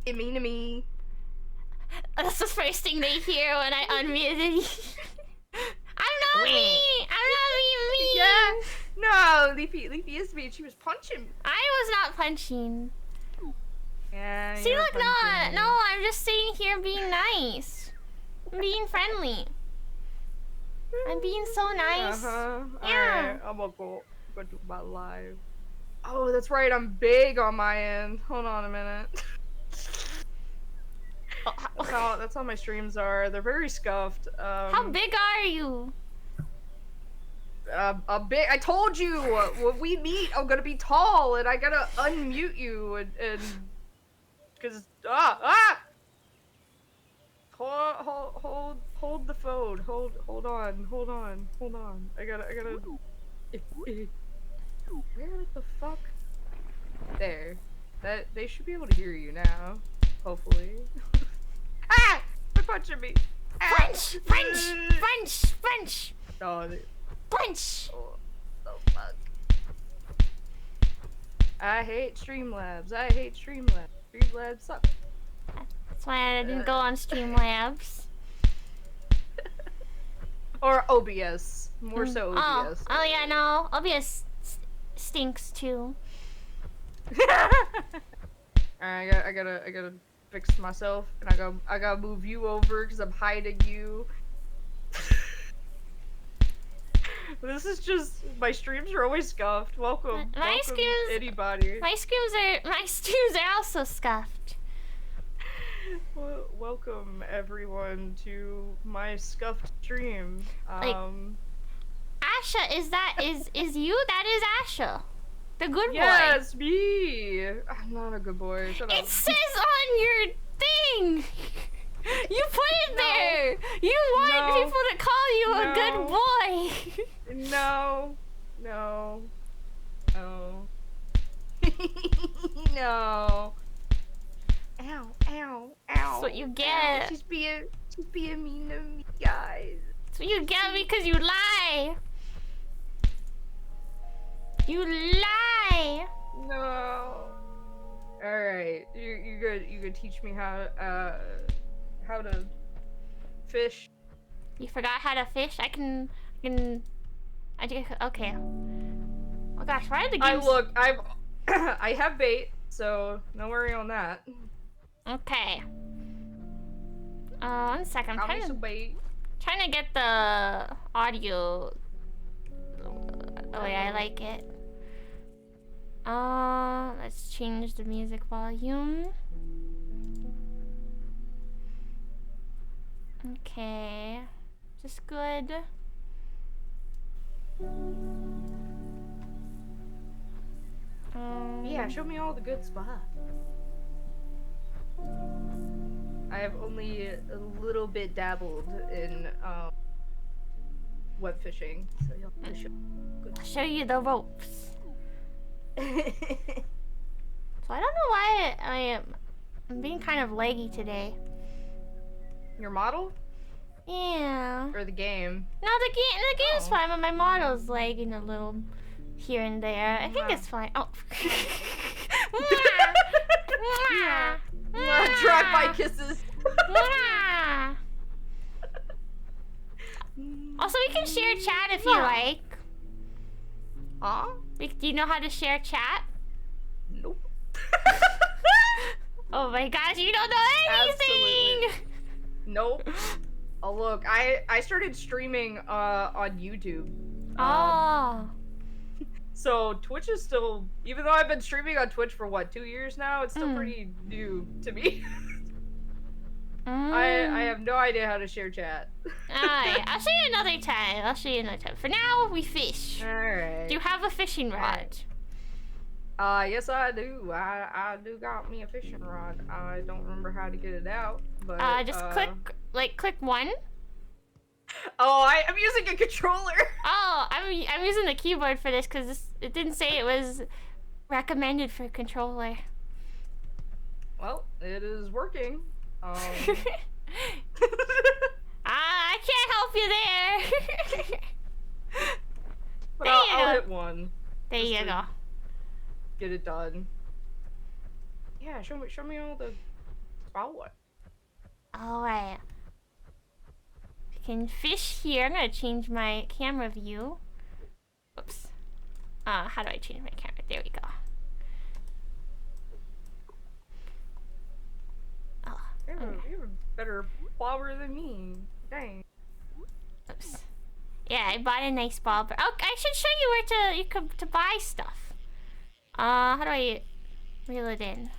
mean to me. That's the first thing they hear when I unmuted. I'm not mean. I'm not being mean. Yeah. No, Leafy is mean. She was punching. I was not punching. Yeah. See, look, no, I'm just sitting here being nice. I'm being friendly. I'm being so nice. Yeah. Yeah. Alright, I'm gonna go do my live. Oh, that's right. I'm big on my end. Hold on a minute. That's how my streams are. They're very scuffed. How big are you? A big. I told you when we meet, I'm gonna be tall, and I gotta unmute you, and because hold the phone. Hold on. I gotta. Where the fuck? There. That they should be able to hear you now. Hopefully. Ah! They're punching me. French! Oh, French! oh, fuck. I hate Streamlabs. Streamlabs suck. That's why I didn't go on Streamlabs. Or OBS. More so OBS. Oh yeah, no. OBS stinks too. Alright, I gotta fix myself, and I gotta move you over because I'm hiding you. This is just my streams are always scuffed. Welcome, anybody. My streams are also scuffed. Well, welcome everyone to my scuffed stream. Asha, is you? That is Asha. The good boy. Yes, me! I'm not a good boy, shut up. It says on your thing! You put it there! You want people to call you a good boy! No. No. Ow. That's what you get. She's being mean to me, guys. That's what you get because you lie! You lie! No. Alright, you could teach me how to fish. You forgot how to fish? Okay. Oh gosh, why did the games... I have bait, so no worry on that. Okay. 1 second, I'm trying to get the audio the way I like it. Let's change the music volume. Okay. Just good. Yeah, show me all the good spots. I have only a little bit dabbled in web fishing, so you'll have to show. I'll show you the ropes. So I don't know why I'm being kind of laggy today. Your model? Yeah. Or the game? No, the game's fine, but my model's lagging a little here and there. I think it's fine. Oh. Drive-by kisses. Also, we can share chat if you like. Huh? Do you know how to share chat? Nope. Oh my gosh, you don't know anything! Absolutely. Nope. Oh look, I started streaming on YouTube. Oh. So Twitch is still, even though I've been streaming on Twitch for what, 2 years now, it's still pretty new to me. I have no idea how to share chat. Alright, I'll show you another time. For now, we fish. Alright. Do you have a fishing rod? Yes I do. I do got me a fishing rod. I don't remember how to get it out, but just click one. Oh, I'm using a controller. Oh, I'm using the keyboard for this because it didn't say it was recommended for a controller. Well, it is working. I can't help you there. But I'll hit one. There you go. Get it done. Yeah, show me all the spot. Alright. You can fish here. I'm gonna change my camera view. Oops. How do I change my camera? There we go. Oh, You have a better flower than me. Dang. oops. Yeah, I bought a nice ball. Oh, I should show you where to buy stuff. How do I reel it in?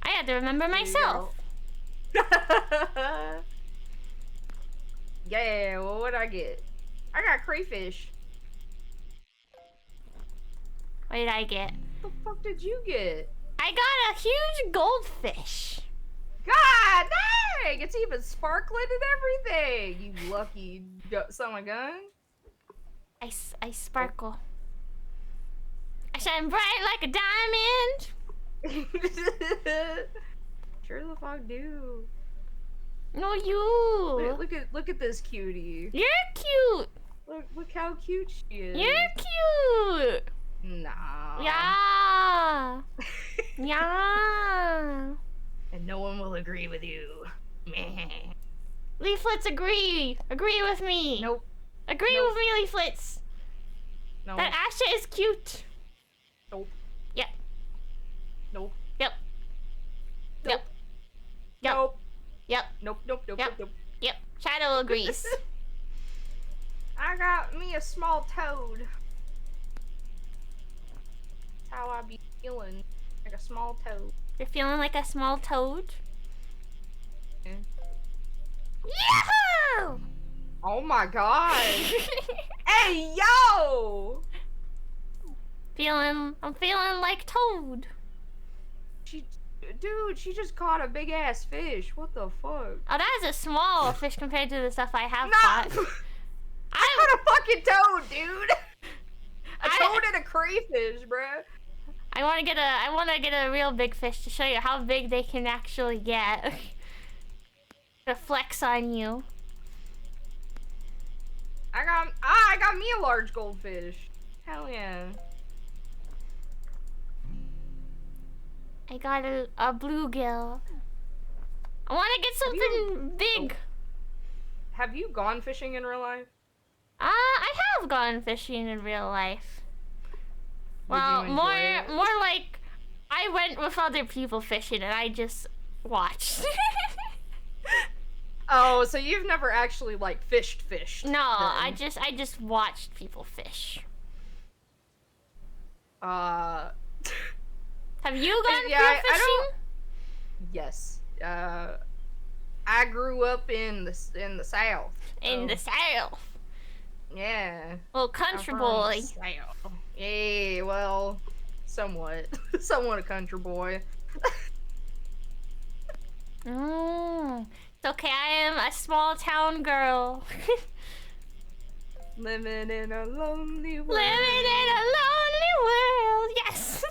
I had to remember myself. Yeah, well, what'd I get? I got crayfish. What did I get? What the fuck did you get? I got a huge goldfish. God dang! It's even sparkling and everything! You lucky son of a gun. I sparkle. I shine bright like a diamond. Sure the fuck do. No, you. Look at this cutie. You're cute. Look how cute she is. You're cute. Nah. Yeah. Yeah. And no one will agree with you. Meh. Leaflets, agree. Agree with me. Nope. Agree with me, Leaflets. No. That Asha is cute. Nope. Yep. Nope. Yep. Nope. Yep. Yep. Nope. Yep. Nope. Nope. Nope. Yep. Nope. Nope. Yep. Shadow agrees. I got me a small toad. That's how I be feeling. Like a small toad. You're feeling like a small toad? Yeah. Yahoo! Oh my god! Hey, yo! I'm feeling like Toad. Dude, she just caught a big ass fish. What the fuck? Oh, that is a small fish compared to the stuff I have Nah! caught. I caught a fucking toad, dude! A toad and a crayfish, bruh. I wanna get a real big fish to show you how big they can actually get. To flex on you. I got me a large goldfish. Hell yeah. I got a bluegill. I wanna get something big. Have you gone fishing in real life? I have gone fishing in real life. Well, Did you enjoy it? more like I went with other people fishing and I just watched. Oh, so you've never actually like fished? No, then. I just watched people fish. Uh. Have you gone Yeah, fishing? Yes. I grew up in the South. In the South. Yeah. Well, country I'm from boy. the South. Yeah, well, somewhat. Somewhat a country boy. It's okay, I am a small town girl. Living in a lonely world. Living in a lonely world, yes.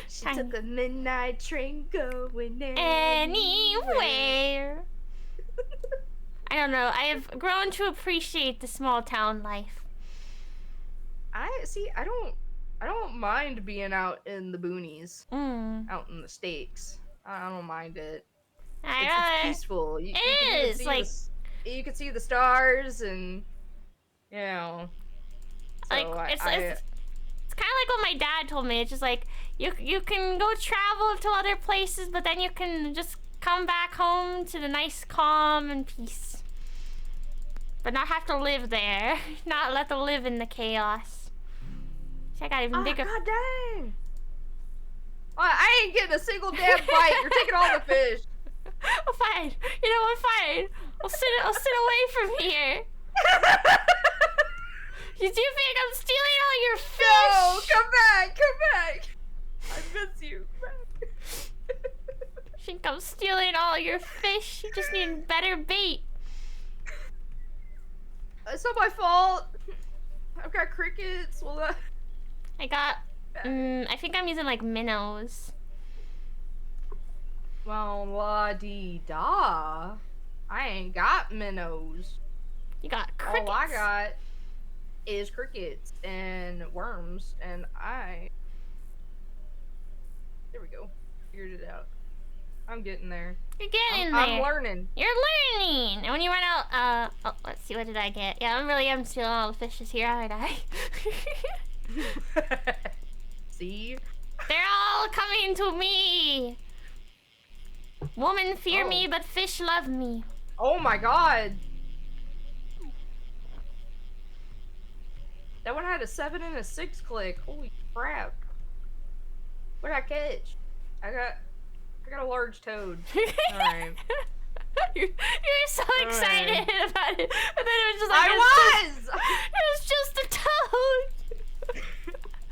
She took a midnight train going anywhere. I don't know, I have grown to appreciate the small town life. I don't mind being out in the boonies. Out in the stakes. I don't mind it. It's peaceful. You can see the stars and you know. So like it's kind of like what my dad told me. It's just like you can go travel to other places, but then you can just come back home to the nice calm and peace. But not have to live there. Not let to live in the chaos. See, I got even bigger. God dang! I ain't getting a single damn bite. You're taking all the fish. Oh, fine. You know what? Fine. I'll sit away from here. You do think I'm stealing all your fish? No, come back. I miss you. Think I'm stealing all your fish? You just need better bait. It's not my fault. I've got crickets. Well, I got. I think I'm using like minnows. Well, la-dee-da. I ain't got minnows. You got crickets. All I got is crickets and worms, and there we go. Figured it out. I'm getting there. You're getting there. I'm learning. You're learning. And when you run out, oh, let's see, what did I get? Yeah, I'm stealing all the fishes here, aren't I? See? They're all coming to me. Women fear me, but fish love me. Oh my god. That one had a 7 and a 6 click. Holy crap. What did I catch? I got a large toad. Alright. You're so excited about it. And then it was just like it was just a toad.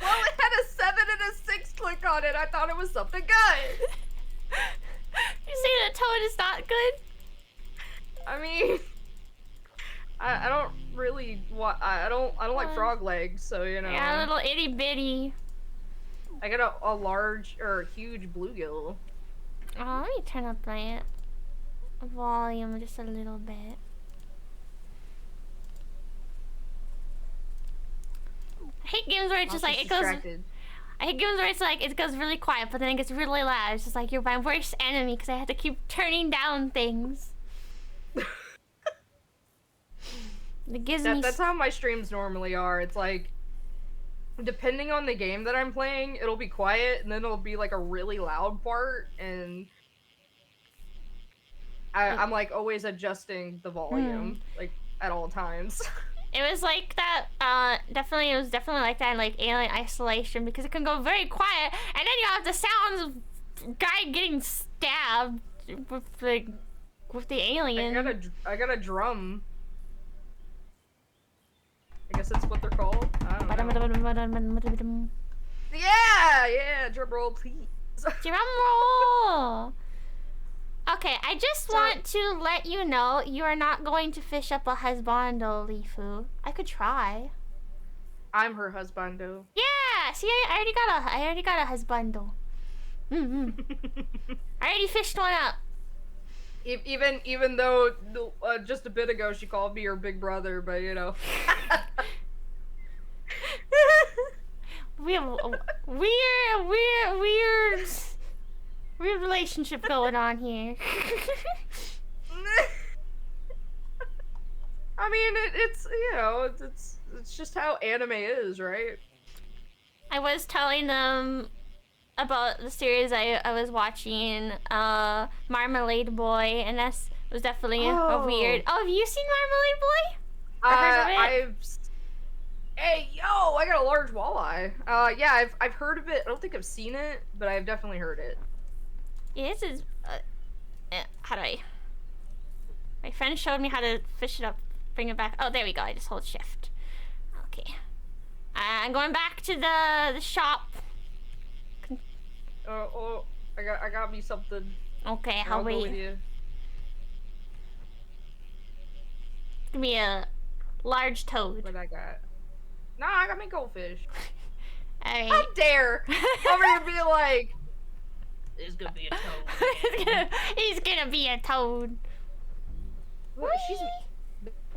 Well, it had a 7 and a 6 click on it. I thought it was something good. You say the toad is not good? I mean, I don't really I don't like frog legs, so you know. Yeah, a little itty bitty. I got a large or huge bluegill. Oh, let me turn up my volume just a little bit. I hate games where it's just like it goes. I hate games where it's like it goes really quiet, but then it gets really loud. It's just like you're my worst enemy because I have to keep turning down things. It gives me. That's how my streams normally are. It's like, depending on the game that I'm playing, it'll be quiet, and then it'll be like a really loud part, and I'm like always adjusting the volume, like at all times. It was like that, it was definitely like that in like Alien Isolation, because it can go very quiet, and then you have the sounds of a guy getting stabbed with the alien. I got a drum. I guess that's what they're called. I don't know. Yeah, drum roll, please. Drum roll! Okay, I just want to let you know you are not going to fish up a husbando, Leafu. I could try. I'm her husbando. Yeah, see, I already got a husbando. I already fished one up. Even though just a bit ago she called me her big brother, but you know. We have a weird relationship going on here. I mean, it's you know, it's just how anime is, right? I was telling them about the series I was watching, Marmalade Boy, and that was definitely a weird. Oh, have you seen Marmalade Boy? Or heard of it? Hey, yo! I got a large walleye. Yeah, I've heard of it. I don't think I've seen it, but I've definitely heard it. Yeah, this is. How do I? My friend showed me how to fish it up, bring it back. Oh, there we go. I just hold shift. Okay. I'm going back to the shop. I got me something. Okay, I'll wait. Go with you. Give me a large toad. What I got? Nah, I got me goldfish. Alright. How dare! Over here be like, there's gonna be a toad. He's gonna be a toad.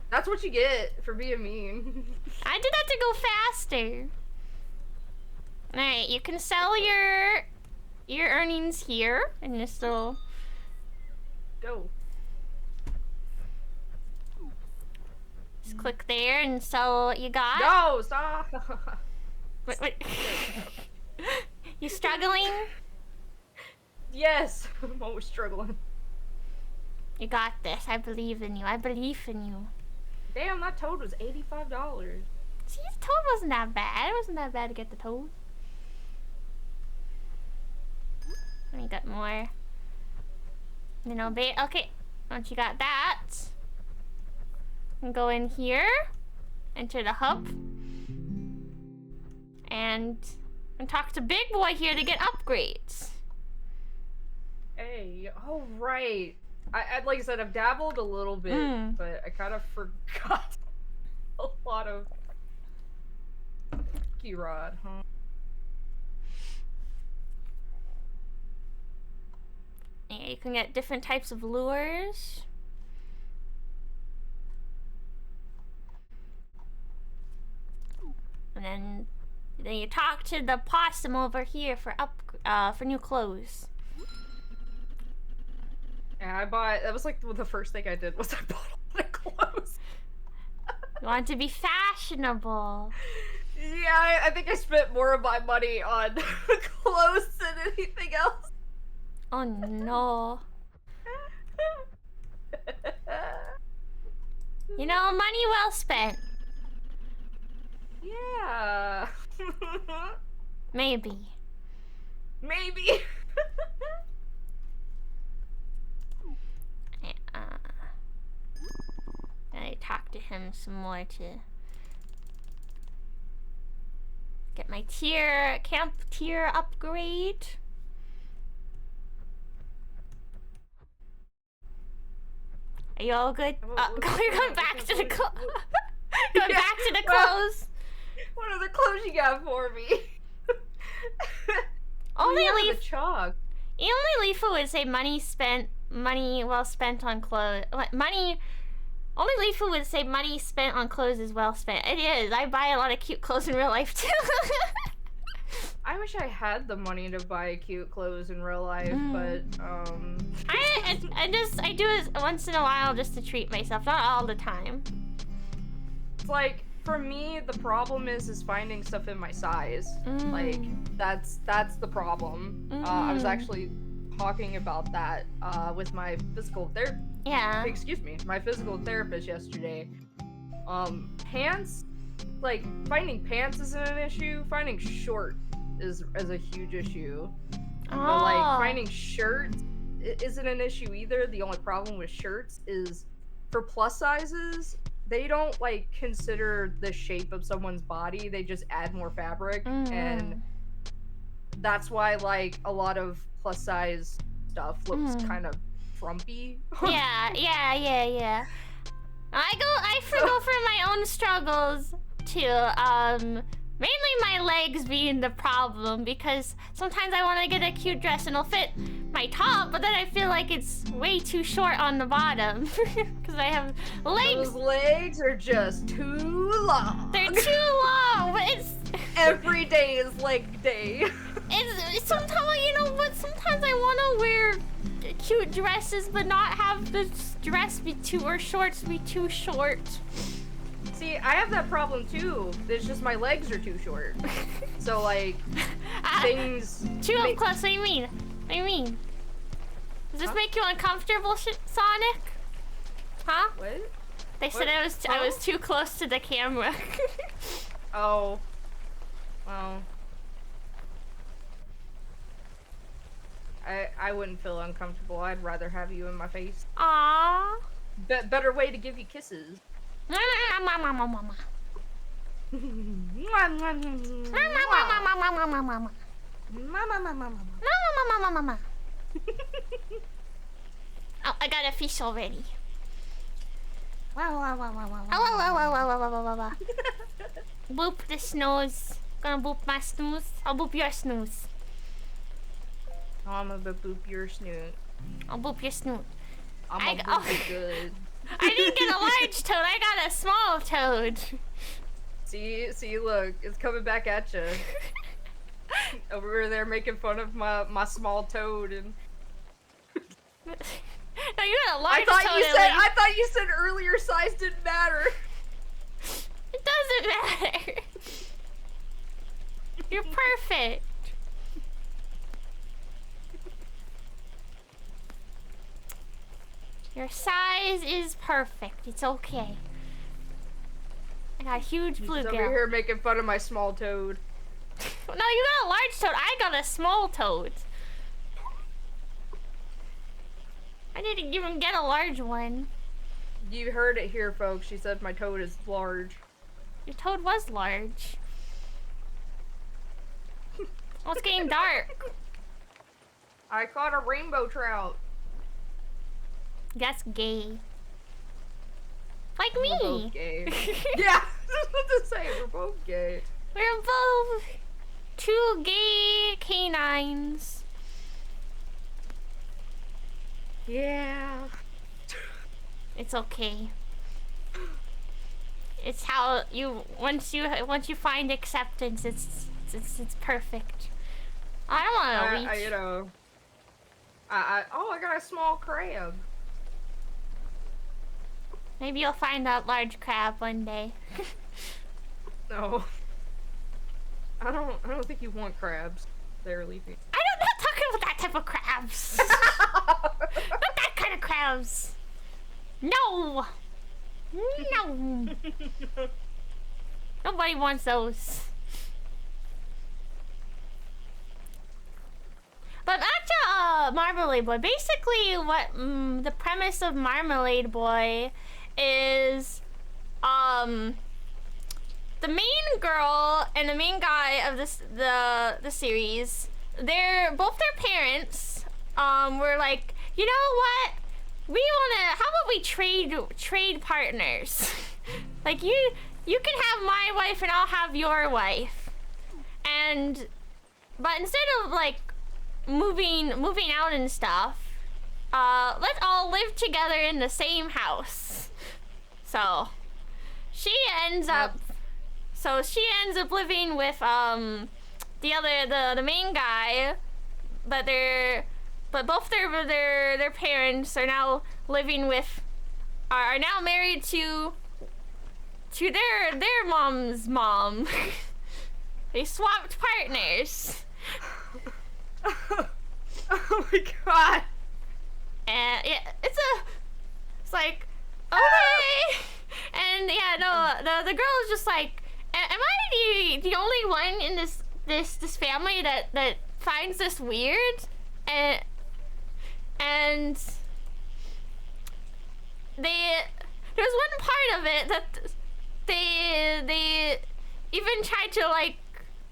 That's what you get for being mean. I did that to go faster. Alright, you can sell your earnings here in this little. Go. Just click there and sell what you got. No, stop. Wait. You struggling? Yes, I'm always struggling. You got this. I believe in you. I believe in you. Damn, that toad was $85. See, the toad wasn't that bad. It wasn't that bad to get the toad. Let me get more. You know, bait. Okay, once you got that, go in here, enter the hub, and talk to Big Boy here to get upgrades. Hey, oh right. I like I said, I've dabbled a little bit, but I kind of forgot a lot of key rod, huh? Yeah, you can get different types of lures. And then you talk to the possum over here for new clothes. Yeah, that was like the first thing I did was I bought a lot of clothes. You want to be fashionable. Yeah, I think I spent more of my money on clothes than anything else. Oh no. You know, money well spent. Yeah. Maybe. Maybe. I talk to him some more to get my camp tier upgrade. Are you all good? We're going back to the clothes. Going back to the clothes. What other clothes you got for me? Only the chalk. Only Leafu would say money well spent on clothes. Only Leafu would say money spent on clothes is well spent. It is. I buy a lot of cute clothes in real life too. I wish I had the money to buy cute clothes in real life, but I do it once in a while just to treat myself, not all the time. It's like, for me, the problem is finding stuff in my size. Like, that's the problem. I was actually talking about that with my physical therapist. Yeah. Excuse me, my physical therapist yesterday. Pants, like, finding pants isn't an issue. Finding short is a huge issue. But like, finding shirts isn't an issue either. The only problem with shirts is for plus sizes, they don't like consider the shape of someone's body. They just add more fabric, and that's why like a lot of plus size stuff looks kind of frumpy. Yeah. I go for my own struggles too. Mainly my legs being the problem, because sometimes I want to get a cute dress and it'll fit my top, but then I feel like it's way too short on the bottom because I have legs. Those legs are just too long. They're too long, but it's every day is leg day. It's sometimes, you know what? Sometimes I want to wear cute dresses, but not have the dress be or shorts be too short. See, I have that problem too. It's just my legs are too short. So like, things... Too up close, what do you mean? What do you mean? Does this make you uncomfortable, Sonic? Huh? What? They said I was too close to the camera. Oh. Well. I wouldn't feel uncomfortable. I'd rather have you in my face. Aww. Better way to give you kisses. Mama. Oh, I got a fish already. Boop the snooze. Gonna boop my snooze. I'll boop your snooze. I'm gonna boop your snoot. I'll boop your snoot. I'm gonna boop it good. I didn't get a large toad, I got a small toad. See, look, it's coming back at you. Over there making fun of my small toad and... No, you got a large toad. I thought you said earlier size didn't matter. It doesn't matter. You're perfect. Your size is perfect. It's okay. I got a huge bluegill. He's over here making fun of my small toad. No, you got a large toad. I got a small toad. I didn't even get a large one. You heard it here, folks. She said my toad is large. Your toad was large. Oh, it's getting dark. I caught a rainbow trout. That's gay. Like me. We're both gay. Yeah, I was about to say, we're both gay. We're both two gay canines. Yeah. It's okay. It's how you once you find acceptance, it's perfect. I don't want to reach. You know, I got a small crab. Maybe you'll find a large crab one day. No. I don't think you want crabs. They're Leafy. I'm not talking about that type of crabs. Not that kind of crabs. No. No. Nobody wants those. But back to Marmalade Boy. Basically, what the premise of Marmalade Boy is, the main girl and the main guy of the series, both their parents were like, you know what? How about we trade partners? Like you can have my wife and I'll have your wife. But instead of like moving out and stuff, let's all live together in the same house. So she ends up living with the main guy, but both their parents are now married to their mom's mom. They swapped partners. Oh my god. And it's like, okay. And yeah, no, the girl is just like, am I the only one in this family that finds this weird? And there's one part of it that they even tried to like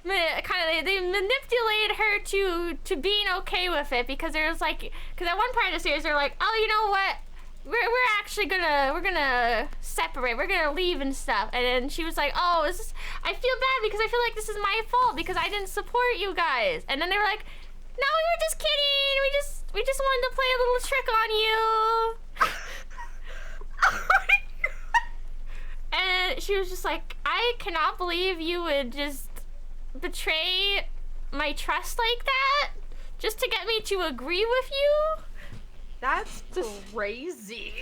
they manipulated her to being okay with it, because at one part of the series they're like, oh, you know what, we're actually gonna separate, we're gonna leave and stuff, and then she was like, oh, I feel bad because I feel like this is my fault because I didn't support you guys. And then they were like, no, we were just kidding, we just wanted to play a little trick on you. Oh my god. And she was just like, I cannot believe you would just betray my trust like that just to get me to agree with you. That's crazy.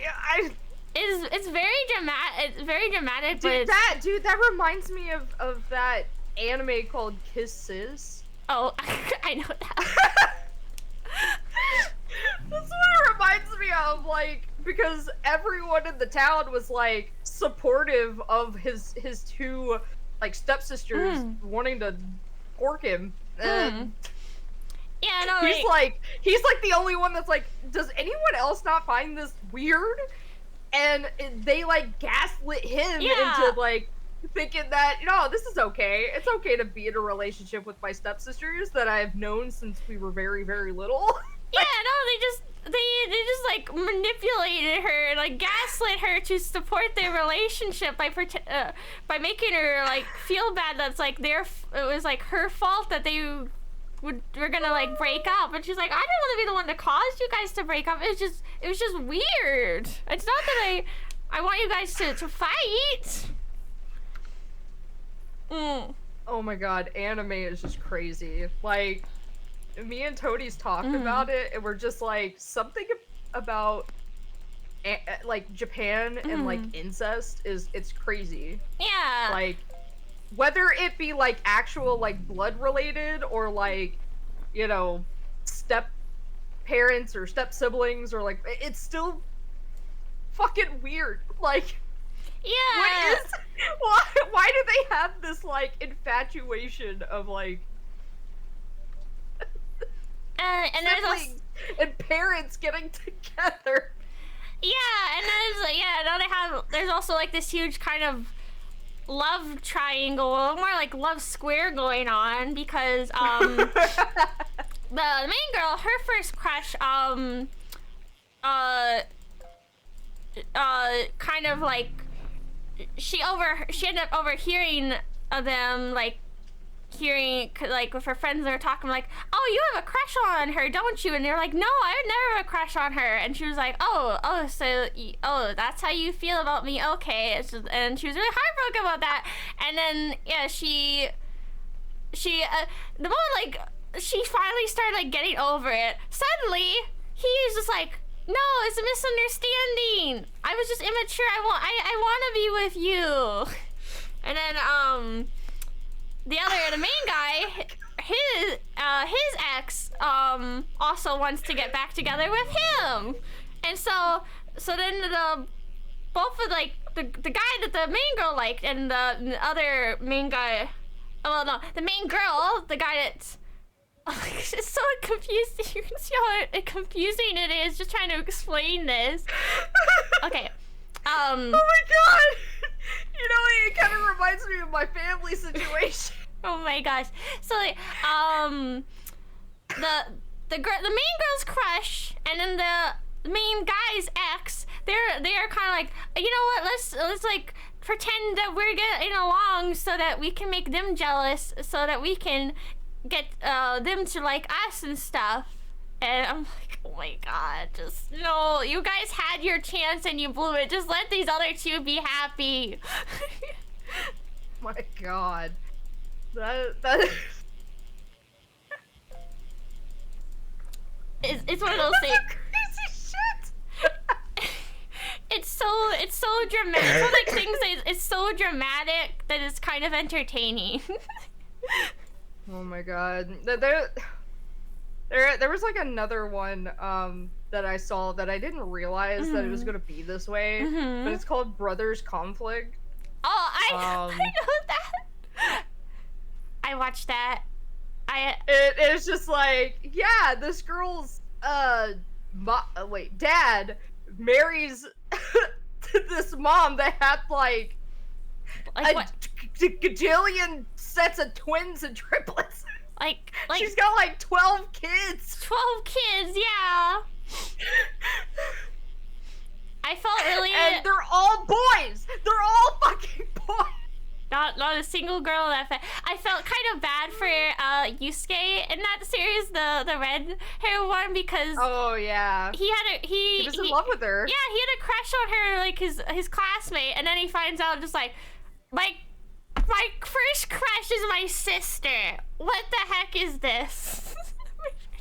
It's very dramatic. It's very dramatic. Dude, that reminds me of that anime called Kisses. Oh, I know that. That's what it reminds me of, like, because everyone in the town was like supportive of his two like stepsisters wanting to pork him. And yeah, no, he's like the only one that's like, does anyone else not find this weird? And they like gaslit him into like thinking that, no, this is okay. It's okay to be in a relationship with my stepsisters that I've known since we were very, very little. Yeah, no, they just like manipulated her and like gaslit her to support their relationship by making her like feel bad that's like it was like her fault that they were gonna like break up, and she's like, I didn't want to be the one that caused you guys to break up. It was just weird. It's not that I want you guys to fight. Oh my god, anime is just crazy. Like, me and Tony's talked about it, and we're just like, something about like Japan and like incest it's crazy. Yeah. Like, whether it be like actual like blood related or like, you know, step parents or step siblings, or like, it's still fucking weird. Like, yeah. Why do they have this like infatuation of like and there's also, and parents getting together? Yeah, and there's also like this huge kind of love triangle, more like love square going on, because the main girl, her first crush, kind of like she ended up overhearing them like with her friends, they were talking like, oh, you have a crush on her, don't you? And they were like, no, I would never have a crush on her. And she was like, so that's how you feel about me, okay. And she was really heartbroken about that. And then the moment like she finally started like getting over it, suddenly he's just like, no, it's a misunderstanding. I was just immature. I want to be with you. And then the main guy, his ex also wants to get back together with him. And so then both of like the guy that the main girl liked and the other main guy, well no, the main girl, the guy that's it's so confusing. You can see how confusing it is just trying to explain this. Okay. Oh my god! You know, it kind of reminds me of my family situation. Oh my gosh. So like, the main girl's crush and then the main guy's ex, they are kind of like, you know what? Let's like pretend that we're getting along so that we can make them jealous, so that we can get them to like us and stuff. And I'm like, oh my god, just no, you guys had your chance and you blew it. Just let these other two be happy. My god. That it's one of those things. Crazy shit. It's so dramatic. It's one of the things that it's so dramatic that it's kind of entertaining. Oh my god. There was like another one that I saw that I didn't realize that it was gonna be this way, but it's called Brothers Conflict. Oh, I know that. I watched that. It's just like, yeah, this girl's dad marries this mom that had like a gajillion sets of twins and triplets. Like she's got like 12 kids. 12 kids, yeah. I felt really. And they're all boys. They're all fucking boys. Not a single girl left. I felt kind of bad for Yusuke in that series, the red hair one, because oh yeah, he was in love with her. Yeah, he had a crush on her, like his classmate, and then he finds out just like my first crush is my sister. What the heck is this?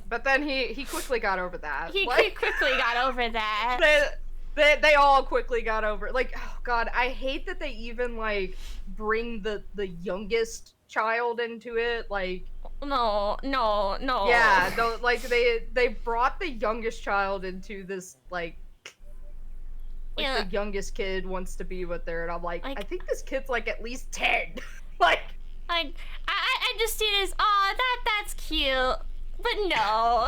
But then he quickly got over that. He quickly got over that. They all quickly got over it. Like, oh god, I hate that they even like bring the youngest child into it. Like, no. Yeah, no, like they brought the youngest child into this like yeah. The youngest kid wants to be with her, and I'm like I think this kid's like at least 10. like I just see it as, oh, that's cute, but no.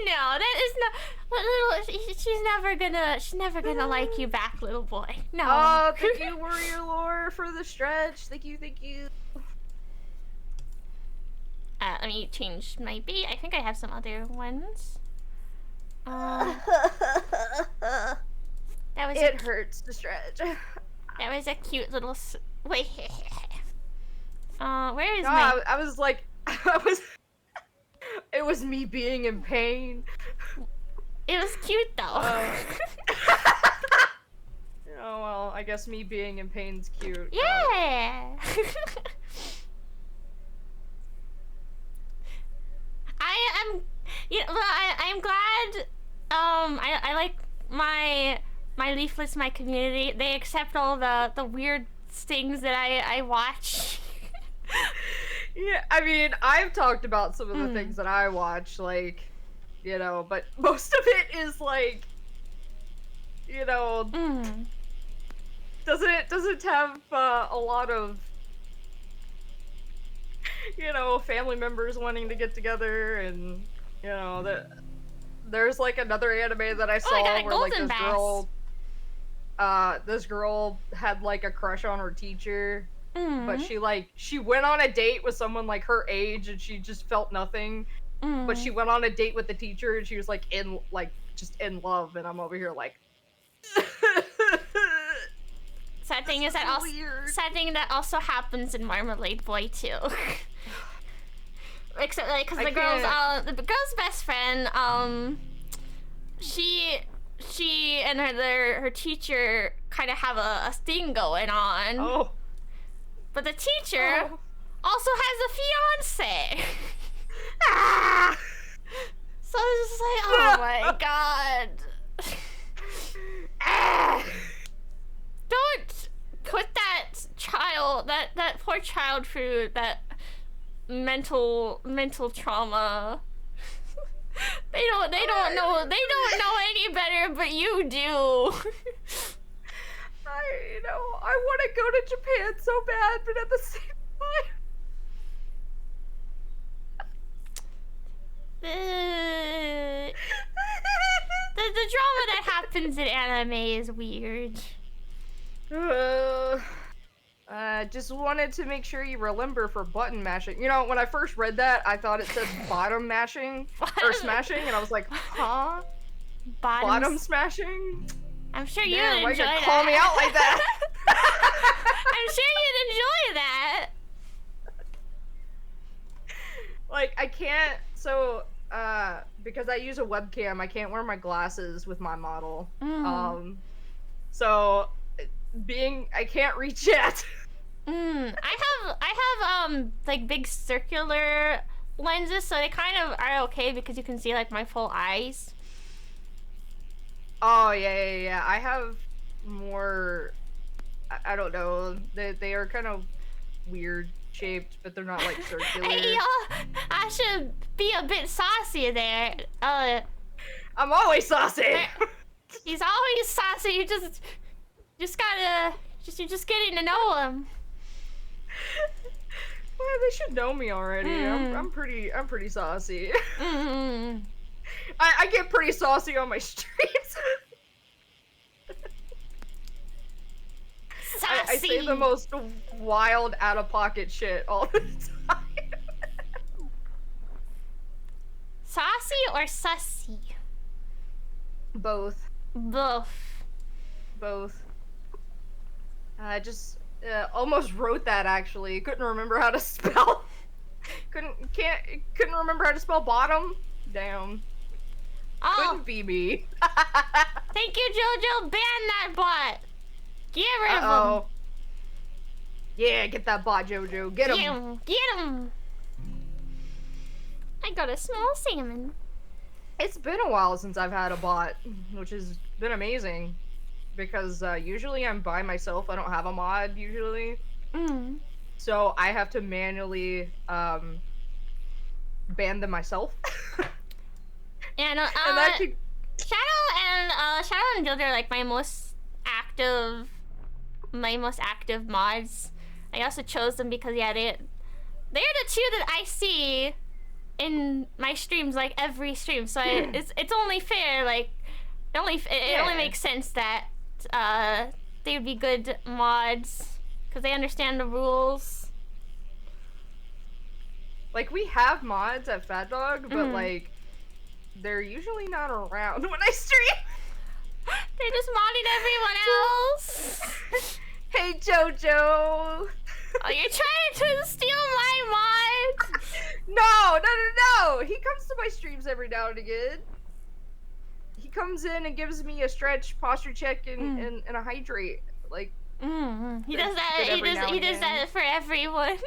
No, that is not. Little, she's never gonna like you back, little boy. No. Oh, thank you, Warrior Lore, for the stretch. Thank you. Let me change my beat. I think I have some other ones. It hurts to stretch. That was a cute little. Wait. Where is my? I was like, It was me being in pain. It was cute though. Oh well, I guess me being in pain's cute. Yeah. I'm glad. I like my leaflets, my community. They accept all the weird things that I watch. Yeah, I mean, I've talked about some of the things that I watch, like, you know, but most of it is like, you know, doesn't have a lot of, you know, family members wanting to get together, and you know there's like another anime that I saw where like this girl had like a crush on her teacher. But she went on a date with someone like her age, and she just felt nothing. But she went on a date with the teacher, and she was like just in love. And I'm over here like. Sad thing that also happens in Marmalade Boy too. Except like because the girl's best friend, she and her teacher kind of have a thing going on. Oh. But the teacher also has a fiance. So it's just like, oh my god. Don't put that child, that poor child through that mental trauma. They don't know any better, but you do. I want to go to Japan so bad, but at the same time, the drama that happens in anime is weird. Just wanted to make sure you remember for button mashing. You know, when I first read that, I thought it said bottom mashing or smashing, and I was like, huh? Bottom smashing? I'm sure you'd enjoy why you that. Call me out like that. I'm sure you'd enjoy that. Like, I can't, so, because I use a webcam, I can't wear my glasses with my model. So, I can't reach it. I have, like, big circular lenses, so they kind of are okay because you can see, like, my full eyes. Oh, yeah. I have more, I don't know, they are kind of weird shaped, but they're not, like, circular. Hey, I should be a bit saucy there. I'm always saucy! He's always saucy, you just gotta, you're just getting to know him. Well, they should know me already. I'm pretty saucy. I get pretty saucy on my streams. I say the most wild, out-of-pocket shit all the time. Saucy or sussy? Both. Both. I just almost wrote that, actually. Couldn't remember how to spell. Couldn't remember how to spell bottom. Damn. Oh. Couldn't be me. Thank you, JoJo. Ban that bot. Get rid of him. Yeah, get that bot, JoJo. Get him. Get him. I got a small salmon. It's been a while since I've had a bot, which has been amazing. Because usually I'm by myself. I don't have a mod, usually. So I have to manually ban them myself. And that could... Shadow and JoJo are like my most active mods. I also chose them because they're the two that I see in my streams, like every stream. So it's only fair, like it only makes sense that they would be good mods because they understand the rules. Like, we have mods at Fat Dog, but like they're usually not around when I stream. They're just modding everyone else. Hey, JoJo. Oh, you're trying to steal my mod? No. He comes to my streams every now and again. He comes in and gives me a stretch, posture check, and a hydrate. Like, he does that. He does that for everyone.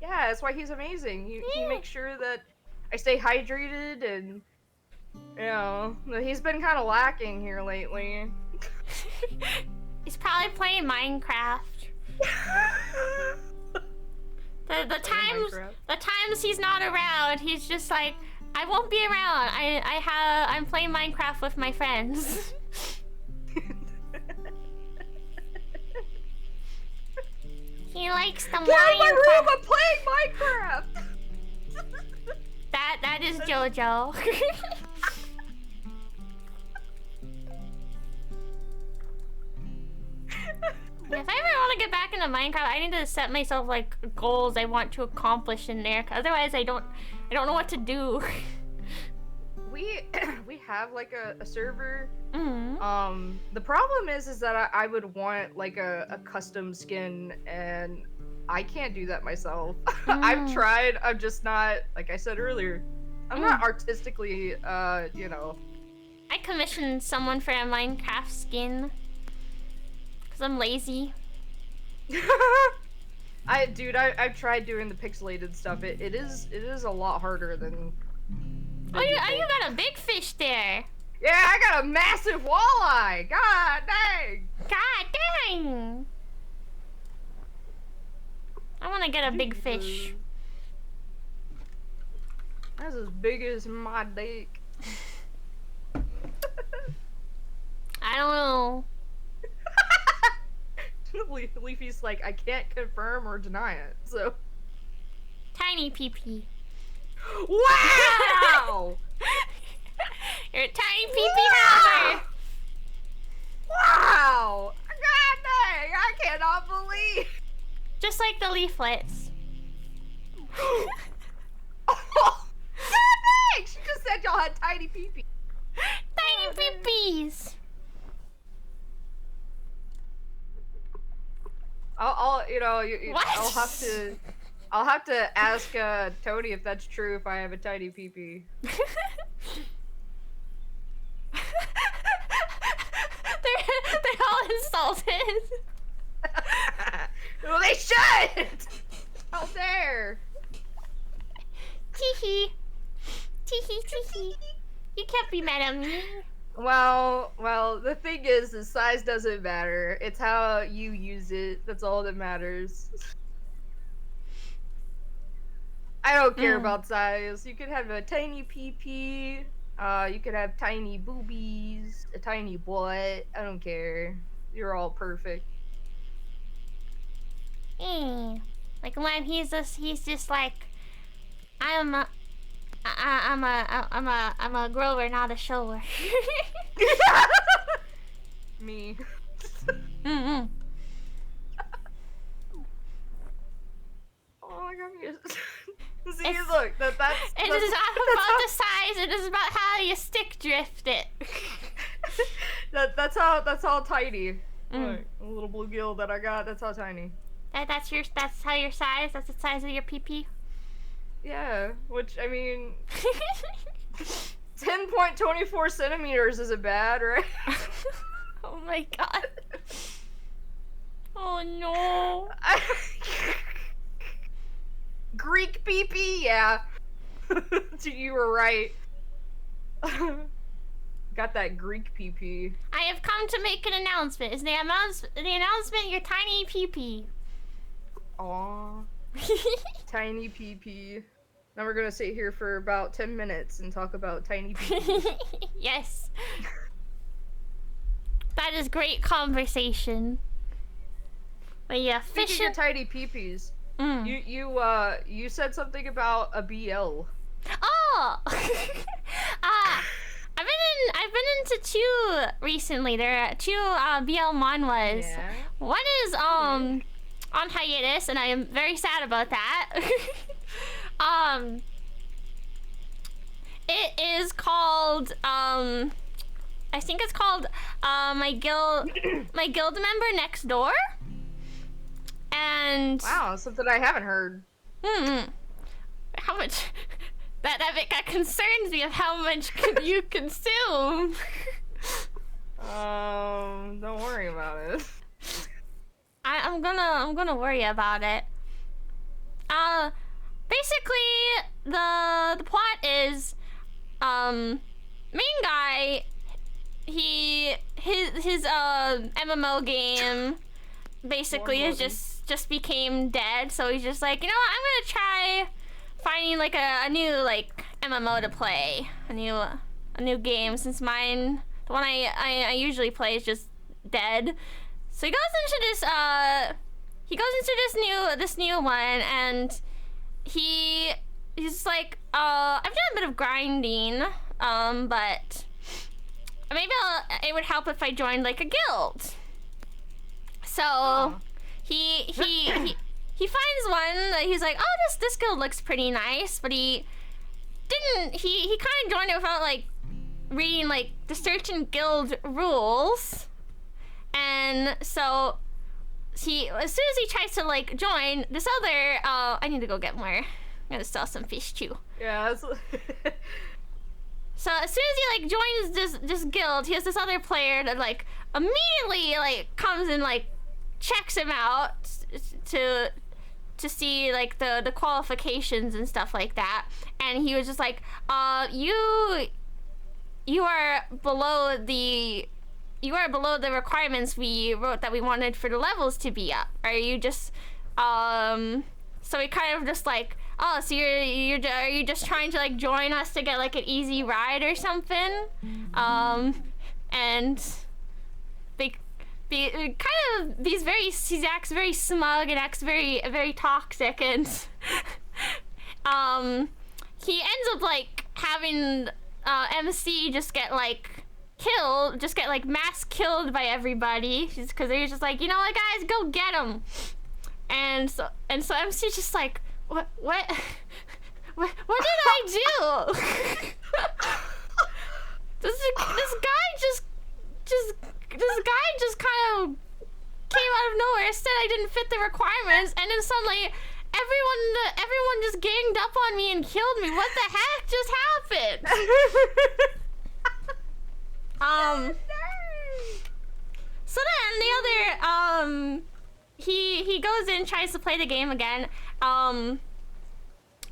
Yeah, that's why he's amazing. He makes sure that I stay hydrated, and you know, he's been kind of lacking here lately. He's probably playing Minecraft. the times he's not around, he's just like, I won't be around. I'm playing Minecraft with my friends. He likes the Minecraft. Get out of my room! I'm playing Minecraft. That is JoJo. If I ever want to get back into Minecraft, I need to set myself like goals I want to accomplish in there. Otherwise, I don't know what to do. We have like a server. The problem is that I would want like a custom skin, and I can't do that myself. I've tried. I'm just not, like I said earlier, I'm not artistically, you know. I commissioned someone for a Minecraft skin. Cause I'm lazy. I've tried doing the pixelated stuff. It is a lot harder than Oh, you got a big fish there. Yeah, I got a massive walleye. God dang. God dang. I want to get a big fish. That's as big as my dick. I don't know. Leafy's like, I can't confirm or deny it, so. Tiny pee-pee. Wow! You're a tiny pee-pee hopper. Wow! God dang, I cannot believe. Just like the leaflets. Oh, God dang! She just said y'all had tiny pee-pee. Tiny pee-pees. What? I'll have to ask Tony if that's true if I have a tiny pee-pee. They're all insulted. Well, they should! How dare! Tee-hee. Tee-hee, tee-hee. You can't be mad at me. Well, the thing is, the size doesn't matter. It's how you use it. That's all that matters. I don't care about size. You could have a tiny pee-pee. You could have tiny boobies, a tiny butt. I don't care. You're all perfect. Like when he's just like, I'm a grower, not a shower. Me. Mm-hmm. Oh my god. See, look, that's it is not about the size, it is about how you stick drift it. that's how tiny. Look, a little bluegill that I got, that's how tiny. That's how your size, that's the size of your pee-pee? Yeah, which, I mean, 10.24 centimeters isn't bad, right? Oh my god. Oh no. Greek pee-pee, yeah. You were right. Got that Greek pee-pee. I have come to make an announcement. Is the announcement your tiny pee-pee? Aww. Tiny pee-pee. Now we're gonna sit here for about 10 minutes and talk about tiny pee-pees. Yes. That is great conversation. But yeah, Speaking of tiny pee-pees, you said something about a BL. Oh! I've been into two recently. There are two BL manhwas. Yeah. One is on hiatus, and I am very sad about that. It is called I think it's called my guild member next door. And wow, something I haven't heard. How much that concerns me of how much you consume. Don't worry about it. I'm gonna worry about it. Basically the plot is main guy, his MMO game basically is just became dead, so he's just like, you know what, I'm gonna try finding like a new like MMO to play, a new game, since mine, the one I usually play, is just dead. So he goes into this new one, and he's like, I've done a bit of grinding, but maybe it would help if I joined like a guild. So he finds one that he's like, oh, this guild looks pretty nice, but he kind of joined it without like reading like the certain guild rules. And so as soon as he tries to like join this other, I need to go get more. I'm gonna sell some fish too. Yeah. That's... So as soon as he like joins this guild, he has this other player that like immediately like comes and like checks him out to to see like the qualifications and stuff like that, and he was just like, you are below the requirements we wrote that we wanted for the levels to be up. Are you just so we kind of just like, oh, so are you just trying to like join us to get like an easy ride or something? And kind of he acts very smug and acts very toxic, and he ends up like having MC just get like mass killed by everybody, just because they're just like, you know what, guys, go get him. And so MC's just like, what did I do? this guy just kind of came out of nowhere, said I didn't fit the requirements, and then suddenly everyone just ganged up on me and killed me. What the heck just happened? So then the other he goes in, tries to play the game again, but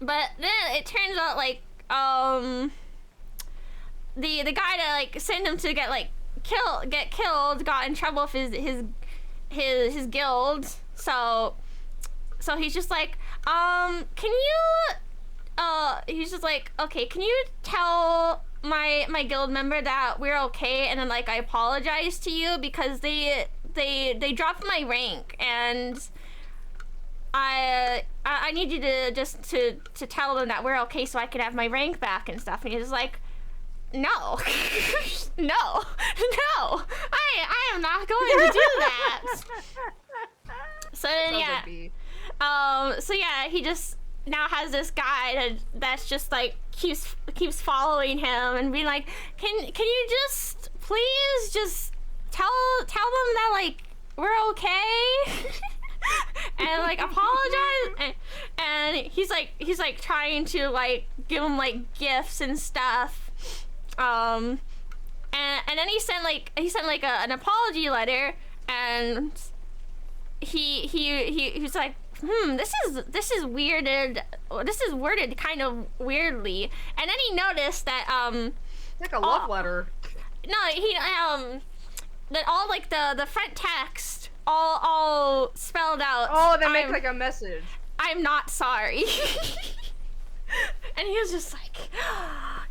then it turns out like the guy that like sent him to get killed got in trouble with his guild, so he's just like, he's just like, okay, can you tell my guild member that we're okay, and then like I apologize to you because they dropped my rank, and I need you to just to tell them that we're okay so I can have my rank back and stuff. And he's just like, no, no, I am not going to do that. So then he just now has this guy that's just like keeps following him and being like, can you just please just tell them that like we're okay and like apologize, and he's like trying to like give him like gifts and stuff, and then he sent an apology letter, and he's like, this is weirded. This is worded kind of weirdly, and then he noticed that it's like a love letter. No, he that all like the front text all spelled out. Oh, they make like a message. I'm not sorry. And he was just like,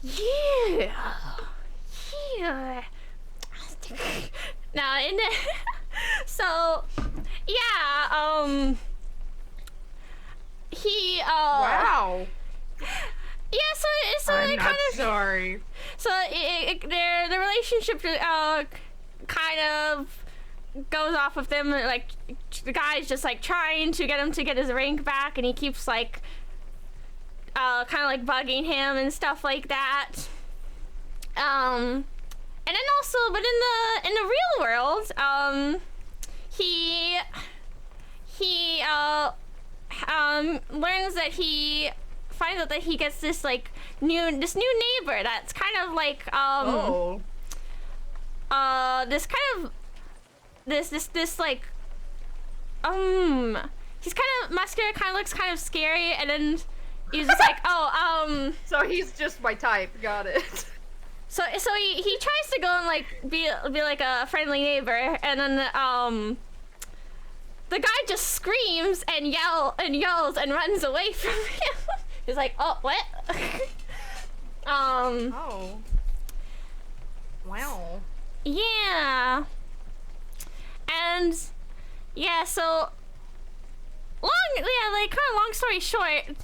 yeah. Now, so yeah, he wow. Yeah, so I'm it not kind of sorry. So the relationship kind of goes off of them, like the guy's just like trying to get him to get his rank back, and he keeps like kind of like bugging him and stuff like that. And then also, but in the real world, he learns that finds out that he gets this like new neighbor that's kind of like this kind of this like he's kind of muscular, kind of looks kind of scary, and then he's just like, so he's just my type. Got it. So he tries to go and like be like a friendly neighbor, and then the guy just screams and yells and runs away from him. He's like, oh, what? Oh. Wow. Yeah. And yeah, so long story short,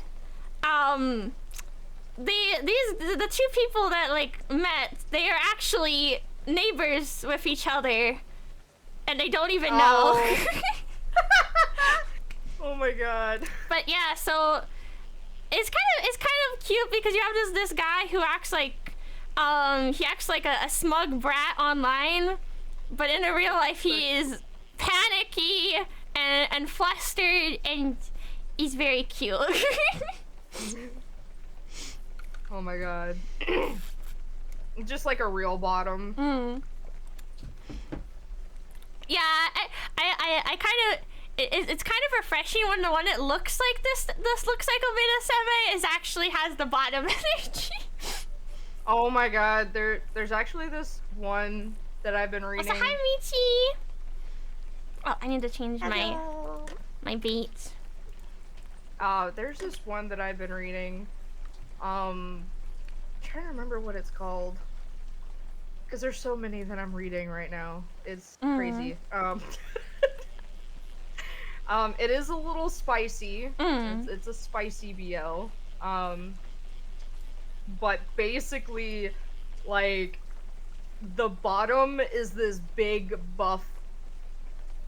the two people that like met, they are actually neighbors with each other, and they don't even know. Oh my god. But yeah, so it's kind of cute because you have this guy who acts like he acts like a smug brat online, but in the real life he is panicky and flustered, and he's very cute. Oh my god. Just like a real bottom. Yeah, I kind of, it's kind of refreshing when the one that looks like this looks like a Minaseme is actually has the bottom energy. Oh my god, there's actually this one that I've been reading. Also, hi Michi. Oh, I need to change my bait. There's this one that I've been reading. I'm trying to remember what it's called. Because there's so many that I'm reading right now. It's crazy. It is a little spicy. It's a spicy BL. But basically, like, the bottom is this big buff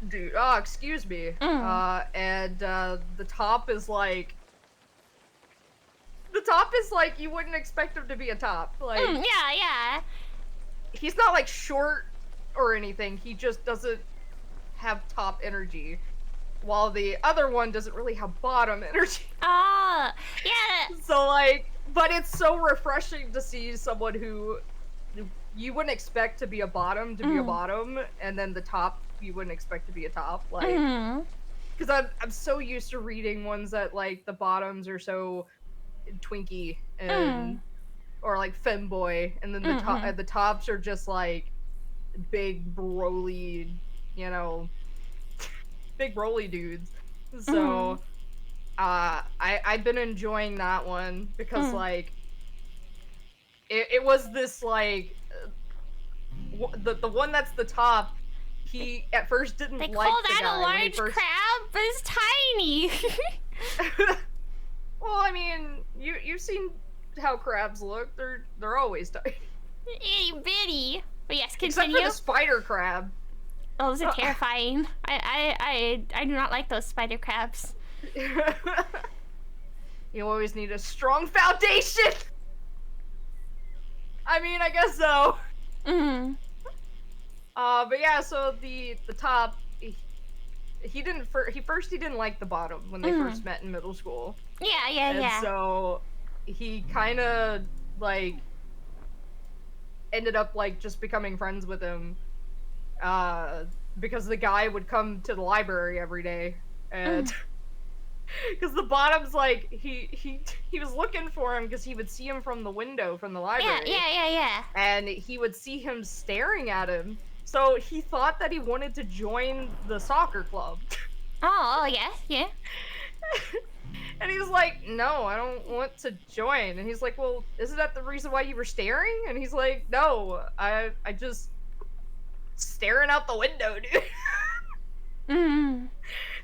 dude. Oh, excuse me. And the top is like you wouldn't expect him to be a top. Like, yeah. He's not like short or anything. He just doesn't have top energy. While the other one doesn't really have bottom energy. Oh, yeah. So like, but it's so refreshing to see someone who you wouldn't expect to be a bottom be a bottom, and then the top you wouldn't expect to be a top. Like, because I'm so used to reading ones that like the bottoms are so twinky and or like femboy, and then the tops are just like big broly, you know, big broly dudes. So I've been enjoying that one because like it was this like the one that's the top. He at first didn't like the guy. They call that a large crab, but it's tiny. Well, I mean, you've seen how crabs look. They're always tiny. Itty bitty. But yes, continue. Except for the spider crab. Oh, those are terrifying. I do not like those spider crabs. You always need a strong foundation. I mean, I guess so. But yeah, so the top, he didn't like the bottom when they first met in middle school. Yeah. So he kind of like ended up like just becoming friends with him, because the guy would come to the library every day, and because the bottom's like he was looking for him because he would see him from the window from the library. Yeah. And he would see him staring at him. So he thought that he wanted to join the soccer club. Oh, yeah. And he was like, no, I don't want to join. And he's like, well, isn't that the reason why you were staring? And he's like, no, I just staring out the window, dude. And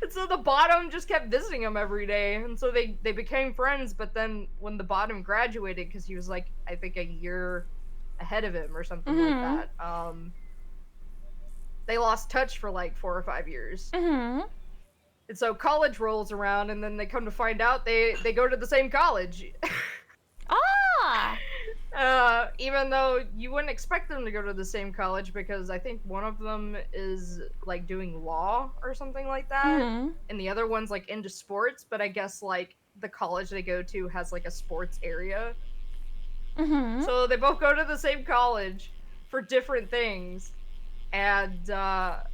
so the bottom just kept visiting him every day. And so they became friends. But then when the bottom graduated, because he was like, I think a year ahead of him or something like that, they lost touch for like 4 or 5 years. And so college rolls around, and then they come to find out they go to the same college. Even though you wouldn't expect them to go to the same college, because I think one of them is like doing law or something like that, and the other one's like into sports, but I guess like the college they go to has like a sports area. So they both go to the same college for different things. And the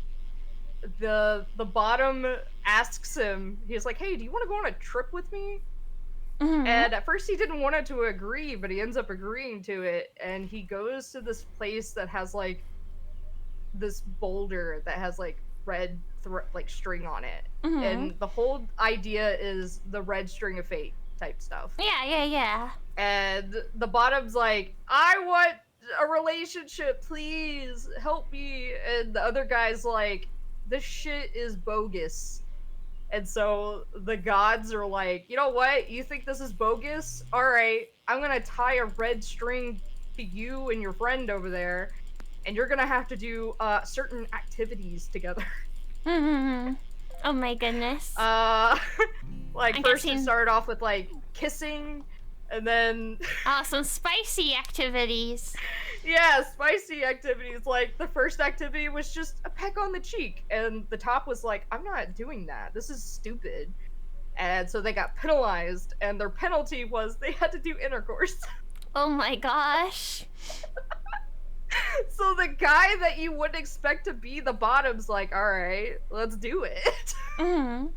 bottom asks him, he's like, hey, do you want to go on a trip with me? And at first he didn't want it to agree, but he ends up agreeing to it, and he goes to this place that has like this boulder that has like red like string on it. And the whole idea is the red string of fate type stuff. Yeah. And the bottom's like, I want a relationship, please help me. And the other guy's like, this shit is bogus. And so the gods are like, you know what, you think this is bogus? All right, I'm gonna tie a red string to you and your friend over there, and you're gonna have to do certain activities together. Oh my goodness. Like first it started off with like kissing, and then some spicy activities. Yeah, spicy activities. Like the first activity was just a peck on the cheek, and the top was like, I'm not doing that, this is stupid. And so they got penalized, and their penalty was they had to do intercourse. Oh my gosh. So the guy that you wouldn't expect to be the bottom's like, all right, let's do it. Mm-hmm.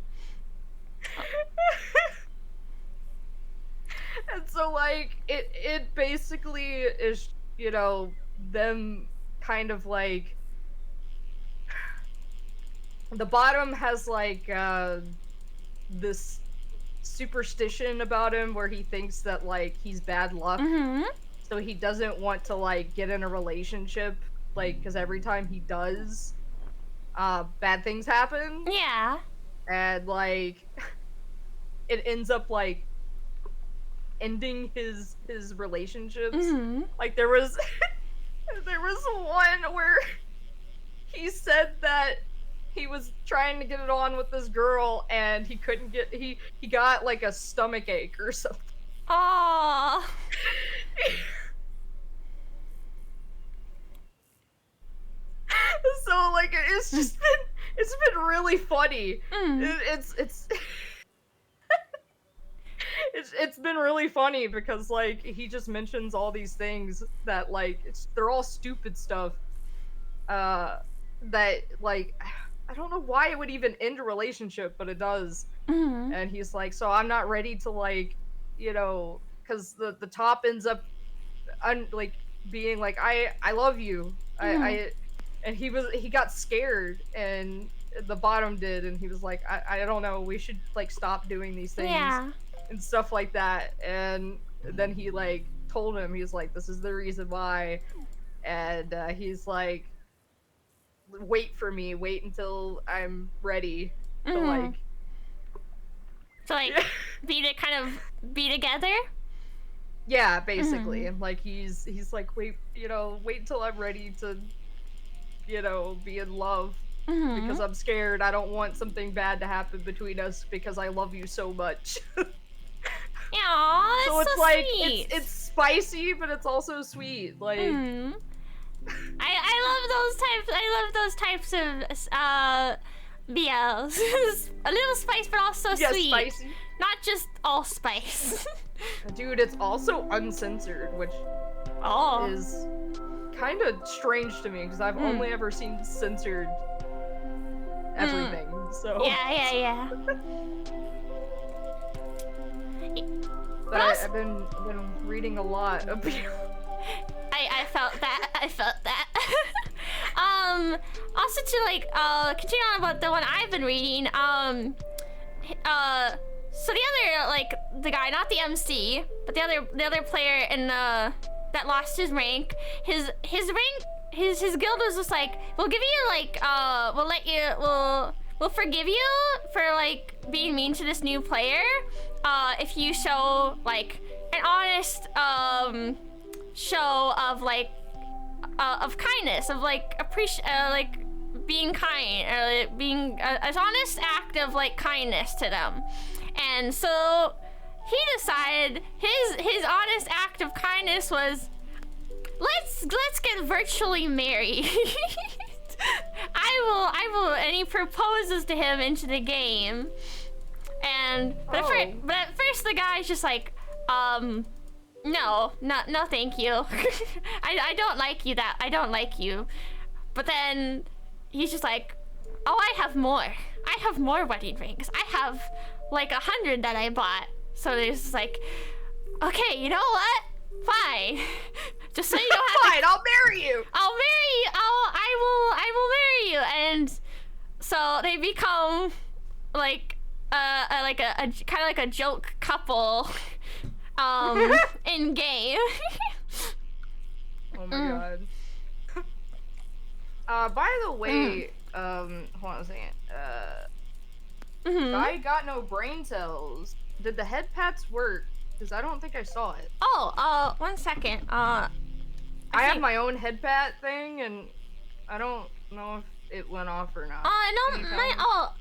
And so like it basically is, you know, them kind of like the bottom has like this superstition about him where he thinks that like he's bad luck. Mm-hmm. So he doesn't want to like get in a relationship, like, because every time he does, bad things happen. Yeah. And like it ends up like ending his relationships. Mm-hmm. Like there was there was one where he said that he was trying to get it on with this girl and he couldn't get he got like a stomach ache or something. Oh. So like it's been really funny. Mm. It's been really funny because like he just mentions all these things that like they're all stupid stuff that like I don't know why it would even end a relationship, but it does. Mm-hmm. And he's like, so I'm not ready to like, you know, because the top ends up like being like I love you. I and he got scared and the bottom did and he was like I don't know, we should like stop doing these things. Yeah. And stuff like that. And then he like told him, he's like, this is the reason why. And he's like, wait for me, wait until I'm ready to like So like kind of be together. yeah, basically. And like he's like, wait, you know, wait until I'm ready to, you know, be in love. Because I'm scared. I don't want something bad to happen between us because I love you so much. Aww, So it's so like sweet. it's spicy, but it's also sweet. Like I love those types of BLs. A little spice, but also sweet. Spicy. Not just all spice. Dude, it's also uncensored, which is kind of strange to me because I've only ever seen censored everything. So yeah. But I've been reading a lot of I felt that. Also to like continue on about the one I've been reading, so the other, like, the guy, not the MC, but the other player in that lost his rank, his rank, his guild was just like, we'll give you like we'll forgive you for like being mean to this new player if you show like an honest show of like of kindness, of like like being kind, or like, being an honest act of like kindness to them. And so he decided his honest act of kindness was, let's get virtually married. I will, and he proposes to him into the game. And but at first the guy's just like, no, thank you. I don't like you. I don't like you. But then he's just like, oh, I have more wedding rings. I have like 100 that I bought. So there's just like, okay, you know what? Fine. Just so you don't have fine, I'll marry you. I will marry you. And so they become like a kind of like a joke couple in game. Oh my god. By the way, hold on a second. I got no brain cells. Did the head pats work? Because I don't think I saw it. Oh, 1 second. I have my own head pat thing, and I don't know if it went off or not. No,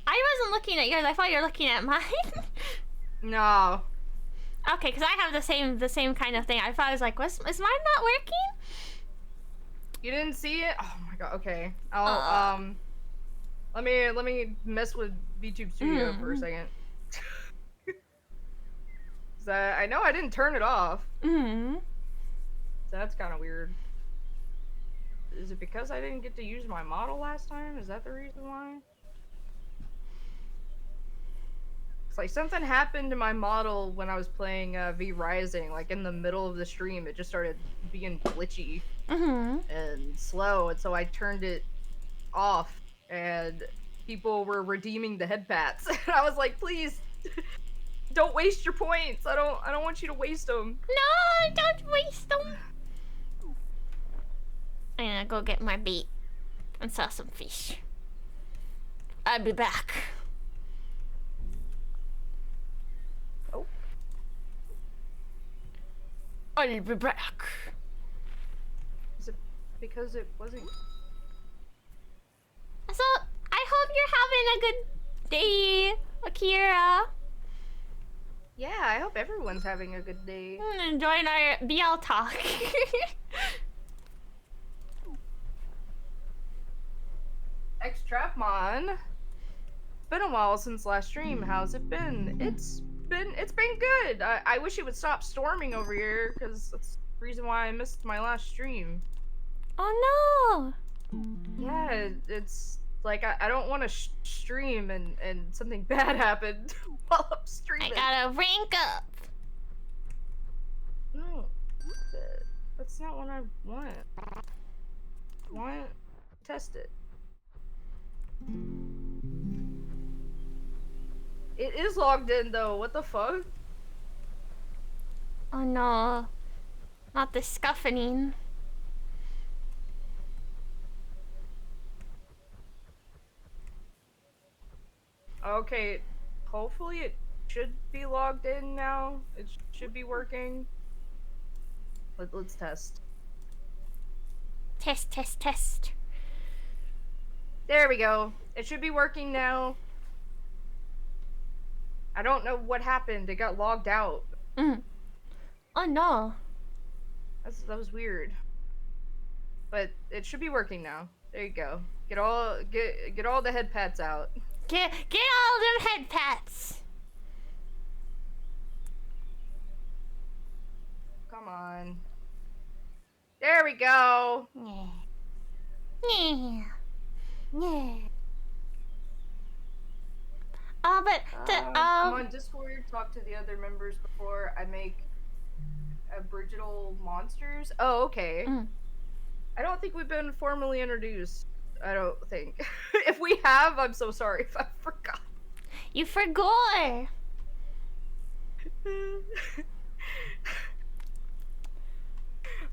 I wasn't looking at yours. I thought you were looking at mine. No. Okay, because I have the same kind of thing. I thought I was like, is mine not working? You didn't see it? Oh my god. Okay. I'll let me mess with VTube Studio for a second. I know I didn't turn it off. So that's kind of weird. Is it because I didn't get to use my model last time? Is that the reason why? It's like something happened to my model when I was playing V Rising. Like in the middle of the stream, it just started being glitchy and slow, and so I turned it off, and people were redeeming the head pats. And I was like, please, don't waste your points. I don't want you to waste them. No, don't waste them. I'm gonna go get my bait and sell some fish. I'll be back. Oh. I'll be back. Is it because it wasn't... So, I hope you're having a good day, Akira. Yeah, I hope everyone's having a good day. Enjoying our BL talk. X-Trapmon. It's been a while since last stream. How's it been? It's been good. I wish it would stop storming over here, because that's the reason why I missed my last stream. Oh no! Yeah, it's like I don't want to stream and something bad happened while I'm streaming. I gotta rank up. No, that's not what I want. I want to test it. It is logged in though. What the fuck? Oh no, not the scuffing. Okay, hopefully it should be logged in now. It should be working. Let's test. Test. There we go. It should be working now. I don't know what happened. It got logged out. Oh no. That was weird. But it should be working now. There you go. Get all the head pats out. Get all them head pats. Come on. There we go. Yeah. I'm on Discord. Talk to the other members before I make aboriginal monsters. Oh, okay. I don't think we've been formally introduced. I don't think. If we have, I'm so sorry if I forgot. You forgot.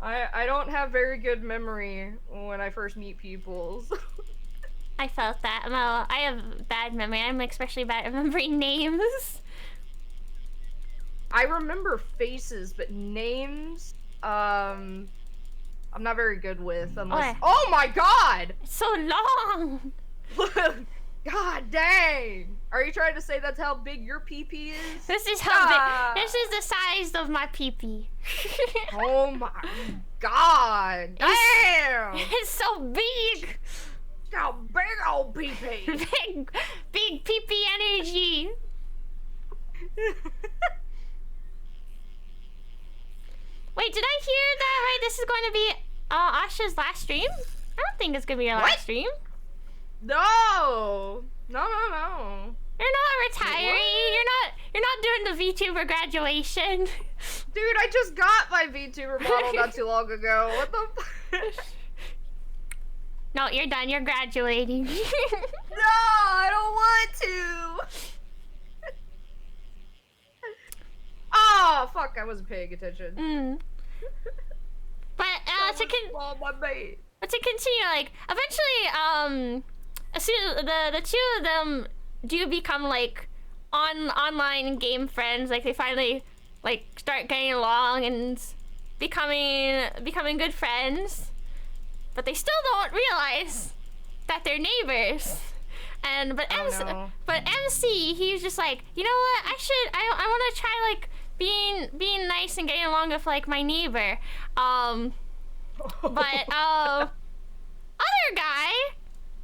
I don't have very good memory when I first meet people. So. I felt that. No, I have bad memory. I'm especially bad at remembering names. I remember faces, but names, I'm not very good with unless. Oh my god! It's so long! God dang! Are you trying to say that's how big your pee-pee is? This is how big. This is the size of my pee-pee. Oh my god! Damn! It's so big! How big old pee-pee! Big pee-pee energy! Wait, did I hear that right? This is going to be Asha's last stream? I don't think it's going to be your last stream. No! No. You're not retiring. You're not doing the VTuber graduation. Dude, I just got my VTuber model not too long ago. What the No, you're done. You're graduating. No, I don't want to. Oh, fuck, I wasn't paying attention. But to continue, like, eventually, the two of them do become like online game friends. Like they finally like start getting along and becoming good friends. But they still don't realize that they're neighbors. But MC, he's just like, you know what? I want to try like being nice and getting along with like my neighbor. But other guy,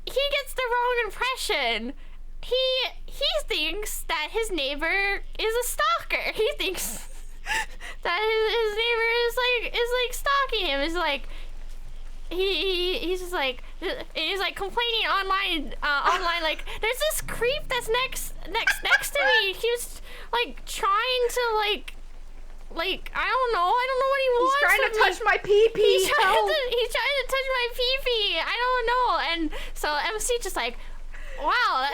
he gets the wrong impression. He thinks that his neighbor is a stalker. He thinks that his neighbor is like stalking him. Is like, he's just like, he's like complaining online, like, there's this creep that's next to me. He was like trying to like I don't know what he wants. He's trying to touch my pee-pee. He's trying to touch my pee-pee. I don't know. And so MC just like, wow,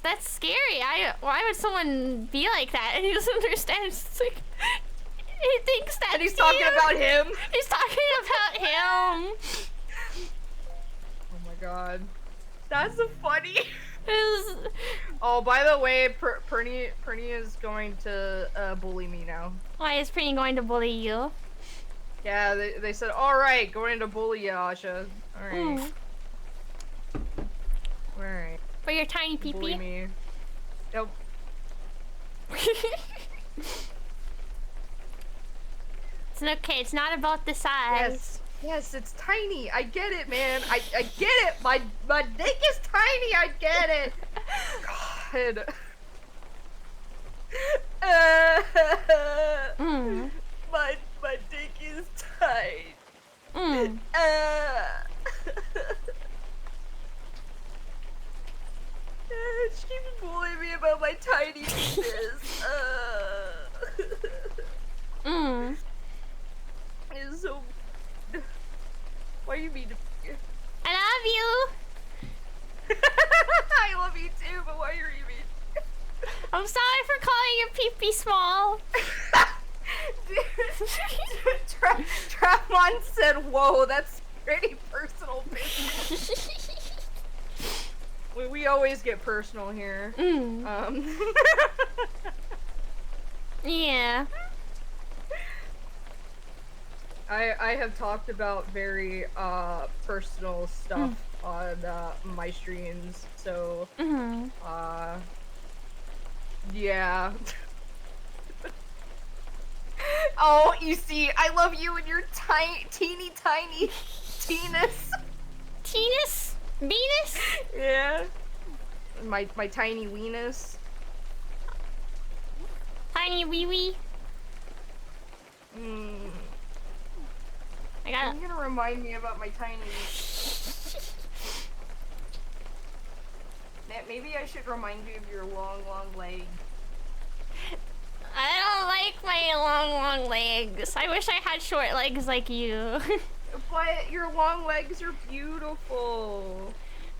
that's scary. Why would someone be like that? And he doesn't understand. It's like, he thinks that. And he's talking about him. He's talking about him. Oh my god, that's so funny. Oh, by the way, Pernie is going to bully me now. Why is Pernie going to bully you? Yeah, they said, all right, going to bully you, Asha. All right. All right. For your tiny pee-pee? Bully me. Yep. It's okay. It's not about the size. Yes, it's tiny. I get it, man. I get it. My dick is tiny. I get it. God. My dick is tight. She keeps bullying me about my tiny penis. It's so. Why are you mean to me? I love you. I love you too, but why are you mean? I'm sorry for calling your pee-pee small. Travon said, "Whoa, that's pretty personal business." We always get personal here. Yeah. I have talked about very personal stuff on my streams, so yeah. Oh, you see, I love you and your teeny tiny penis. Penis? Venus? Yeah. My tiny weenus. Tiny wee wee. You're gonna remind me about my tiny. Maybe I should remind you of your long legs. I don't like my long legs. I wish I had short legs like you. But your long legs are beautiful.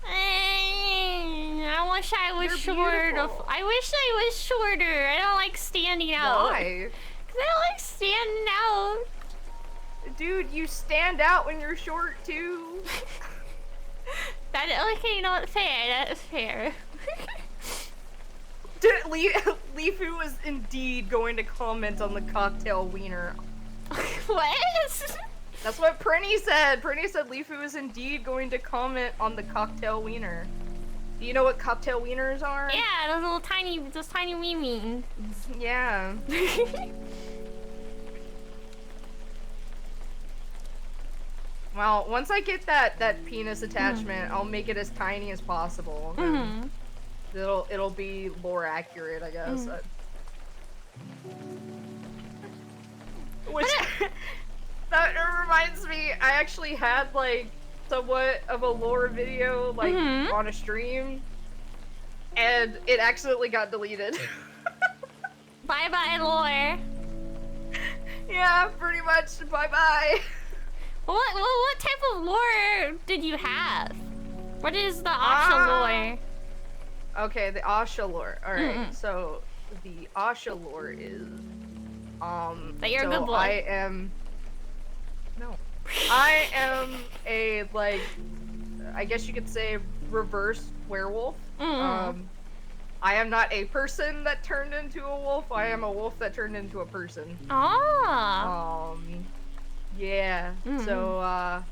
I wish I was shorter. I wish I was shorter. I don't like standing out. Why? Because I don't like standing out. Dude, you stand out when you're short too. Okay, you know what? Fair. That is fair. Dude, Leafu was indeed going to comment on the cocktail wiener. What? That's what Prinny said. Prinny said Leafu was indeed going to comment on the cocktail wiener. Do you know what cocktail wieners are? Yeah, those tiny wee means. Yeah. Well, once I get that penis attachment, I'll make it as tiny as possible. It'll be lore accurate, I guess. Which that reminds me, I actually had like somewhat of a lore video like on a stream, and it accidentally got deleted. Bye bye lore. Yeah, pretty much. Bye bye. What type of lore did you have? What is the Asha lore? Okay, the Asha lore. Alright, so the Asha lore is that you're a good boy. I am a like, I guess you could say, reverse werewolf. I am not a person that turned into a wolf. I am a wolf that turned into a person. Yeah. So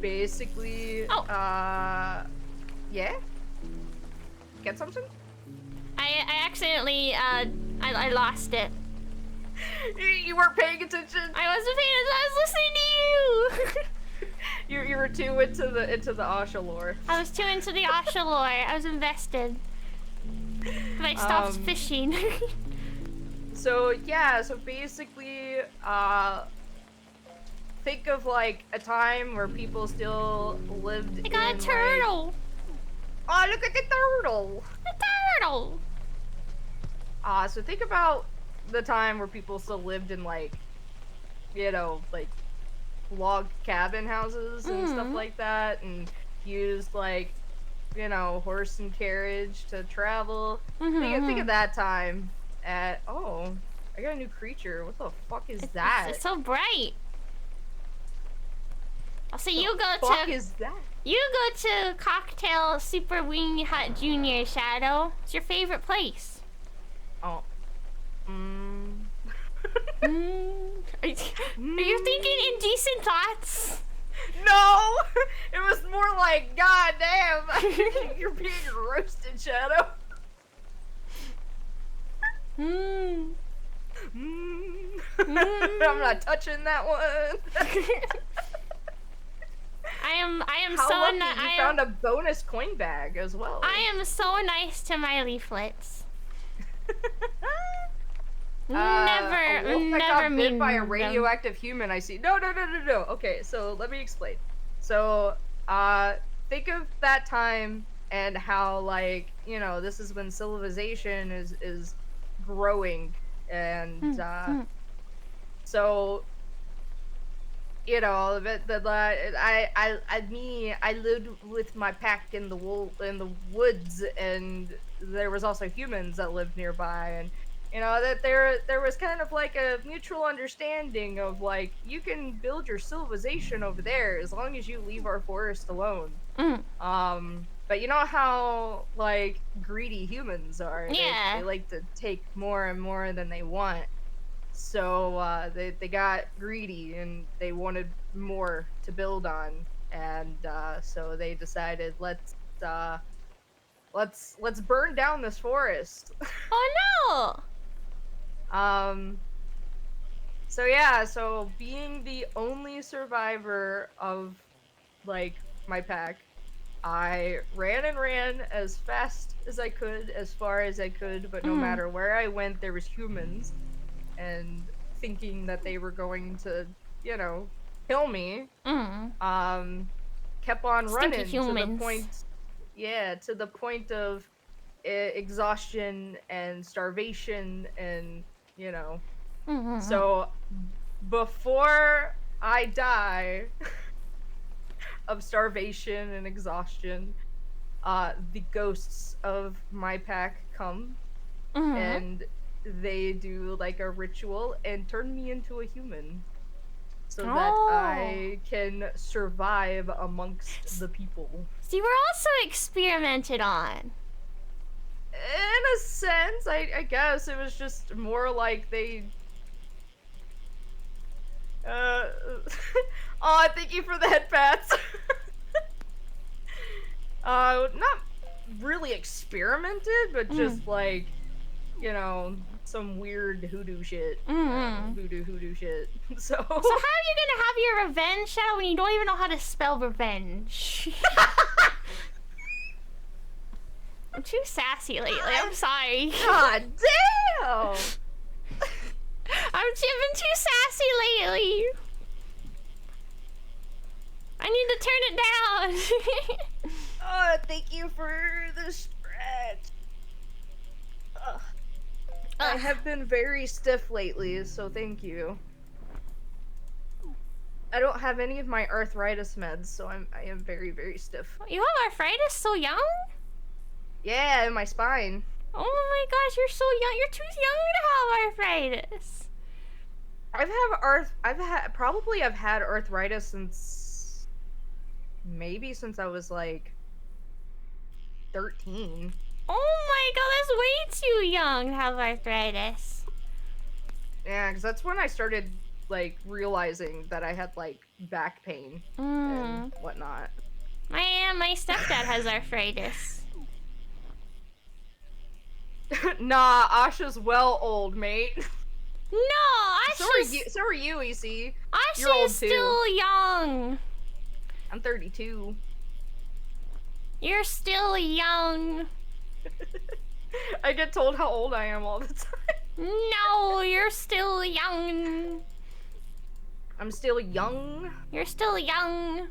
basically yeah. Get something? I accidentally I lost it. You weren't paying attention? I wasn't paying attention. I was listening to you. You were too into the Asha lore. I was too into the Asha lore. I was invested. But I stopped fishing. So yeah, so basically think of like a time where people still lived I got in, a turtle. Like... Oh, look at the turtle. The turtle. So think about the time where people still lived in like, you know, like log cabin houses and stuff like that, and used like, you know, horse and carriage to travel. Think of that time. Oh, I got a new creature. What the fuck is that? It's so bright. So you go fuck is that? You go to Cocktail Super Wing Hut Junior, Shadow. It's your favorite place. Oh. Are you thinking indecent thoughts? No! It was more like, god damn, you're being roasted, Shadow. I'm not touching that one. I am How so lucky you found a bonus coin bag as well. I am so nice to my leaflets. A wolf that got bit by a them. radioactive human, I see. No. Okay, so let me explain. So, think of that time and how, like, you know, this is when civilization is growing, and so, you know, I lived with my pack in the woods, and there was also humans that lived nearby, and you know that there was kind of like a mutual understanding of like, you can build your civilization over there as long as you leave our forest alone. But you know how like greedy humans are. Yeah. They like to take more and more than they want. So they got greedy and they wanted more to build on, and so they decided let's burn down this forest. Oh no! So yeah, so being the only survivor of like my pack, I ran as fast as I could, as far as I could, but no matter where I went, there was humans, and thinking that they were going to, you know, kill me, kept on running to the point, to the point of exhaustion and starvation, and you know. So before I die of starvation and exhaustion, the ghosts of my pack come and they do like a ritual and turn me into a human so that I can survive amongst the people. So you were also experimented on. In a sense, I guess it was just more like they... oh, thank you for the head pats. Not really experimented, but just like, you know, some weird hoodoo shit. Voodoo shit. So how are you gonna have your revenge, Shadow, when you don't even know how to spell revenge? I'm too sassy lately, I'm sorry. God damn! I've been too sassy lately. I need to turn it down. Oh, thank you for the spread. I have been very stiff lately, so thank you. I don't have any of my arthritis meds, so I am very, very stiff. You have arthritis so young? Yeah, in my spine. Oh my gosh, you're so young. You're too young to have arthritis. I've had arthritis since I was like 13. Oh my god, that's way too young to have arthritis. Yeah, because that's when I started like realizing that I had like back pain and whatnot. My stepdad has arthritis. Nah, Asha's well old, mate. No, Asha's... So are you, EC. Asha is still young. I'm 32. You're still young. I get told how old I am all the time. No, you're still young. I'm still young. You're still young.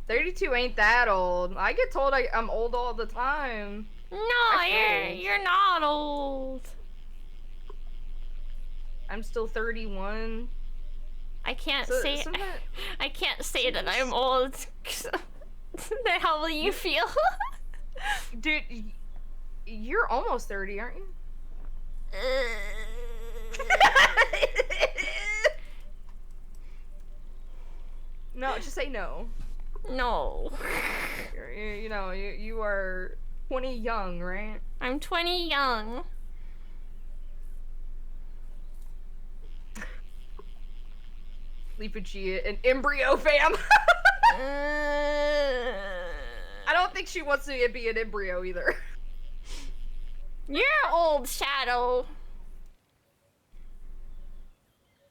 32 ain't that old. I get told I'm old all the time. No, you're not old. I'm still 31. I can't say that I'm old. Then how will you feel? Dude, you're almost 30, aren't you? No, just say no. No. You are 20 young, right? I'm 20 young. Leafuchii, an embryo fam. I don't think she wants to be an embryo either. You're old, Shadow.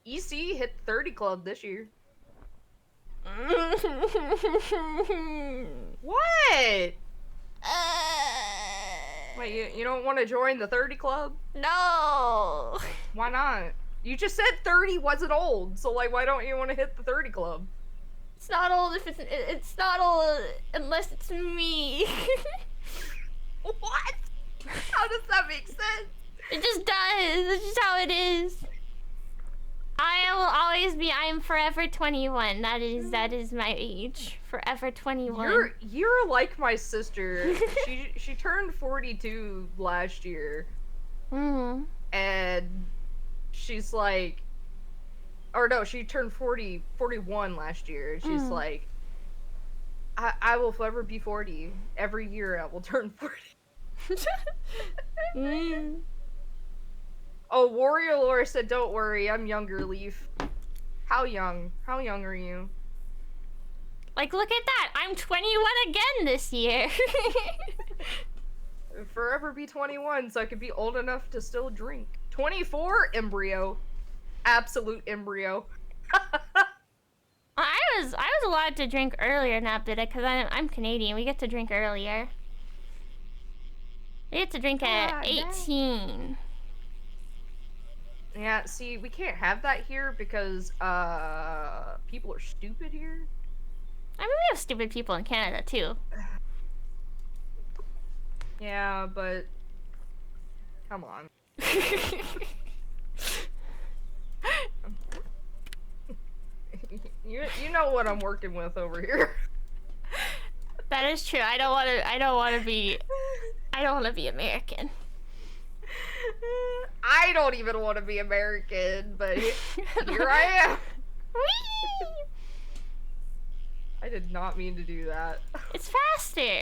EC hit 30 club this year. What? Wait, you don't want to join the 30 club? No. Why not? You just said 30 wasn't old, so like, why don't you want to hit the 30 club? It's not old if it's not old unless it's me. What? How does that make sense? It just does. It's just how it is. I will always be. I am forever 21. That is my age. Forever 21. You're like my sister. she turned 42 last year. And she's like, or no, she turned 41 last year. She's like, I will forever be 40. Every year I will turn 40. Oh, Warrior Lore said, don't worry, I'm younger, Leaf. How young? How young are you? Like, look at that! I'm 21 again this year! Forever be 21, so I could be old enough to still drink. 24? Embryo. Absolute embryo. I was allowed to drink earlier now, because I'm Canadian. We get to drink earlier. We get to drink at 18. Yeah, see, we can't have that here because, people are stupid here. I mean, we have stupid people in Canada, too. Yeah, but... Come on. You know what I'm working with over here. That is true. I don't want to be American. I don't even want to be American, but here I am. I did not mean to do that. It's faster.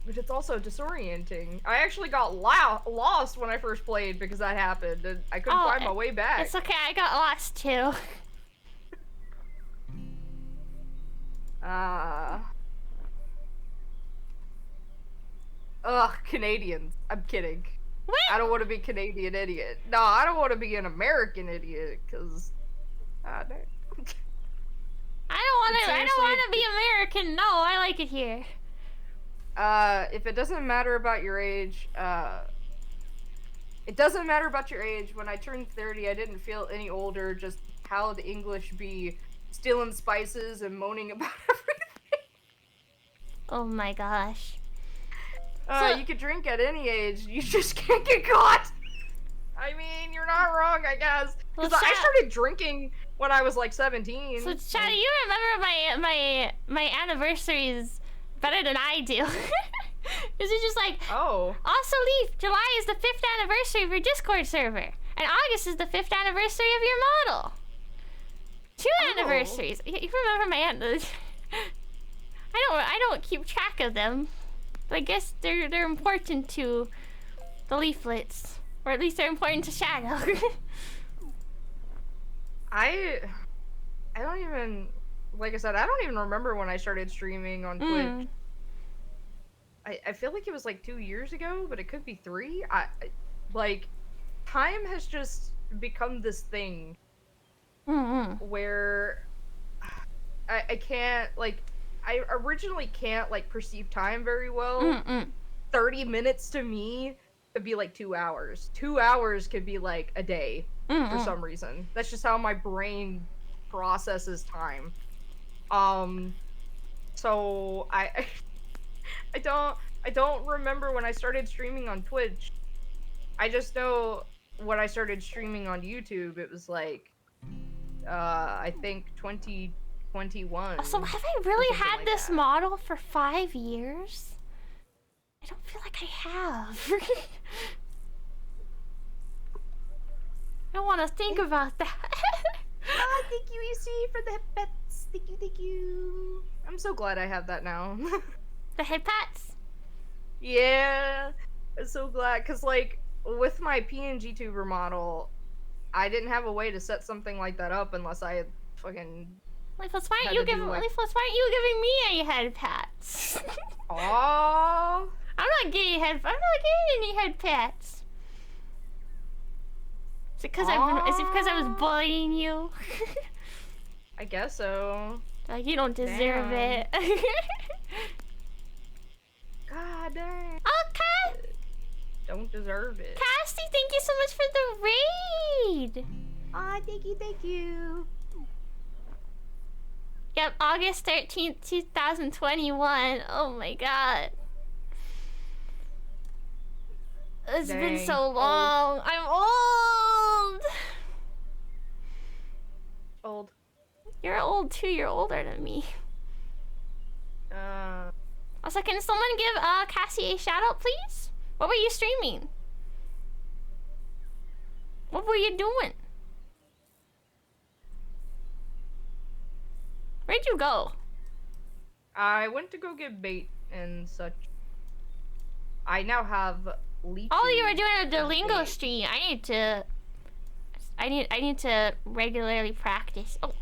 But it's also disorienting. I actually got lost when I first played because that happened, and I couldn't find my way back. It's okay, I got lost too. Ugh, Canadians. I'm kidding. What? I don't want to be Canadian idiot. No, I don't want to be an American idiot, because... I don't want to be American. No, I like it here. If it doesn't matter about your age, it doesn't matter about your age. When I turned 30, I didn't feel any older, just how the English be stealing spices and moaning about everything. Oh my gosh. You could drink at any age, you just can't get caught. I mean, you're not wrong, I guess. Because I started drinking when I was like 17. So, Chad, you remember my anniversaries better than I do. Is it just like, oh. Also, Leaf, July is the 5th anniversary of your Discord server, and August is the 5th anniversary of your model. 2 anniversaries. You remember my I don't keep track of them, but I guess they're important to the leaflets, or at least they're important to Shadow. I don't even, like I said, I don't even remember when I started streaming on Twitch. I feel like it was like 2 years ago, but it could be 3. Like, time has just become this thing where I can't, like, I originally can't, like, perceive time very well. 30 minutes to me could be like 2 hours. 2 hours could be like a day for some reason. That's just how my brain processes time. So I don't remember when I started streaming on Twitch. I just know when I started streaming on YouTube, it was like I think 2021. So have I really had like this that. model for 5 years? I don't feel like I have. I don't want to think about that. Thank you, EC, for the pets. Thank you. I'm so glad I have that now. The head pats? Yeah, I'm so glad, because, like, with my PNG tuber model, I didn't have a way to set something like that up unless I had fucking... Leafus, why aren't you giving me any head pats? Aww. I'm not getting any head pats. Is it because I was bullying you? I guess so. Like, you don't deserve it. God dang. Okay. Don't deserve it. Cassie, thank you so much for the raid. Aw, thank you. Yep, August 13th, 2021. Oh my god. It's been so long. I'm old. Old. You're old too. You're older than me. Also, can someone give Cassie a shout out, please? What were you streaming? What were you doing? Where'd you go? I went to go get bait and such. I now have Leafu. Oh, you were doing a Duolingo stream. I need to regularly practice. Oh.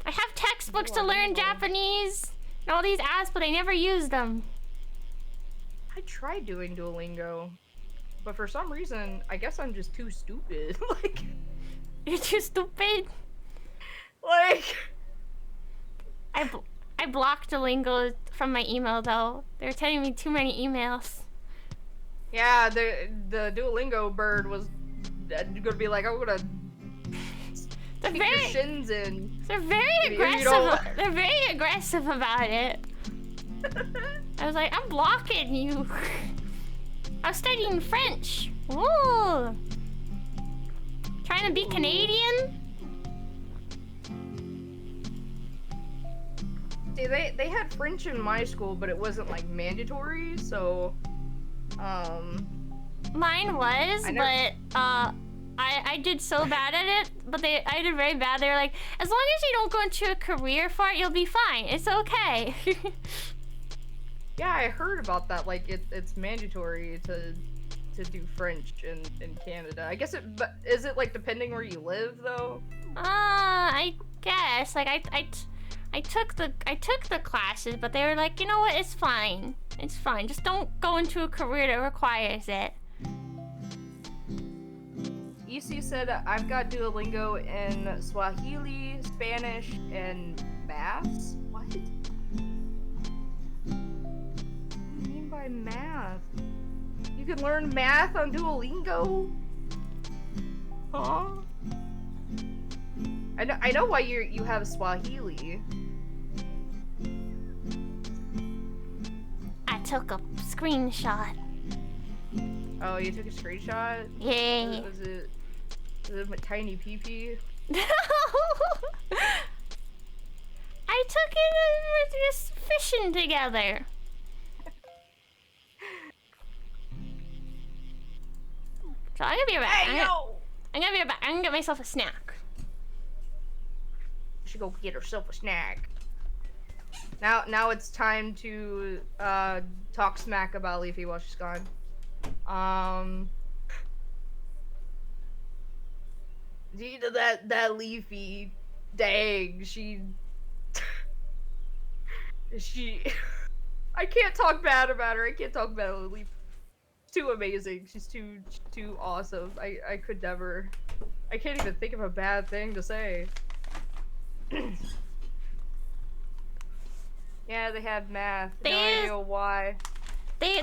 I have textbooks to learn Japanese and all these apps, but I never use them. I tried doing Duolingo, but for some reason, I guess I'm just too stupid. Like, you're too stupid? Like, I blocked Duolingo from my email though. They were sending me too many emails. Yeah, the Duolingo bird was gonna be like, I'm gonna stick your shins in. They're very aggressive. They're very aggressive about it. I was like, I'm blocking you. I was studying French. Ooh. Trying to be Canadian? See, they had French in my school, but it wasn't like mandatory, so mine was, but I did so bad at it, but I did very bad. They were like, as long as you don't go into a career for it, you'll be fine. It's okay. Yeah, I heard about that. Like, it's mandatory to do French in Canada. I guess but is it like depending where you live though? I guess. Like I took the classes, but they were like, you know what? It's fine. It's fine. Just don't go into a career that requires it. EC said, I've got Duolingo in Swahili, Spanish, and Maths? What? What do you mean by math? You can learn math on Duolingo? Huh? I know why you have Swahili. I took a screenshot. Oh, you took a screenshot? Yeah. Was it my tiny pee-pee? I took it and we were just fishing together. So I'm gonna be right back. Hey, yo! I'm gonna be right back. I'm gonna get myself a snack. She go get herself a snack. Now it's time to talk smack about Leafy while she's gone. You know that Leafy, dang, she I can't talk bad about her. I can't talk bad about Leafy. She's too amazing. She's too awesome. I could never. I can't even think of a bad thing to say. Yeah, they had math. No idea why. They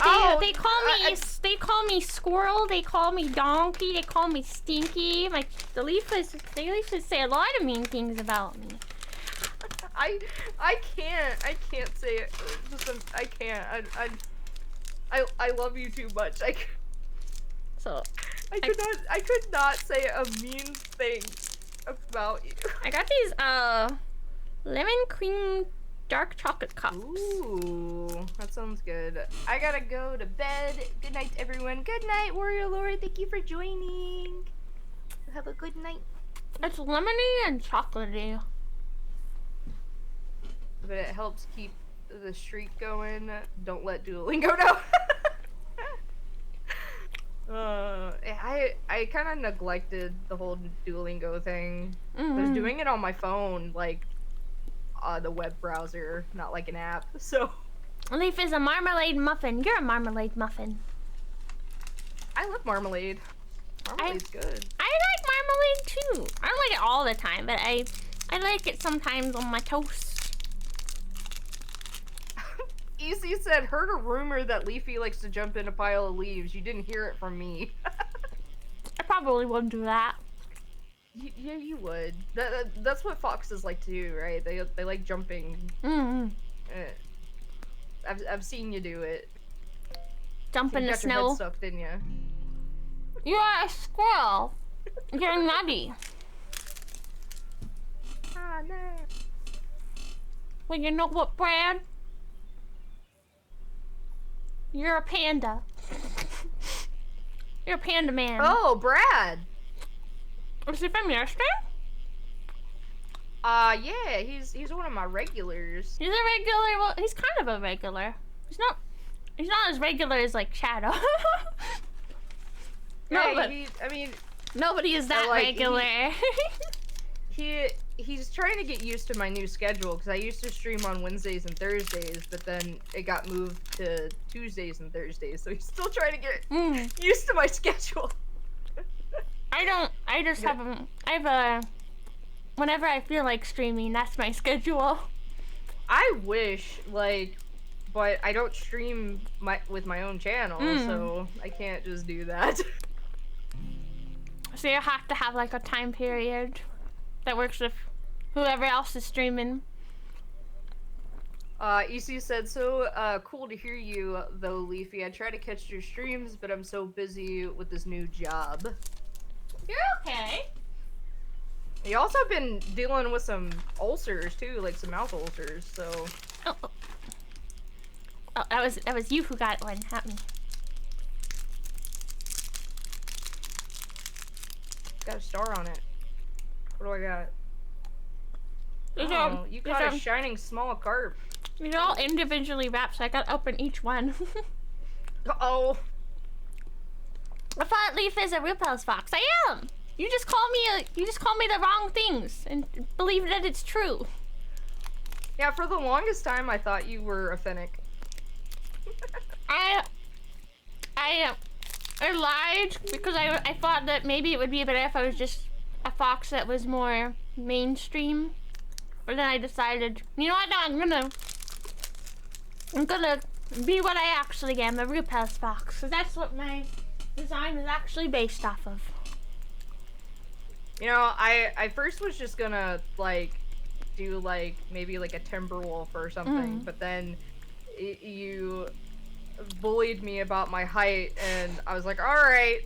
call me squirrel. They call me donkey. They call me stinky. Like the Leafus say a lot of mean things about me. I can't say it. Listen, I can't. I love you too much. I could not say a mean thing about you. I got these lemon cream dark chocolate cups. Ooh, that sounds good. I gotta go to bed. Good night, everyone. Good night, Warrior Lord. Thank you for joining. Have a good night. It's lemony and chocolatey. But it helps keep the streak going. Don't let Duolingo know. I kind of neglected the whole Duolingo thing. I was doing it on my phone, like the web browser, not like an app. So Leaf is a marmalade muffin. You're a marmalade muffin. I love marmalade. Marmalade's good. I like marmalade too. I don't like it all the time, but I like it sometimes on my toast. Easy said, heard a rumor that Leafy likes to jump in a pile of leaves. You didn't hear it from me. I probably wouldn't do that. Yeah, you would. That's what foxes like to do, right? They like jumping. I've seen you do it. Jump in the snow. Your head sucked, didn't you? You are a squirrel. You're nutty. Ah, no. Well, you know what, Brad? You're a panda. You're a panda man. Oh, Brad. Was he from yesterday? Yeah, he's one of my regulars. He's a regular. Well, he's kind of a regular. He's not as regular as like Shadow. No, but I mean, nobody is that regular. He's trying to get used to my new schedule because I used to stream on Wednesdays and Thursdays, but then it got moved to Tuesdays and Thursdays, so he's still trying to get used to my schedule. Whenever I feel like streaming, that's my schedule. I wish, but I don't stream with my own channel, so I can't just do that. So you have to have like a time period that works with whoever else is streaming. EC said, so cool to hear you though, Leafy. I try to catch your streams, but I'm so busy with this new job. You're okay. You also been dealing with some ulcers too, like some mouth ulcers, so. Oh, that was you who got one, not me. Got a star on it. What do I got? You caught a shining small carp. These are all individually wrapped, so I gotta open each one. Uh-oh. I thought Leaf is a Rupel's fox. I am. You just call me the wrong things and believe that it's true. Yeah, for the longest time I thought you were a Fennec. I lied because I thought that maybe it would be better if I was just a fox that was more mainstream. But then I decided, you know what? No, I'm gonna be what I actually am, a Rupel's fox. So that's what my design is actually based off of. You know, I first was just gonna do maybe a timber wolf or something, but then you bullied me about my height, and I was like, all right,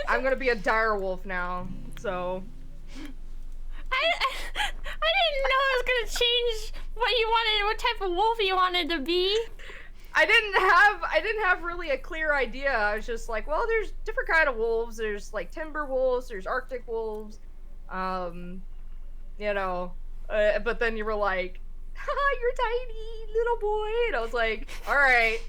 I'm gonna be a dire wolf now. So I didn't know I was gonna change what type of wolf you wanted to be. I didn't have really a clear idea. I was just like, well, there's different kind of wolves. There's timber wolves, there's Arctic wolves, you know. But then you were like, haha, you're tiny little boy, and I was like, all right,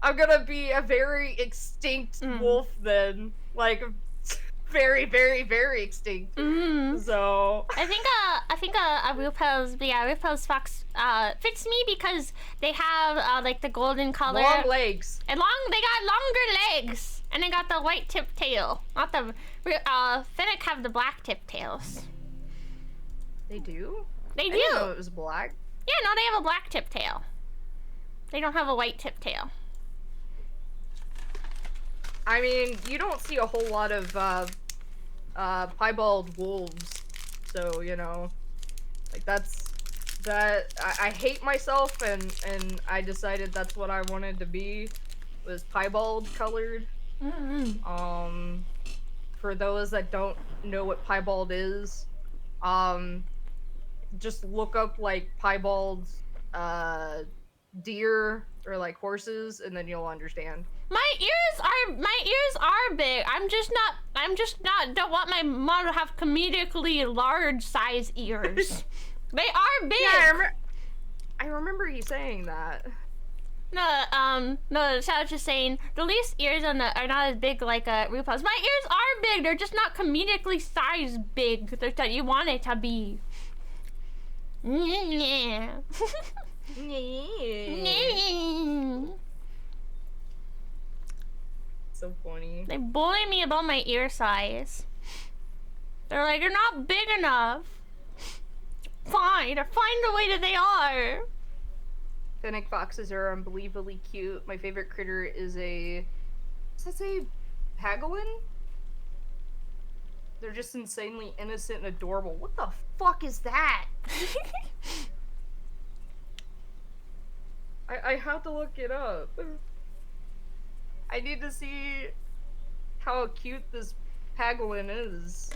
I'm gonna be a very extinct wolf then, very, very, very extinct. So I think a Rupel's fox fits me because they have the golden color, long legs, and they got longer legs, and they got the white tip tail. Not the Fennec have the black tip tails. They do? They do. I didn't know it was black. Yeah, no, they have a black tip tail. They don't have a white tip tail. I mean, you don't see a whole lot of piebald wolves, so you know, like I hate myself, and I decided that's what I wanted to be, was piebald colored. For those that don't know what piebald is, just look up like piebald deer or like horses, and then you'll understand. My ears are big. I'm just not don't want my mom to have comedically large size ears. They are big. Yeah, I remember you saying that. No, so I was just saying, the Leaf's ears are not as big like RuPaul's. My ears are big, they're just not comedically sized big that you want it to be. Yeah. So funny. They bully me about my ear size. They're like, you're not big enough. Fine, or find the way that they are. Fennec foxes are unbelievably cute. My favorite critter is a pangolin? They're just insanely innocent and adorable. What the fuck is that? I have to look it up. I need to see how cute this pangolin is.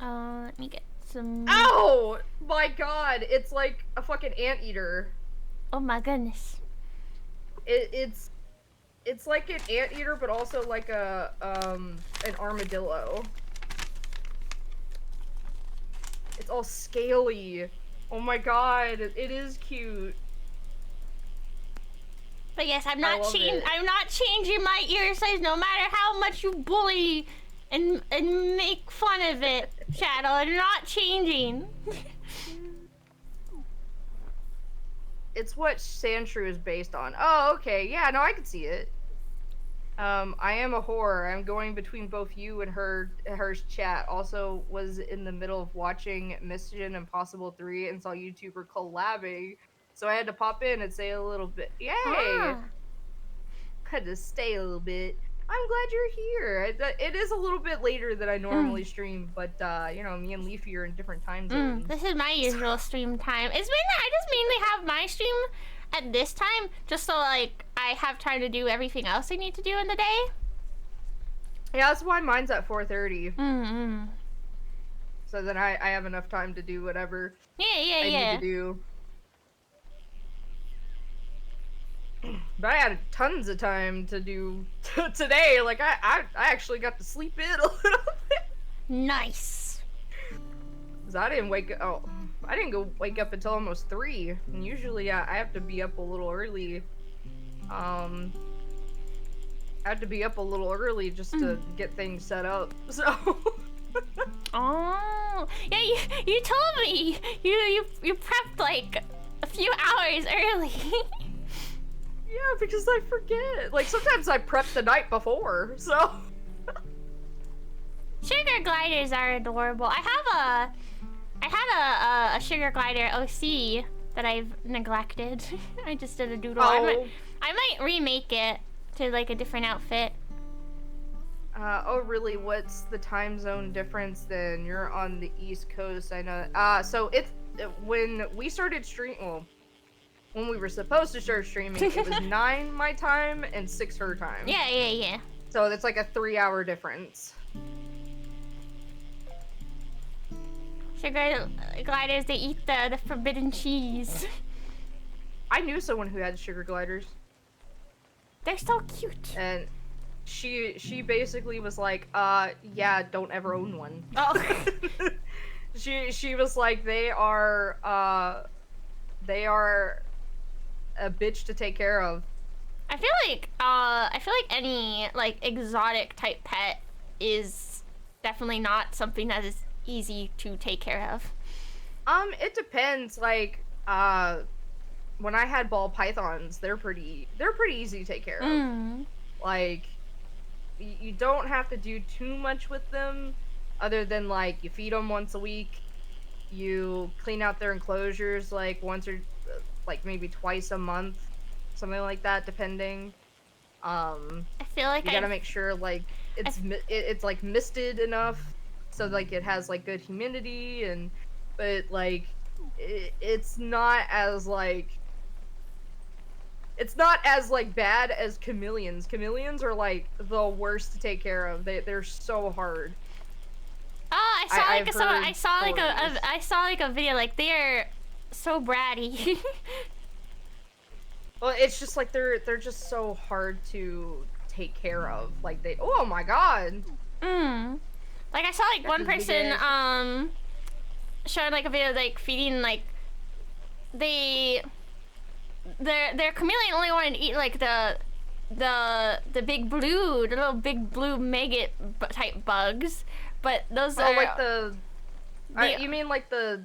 Let me get some... Ow! My god, it's like a fucking anteater. Oh my goodness. It's like an anteater, but also like a an armadillo. It's all scaly. Oh my god, it is cute. But yes, I'm not changing my ear size no matter how much you bully and make fun of it, Shadow. I'm not changing. It's what Sandshrew is based on. Oh, okay. Yeah, no, I can see it. I am a whore. I'm going between both you and her chat. Also was in the middle of watching Mission Impossible 3 and saw YouTuber collabing. So I had to pop in and say a little bit. Yay! Ah. Had to stay a little bit. I'm glad you're here. It is a little bit later than I normally stream, but you know, me and Leafy are in different time zones. This is my usual stream time. I just mainly have my stream at this time, just so like I have time to do everything else I need to do in the day. Yeah, that's why mine's at 4:30. So then I have enough time to do whatever I need to do. But I had tons of time to do today. Like I actually got to sleep in a little bit. Nice. 'Cause I didn't wake up. I didn't go wake up until almost 3. And usually I have to be up a little early. I have to be up a little early just to get things set up. So. Oh, yeah. You told me you prepped like a few hours early. Yeah, because I forget. Like, sometimes I prep the night before, so... Sugar gliders are adorable. I had a sugar glider OC that I've neglected. I just did a doodle. Oh. I might remake it to, like, a different outfit. Oh, really? What's the time zone difference then? You're on the East Coast, I know. So it's... When we started streaming... When we were supposed to start streaming, it was 9 my time and 6 her time. Yeah. So it's like a 3-hour difference. Sugar gliders, they eat the forbidden cheese. I knew someone who had sugar gliders. They're so cute. And she basically was like, yeah, don't ever own one. Oh. she was like, they are a bitch to take care of. I feel like any like exotic type pet is definitely not something that is easy to take care of. It depends. Like, when I had ball pythons, they're pretty easy to take care of. Like, you don't have to do too much with them, other than like you feed them once a week, you clean out their enclosures like once or like maybe twice a month, something like that, depending. I feel like you gotta make sure like it's like misted enough so like it has like good humidity, and but like it's not as like bad as chameleons. Chameleons are like the worst to take care of. They're so hard. Oh, I saw like a video, like they're so bratty. Well, it's just like they're just so hard to take care of. Like oh my god. Like I saw like one person showing like a video like feeding like their chameleon only wanted to eat like the big blue, the little big blue maggot type bugs, but those are like you mean like the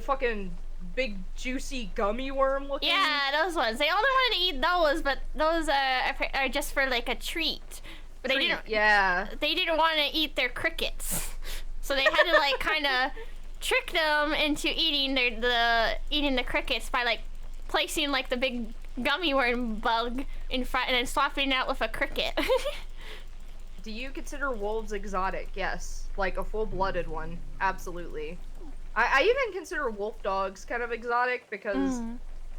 fucking big juicy gummy worm looking? Yeah, those ones. They only wanted to eat those, but those are just for like a treat. But they didn't want to eat their crickets, so they had to like kind of trick them into eating the crickets by like placing like the big gummy worm bug in front and then swapping it out with a cricket. Do you consider wolves exotic? Yes, like a full-blooded one, absolutely. I even consider wolf dogs kind of exotic because,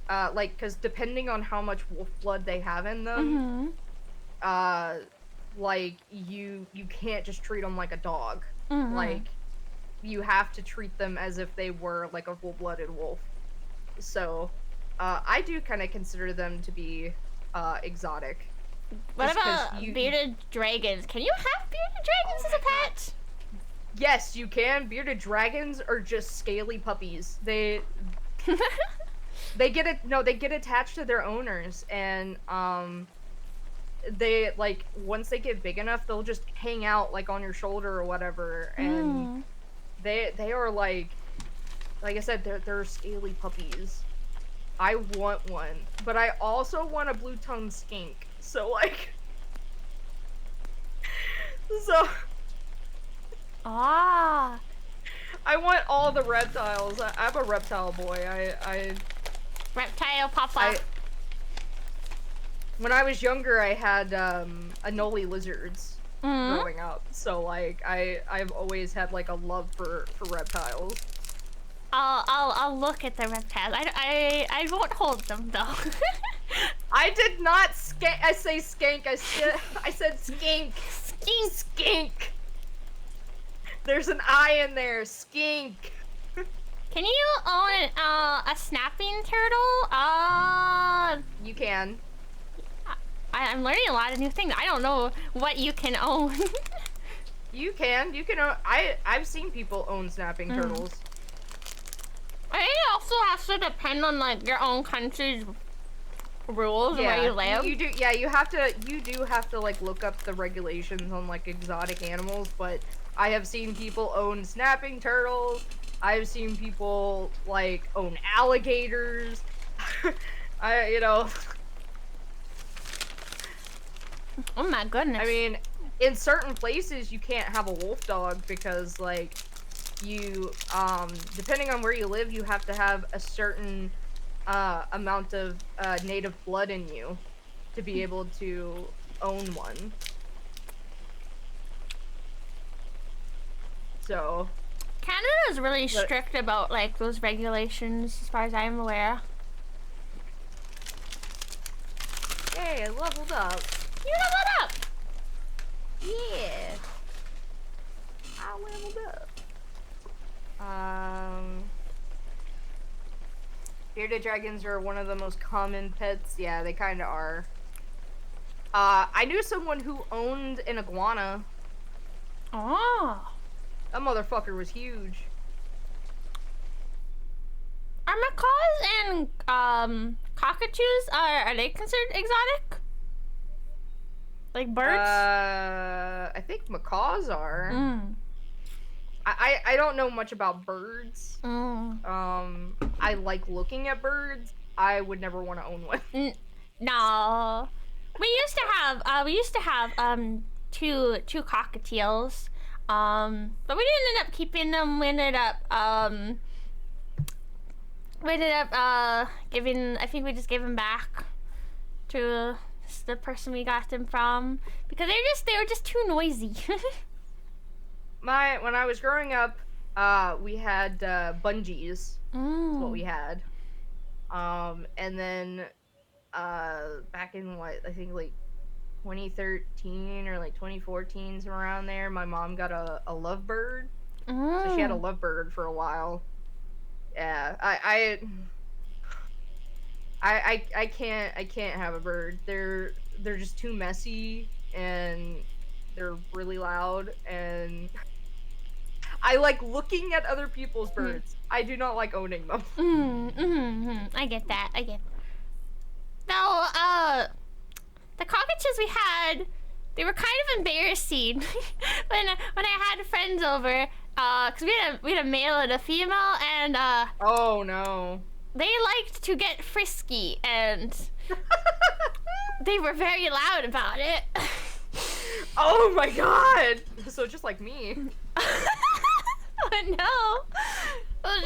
because depending on how much wolf blood they have in them, like you can't just treat them like a dog. Like you have to treat them as if they were like a full-blooded wolf. So, I do kind of consider them to be exotic. What about bearded dragons? Can you have bearded dragons as a pet? Yes, you can. Bearded dragons are just scaly puppies. They get attached to their owners, and they like once they get big enough, they'll just hang out like on your shoulder or whatever, and they are like I said, they're scaly puppies. I want one, but I also want a blue-tongued skink. So like, I want all the reptiles. I'm a reptile boy. Reptile papa. When I was younger, I had anole lizards growing up. So like, I've always had like a love for reptiles. I'll look at the reptiles. I won't hold them though. I did not I say skank. I said skink. Skink. There's an I in there. Skink. Can you own a snapping turtle? You can. I'm learning a lot of new things. I don't know what you can own. You can own. I've seen people own snapping turtles. I think it also has to depend on like your own country's rules where you live. You do. Yeah, you do have to like look up the regulations on like exotic animals. But I have seen people own snapping turtles. I've seen people like own alligators. Oh my goodness. I mean, in certain places you can't have a wolf dog because like you depending on where you live, you have to have a certain amount of native blood in you to be able to own one. So Canada is really strict about like those regulations as far as I'm aware. Hey, I leveled up. You leveled up! Yeah. I leveled up. Bearded dragons are one of the most common pets. Yeah, they kind of are. I knew someone who owned an iguana. Oh. That motherfucker was huge. Are macaws and cockatoos are they considered exotic? Like birds? I think macaws are. I don't know much about birds. I like looking at birds. I would never want to own one. No. We used to have two cockatiels. But we didn't end up keeping them. We ended up giving. I think we just gave them back to the person we got them from because they were just too noisy. When I was growing up, we had bungees. That's what we had. And then back in what I think like 2013 or like 2014, somewhere around there, my mom got a lovebird. So she had a lovebird for a while. Yeah, I can't have a bird. They're just too messy and they're really loud and I like looking at other people's birds. I do not like owning them. I get that. No, the cockatoos we had, they were kind of embarrassing when I had friends over, cause we had a male and a female, and oh no, they liked to get frisky, and they were very loud about it. Oh my god! So just like me. Oh no! I was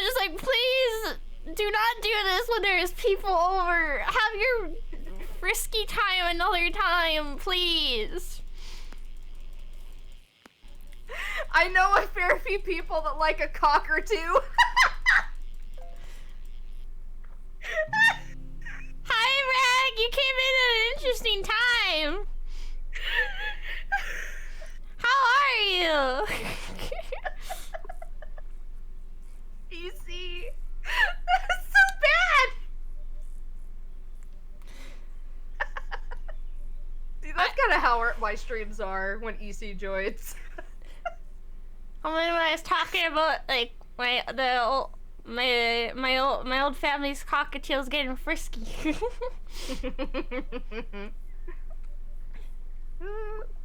just like, please do not do this when there's people over. Have your frisky time another time, please. I know a fair few people that like a cock or two. Hi, Rag! You came in at an interesting time. How are you? EC, that's so bad. See, that's kind of how my streams are when EC joins. When I was talking about like my old family's cockatiels getting frisky.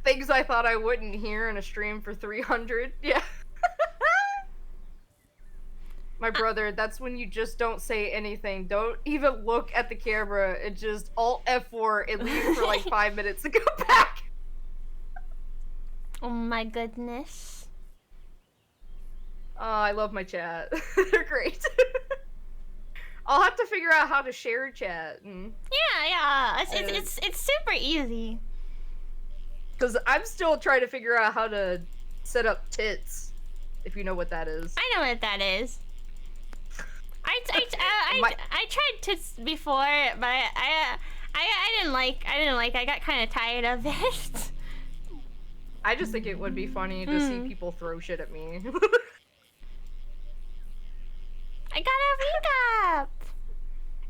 Things I thought I wouldn't hear in a stream for 300. Yeah. My brother, that's when you just don't say anything. Don't even look at the camera. It just Alt F4 and leave for like 5 minutes to go back. Oh my goodness. Oh, I love my chat. They're great. I'll have to figure out how to share chat. Yeah. It's super easy. Because I'm still trying to figure out how to set up tits, if you know what that is. I know what that is. I tried tits before, but I didn't like. I got kind of tired of it. I just think it would be funny to see people throw shit at me. I got a recap.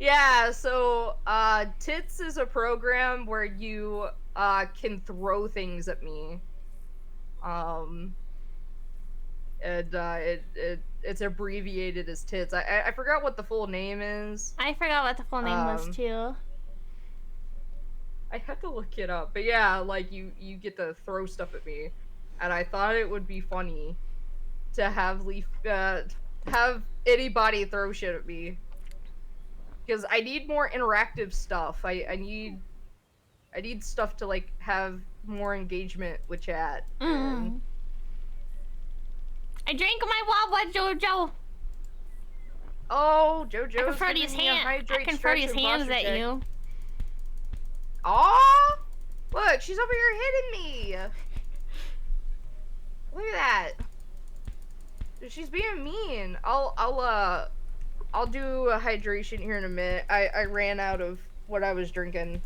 Yeah, so tits is a program where you can throw things at me. It's abbreviated as tits. I forgot what the full name is. I forgot what the full name was too. I have to look it up. But yeah, like you get to throw stuff at me, and I thought it would be funny to have have anybody throw shit at me. Because I need more interactive stuff. I need stuff to like have more engagement with chat. I drank my Wawa, Jojo. Oh, Jojo's I can throw these hands at you. Aw! Look, she's over here hitting me. Look at that. She's being mean. I'll do a hydration here in a minute. I ran out of what I was drinking.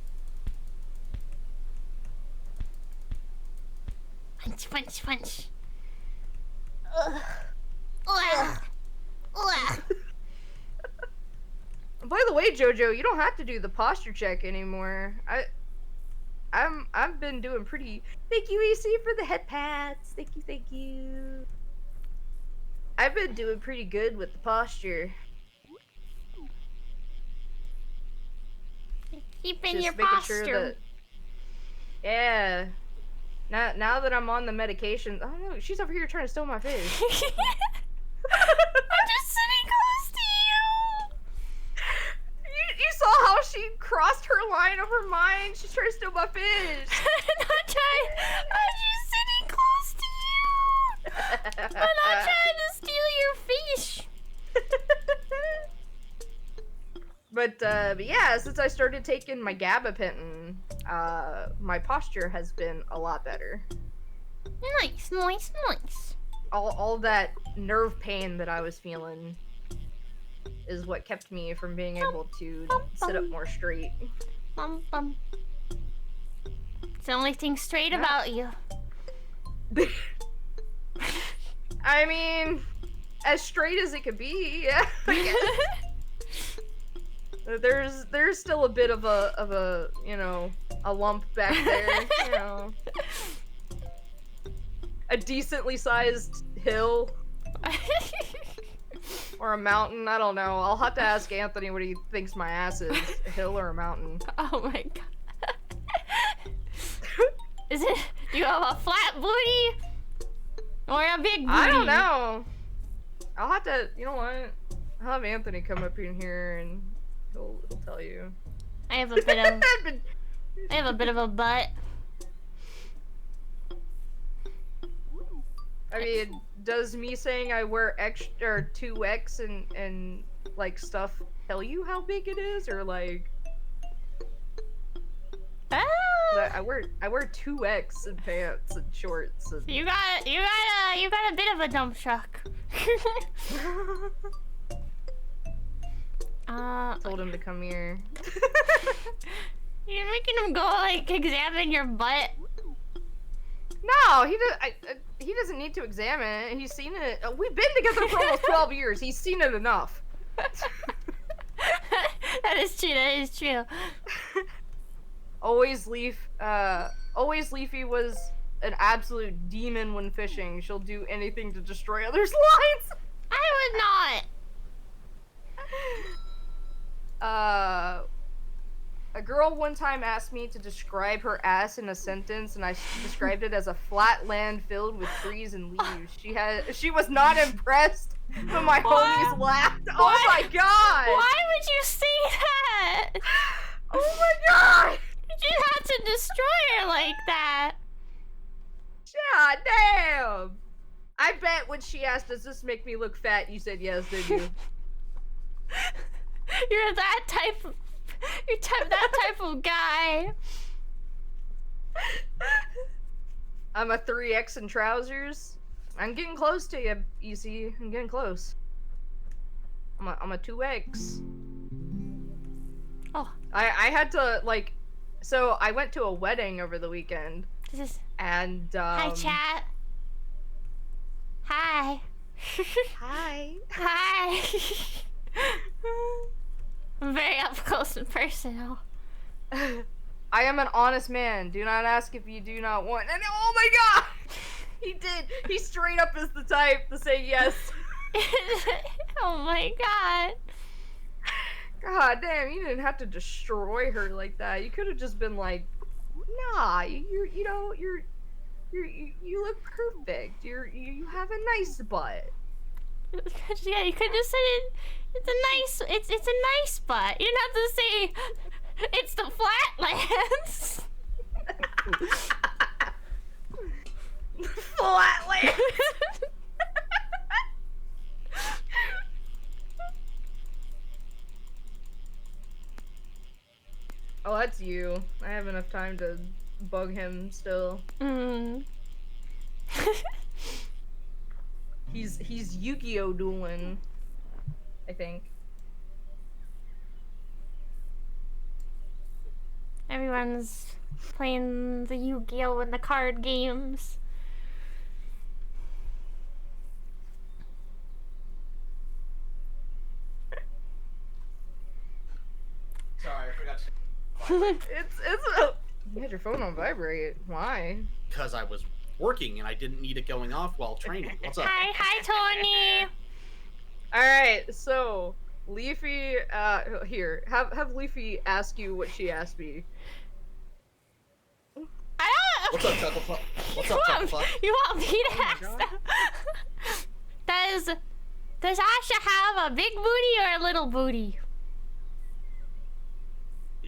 Punch. Ugh. Ugh. Ugh. By the way, Jojo, you don't have to do the posture check anymore. I've been doing pretty. Thank you, EC, for the head pats. Thank you. I've been doing pretty good with the posture. Keeping your posture. Sure that, yeah. Now that I'm on the medication, oh no, she's over here trying to steal my fish. I'm just sitting close to you. You saw how she crossed her line over mine? She's trying to steal my fish. I'm not trying. I'm just sitting close I'm not trying to steal your fish. But yeah, since I started taking my gabapentin, my posture has been a lot better. Nice, nice, nice. All that nerve pain that I was feeling is what kept me from being able to sit up more straight. It's the only thing straight about you. I mean, as straight as it could be, yeah. I guess. There's still a bit of a you know, a lump back there, you know. A decently sized hill. Or a mountain, I don't know. I'll have to ask Anthony what he thinks my ass is. A hill or a mountain. Oh my god. Is it, you have a flat booty? Or a big booty? I don't know. I'll have to, you know what? I'll have Anthony come up in here and he'll tell you. I have a bit of I have a bit of a butt. I mean, does me saying I wear extra 2X and like stuff tell you how big it is, or like? I wear 2X in pants and shorts. And... You got a bit of a dump truck. Told him to come here. You're making him go like examine your butt. No, he doesn't need to examine it. He's seen it. We've been together for almost 12 years. He's seen it enough. That is true. That is true. Always Leafy was an absolute demon when fishing. She'll do anything to destroy others' lines. I would not. A girl one time asked me to describe her ass in a sentence, and I described it as a flat land filled with trees and leaves. She was not impressed, but my homies laughed. What? Oh my god! Why would you say that? Oh my god! You had to destroy her like that. God damn! I bet when she asked, "Does this make me look fat?" you said yes, did you? You're that type of guy. I'm a 3X in trousers. I'm getting close to you, EC. I'm getting close. I'm a 2X. Oh. I had to, like, so I went to a wedding over the weekend. And, Hi, chat. Hi. Hi. Hi. I'm very up close and personal. I am an honest man. Do not ask if you do not want. And oh my god! He did. He straight up is the type to say yes. Oh my god. God damn, you didn't have to destroy her like that. You could have just been like, nah, you look perfect. You have a nice butt. Yeah, you could just say it's a nice butt. You don't have to say it's the flatlands. Flatlands. Oh, that's you. I have enough time to bug him still. He's Yu-Gi-Oh dueling, I think. Everyone's playing the Yu-Gi-Oh and the card games. Sorry, I forgot to... You had your phone on vibrate. Why? Because I was working and I didn't need it going off while training. What's up? Hi, Tony. Alright, so Leafy, here, have Leafy ask you what she asked me. What's up, Chucklefuck? What's up, Chucklefuck? You want me to ask that? Does Asha have a big booty or a little booty?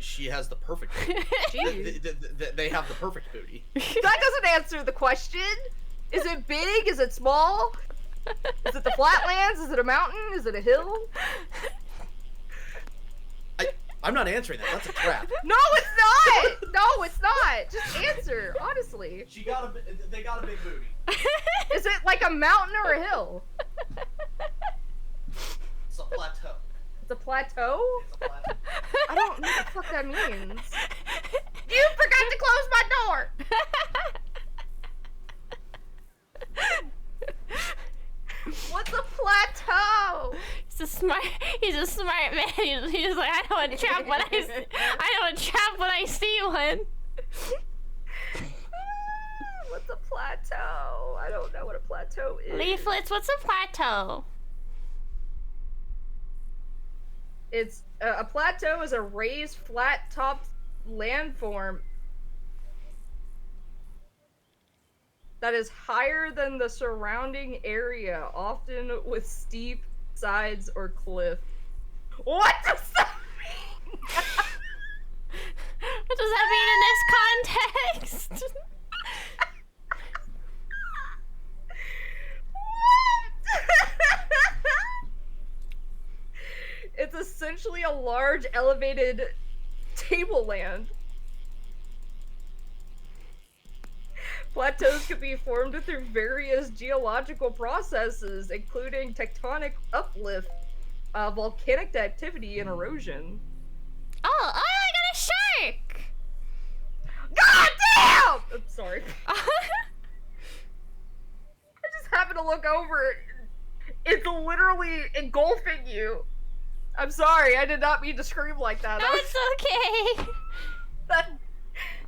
She has the perfect booty. They have the perfect booty. That doesn't answer the question. Is it big? Is it small? Is it the flatlands? Is it a mountain? Is it a hill? I'm not answering that. That's a trap. No, it's not! No, it's not! Just answer, honestly. They got a big booty. Is it like a mountain or a hill? It's a plateau. It's a plateau? It's a plateau. I don't know what the fuck that means. You forgot to close my door! What's a plateau? He's a smart man. He's like, I don't trap when I see one. What's a plateau? I don't know what a plateau is. Leaflets, what's a plateau? It's a plateau is a raised, flat-topped landform that is higher than the surrounding area, often with steep sides or cliff. What does that mean? What does that mean in this context? It's essentially a large elevated tableland. Plateaus can be formed through various geological processes, including tectonic uplift, volcanic activity, and erosion. Oh, I got a shark! God damn! I'm sorry. I just happened to look over. It's literally engulfing you. I'm sorry, I did not mean to scream like that. No, it's okay.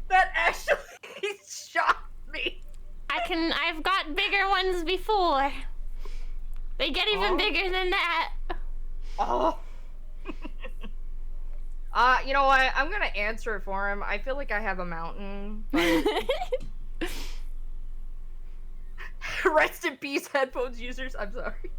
That actually shocked me. I've got bigger ones before. They get even bigger than that. Oh. You know what? I'm gonna answer it for him. I feel like I have a mountain. But... Rest in peace, headphones users. I'm sorry.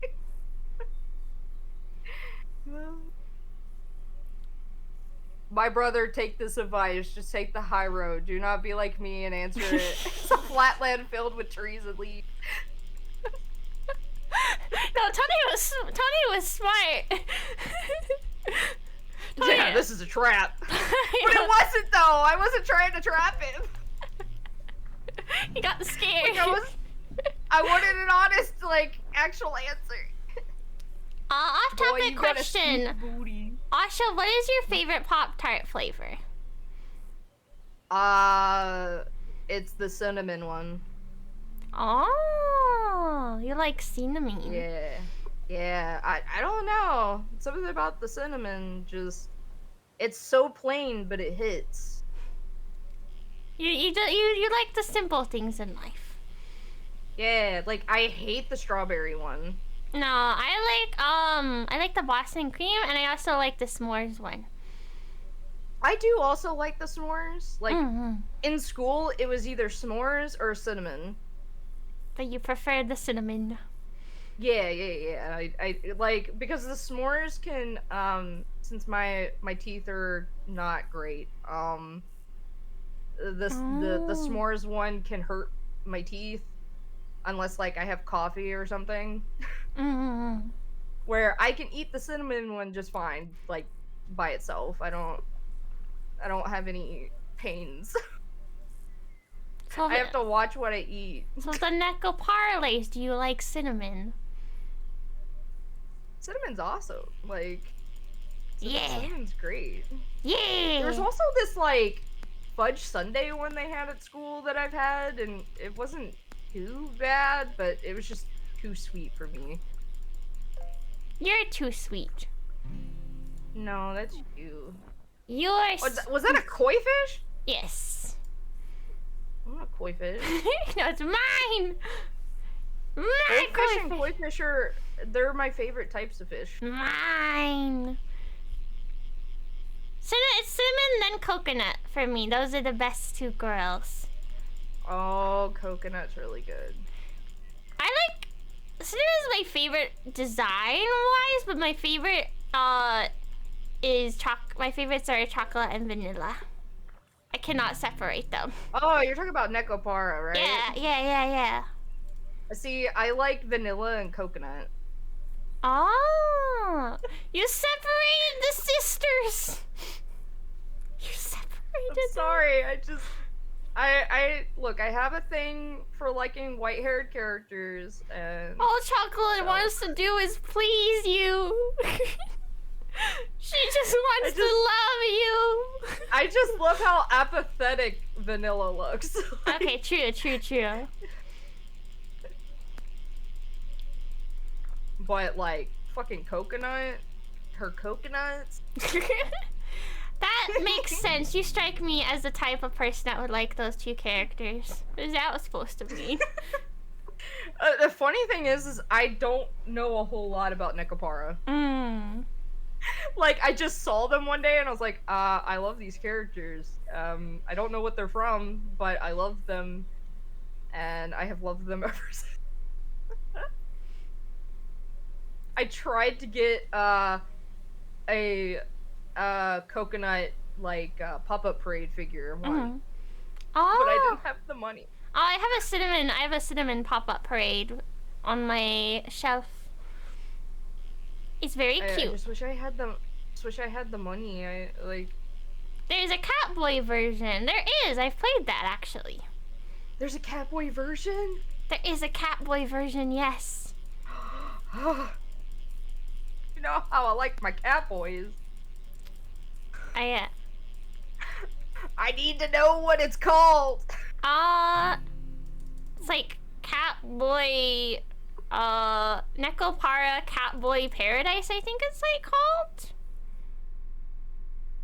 My brother, take this advice. Just take the high road. Do not be like me and answer it. It's a flatland filled with trees and leaves. No, Tony was smart. Tony, yeah, this is a trap. But it wasn't, though. I wasn't trying to trap him. He got scared. Like, I wanted an honest, like, actual answer. Off-topic question. Asha, what is your favorite Pop-Tart flavor? It's the cinnamon one. Oh, you like cinnamon. Yeah. Yeah, I don't know. Something about the cinnamon just... It's so plain, but it hits. You like the simple things in life. Yeah, like, I hate the strawberry one. No, I like the Boston cream, and I also like the s'mores one. I do also like the s'mores. Like, in school, it was either s'mores or cinnamon. But you prefer the cinnamon. Yeah. I like, because the s'mores can, since my teeth are not great, the s'mores one can hurt my teeth. Unless, like, I have coffee or something. Where I can eat the cinnamon one just fine, like, by itself. I don't have any pains. So I have to watch what I eat. So the Necco parlays, do you like cinnamon? Cinnamon's awesome. Like, yeah. Cinnamon's great. Yeah. There's also this, like, fudge sundae one they had at school that I've had, and it wasn't too bad, but it was just too sweet for me. You're too sweet. No, that's you. You're... Was that a koi fish? Yes. I'm not a koi fish. No, it's mine! Goldfish and koi fish they're my favorite types of fish. Mine. It's cinnamon, then coconut for me. Those are the best two girls. Oh, coconut's really good. I like... Cinnamon is my favorite design-wise, but my favorite, is my favorites are chocolate and vanilla. I cannot separate them. Oh, you're talking about Necopara, right? Yeah. See, I like vanilla and coconut. Oh, you separated the sisters. You separated I'm sorry, I look, I have a thing for liking white-haired characters, and all Chocolate wants to do is please you. She just wants to love you. I just love how apathetic vanilla looks. Okay, true. But like fucking coconut, her coconuts. That makes sense. You strike me as the type of person that would like those two characters. What is that supposed to mean? The funny thing is I don't know a whole lot about Nekopara. Like, I just saw them one day and I was like, I love these characters. I don't know what they're from, but I love them, and I have loved them ever since. I tried to get a coconut like pop-up parade figure one, but I didn't have the money. Oh, I have a cinnamon pop-up parade on my shelf. It's very cute. I just wish I had the money. There's a Catboy version. There is. I've played that actually. There's a Catboy version? There is a Catboy version, yes. You know how I like my Catboys. I need to know what it's called. It's like Catboy, Nekopara Catboy Paradise, I think it's like called.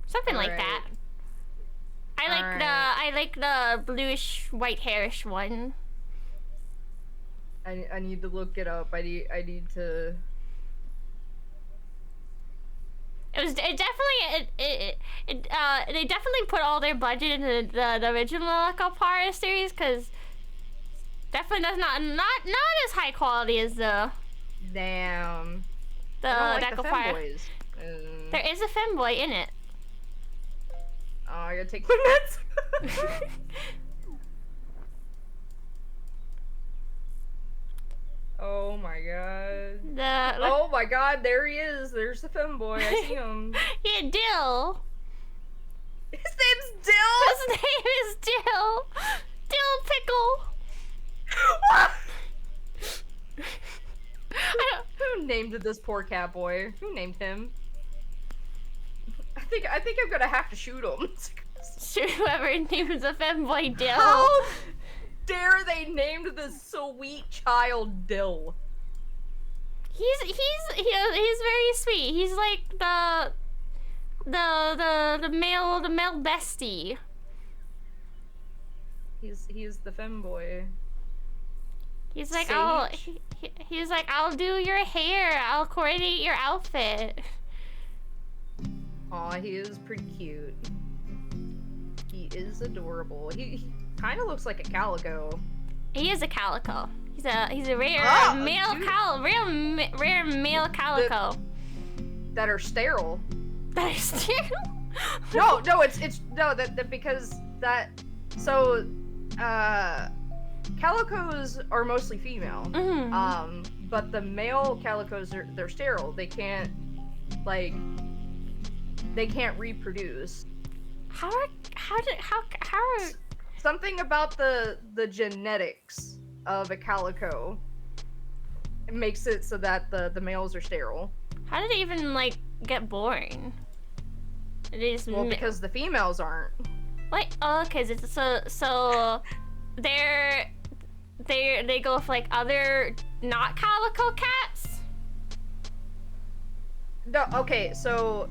Something like that. I like the bluish white hairish one. I need to look it up. I need to. They definitely put all their budget into the original Nekopara series, because definitely does not as high quality as the Nekopara. There is a femboy in it. Oh, I gotta take my meds. Oh my god. Oh my god, there he is. There's the femboy. I see him. Yeah, Dill. His name's Dill? His name is Dill. Dill Pickle. Who named this poor Catboy? Who named him? I think I'm gonna have to shoot him. Shoot whoever names a femboy Dill. How dare they named this sweet child Dill? He's very sweet. He's like the male bestie. He's the femboy. He's like, he's like, I'll do your hair. I'll coordinate your outfit. Aw, he is pretty cute. He is adorable. He kind of looks like a calico. He is a calico. He's a rare rare male calico. That are sterile. That are sterile? No, it's no that because that so calicos are mostly female. But the male calicos they're sterile. They can't reproduce. How are something about the genetics of a calico makes it so that the males are sterile. How did it even get born? Because the females aren't. What? Oh, okay. So they go with other not calico cats. No. Okay. So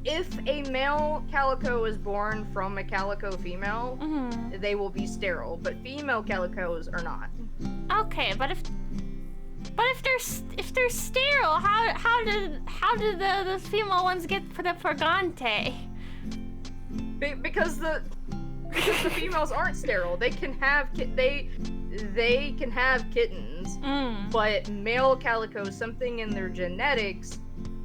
if a male calico is born from a calico female, they will be sterile. But female calicos are not. Okay, but if they're sterile, how did the female ones get the Purgante? Because the females aren't sterile. They can have they can have kittens, but male calicos, something in their genetics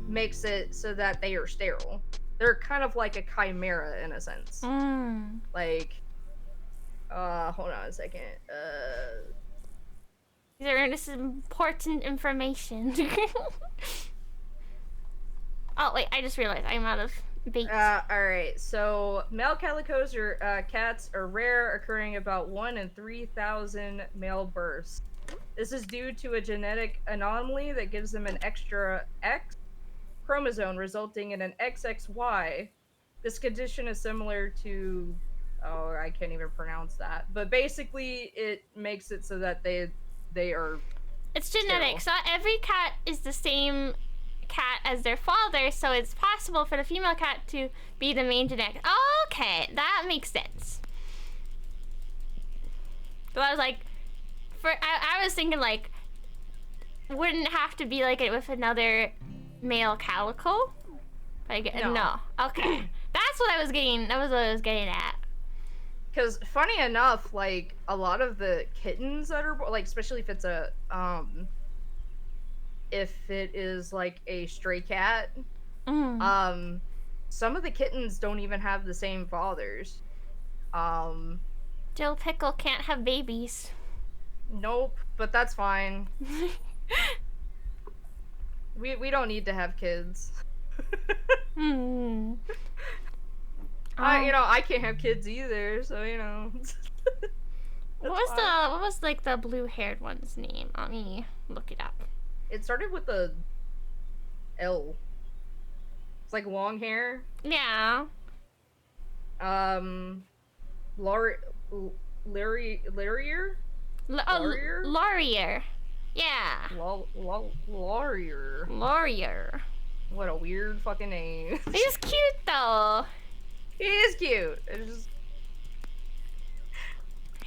makes it so that they are sterile. They're kind of like a chimera in a sense. Hold on a second. This is important information. Oh wait, I just realized I'm out of bait. Alright, so male calicos or cats are rare, occurring about 1 in 3,000 male births. This is due to a genetic anomaly that gives them an extra X chromosome, resulting in an XXY. This condition is similar to, oh, I can't even pronounce that, but basically it makes it so that they are. It's genetics. Not every cat is the same cat as their father, so it's possible for the female cat to be the main genetic. Okay, that makes sense. So I was like, I was thinking like, wouldn't it have to be like it with another male calico? Like no. Okay, that's what I was getting. That was what I was getting at. Because funny enough, like a lot of the kittens that are like, especially if it's a if it is like a stray cat, some of the kittens don't even have the same fathers. Dill Pickle can't have babies. Nope, but that's fine. we don't need to have kids. I can't have kids either, so what was like the blue-haired one's name? Let me look it up. It started with a L. It's like long hair. Yeah. Laurier? Laurier. Yeah. Laurier. Laurier. What a weird fucking name. He's cute though. He is cute. It's just...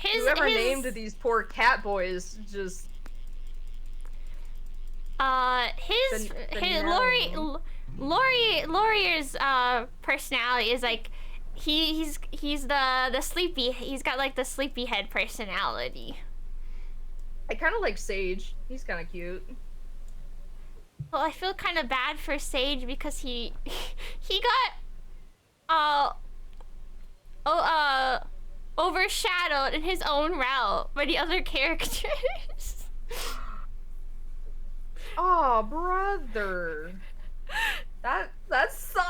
Whoever named these poor cat boys just... Laurier's personality is like he's the sleepy. He's got like the sleepyhead personality. I kind of like Sage. He's kind of cute. Well, I feel kind of bad for Sage because he got overshadowed in his own route by the other characters. Oh, brother. That sucks. No,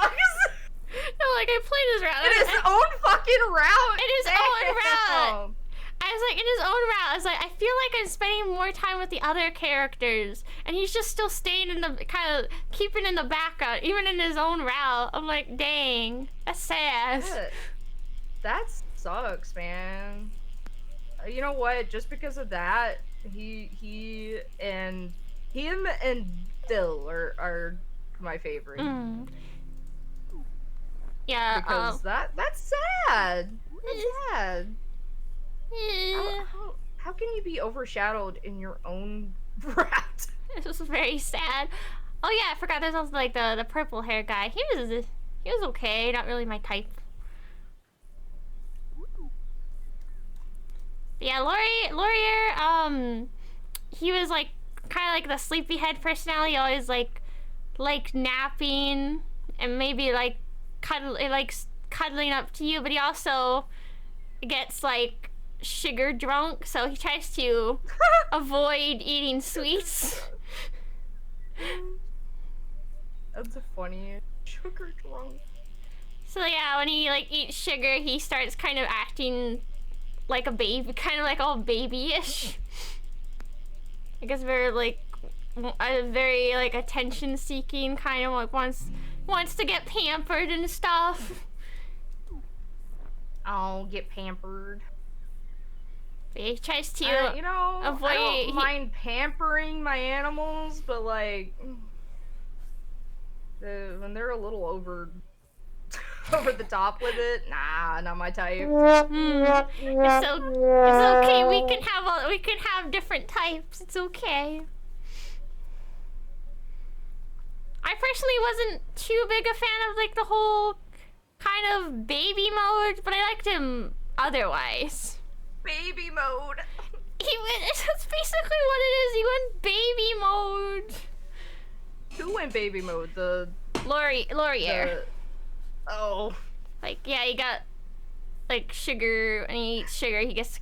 like I played his route. In his own fucking route. In his own route. I was like, in his own route, I was like, I feel like I'm spending more time with the other characters, and he's just still staying in the, kind of keeping in the background, even in his own route. I'm like, dang, that's sad. That sucks, man. You know what? Just because of that, him and Dill are my favorite. Yeah, because that's sad. That's sad. How can you be overshadowed in your own route? This was very sad. Oh yeah, I forgot there's also like the purple hair guy. He was okay, not really my type. But yeah, Laurier, he was like kind of like the sleepyhead personality, always like napping and maybe like cuddling up to you, but he also gets like sugar drunk, so he tries to avoid eating sweets. That's funny. Sugar drunk. So yeah, when he like eats sugar, he starts kind of acting like a baby, kind of like all babyish. I guess very like attention-seeking, kind of like wants to get pampered and stuff. Oh, get pampered. He tries to avoid. I don't mind pampering my animals, but like when they're a little over the top with it, nah, not my type. It's okay. We can have different types. It's okay. I personally wasn't too big a fan of like the whole kind of baby mode, but I liked him otherwise. Baby mode. That's basically what it is. He went baby mode. Who went baby mode? The Laurier. Oh. Like yeah, he got like sugar, and he eats sugar. He gets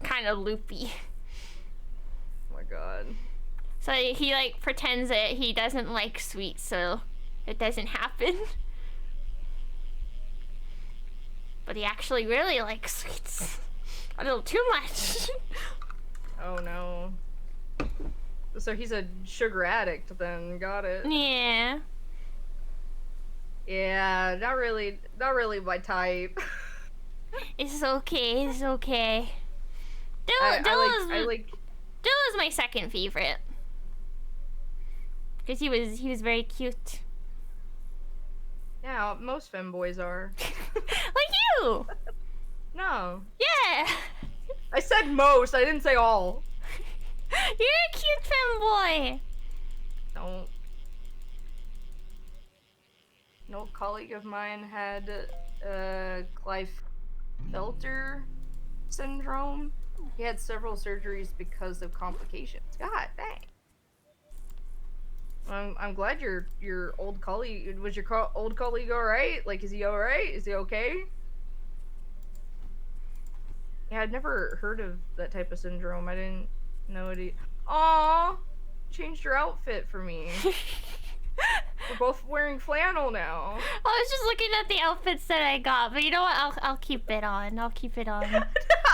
kind of loopy. Oh my god. So he like pretends that he doesn't like sweets, so it doesn't happen. But he actually really likes sweets. A little too much. Oh no. So he's a sugar addict then, got it. Yeah. Yeah, not really my type. It's okay, it's okay. I like Dill is my second favorite. Because he was very cute. Yeah, most femboys are. Like you! No. Yeah! I said most, I didn't say all. You're a cute femboy! Don't. An old colleague of mine had Klinefelter syndrome. He had several surgeries because of complications. God dang. I'm glad your old colleague, was your old colleague alright? Like, is he alright? Is he okay? Yeah, I'd never heard of that type of syndrome. I didn't know it. Aww! Changed your outfit for me. We're both wearing flannel now. I was just looking at the outfits that I got, but you know what? I'll keep it on. I'll keep it on. Oh,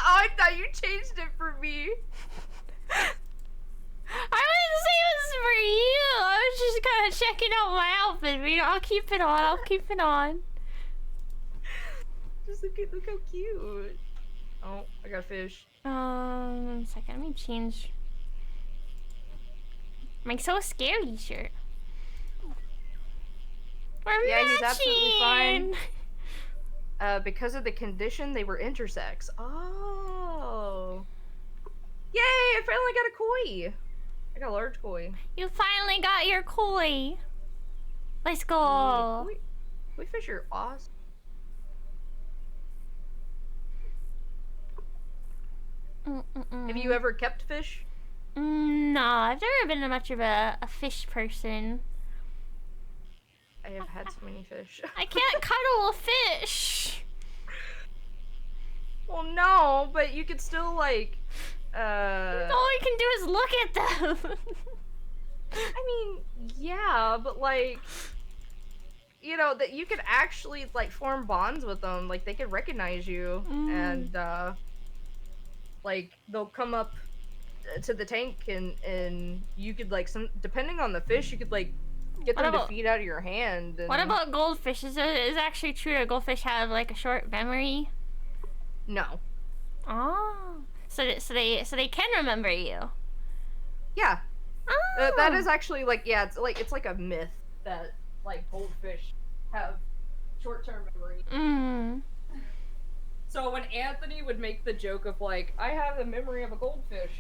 I thought you changed it for me. I wouldn't say it was for you. I was just kind of checking out my outfit, but you know, I'll keep it on. I'll keep it on. Just look how cute. Oh, I got a fish. 1 second. Let me change my So Scary shirt. We're Yeah, matching. he's absolutely fine. Because of the condition, they were intersex. Oh. Yay, I finally got a koi. I got a large koi. You finally got your koi. Let's go. Koi fish are awesome. Have you ever kept fish? No, I've never been much of a fish person. I have had so many fish. I can't cuddle a fish. Well, no, but you could still, like, All I can do is look at them. I mean, yeah, but, like, you know, that you could actually, like, form bonds with them. Like, they could recognize you, and, like, they'll come up to the tank, and you could, like, depending on the fish, you could, like, get them to feed out of your hand. And... What about goldfish? Is it actually true that goldfish have, like, a short memory? No. Oh. So they can remember you? Yeah. Oh. That is actually, like, yeah, it's like a myth that, like, goldfish have short-term memory. So when Anthony would make the joke of, like, I have the memory of a goldfish,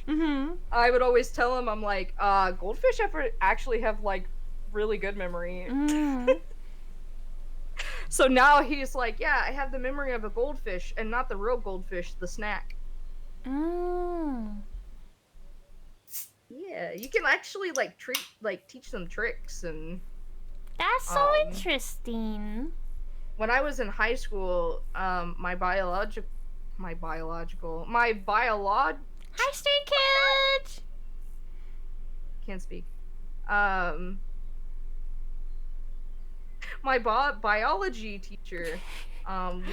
I would always tell him, I'm like, goldfish actually have, like, really good memory. So now he's like, yeah, I have the memory of a goldfish, and not the real goldfish, the snack. Yeah, you can actually, like, teach them tricks, and... That's so interesting. When I was in high school, my biological... Hi, Stray Kid! Can't speak. My biology teacher,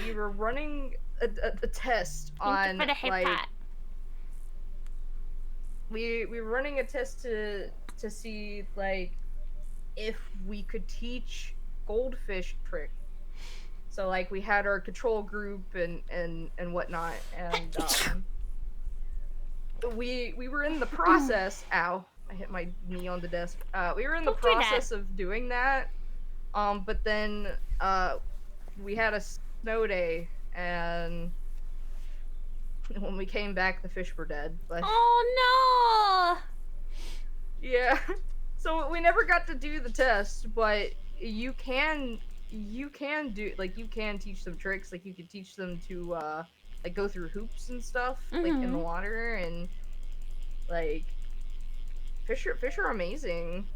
we were running a test on, like... We were running a test to see, like, if we could teach goldfish tricks. So, like, we had our control group and whatnot, and we were in the process. Ow! I hit my knee on the desk. We were in the process of doing that. But then we had a snow day, and when we came back, the fish were dead. But... Oh no! Yeah. So we never got to do the test, but you can do, like, you can teach them tricks. Like, you could teach them to like, go through hoops and stuff, like, in the water, and, like, fish are amazing.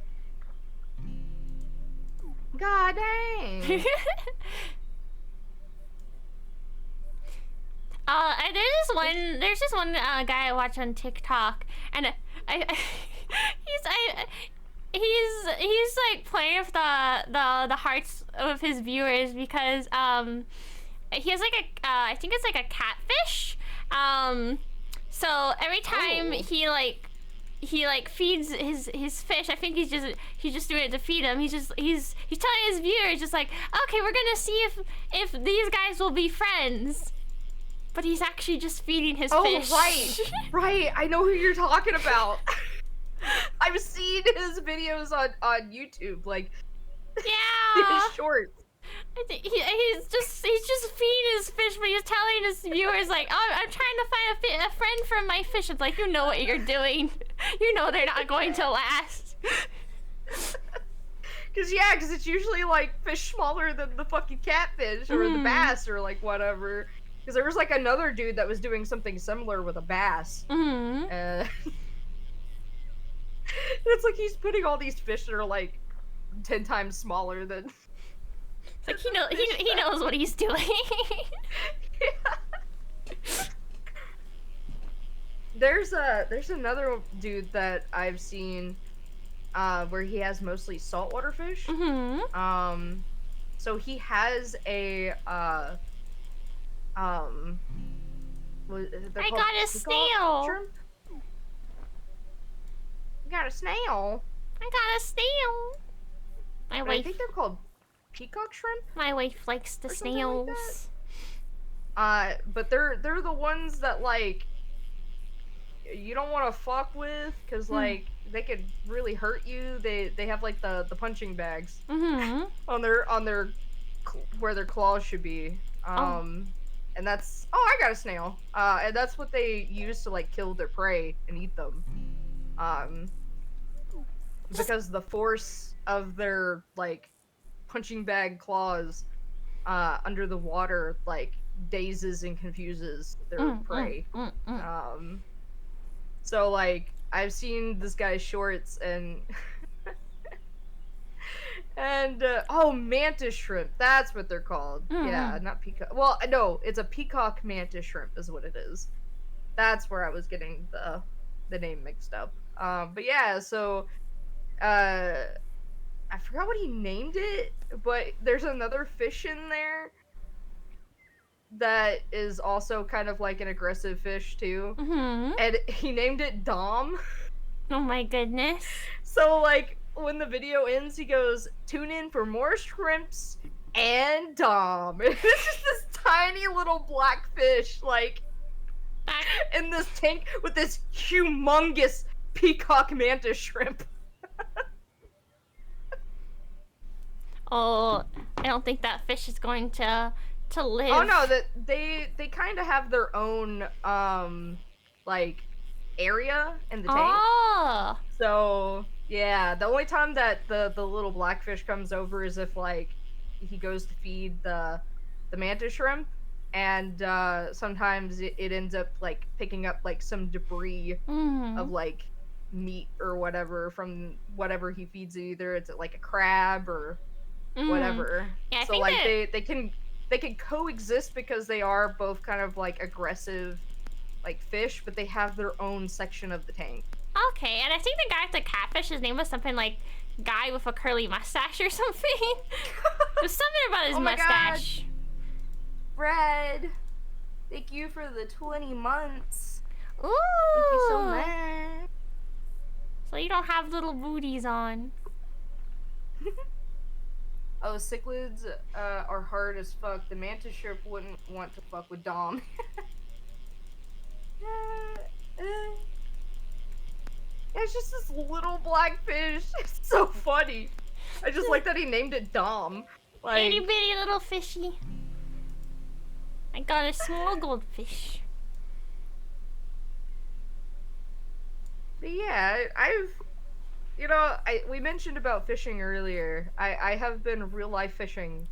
God dang. There's this one guy I watch on TikTok, and he's like playing with the hearts of his viewers because he has like a I think it's like a catfish. So every time he feeds his fish, I think he's just doing it to feed him. He's telling his viewers just like, okay, we're gonna see if these guys will be friends. But he's actually just feeding his fish. Oh, right. I know who you're talking about. I've seen his videos on YouTube, like, yeah, his shorts. He's just feeding his fish, but he's telling his viewers like, "Oh, I'm trying to find a friend for my fish." It's like, you know what you're doing. You know they're not going to last. Cause it's usually like fish smaller than the fucking catfish or the bass or like whatever. Cause there was like another dude that was doing something similar with a bass. It's like he's putting all these fish that are like 10 times smaller than. It's like he knows what he's doing. Yeah. There's another dude that I've seen where he has mostly saltwater fish. So he has a I got a snail. Shrimp? You got a snail? I got a snail. My wife. I think they're called peacock shrimp. My wife likes the snails. Like but they're the ones that like you don't want to fuck with because like they could really hurt you. They have like the punching bags on their where their claws should be. And that's I got a snail. And that's what they use to like kill their prey and eat them. Because the force of their like punching bag claws under the water like dazes and confuses their prey. So like I've seen this guy's shorts and and mantis shrimp, that's what they're called. Yeah, not peacock. Well, no, it's a peacock mantis shrimp is what it is. That's where I was getting the name mixed up. But yeah, so I forgot what he named it, but there's another fish in there that is also kind of like an aggressive fish too. And he named it Dom. Oh my goodness. So like when the video ends, he goes, "Tune in for more shrimps and Dom." It's just this tiny little black fish like in this tank with this humongous peacock mantis shrimp. Oh, I don't think that fish is going to live. Oh no, that they kind of have their own like area in the tank. Oh. So yeah, the only time that the little blackfish comes over is if like he goes to feed the mantis shrimp, and sometimes it ends up like picking up like some debris of like meat or whatever from whatever he feeds it. Either it's like a crab or whatever. Yeah, so like they can coexist because they are both kind of like aggressive like fish, but they have their own section of the tank. Okay, and I think the guy with the catfish, his name was something like guy with a curly mustache or something. There's something about his mustache. God. Red, thank you for the 20 months. Ooh. Thank you so much. So you don't have little booties on. Oh, cichlids are hard as fuck. The mantis shrimp wouldn't want to fuck with Dom. It's just this little black fish. It's so funny. I just like that he named it Dom. Like, itty bitty little fishy. I got a small goldfish. But yeah, we mentioned about fishing earlier. I have been real life fishing.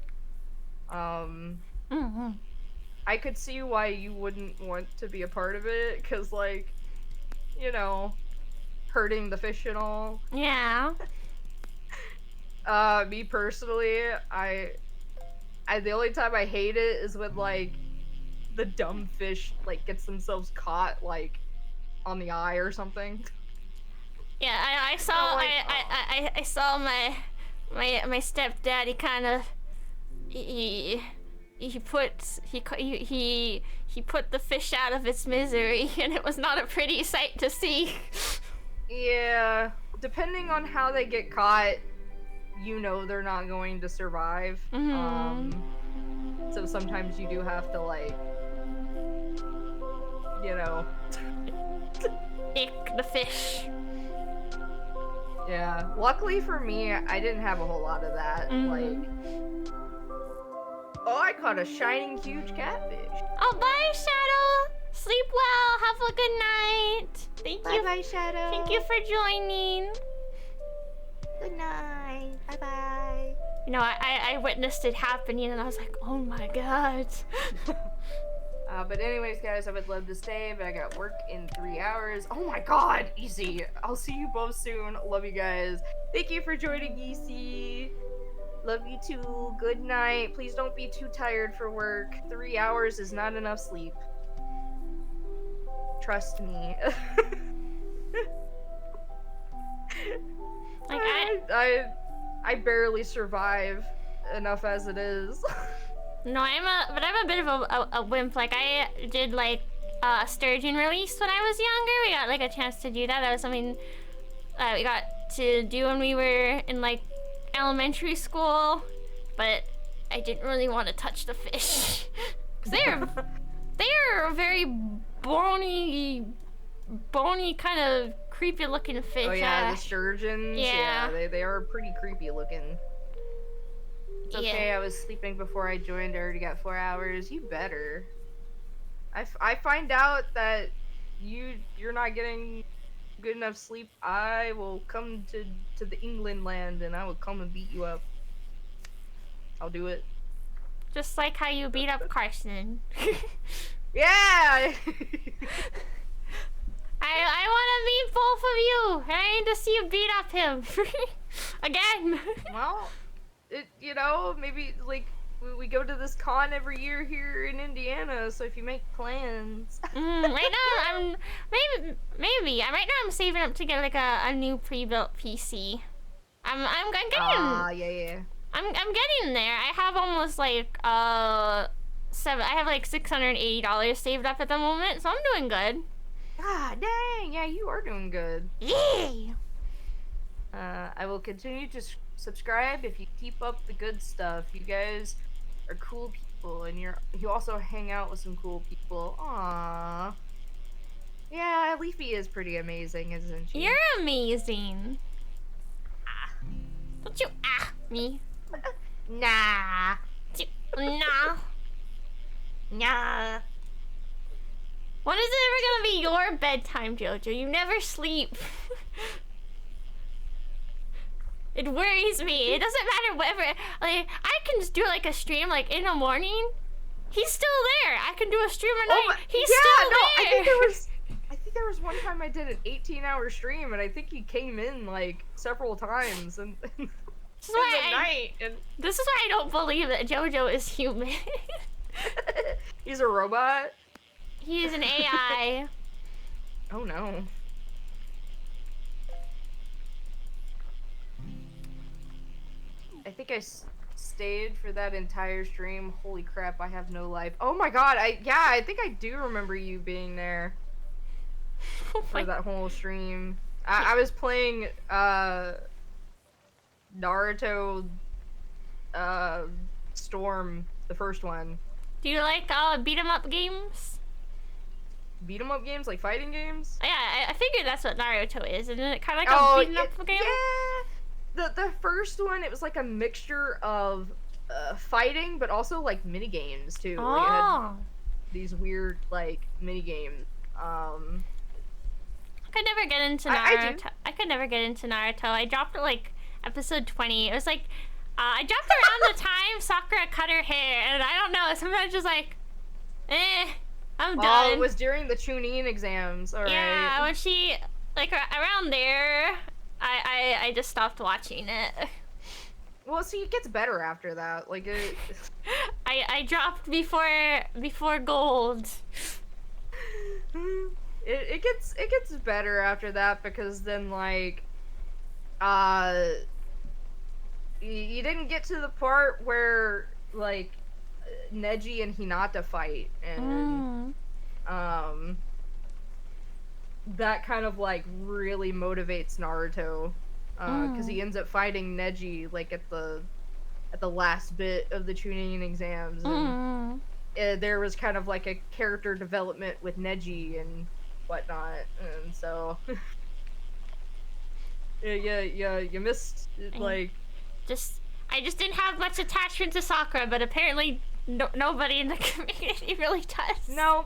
I could see why you wouldn't want to be a part of it, cause like, hurting the fish and all. Yeah. Me personally, I the only time I hate it is when like the dumb fish like gets themselves caught like on the eye or something. Yeah, I saw I saw my stepdad. He kind of he put the fish out of its misery, and it was not a pretty sight to see. Yeah, depending on how they get caught, you know they're not going to survive. So sometimes you do have to, like, you know, ick the fish. Yeah, luckily for me, I didn't have a whole lot of that. Like, oh, I caught a shining huge catfish. Oh, bye, Shadow. Sleep well. Have a good night. Thank you. Bye, Shadow. Thank you for joining. Good night. Bye bye. You know, I witnessed it happening, and I was like, oh my god. But anyways, guys, I would love to stay, but I got work in 3 hours. Oh my god, easy. I'll see you both soon. Love you guys. Thank you for joining, Easy. Love you too. Good night. Please don't be too tired for work. 3 hours is not enough sleep. Trust me. Like I barely survive enough as it is. No, I'm a bit of a wimp. Like, I did, like, sturgeon release when I was younger. We got, like, a chance to do that. That was something we got to do when we were in, like, elementary school. But I didn't really want to touch the fish. Because they're a very bony kind of creepy looking fish. Oh yeah, the sturgeons. Yeah. They are pretty creepy looking. It's okay, yeah. I was sleeping before I joined. I already got 4 hours. You better. I find out that you're not getting good enough sleep, I will come to the England land and I will come and beat you up. I'll do it. Just like how you beat up Carson. Yeah! I want to meet both of you. I need to see you beat up him. Again. Well, you know, maybe, like, we go to this con every year here in Indiana, so if you make plans. Right now, I'm... Maybe. Right now, I'm saving up to get, like, a new pre-built PC. I'm getting... yeah. I'm getting there. I have almost, like, I have, like, $680 saved up at the moment, so I'm doing good. Ah, dang! Yeah, you are doing good. Yay! I will continue to subscribe if you keep up the good stuff. You guys are cool people, and you also hang out with some cool people. Aww. Yeah, Leafy is pretty amazing, isn't she? You're amazing. Don't you me? Nah. Nah. Nah. When is it ever gonna be your bedtime, Jojo? You never sleep. It worries me. It doesn't matter whatever. Like, I can just do like a stream like in the morning. He's still there. I can do a stream at night. He's still there. I think there was one time I did an 18-hour stream, and I think he came in like several times and. This is why I don't believe that Jojo is human. He's a robot? He's an AI. Oh no. I think I stayed for that entire stream. Holy crap, I have no life. Oh my god, I think I do remember you being there. For that whole stream. I was playing, Naruto, Storm, the first one. Do you like, beat-em-up games? Beat-em-up games? Like fighting games? Yeah, I figured that's what Naruto is. Isn't it kind of like a beat-em-up game? Yeah! The first one, it was like a mixture of, fighting, but also, like, mini-games, too. Oh. Like, it had these weird, like, mini-games. I could never get into Naruto. I could never get into Naruto. I dropped it, like, episode 20. It was like, I dropped around the time Sakura cut her hair, and I don't know, sometimes just like, I'm done. Oh, it was during the Chunin exams, alright. Yeah, when she, like, around there, I just stopped watching it. Well, see, it gets better after that, like, it... I dropped before gold. it gets better after that, because then like you didn't get to the part where like Neji and Hinata fight, and that kind of like really motivates Naruto, because he ends up fighting Neji like at the last bit of the Chunin exams, and there was kind of like a character development with Neji and whatnot, and so you missed like I just didn't have much attachment to Sakura, but apparently nobody in the community really does. No.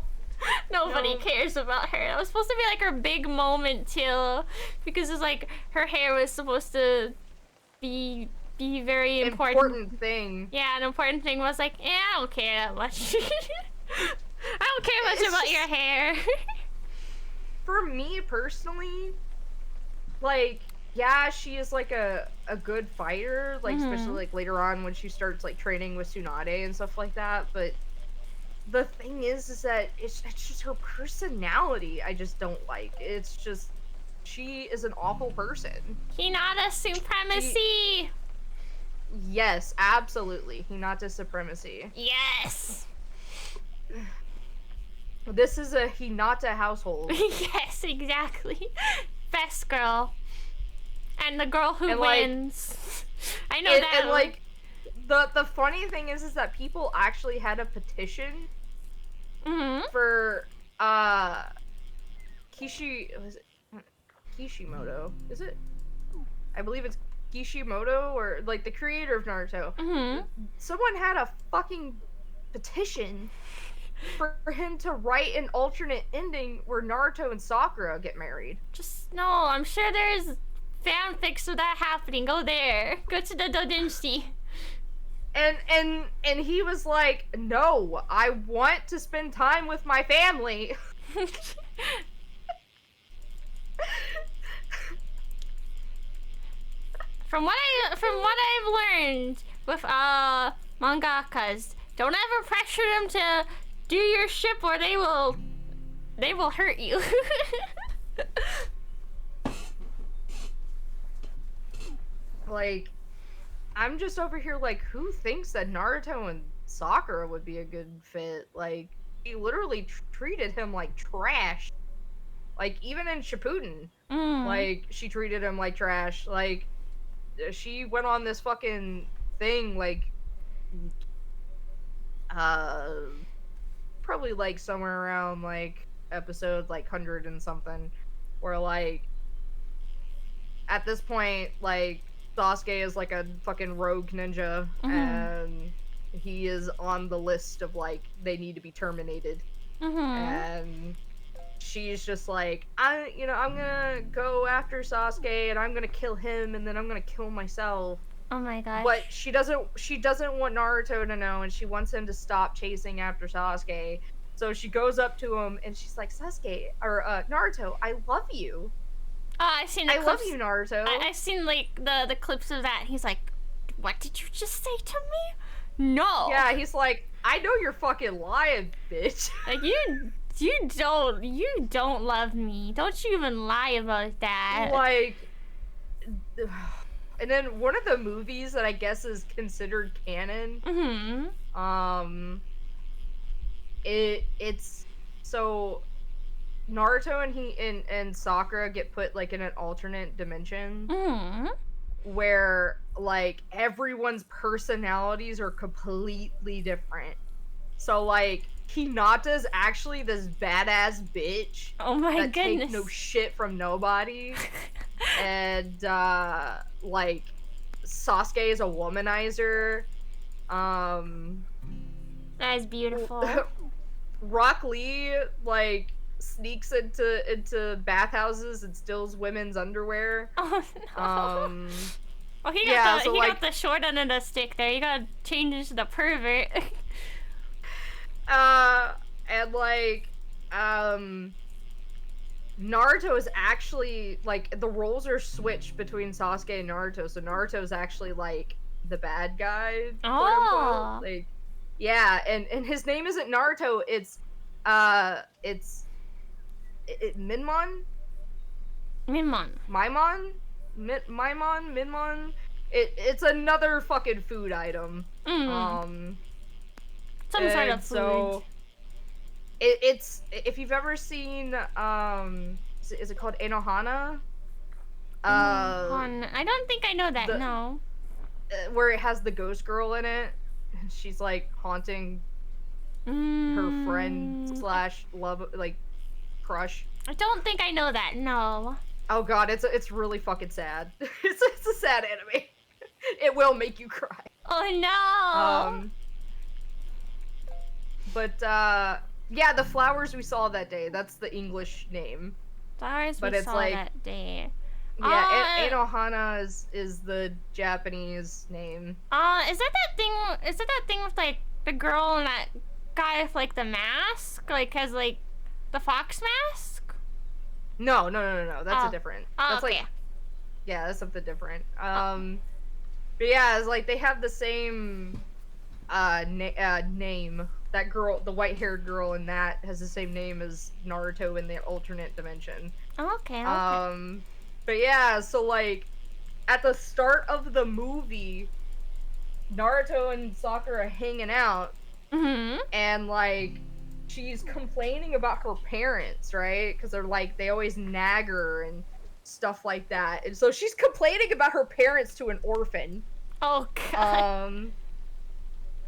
Nobody cares about her. It was supposed to be like her big moment too, because it's like her hair was supposed to be very important thing. Yeah, an important thing was like, I don't care that much. I don't care much about your hair. For me personally, like, yeah, she is like a good fighter, like especially like later on when she starts like training with Tsunade and stuff like that, but the thing is that it's just her personality I just don't like. It's just, she is an awful person. Hinata supremacy! Yes, absolutely. Hinata supremacy. Yes! This is a Hinata household. Yes, exactly. Best girl. And the girl who wins. I know that. And like, the funny thing is that people actually had a petition for Kishimoto. Is it? I believe it's Kishimoto, or like the creator of Naruto. Someone had a fucking petition for him to write an alternate ending where Naruto and Sakura get married. No, I'm sure there's fanfics of that happening. Go there. Go to the doujinshi. And he was like, no, I want to spend time with my family. From what I've learned with mangakas, don't ever pressure them to do your ship, or they will hurt you. Like, I'm just over here like, who thinks that Naruto and Sakura would be a good fit? Like, he literally treated him like trash. Like, even in Shippuden, like, she treated him like trash. Like, she went on this fucking thing, like, probably, like, somewhere around, like, episode, like, 100 and something, where, like, at this point, like, Sasuke is like a fucking rogue ninja, and he is on the list of like, they need to be terminated. And she's just like, I'm gonna go after Sasuke, and I'm gonna kill him, and then I'm gonna kill myself. Oh my gosh. But she doesn't want Naruto to know, and she wants him to stop chasing after Sasuke. So she goes up to him, and she's like, Sasuke, or Naruto, I love you. I've seen the clips. I love you, Naruto. I've seen like the clips of that. He's like, what did you just say to me? No. Yeah, he's like, I know you're fucking lying, bitch. Like, you don't love me. Don't you even lie about that. Like, and then one of the movies that I guess is considered canon, it's so Naruto and Sakura get put like in an alternate dimension where like everyone's personalities are completely different. So like Hinata's actually this badass bitch. Oh my that goodness. takes no shit from nobody. And like Sasuke is a womanizer. That is beautiful. Rock Lee like sneaks into bathhouses and steals women's underwear. Oh no. Well, he got the short end of the stick there. You gotta change into the pervert. And like, Naruto is actually like, the roles are switched between Sasuke and Naruto, so Naruto's actually like the bad guy. Oh. Like, yeah, and his name isn't Naruto. It's Minmon? Minmon. Minmon? It's another fucking food item. Some sort of food. So it's if you've ever seen is it called Enohana? I don't think I know that. No. Where it has the ghost girl in it. She's like haunting her friend / love, like crush. I don't think I know that. No. Oh god, it's really fucking sad. it's a sad anime. It will make you cry. Oh no. But yeah, the flowers we saw that day. That's the English name. Flowers we saw that day. Yeah, Enohana is the Japanese name. Is that that thing with like the girl and that guy with like the mask, like has like the fox mask? No. That's a different. That's okay. Like, yeah, that's something different. But yeah, it's like they have the same name. That girl, the white-haired girl in that, has the same name as Naruto in the alternate dimension. Okay. But yeah, so like at the start of the movie, Naruto and Sakura are hanging out, and like she's complaining about her parents, right? Because they're like they always nag her and stuff like that, and so she's complaining about her parents to an orphan. Oh god.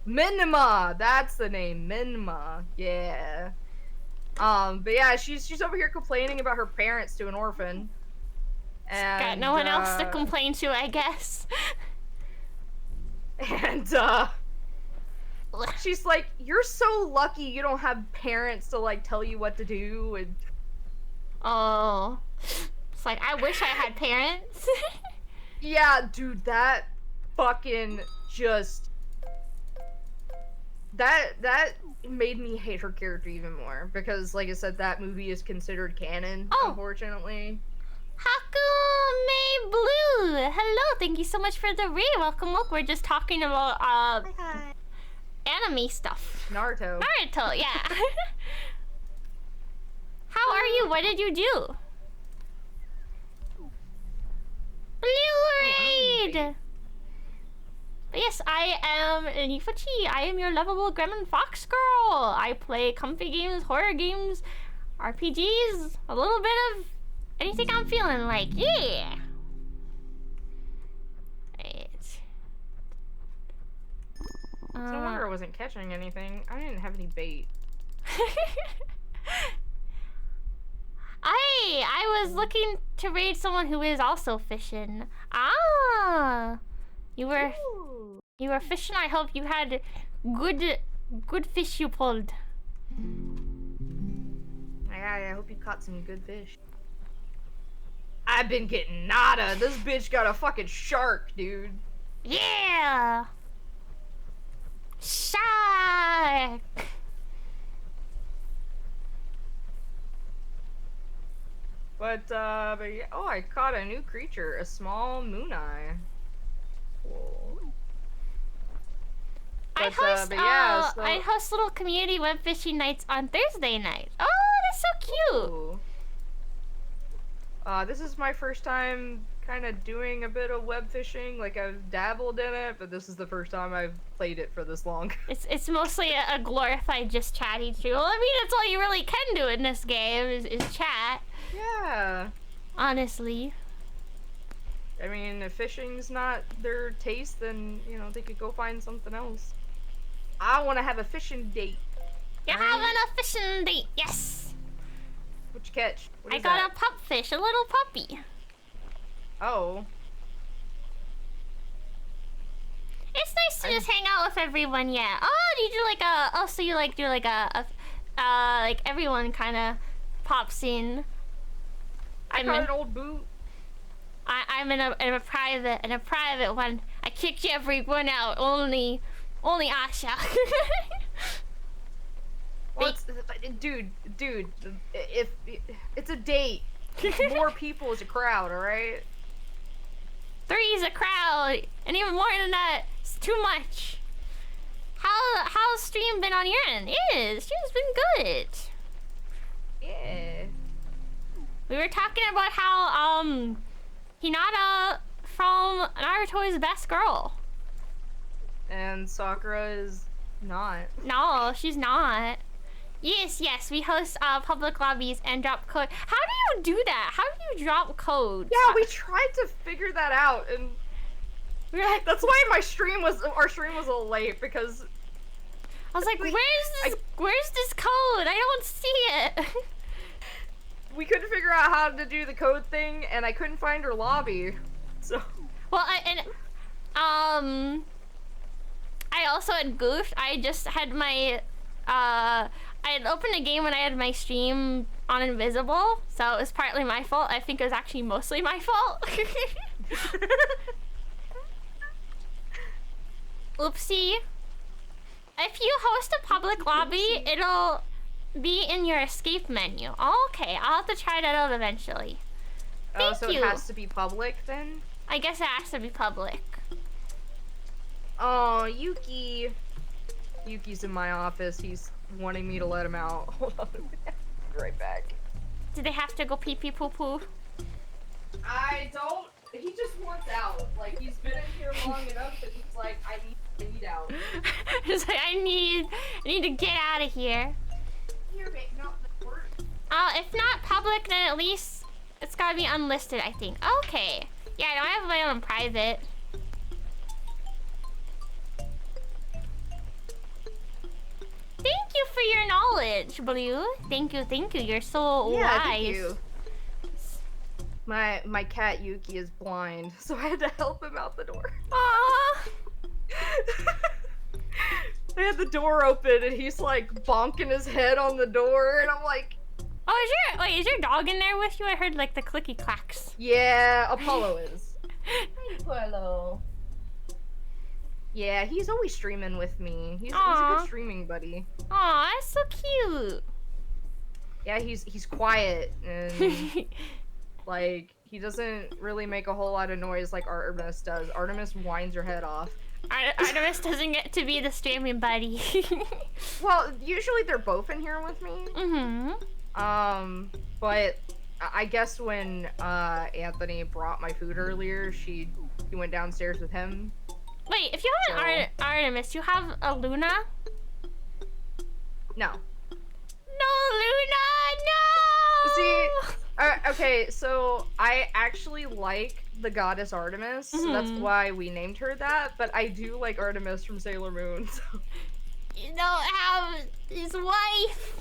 Minma, that's the name, Minma. Yeah. But yeah, she's over here complaining about her parents to an orphan. And got no one else to complain to, I guess. And she's like, "You're so lucky you don't have parents to like tell you what to do." And oh, it's like I wish I had parents. Yeah, dude, that fucking just that made me hate her character even more because, like I said, that movie is considered canon, unfortunately. Hakume Blue, hello, thank you so much for the raid. Welcome. Look, we're just talking about anime stuff. Naruto, yeah. How are you? What did you do? Blue raid. But yes, I am Leafuchii. I am your lovable gremlin fox girl. I play comfy games, horror games, RPGs, a little bit of anything I'm feeling like. Yeah. Right. No wonder I wasn't catching anything. I didn't have any bait. I was looking to raid someone who is also fishing. Ah. You were fishing. I hope you had good fish you pulled. I hope you caught some good fish. I've been getting nada. This bitch got a fucking shark, dude. Yeah. Shark. But yeah, oh, I caught a new creature, a small moon eye. Cool. I host little community web fishing nights on Thursday night. Oh, that's so cute. Ooh. This is my first time kind of doing a bit of web fishing. Like, I've dabbled in it, but this is the first time I've played it for this long. It's mostly a glorified just chatty too. Well, I mean, that's all you really can do in this game is chat. Yeah. Honestly. I mean, if fishing's not their taste, then, you know, they could go find something else. I want to have a fishing date. You're having a fishing date, yes. What'd you catch? I got a pupfish, a little puppy. Oh. It's nice to just hang out with everyone, yeah. Oh, do you do like a, oh, so you like do like a like everyone kind of pops in. I got an old boot. I'm in a private one. I kicked everyone out. Only Asha. Dude, if it's a date, more people is a crowd, all right? 3 is a crowd, and even more than that, it's too much. How's stream been on your end? Stream's been good. Yeah. We were talking about how, Hinata from Naruto is the best girl. And Sakura is not. No, she's not. Yes, we host public lobbies and drop code. How do you do that? How do you drop code? Yeah, we tried to figure that out, and we were like, that's why our stream was a little late, because I was like, where's this code? I don't see it. We couldn't figure out how to do the code thing, and I couldn't find her lobby. So well, I also had goofed. I just had my I had opened a game when I had my stream on invisible, so it was partly my fault. I think it was actually mostly my fault. Oopsie. If you host a public lobby, it'll be in your escape menu. Oh, okay, I'll have to try that out eventually. Thank so you. It has to be public then? I guess it has to be public. Oh, Yuki. Yuki's in my office. He's wanting me to let him out. Hold on a minute. Be right back. Do they have to go pee pee poo poo? I don't. He just wants out. Like, he's been in here long enough that he's like, I need out. He's like, I need to get out of here. Here, babe, not the word. If not public, then at least it's gotta be unlisted, I think. Okay. Yeah, I don't have my own private. Thank you for your knowledge, Blue. Thank you. You're so wise. Thank you. My cat Yuki is blind, so I had to help him out the door. Aww. I had the door open and he's like bonking his head on the door, and I'm like, oh, is your dog in there with you? I heard like the clicky clacks. Yeah, Apollo is. Hey, Apollo. Yeah, he's always streaming with me. He's a good streaming buddy. Aw, that's so cute. Yeah, he's quiet and like he doesn't really make a whole lot of noise like Artemis does. Artemis whines her head off. Artemis doesn't get to be the streaming buddy. Well, usually they're both in here with me. Mm-hmm. But I guess when Anthony brought my food earlier, he went downstairs with him. Wait, if you have an Artemis, you have a Luna? No. No, Luna, no! See, okay, so I actually like the goddess Artemis, so that's why we named her that, but I do like Artemis from Sailor Moon, so. You don't have his wife!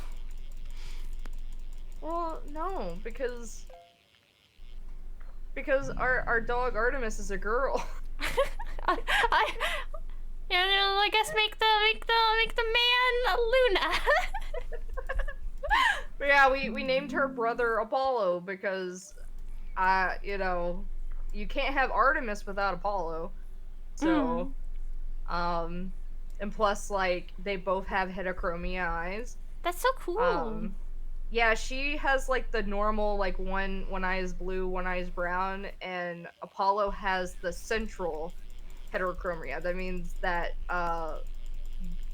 Well, no, because our dog Artemis is a girl. I guess make the man Luna. But yeah, we named her brother Apollo because, you can't have Artemis without Apollo. So, and plus, like, they both have heterochromia eyes. That's so cool. Yeah, she has, like, the normal, like, one eye is blue, one eye is brown, and Apollo has the central heterochromia. That means that,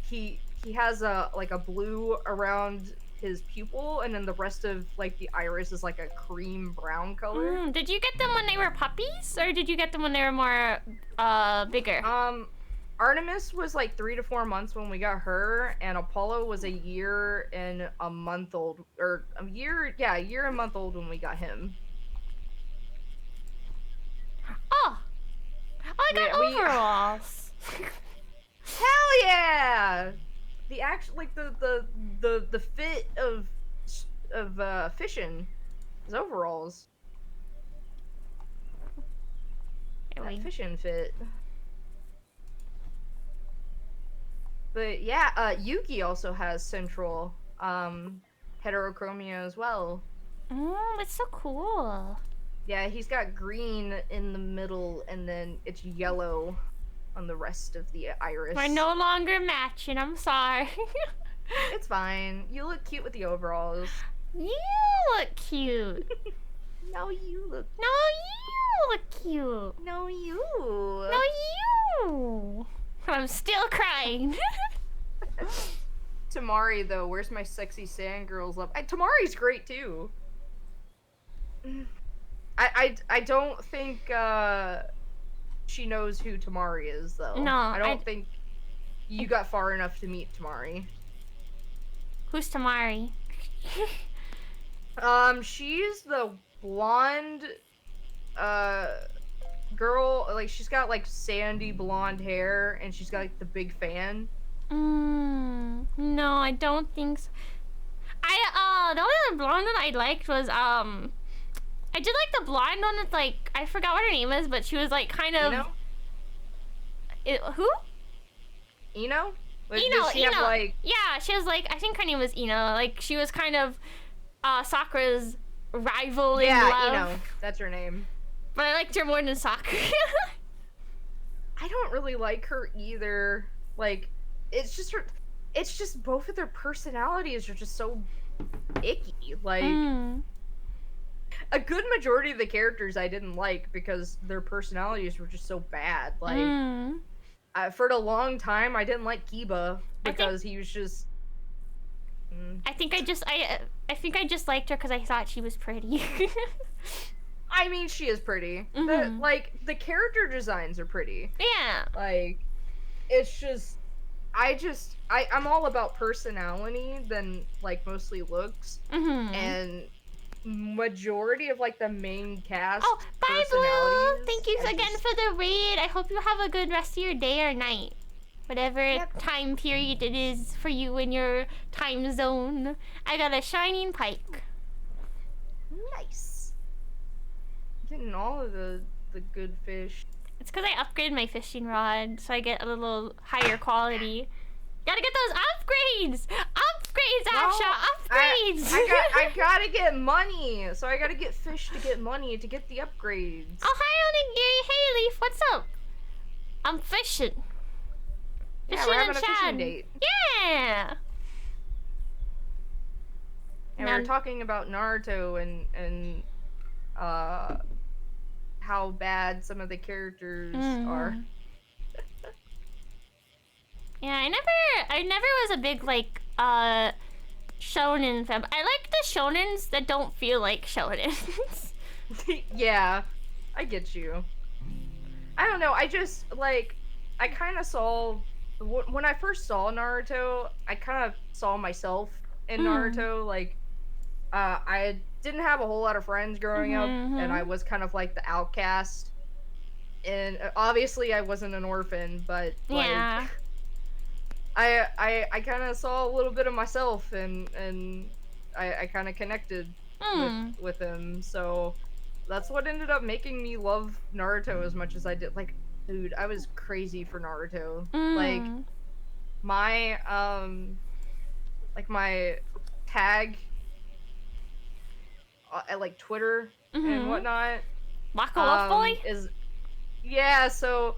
he has a blue around his pupil, and then the rest of, like, the iris is, like, a cream brown color. Did you get them when they were puppies, or did you get them when they were more, bigger? Artemis was, like, 3 to 4 months when we got her, and Apollo was a year and a month old, or a year and a month old when we got him. Oh! I got overalls! Hell yeah! The actual, like, the fit of fishing is overalls. That fishing fit. But yeah, Yuki also has central heterochromia as well. Oh, that's so cool. Yeah, he's got green in the middle, and then it's yellow on the rest of the iris. We're no longer matching, I'm sorry. It's fine. You look cute with the overalls. You look cute. No, you look... No, you look cute. No, you. No, you. I'm still crying. Tamari, though, where's my sexy sand girls love? Tamari's great, too. I don't think she knows who Tamari is though. No, I don't think you got far enough to meet Tamari. Who's Tamari? She's the blonde girl, like she's got like sandy blonde hair and she's got like the big fan. No, I don't think so. The only other blonde one I liked was I did like the blonde one with like I forgot what her name is, but she was like kind of who? Ino? Like, Ino, she have, like... Yeah, she was like I think her name was Ino. Like she was kind of Sakura's rival in love. Ino. That's her name. But I liked her more than Sakura. I don't really like her either. Like, it's just both of their personalities are just so icky. Like, a good majority of the characters I didn't like because their personalities were just so bad. Like, for a long time, I didn't like Kiba because he was just... I think I just liked her because I thought she was pretty. I mean, she is pretty. The character designs are pretty. Yeah. Like, it's just... I'm all about personality than, like, mostly looks. And majority of, like, the main cast bye, Blue! Thank you again for the raid. I hope you have a good rest of your day or night. Whatever time period it is for you in your time zone. I got a shining pike. Nice. Getting all of the good fish. It's because I upgraded my fishing rod, so I get a little higher quality. Gotta get those upgrades! Upgrades, Asha! Upgrades! I gotta get money! So I gotta get fish to get money to get the upgrades. Oh, hi, hey, Leaf, what's up? I'm fishing. Yeah, we're having a fishing date. Yeah! And we're talking about Naruto and how bad some of the characters are. Yeah, I never was a big like shonen fan. I like the shonens that don't feel like shonens. Yeah, I get you. I don't know, I just like I kind of saw when I first saw Naruto, I kind of saw myself in Naruto. Like I didn't have a whole lot of friends growing up, and I was kind of like the outcast. And obviously I wasn't an orphan, but like I kind of saw a little bit of myself, and I kind of connected with him. So that's what ended up making me love Naruto as much as I did. Like, dude, I was crazy for Naruto. Like my my tag at like Twitter and whatnot. Waka Wolf Boy? So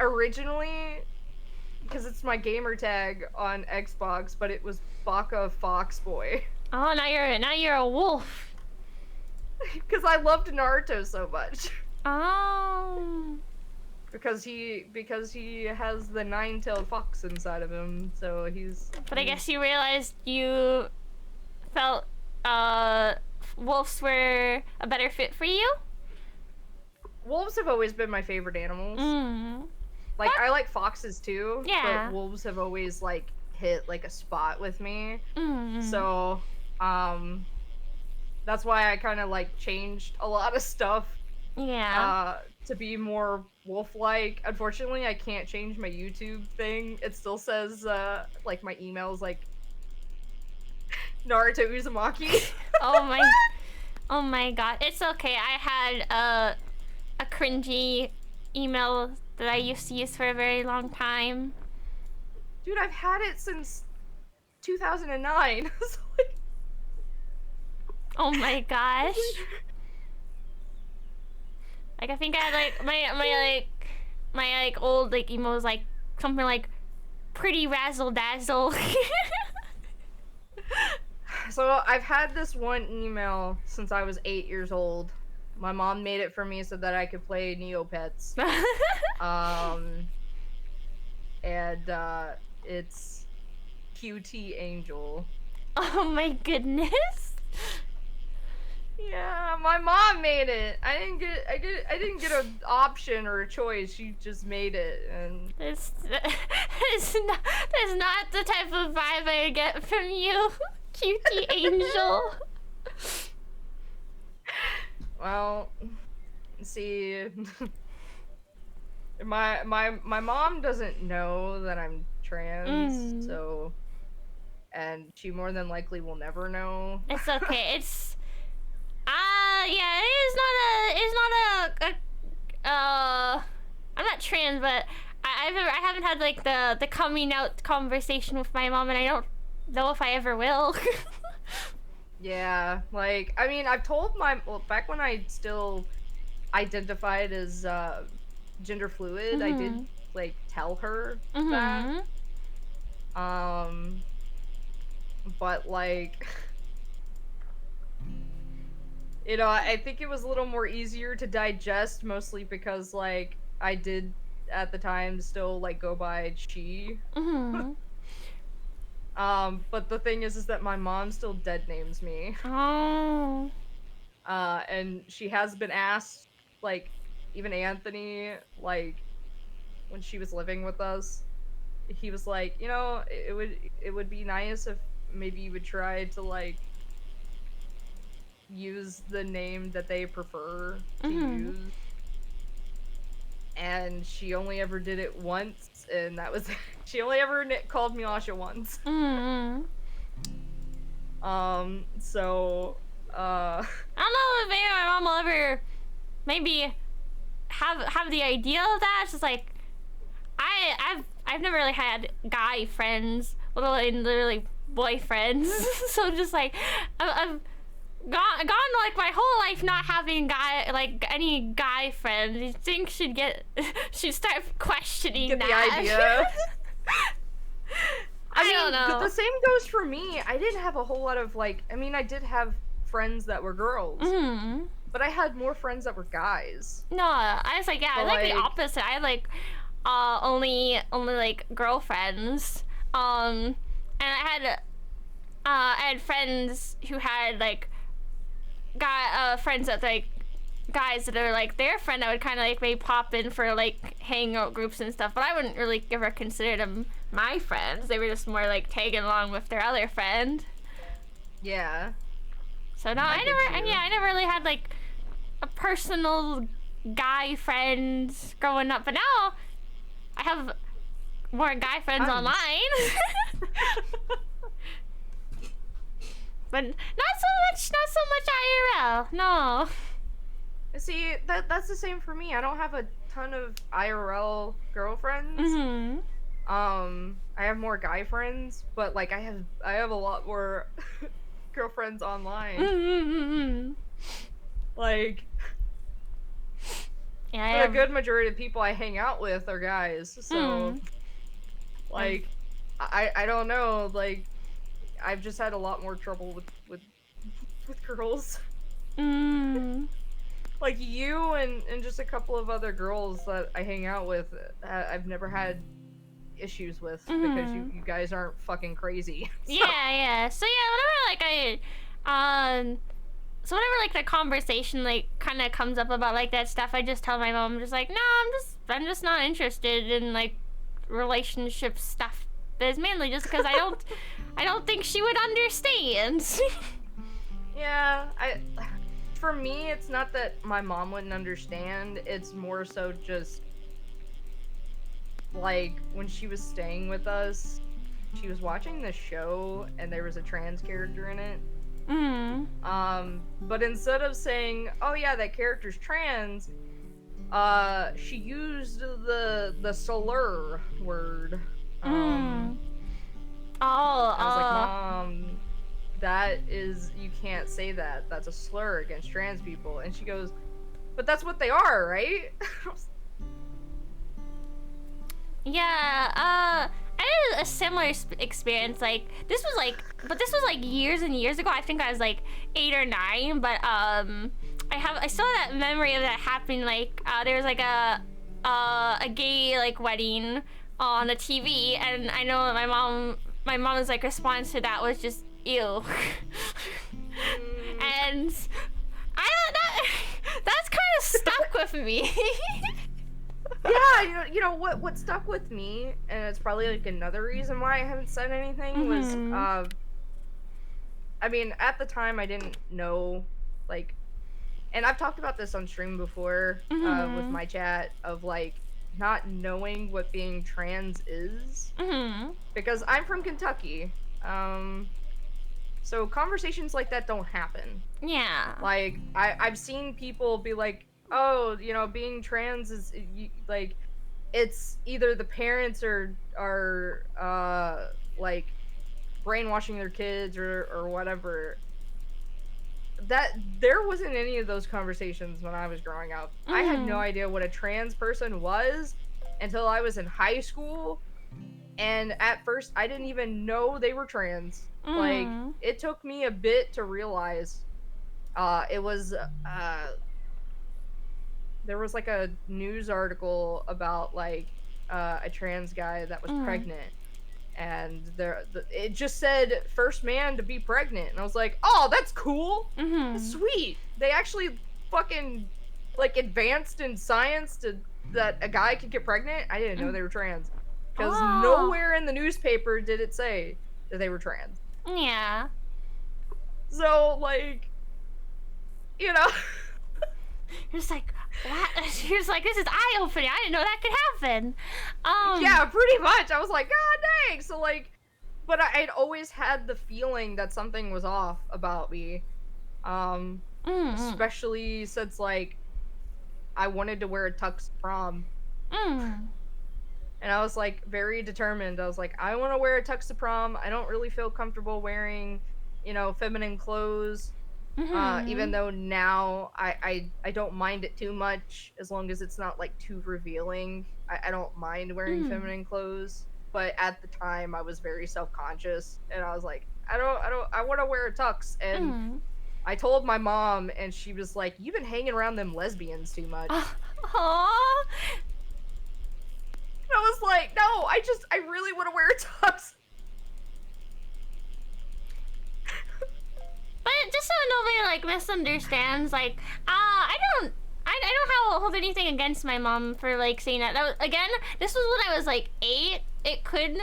originally, because it's my gamer tag on Xbox, but it was Baka Fox Boy. Oh, now you're a wolf. Because I loved Naruto so much. Oh. Because he has the nine-tailed fox inside of him, so he's... But I guess you realized you felt wolves were a better fit for you? Wolves have always been my favorite animals. Like, I like foxes too, but wolves have always, like, hit, like, a spot with me. So, that's why I kind of, like, changed a lot of stuff. To be more wolf-like. Unfortunately, I can't change my YouTube thing. It still says, like, my email's, like, Naruto Uzumaki. Oh my god. It's okay. I had, a cringy email that I used to use for a very long time. Dude, I've had it since 2009. So, like... Oh my gosh. Like, I think I had, like, my old, like, emo was, like, something like, pretty razzle-dazzle. So, I've had this one email since I was 8 years old. My mom made it for me so that I could play Neopets. It's QT Angel. Oh my goodness. Yeah, my mom made it. I didn't get an option or a choice. She just made it, and It's not the type of vibe I get from you, cutie angel. well, see, my mom doesn't know that I'm trans, so, and she more than likely will never know. It's okay. Yeah, it's not a I'm not trans, but I haven't had like the coming out conversation with my mom, and I don't know if I ever will. Yeah, like, I mean, I've told well, back when I still identified as gender fluid, I did like tell her that. But like, you know, I think it was a little more easier to digest, mostly because like I did at the time still like go by she. But the thing is that my mom still dead names me. Oh. And she has been asked, like, even Anthony, like, when she was living with us, he was like, you know, it would be nice if maybe you would try to like use the name that they prefer to use. And she only ever did it once, and that was she only ever called me Asha once. So I don't know if maybe my mom will ever maybe have the idea of that. It's just like I've never really had guy friends, literally boyfriends. So just like I've gone like my whole life not having any guy friends. You think should start questioning get that. the idea. I mean, don't know. The same goes for me. I didn't have a whole lot of like. I mean, I did have friends that were girls, but I had more friends that were guys. No, I was like, yeah, I was like the opposite. I had like only like girlfriends. And I had friends who had like friends that like guys that are like their friend that would kind of like maybe pop in for like hangout groups and stuff, but I wouldn't really ever consider them my friends. They were just more like tagging along with their other friend. Yeah. So no, I never really had like a personal guy friend growing up, but now I have more guy friends online. But not so much IRL. No. See, that's the same for me. I don't have a ton of IRL girlfriends. I have more guy friends, but like I have a lot more girlfriends online. Like, yeah, a good majority of people I hang out with are guys. So, like, I don't know. Like, I've just had a lot more trouble with girls. Like you and just a couple of other girls that I hang out with, I've never had issues with because you guys aren't fucking crazy. So. Yeah. So yeah, whenever like the conversation like kind of comes up about like that stuff, I just tell my mom, I'm just like, no, I'm just not interested in like relationship stuff. But it's mainly just because I don't think she would understand. Yeah, for me, it's not that my mom wouldn't understand. It's more so just like when she was staying with us, she was watching the show and there was a trans character in it. But instead of saying, "Oh yeah, that character's trans," she used the slur word. I was like, Mom, that is, you can't say that. That's a slur against trans people. And she goes, but that's what they are, right? Yeah, I had a similar experience. Like this was like years and years ago. I think I was like 8 or 9, but I still have that memory of that happening. Like there was like a gay like wedding on the TV, and I know my mom's like response to that was just ew. And stuck with me. Yeah, you know what stuck with me, and it's probably like another reason why I haven't said anything was, I mean, at the time I didn't know, like, and I've talked about this on stream before, with my chat of like not knowing what being trans is, because I'm from Kentucky, so conversations like that don't happen. Yeah. Like I've seen people be like, oh, you know, being trans is like, it's either the parents are like brainwashing their kids or whatever. That there wasn't any of those conversations when I was growing up. I had no idea what a trans person was until I was in high school, and at first I didn't even know they were trans. Like, it took me a bit to realize. It was there was like a news article about like a trans guy that was pregnant, and it just said first man to be pregnant, and I was like, oh, that's cool. That's sweet. They actually fucking like advanced in science to that a guy could get pregnant. I didn't know they were trans, because nowhere in the newspaper did it say that they were trans. Yeah. So like, you know. You're just like, what? You're just like, this is eye-opening. I didn't know that could happen. Yeah, pretty much. I was like, God dang. So like, but I'd always had the feeling that something was off about me. Especially since like I wanted to wear a tux to prom. And I was like very determined. I was like, I want to wear a tux to prom. I don't really feel comfortable wearing, you know, feminine clothes. Even though now I don't mind it too much, as long as it's not like too revealing. I don't mind wearing feminine clothes, but at the time I was very self-conscious, and I was like, I want to wear a tux. And I told my mom, and she was like, you've been hanging around them lesbians too much. Aww. And I was like, no, I really want to wear a tux. But just so nobody like misunderstands, like, I don't hold anything against my mom for like saying that. That was, again, this was when I was like 8. It could,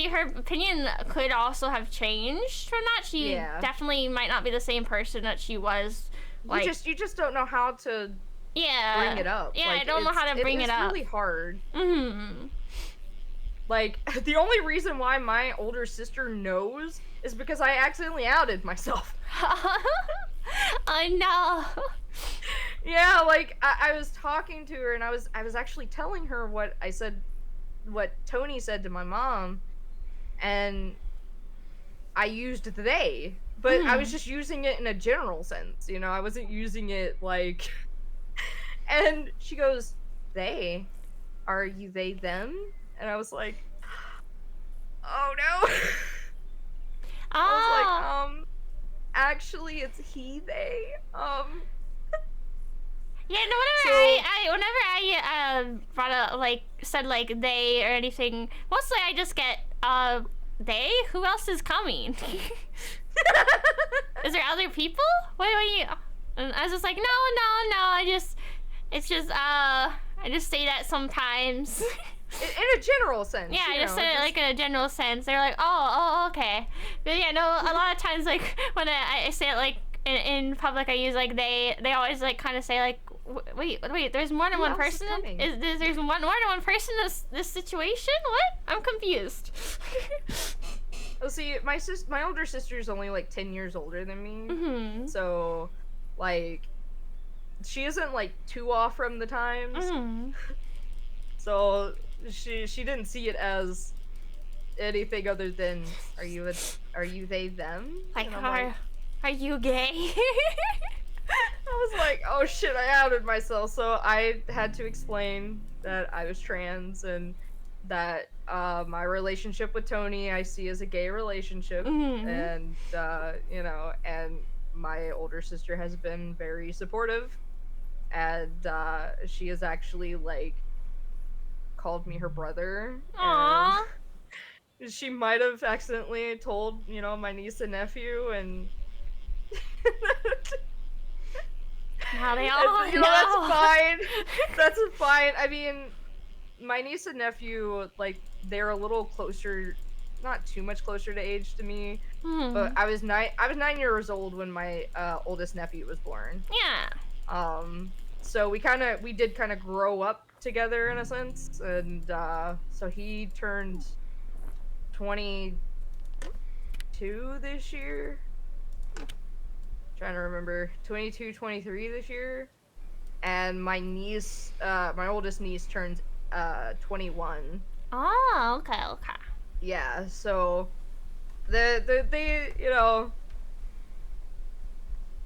her opinion could also have changed from that. She definitely might not be the same person that she was. Like, you just don't know how to bring it up. Yeah, like, I don't know how to bring it up. It's really hard. Like, the only reason why my older sister knows is because I accidentally outed myself. I know. Yeah, like, I was talking to her, and I was actually telling her what Tony said to my mom, and I used they, but I was just using it in a general sense, you know, I wasn't using it, like, and she goes, they? Are you they, them? And I was like, oh no. I was like, actually, it's he, they, Yeah, no, whenever I brought up, like, said, like, they or anything, mostly I just get, they? Who else is coming? Is there other people? What do you... And I was just like, no, it's just, I just say that sometimes. In a general sense. Yeah, I just said it like in a general sense. They're like, oh, okay. But yeah, no, a lot of times, like, when I say it, like, in public, I use, like, they always, like, kind of say, like, wait, there's more than one person? There's more than one person in this situation? What? I'm confused. Well, see, my older sister's only, like, 10 years older than me. So, like, she isn't, like, too off from the times. So, she didn't see it as anything other than, are you they, them? Like, are you gay? I was like, oh shit, I outed myself. So I had to explain that I was trans, and that my relationship with Tony I see as a gay relationship. And you know, and my older sister has been very supportive, and she has actually, like, called me her brother. Aww. And she might have accidentally told, you know, my niece and nephew, and Now they all you know, that's fine. That's fine. I mean, my niece and nephew, like, they're a little closer, not too much closer to age to me, but I was 9 years old when my oldest nephew was born. Yeah. So we did kind of grow up together in a sense, and so he turned 22 this year. Trying to remember, 22, 23 this year, and my niece, my oldest niece, turns 21. Oh, okay. Yeah, so they you know,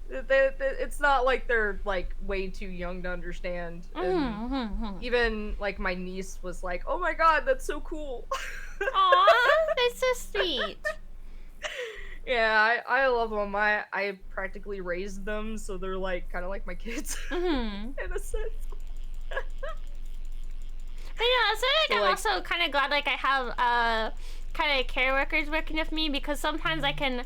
it's not like they're like way too young to understand. And even like my niece was like, "Oh my god, that's so cool." Aw, that's so sweet. Yeah, I love them. I practically raised them, so they're like kind of like my kids in a sense. But yeah, so like, So, I'm like, also kind of glad like I have kind of care workers working with me, because sometimes I can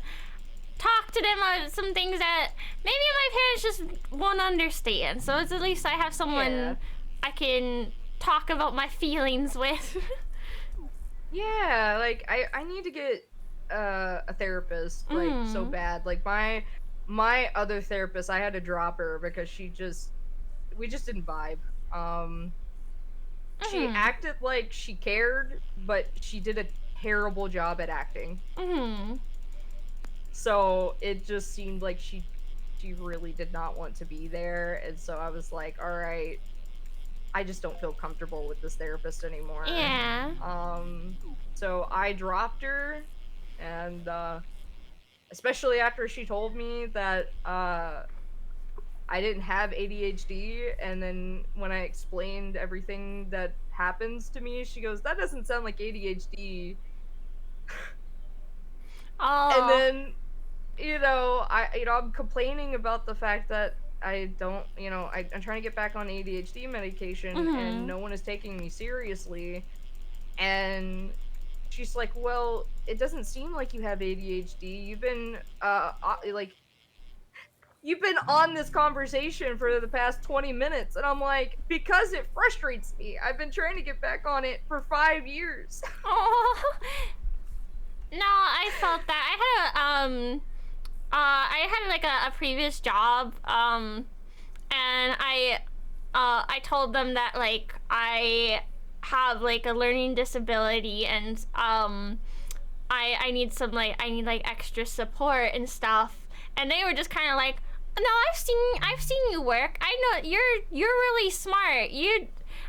talk to them about some things that maybe my parents just won't understand. So it's at least I have someone I can talk about my feelings with. Yeah, like I need to get a therapist, like so bad. Like my other therapist, I had to drop her because we just didn't vibe. She acted like she cared, but she did a terrible job at acting. So it just seemed like she really did not want to be there, and so I was like, all right, I just don't feel comfortable with this therapist anymore. Yeah. So I dropped her, and especially after she told me that I didn't have ADHD, and then when I explained everything that happens to me, she goes, "That doesn't sound like ADHD." Oh. And then, I'm complaining about the fact that I don't, I'm trying to get back on ADHD medication, and no one is taking me seriously. And she's like, "Well, it doesn't seem like you have ADHD. You've been on this conversation for the past 20 minutes." And I'm like, "Because it frustrates me. I've been trying to get back on it for 5 years." Oh. No, I felt that. I had like a previous job, and I told them that like I have like a learning disability, and I need like extra support and stuff, and they were just kind of like, "No, I've seen you work. I know you're really smart.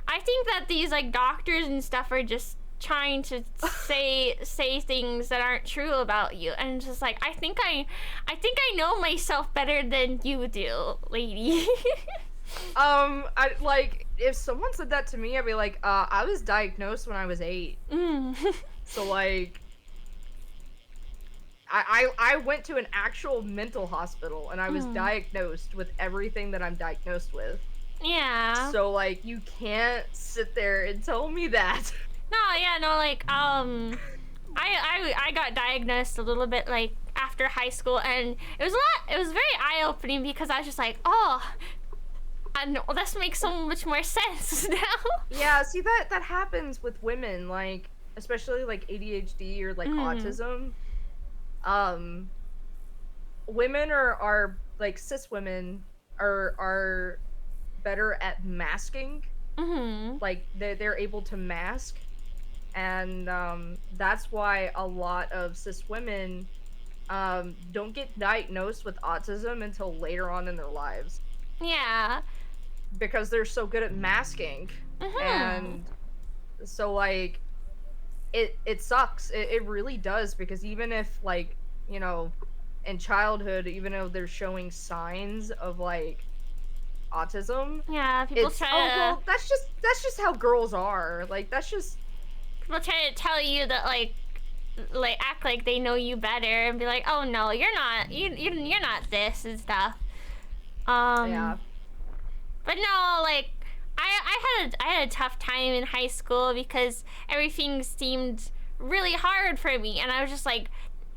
I think that these like doctors and stuff are just trying to say things that aren't true about you." And it's just like, I think I know myself better than you do, lady. I like, if someone said that to me, I'd be like, I was diagnosed when I was 8. So like, I went to an actual mental hospital, and I was diagnosed with everything that I'm diagnosed with. Yeah. So like, you can't sit there and tell me that. No, yeah, no, like, I got diagnosed a little bit, like, after high school, and it was very eye-opening, because I was just like, oh, I know, this makes so much more sense now. Yeah, see, that happens with women, like, especially, like, ADHD or, like, autism. Women are, like, cis women are better at masking. Like, they're able to mask. And that's why a lot of cis women don't get diagnosed with autism until later on in their lives. Yeah. Because they're so good at masking. And so, like, it sucks. It really does, because even if, like, in childhood, even though they're showing signs of, like, autism, yeah, people try to... well, that's just how girls are. Like, that's just... People try to tell you that, like act like they know you better, and be like, "Oh no, you're not. You're not this," and stuff. Yeah. But no, like, I had a tough time in high school, because everything seemed really hard for me, and I was just like,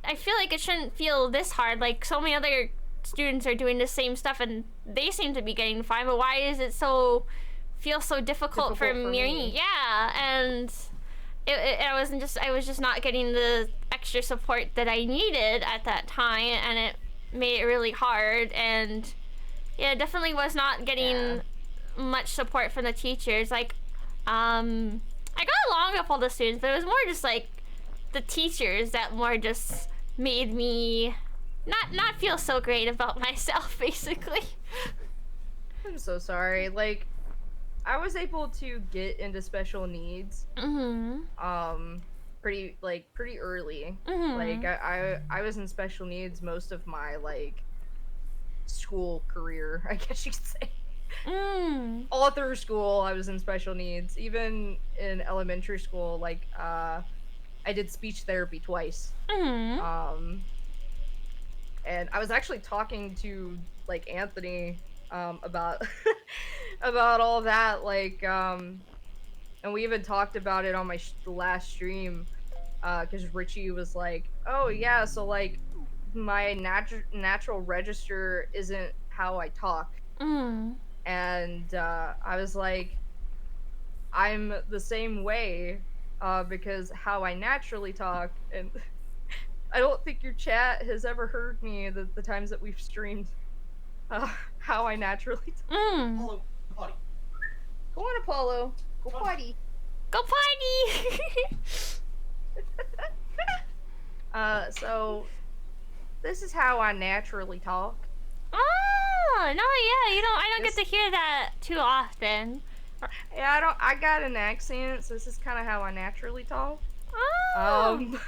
I feel like it shouldn't feel this hard. Like, so many other students are doing the same stuff and they seem to be getting fine, but why is it feel so difficult for me? Yeah, and I was just not getting the extra support that I needed at that time, and it made it really hard. And yeah, definitely was not getting much support from the teachers. Like, I got along with all the students, but it was more just like the teachers that more just made me not feel so great about myself, basically. I'm so sorry. Like, I was able to get into special needs pretty early. Like, I was in special needs most of my like school career, I guess you could say. All through school I was in special needs. Even in elementary school, like I did speech therapy twice. And I was actually talking to like Anthony about about all that, like and we even talked about it on my last stream, because Richie was like, oh yeah, so like my natural register isn't how I talk. And I was like, I'm the same way, because how I naturally talk. And I don't think your chat has ever heard me the times that we've streamed how I naturally talk. Apollo, potty. Go on, Apollo. Go potty. Go potty! So this is how I naturally talk. Oh, no, yeah, I don't get to hear that too often. Yeah, I got an accent, so this is kind of how I naturally talk. Oh.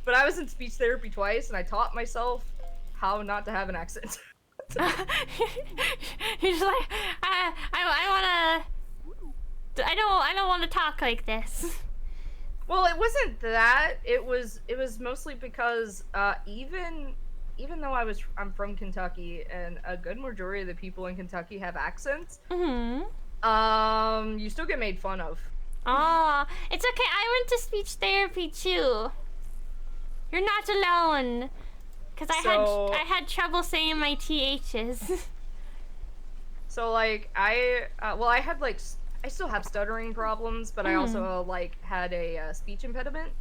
But I was in speech therapy twice, and I taught myself how not to have an accent. You're just like, I don't want to talk like this. Well, it wasn't that. It was mostly because even though I'm from Kentucky, and a good majority of the people in Kentucky have accents, you still get made fun of. Oh, it's okay. I went to speech therapy too. You're not alone. Cause I had trouble saying my THs. So like I had like I still have stuttering problems, but I also like had a speech impediment.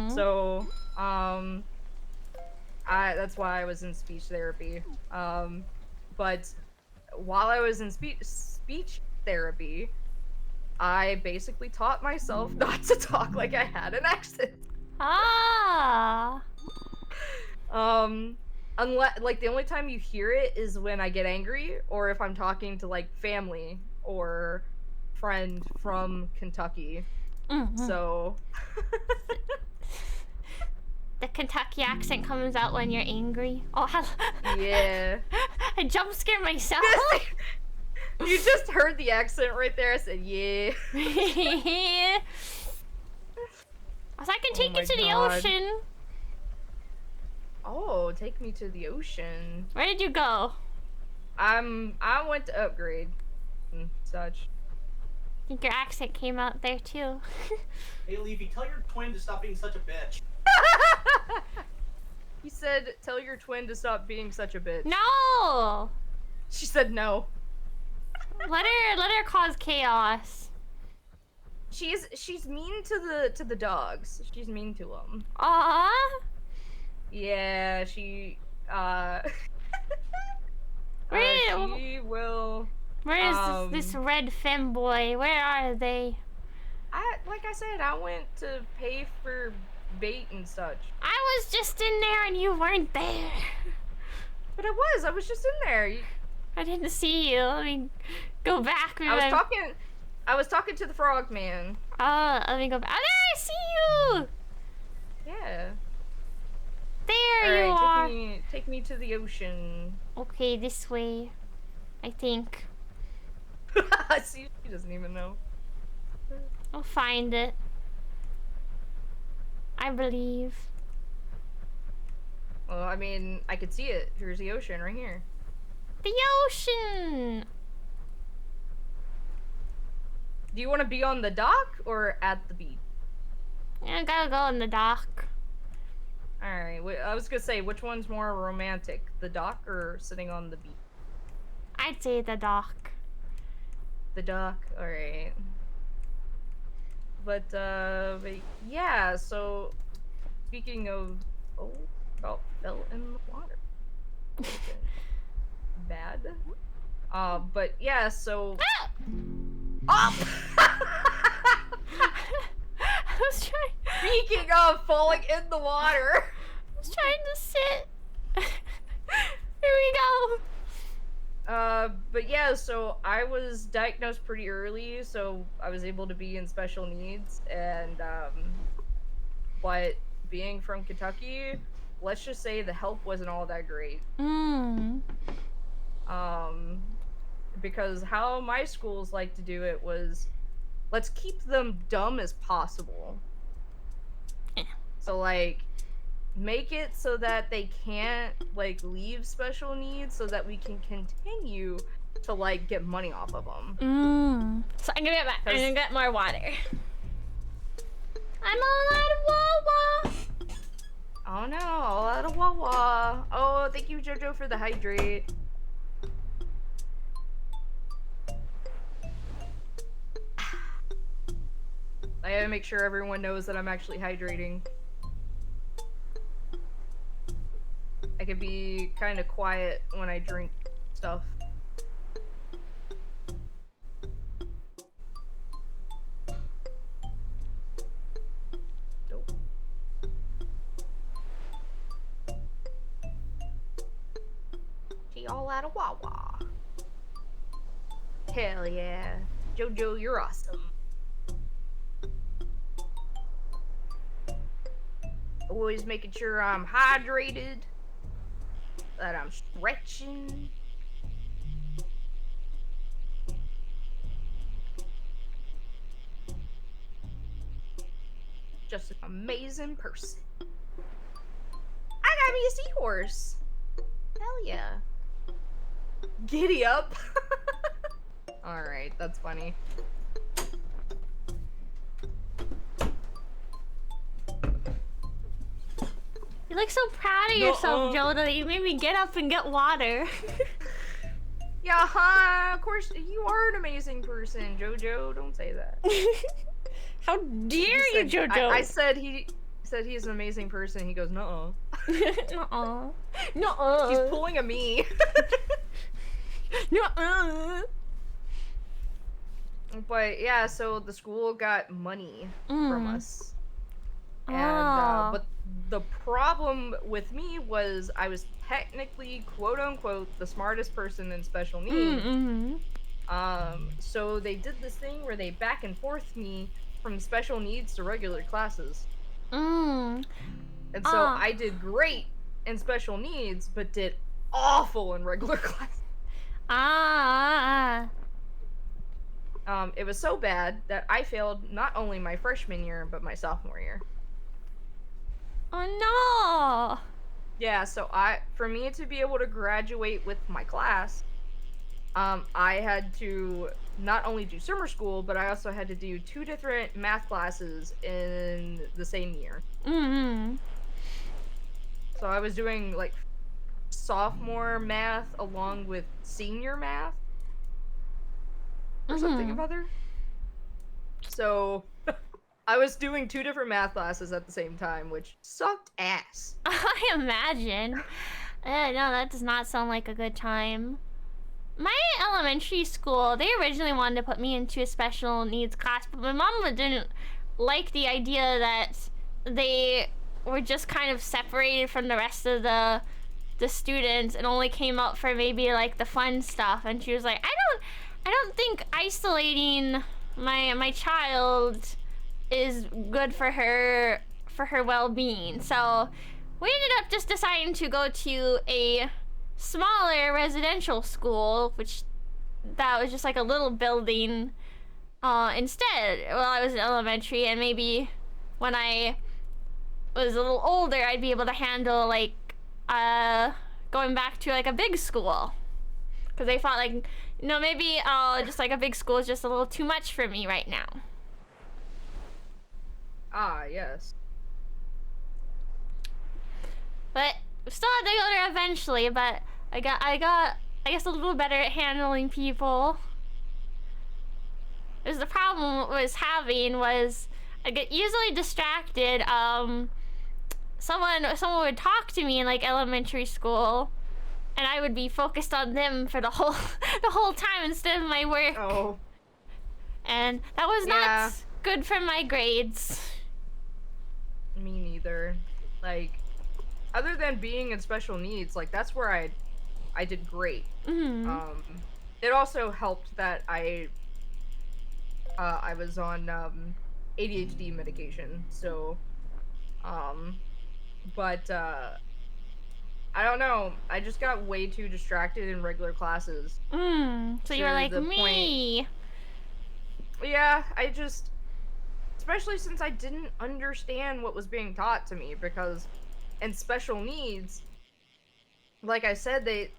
So that's why I was in speech therapy. But while I was in speech therapy, I basically taught myself not to talk like I had an accent. Ah. Unless, like, the only time you hear it is when I get angry, or if I'm talking to like family or friend from Kentucky. So the Kentucky accent comes out when you're angry. Oh, yeah. I jump scared myself. You just heard the accent right there. I said, yeah. I was like, I can take you to the ocean. Oh, take me to the ocean. Where did you go? I went to upgrade and such. I think your accent came out there too. Hey, Leafy, tell your twin to stop being such a bitch. He said, tell your twin to stop being such a bitch. No! She said no. Let her cause chaos. She's mean to the dogs. She's mean to them. Aww. Yeah, she she will. Where is this red femboy? Where are they? Like I said, I went to pay for bait and such. I was just in there and you weren't there. But I was just in there. I didn't see you. Let me go back. I was talking to the frog man. Oh, let me go back. Oh, there, I see you! Yeah. There you are. Take me to the ocean. Okay, this way. I think. See, she doesn't even know. I'll find it. I believe. Well, I mean, I could see it. Here's the ocean right here. The ocean! Do you want to be on the dock or at the beach? I gotta go on the dock. Alright, I was gonna say, which one's more romantic? The dock or sitting on the beach? I'd say the dock. The dock? Alright. But yeah, so, speaking of, fell in the water. Bad. But yeah, so... Oh! I was trying... Speaking of falling in the water! I was trying to sit. Here we go. But yeah, so I was diagnosed pretty early, so I was able to be in special needs, and, but being from Kentucky, let's just say the help wasn't all that great. Because how my schools like to do it was, let's keep them dumb as possible. So, like, make it so that they can't, like, leave special needs so that we can continue to, like, get money off of them. So I'm gonna get more water. I'm all out of wawa. Oh no, all out of wawa. Oh, thank you, Jojo, for the hydrate. I gotta make sure everyone knows that I'm actually hydrating. I could be kind of quiet when I drink stuff. Nope. She all out of Wawa. Hell yeah. Jojo, you're awesome. Always making sure I'm hydrated. That I'm stretching. Just an amazing person. I got me a seahorse. Hell yeah. Giddy up. Alright, that's funny. You look so proud of yourself, Joe, that you made me get up and get water. Yeah, of course, you are an amazing person, Jojo. Don't say that. How dare you, Jojo? I said he's an amazing person. He goes, nuh-uh. Nuh-uh. Nuh-uh. He's pulling a me. Nuh-uh. But yeah, so the school got money from us. And, but the problem with me was I was technically, quote-unquote, the smartest person in special needs. So they did this thing where they back and forth me from special needs to regular classes. And so I did great in special needs, but did awful in regular classes. It was so bad that I failed not only my freshman year, but my sophomore year. Oh no! Yeah, so for me to be able to graduate with my class, I had to not only do summer school, but I also had to do 2 different math classes in the same year. So I was doing, like, sophomore math along with senior math. Or something or other. So I was doing 2 different math classes at the same time, which sucked ass. I imagine. No, that does not sound like a good time. My elementary school, they originally wanted to put me into a special needs class, but my mom didn't like the idea that they were just kind of separated from the rest of the students and only came up for maybe like the fun stuff. And she was like, I don't think isolating my child is good for her well-being. So we ended up just deciding to go to a smaller residential school, which that was just like a little building instead while I was in elementary, and maybe when I was a little older I'd be able to handle like going back to like a big school, because they thought like, you know, maybe just like a big school is just a little too much for me right now. Ah, yes. But still had to go there eventually, but I got I guess a little better at handling people. Because the problem I was having was I get easily distracted. Someone would talk to me in like elementary school, and I would be focused on them for the whole time instead of my work. Oh. And that was not good for my grades. Me neither. Like, other than being in special needs, like that's where I did great. It also helped that I was on ADHD medication, so but I don't know. I just got way too distracted in regular classes. So you were like me. Yeah, I just, especially since I didn't understand what was being taught to me, because in special needs, like I said, it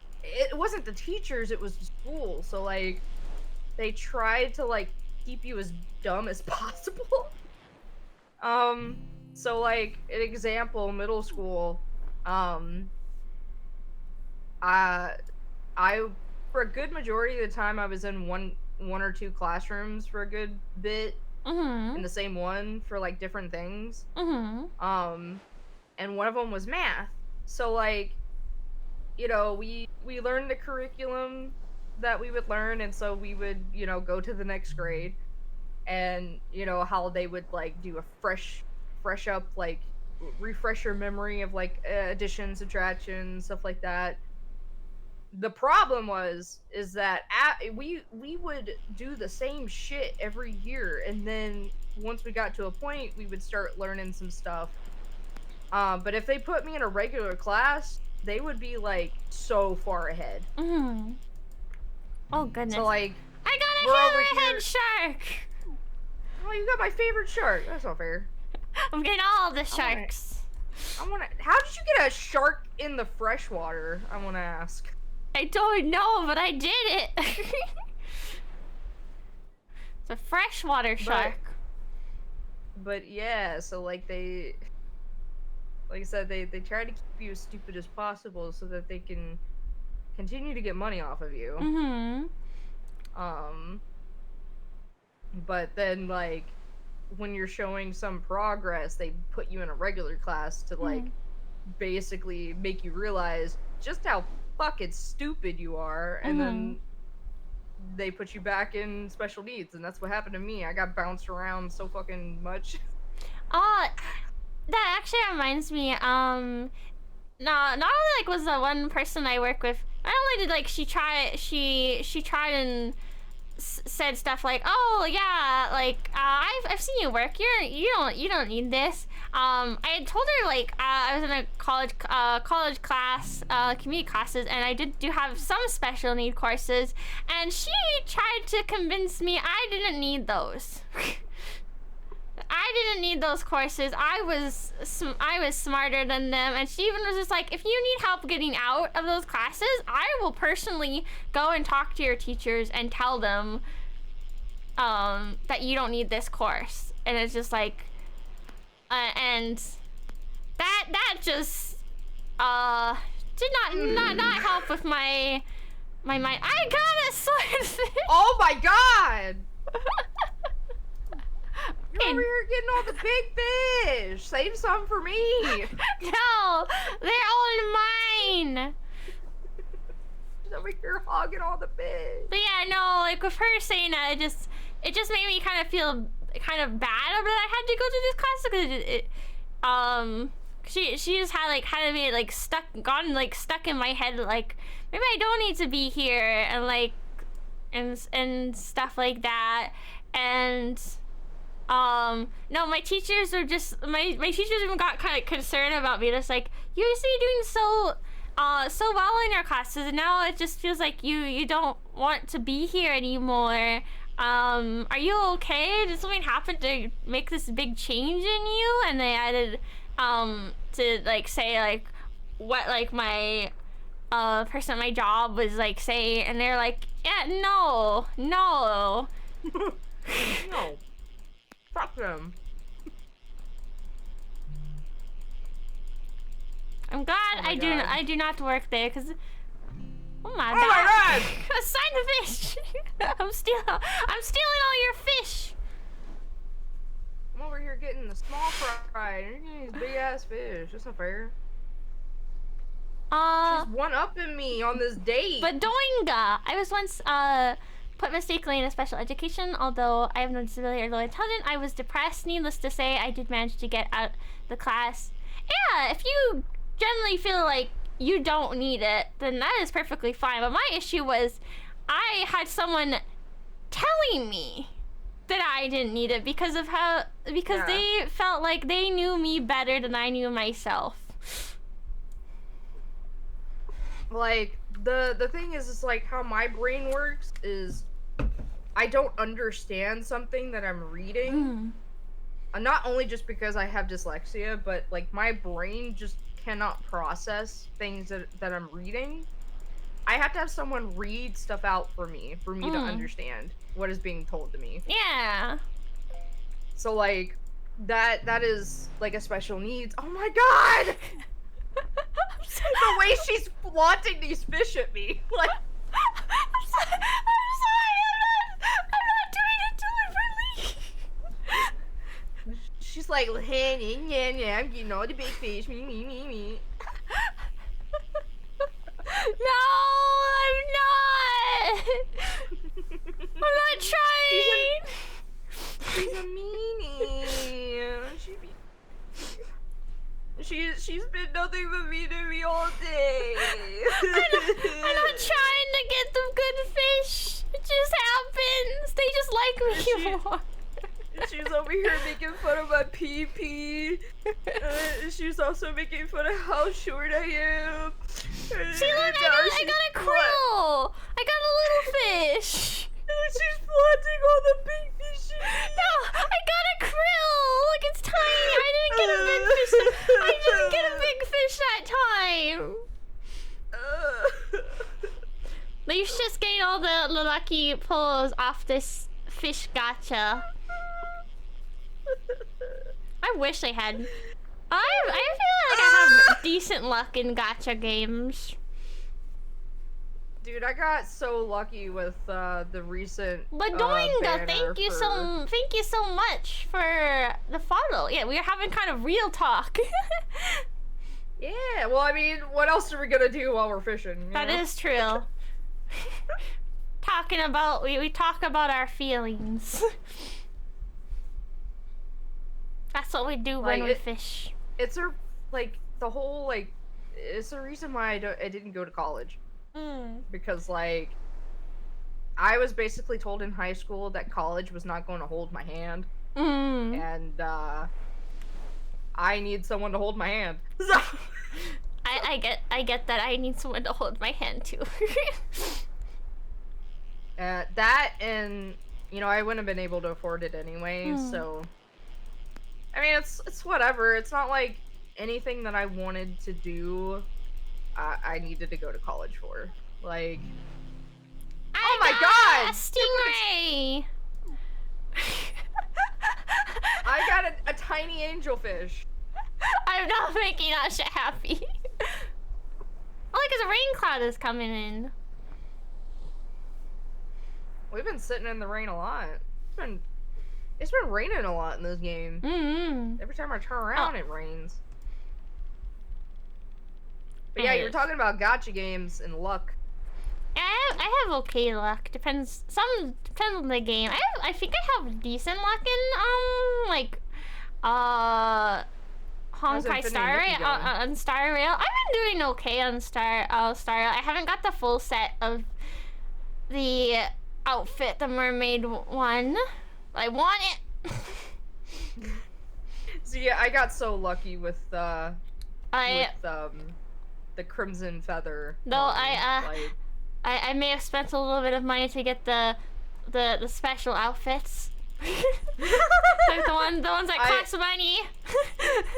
wasn't the teachers, it was the school. So like they tried to like keep you as dumb as possible. So like an example, middle school, I for a good majority of the time I was in one or two classrooms for a good bit, in the same one for like different things. And one of them was math. So like, you know, we learned the curriculum that we would learn, and so we would, you know, go to the next grade, and you know how they would like do a fresh up, like refresh your memory of like addition, subtraction, stuff like that. The problem is that we would do the same shit every year, and then once we got to a point, we would start learning some stuff. But if they put me in a regular class, they would be like so far ahead. Oh goodness! So like, I got a hammerhead shark. Oh, you got my favorite shark. That's not fair. I'm getting all the sharks. I wanna. How did you get a shark in the freshwater? I wanna ask. I don't know, but I did it. It's a freshwater shark. But yeah, so like like I said, they try to keep you as stupid as possible so that they can continue to get money off of you. But then like when you're showing some progress, they put you in a regular class to like basically make you realize just how fucking stupid you are, and then they put you back in special needs, and that's what happened to me. I got bounced around so fucking much. That actually reminds me, not only like was the one person I work with, not only did like she tried and said stuff like, oh yeah, like I've seen you work, you don't need this. I had told her like I was in a college class, community classes, and I do have some special need courses, and she tried to convince me I didn't need those. I didn't need those courses. I was smarter than them, and she even was just like, if you need help getting out of those classes, I will personally go and talk to your teachers and tell them that you don't need this course. And it's just like, and that just did not help with my mind. I got a swordfish. Oh my god! You're over here getting all the big fish. Save some for me. No, they're all mine. She's over here hogging all the fish. But yeah, no, like with her saying that, it just made me kind of feel kind of bad that I had to go to this class, because she just had me like stuck in my head, like maybe I don't need to be here, and like and stuff like that. And no, my teachers were just my teachers even got kind of concerned about me. Just like, you used to be doing so well in your classes, and now it just feels like you don't want to be here anymore. Are you okay? Did something happen to make this big change in you? And they added to like say like what like my person at my job was like saying, and they're like, yeah, no. No. Fuck them. I'm glad I do not work there, because... Oh my god! A sign of fish! I'm stealing all your fish! I'm over here getting the small fry, and you're getting these big ass fish. That's not fair. She's one-upping me on this date. But Doinga! I was once, put mistakenly in a special education, although I have no disability or low intelligence. I was depressed. Needless to say, I did manage to get out the class. Yeah, if you generally feel like you don't need it, then that is perfectly fine. But my issue was I had someone telling me that I didn't need it because they felt like they knew me better than I knew myself. Like, the thing is like how my brain works is I don't understand something that I'm reading. Not only just because I have dyslexia, but like my brain just cannot process things that I'm reading. I have to have someone read stuff out for me to understand what is being told to me. Yeah. So like that is like a special needs. Oh my god! The way she's flaunting these fish at me. Like I'm sorry, I'm not doing it deliberately. She's like, hey, yeah, I'm getting all the big fish, me. No, I'm not. I'm not trying. She's a meanie. She's been nothing but mean to me all day. I'm not trying to get them good fish. It just happens. They just like me more. She's over here making fun of my pee-pee. She's also making fun of how short I am. See, look, I got a krill. I got a little fish. She's flaunting all the big fish. No, I got a krill. Look, it's tiny. I didn't get a big fish. I didn't get a big fish that time. Leaf's just getting all the lucky pulls off this fish gacha. I wish I had. I feel like I have decent luck in gacha games. Dude, I got so lucky with the recent. But Doinga, thank you so much for the follow. Yeah, we are having kind of real talk. Yeah, well, I mean, what else are we gonna do while we're fishing? That is true. Talking about we talk about our feelings. That's what we do when we fish. It's the whole it's the reason why I didn't go to college. Because like I was basically told in high school that college was not going to hold my hand. And I need someone to hold my hand. So I get that. I need someone to hold my hand too. That, and you know, I wouldn't have been able to afford it anyway, so I mean, it's whatever. It's not like anything that I wanted to do. I needed to go to college for. Like, oh my god! Stingray! I got a tiny angelfish. I'm not making Asha happy. Oh, because a rain cloud is coming in. We've been sitting in the rain a lot. It's been raining a lot in this game. Every time I turn around, it rains. But yeah, you're talking about gacha games and luck. I have okay luck. Depends on the game. I think I have decent luck in Honkai Star Rail. On Star Rail, I've been doing okay on Star Rail. I haven't got the full set of the outfit, the mermaid one. I want it. So yeah, I got so lucky with the crimson feather. Though I may have spent a little bit of money to get the special outfits. Like the ones that cost money.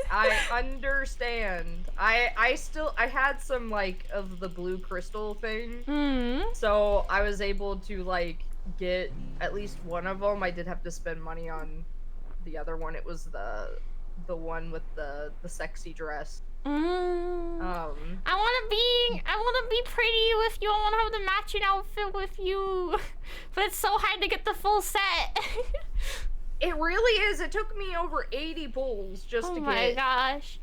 I understand. I had some of the blue crystal thing. So I was able to get at least one of them. I did have to spend money on the other one. It was the one with the sexy dress. I wanna be pretty with you. I wanna have the matching outfit with you. But it's so hard to get the full set. It really is. It took me over 80 pulls just to get. Oh my gosh.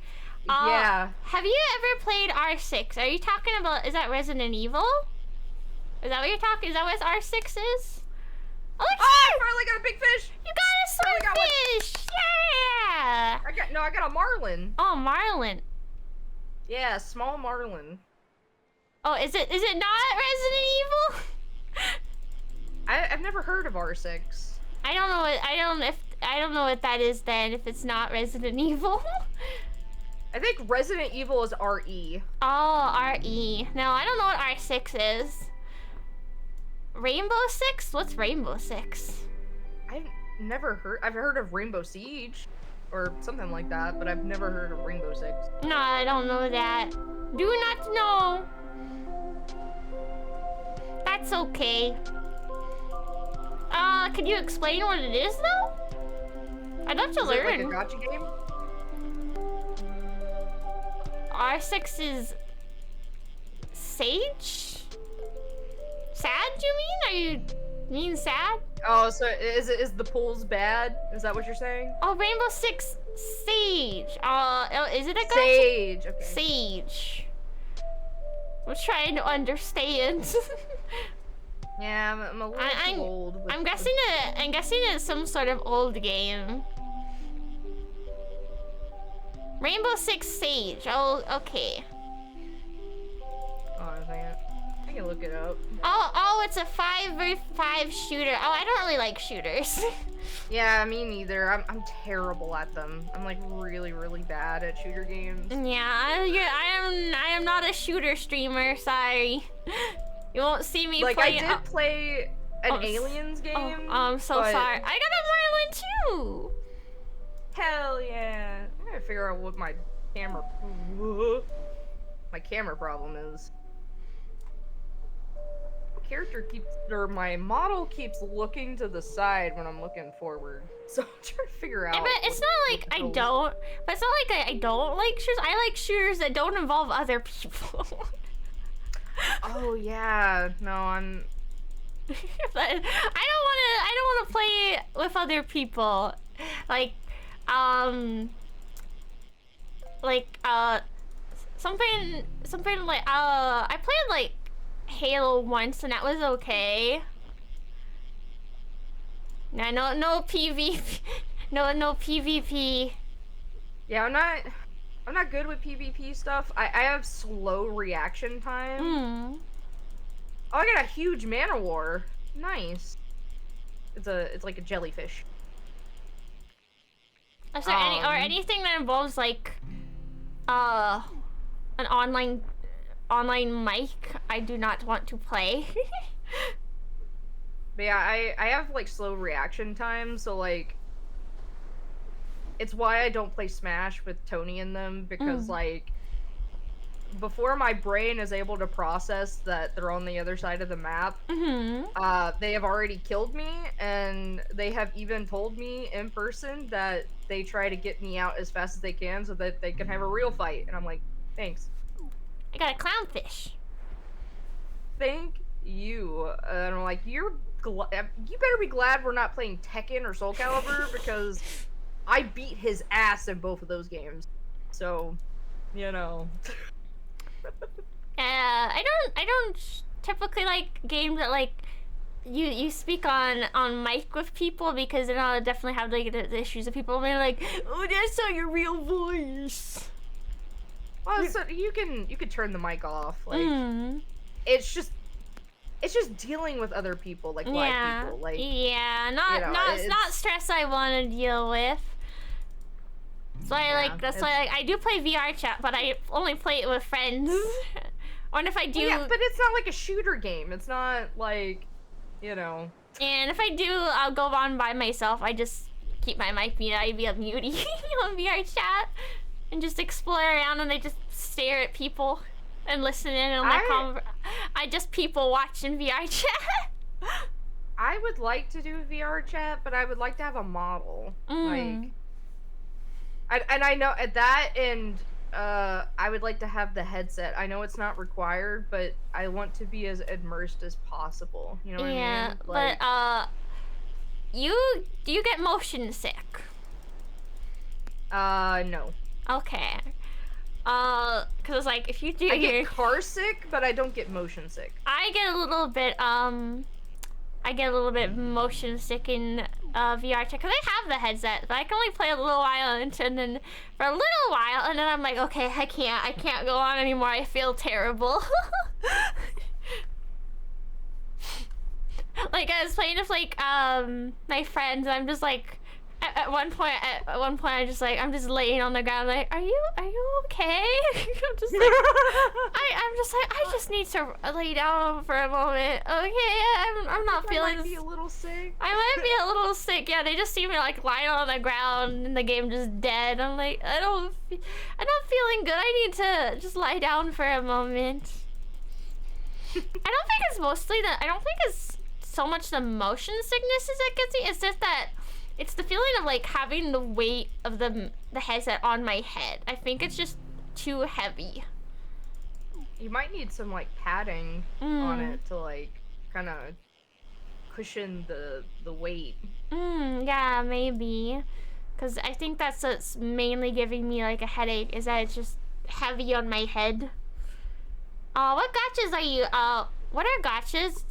Yeah. Have you ever played R6? Are you talking about, is that Resident Evil? Is that what you're talking? Is that what R6 is? Oh, I finally got a big fish! You got a swordfish! Yeah! I got a marlin. Oh, marlin. Yeah, small marlin. Oh, is it not Resident Evil? I've never heard of R6. I don't know what that is then, if it's not Resident Evil. I think Resident Evil is RE. Oh, RE. No, I don't know what R6 is. Rainbow Six? What's Rainbow Six? I've heard of Rainbow Siege or something like that, but I've never heard of Rainbow Six. No, I don't know that. Do not know. That's okay. Could you explain what it is though? I'd love to learn. Is it like a gacha game? R6 is Sage? Sad, you mean? Are you mean sad? Oh, so is the pulls bad? Is that what you're saying? Oh, Rainbow Six Sage. Is it a gacha? Sage, okay. Sage. I'm trying to understand. Yeah, I'm a little too old. I'm guessing it's some sort of old game. Rainbow Six Sage. Oh, okay. Oh, I can look it up. Oh, it's a 5v5 shooter. Oh, I don't really like shooters. Yeah, me neither. I'm terrible at them. I'm like really, really bad at shooter games. Yeah, I am not a shooter streamer. Sorry. You won't see me like play. I did play an Aliens game. Oh, I'm so sorry. I got a Marlin too. Hell yeah! I gotta figure out what my camera problem is. My model keeps looking to the side when I'm looking forward. So I'm trying to figure out. But it's not like I don't. But it's not like I don't like shooters. I like shooters that don't involve other people. Oh yeah, no, I'm. But I don't want to play with other people, something like I played like Halo once and that was okay. No PvP, no PvP. Yeah, I'm not good with PvP stuff. I have slow reaction time. Oh, I got a huge mana war. Nice. It's like a jellyfish. Is there anything that involves like an online mic? I do not want to play. But yeah, I have like slow reaction time, so like it's why I don't play Smash with Tony in them, because like before my brain is able to process that they're on the other side of the map, they have already killed me, and they have even told me in person that they try to get me out as fast as they can so that they can have a real fight, and I'm like, thanks. I got a clownfish. Thank you. And I'm like, you better be glad we're not playing Tekken or Soul Calibur, because I beat his ass in both of those games. So, you know. I don't typically like games that like you speak on mic with people, because then I'll definitely have like the issues of people being like, oh, that's not your real voice. Well, so you can turn the mic off. Like it's just dealing with other people, like live people. Like not stress I want to deal with. So that's why I do play VR chat, but I only play it with friends. Or if I do, yeah, but it's not like a shooter game. It's not like, you know. And if I do, I'll go on by myself. I just keep my mic muted. I be a mutie on VR chat and just explore around, and I just stare at people and listen in on their I just people watch in VR chat. I would like to do VR chat, but I would like to have a model. Like, and I know that, and I would like to have the headset. I know it's not required, but I want to be as immersed as possible. You know what I mean? Like, but do you get motion sick? No. Okay. Cause like if you do, I get car sick, but I don't get motion sick. I get a little bit motion sick in VR chat, cause I have the headset, but I can only play a little while and then for a little while, and then I'm like, okay, I can't go on anymore. I feel terrible. Like I was playing with like my friends, and I'm just like, at one point I'm just laying on the ground like, are you okay? I'm just like, I just need to lay down for a moment. Okay, I'm not feeling. I might be a little sick. I might be a little sick. Yeah, they just see me like lying on the ground and the game just dead. I'm like, I'm not feeling good. I need to just lie down for a moment. I don't think it's so much the motion sickness as it gets me. It's just that it's the feeling of like having the weight of the headset on my head. I think it's just too heavy. You might need some like padding on it to like kind of cushion the weight. Yeah, maybe. Cause I think that's what's mainly giving me like a headache, is that it's just heavy on my head. What gotchas are you? What are gotchas?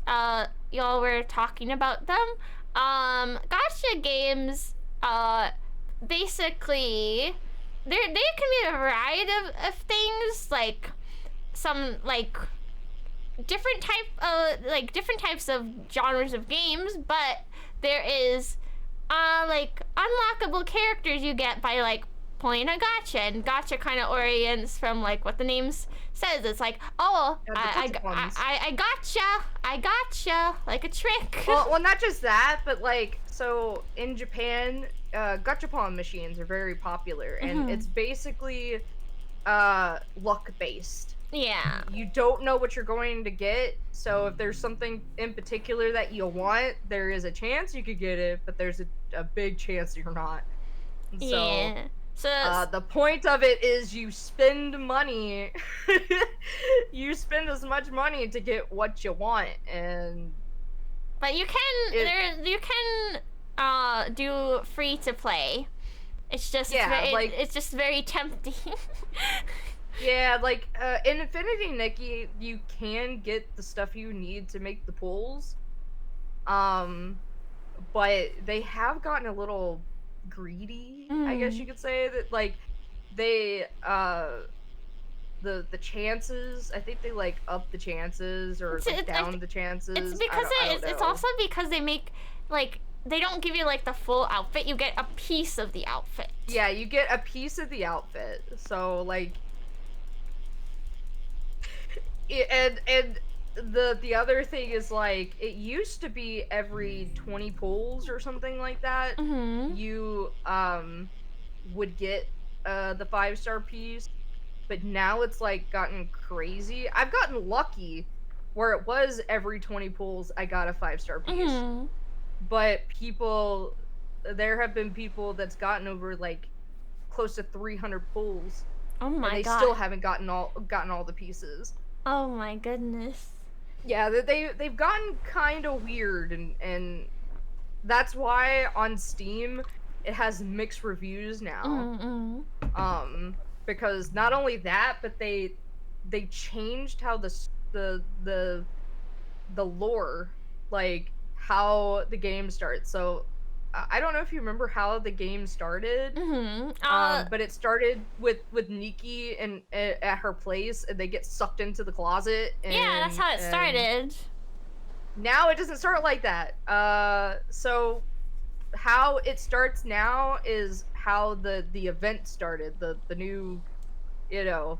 Y'all were talking about them. Gotcha games, basically, they can be a variety of things, like some like different types of genres of games, but there is like unlockable characters you get by like playing a gotcha, and gotcha kind of orients from like what the name says. It's like, oh, I gotcha, like a trick. Well, not just that, but like, so in Japan, gachapon machines are very popular, and it's basically luck based. Yeah. You don't know what you're going to get, so if there's something in particular that you want, there is a chance you could get it, but there's a big chance you're not. So, yeah. So the point of it is you spend money. You spend as much money to get what you want, but you can do free to play. It's just it's just very tempting. Yeah, like in Infinity Nikki, you can get the stuff you need to make the pulls. But they have gotten a little greedy, I guess you could say, that like they the chances, I think they like up the chances or like, down the chances. It's because it's also because they make like, they don't give you like the full outfit, you get a piece of the outfit. Yeah, you get a piece of the outfit. So like and the other thing is, like, it used to be every 20 pulls or something like that, you would get the 5-star piece, but now it's like gotten crazy. I've gotten lucky where it was every 20 pulls I got a 5-star piece, but there have been people that's gotten over like close to 300 pulls. Oh my god! And they still haven't gotten all the pieces. Oh my goodness. Yeah, they've gotten kind of weird, and that's why on Steam it has mixed reviews now. Because not only that, but they changed how the lore, like how the game starts. So I don't know if you remember how the game started, but it started with Nikki and at her place, and they get sucked into the closet. And, yeah, that's how it started. Now it doesn't start like that. So how it starts now is how the event started. The new, you know,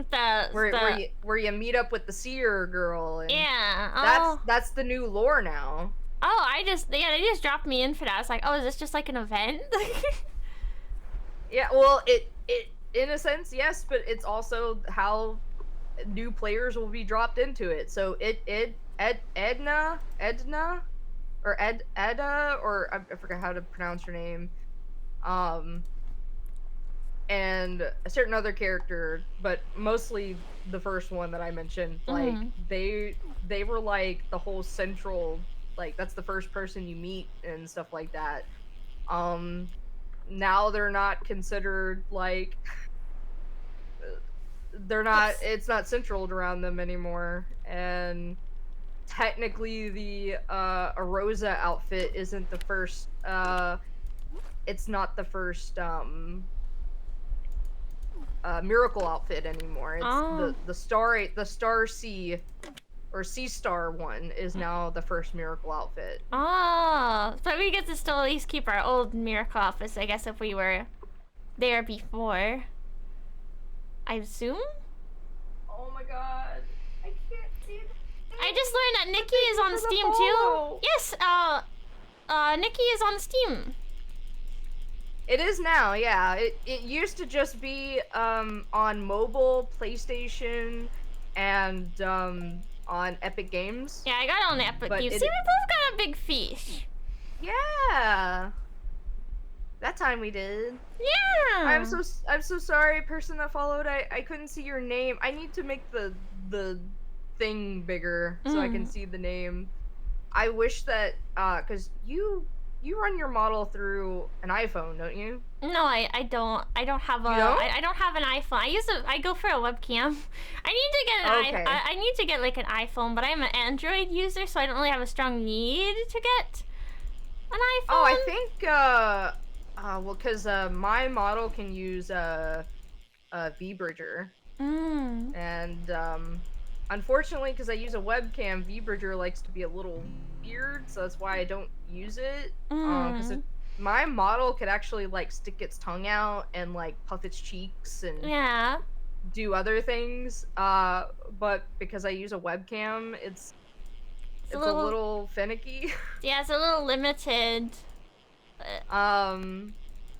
where you meet up with the seer girl. And yeah. That's the new lore now. Oh, they just dropped me in for that. I was like, oh, is this just like an event? Yeah, well, it in a sense, yes, but it's also how new players will be dropped into it. So Edna, or Edda, or I forgot how to pronounce her name. and a certain other character, but mostly the first one that I mentioned. Like they were like the whole central, like that's the first person you meet and stuff like that. Now they're not considered like it's not central around them anymore, and technically the Arosa outfit isn't the first it's not the first miracle outfit anymore. It's the Star Sea or Sea Star one is now the first miracle outfit. Oh, so we get to still at least keep our old miracle outfits, I guess, if we were there before. I assume? Oh my god. I can't see it. I just learned that Nikki is on Steam too. Yes, Nikki is on Steam. It is now, yeah. It used to just be on mobile, PlayStation, and on Epic Games. Yeah, I got it on Epic Games. See, we both got a big fish. Yeah. That time we did. Yeah. I'm so sorry, person that followed. I couldn't see your name. I need to make the thing bigger so I can see the name. I wish that cuz you run your model through an iPhone, don't you? No, I don't. I don't have I don't have an iPhone. I go for a webcam. I need to get I need to get like an iPhone, but I'm an Android user, so I don't really have a strong need to get an iPhone. Oh, I think well, cuz my model can use VBridger. And unfortunately, because I use a webcam, VBridger likes to be a little weird, so that's why I don't use it. Because my model could actually like stick its tongue out and like puff its cheeks and do other things. But because I use a webcam, it's a little finicky. Yeah, it's a little limited.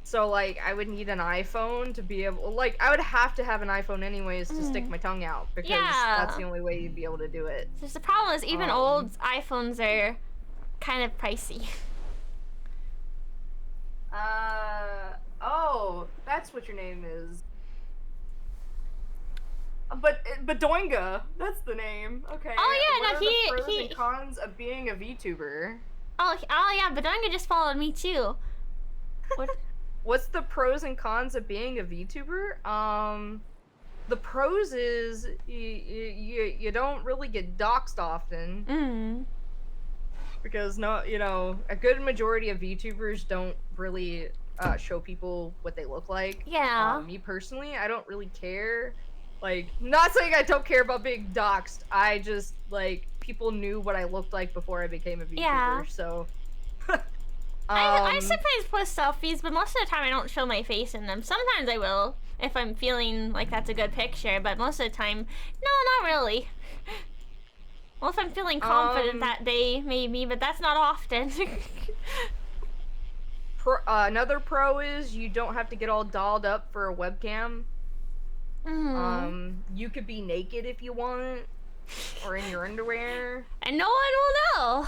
So like I would need an iPhone to be able, like I would have to have an iPhone anyways to stick my tongue out, because that's the only way you'd be able to do it. Just the problem is even old iPhones are kind of pricey. Oh, that's what your name is. But Doinga, that's the name. Okay. Oh yeah, what are the pros and cons of being a VTuber? Oh yeah, Badanga just followed me too. What? What's the pros and cons of being a VTuber? The pros is you don't really get doxxed often. Because a good majority of VTubers don't really show people what they look like. Yeah. Me personally, I don't really care. Like, not saying I don't care about being doxxed. I just like people knew what I looked like before I became a VTuber. Yeah. So. I sometimes post selfies, but most of the time I don't show my face in them. Sometimes I will, if I'm feeling like that's a good picture, but most of the time, no, not really. Well, if I'm feeling confident that day, maybe, but that's not often. Another pro is you don't have to get all dolled up for a webcam. You could be naked if you want, or in your underwear. And no one will know.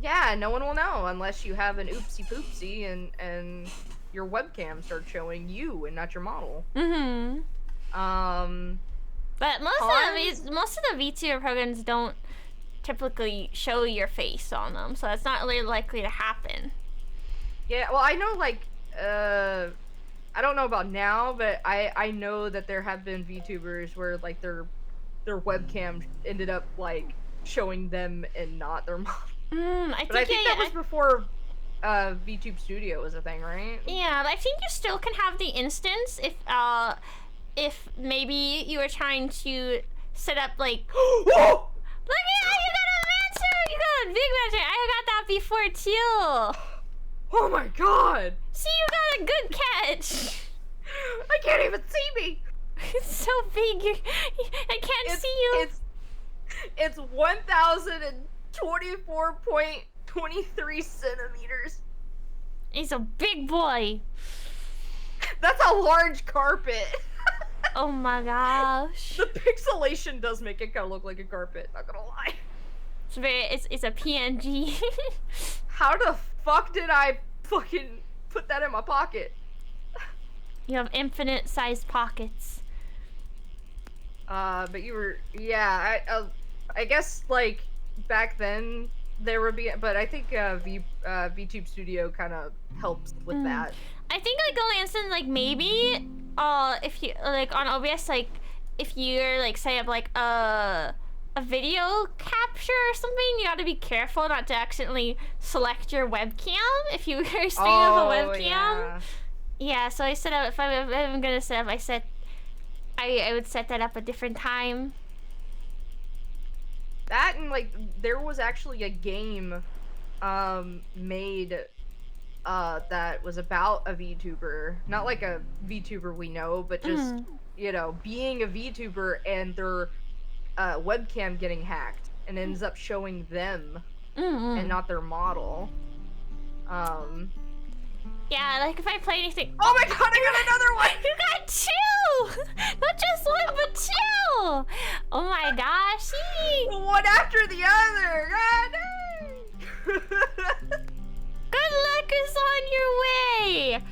Yeah, no one will know unless you have an oopsie poopsie and your webcam starts showing you and not your model. But most of the VTuber programs don't typically show your face on them, so that's not really likely to happen. Yeah, well, I know, like, I don't know about now, but I know that there have been VTubers where, like, their webcam ended up, like, showing them and not their model. I think that was before VTube Studio was a thing, right? Yeah, but I think you still can have the instance if maybe you were trying to set up like. Look at you got a mancer! You got a big mancer! I got that before too. Oh my god! See, you got a good catch. I can't even see me. It's so big. I can't see you. It's 1,024.23 centimeters. He's a big boy. That's a large carpet. Oh my gosh. The pixelation does make it kind of look like a carpet, not gonna lie. It's a PNG. How the fuck did I fucking put that in my pocket? You have infinite-sized pockets. But you were, yeah, I guess, like, back then, there would be, but I think, VTube Studio kind of helps with that. I think, like, the only instance, like, maybe, if you, like, on OBS, like, if you're, like, set up, like, a video capture or something, you gotta be careful not to accidentally select your webcam if you are streaming with a webcam. Yeah, so I set up, if I'm gonna set up, I would set that up a different time. That and, like, there was actually a game, made, that was about a VTuber. Not like a VTuber we know, but just, you know, being a VTuber and their, webcam getting hacked and ends up showing them and not their model. Yeah, like if I play anything. Oh my god, I got another one! You got two! Not just one, but two! Oh my gosh. One after the other! God dang! Good luck is on your way!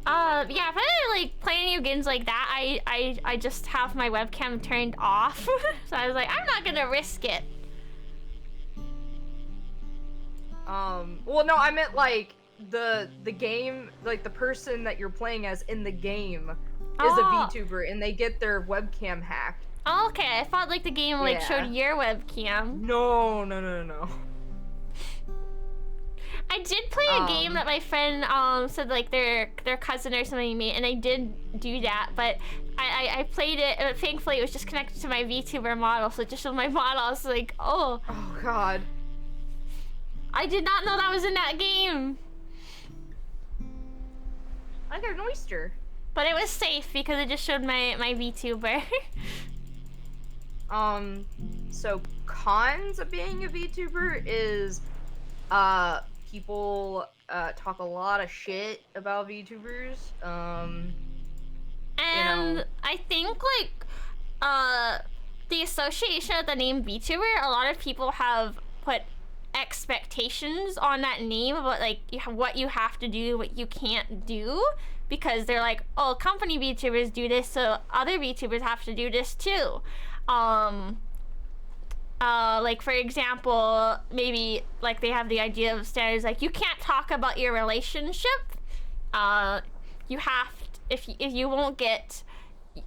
Yeah, if I like play any games like that, I just have my webcam turned off. So I was like, I'm not gonna risk it. Well no, I meant like the game, like the person that you're playing as in the game is a VTuber and they get their webcam hacked. Oh, okay, I thought like the game like showed your webcam. No. I did play a game that my friend said like their cousin or something made, and I did do that, but I played it. Thankfully, it was just connected to my VTuber model, so it just showed my model. I was like, oh god, I did not know that was in that game. I got an oyster, but it was safe because it just showed my VTuber. So cons of being a VTuber is people talk a lot of shit about VTubers. And I think like the association of the name VTuber, a lot of people have put expectations on that name about like what you have to do, what you can't do, because they're like, oh, company VTubers do this, so other VTubers have to do this too. Like for example, maybe like they have the idea of standards like you can't talk about your relationship. You have to, if you won't get,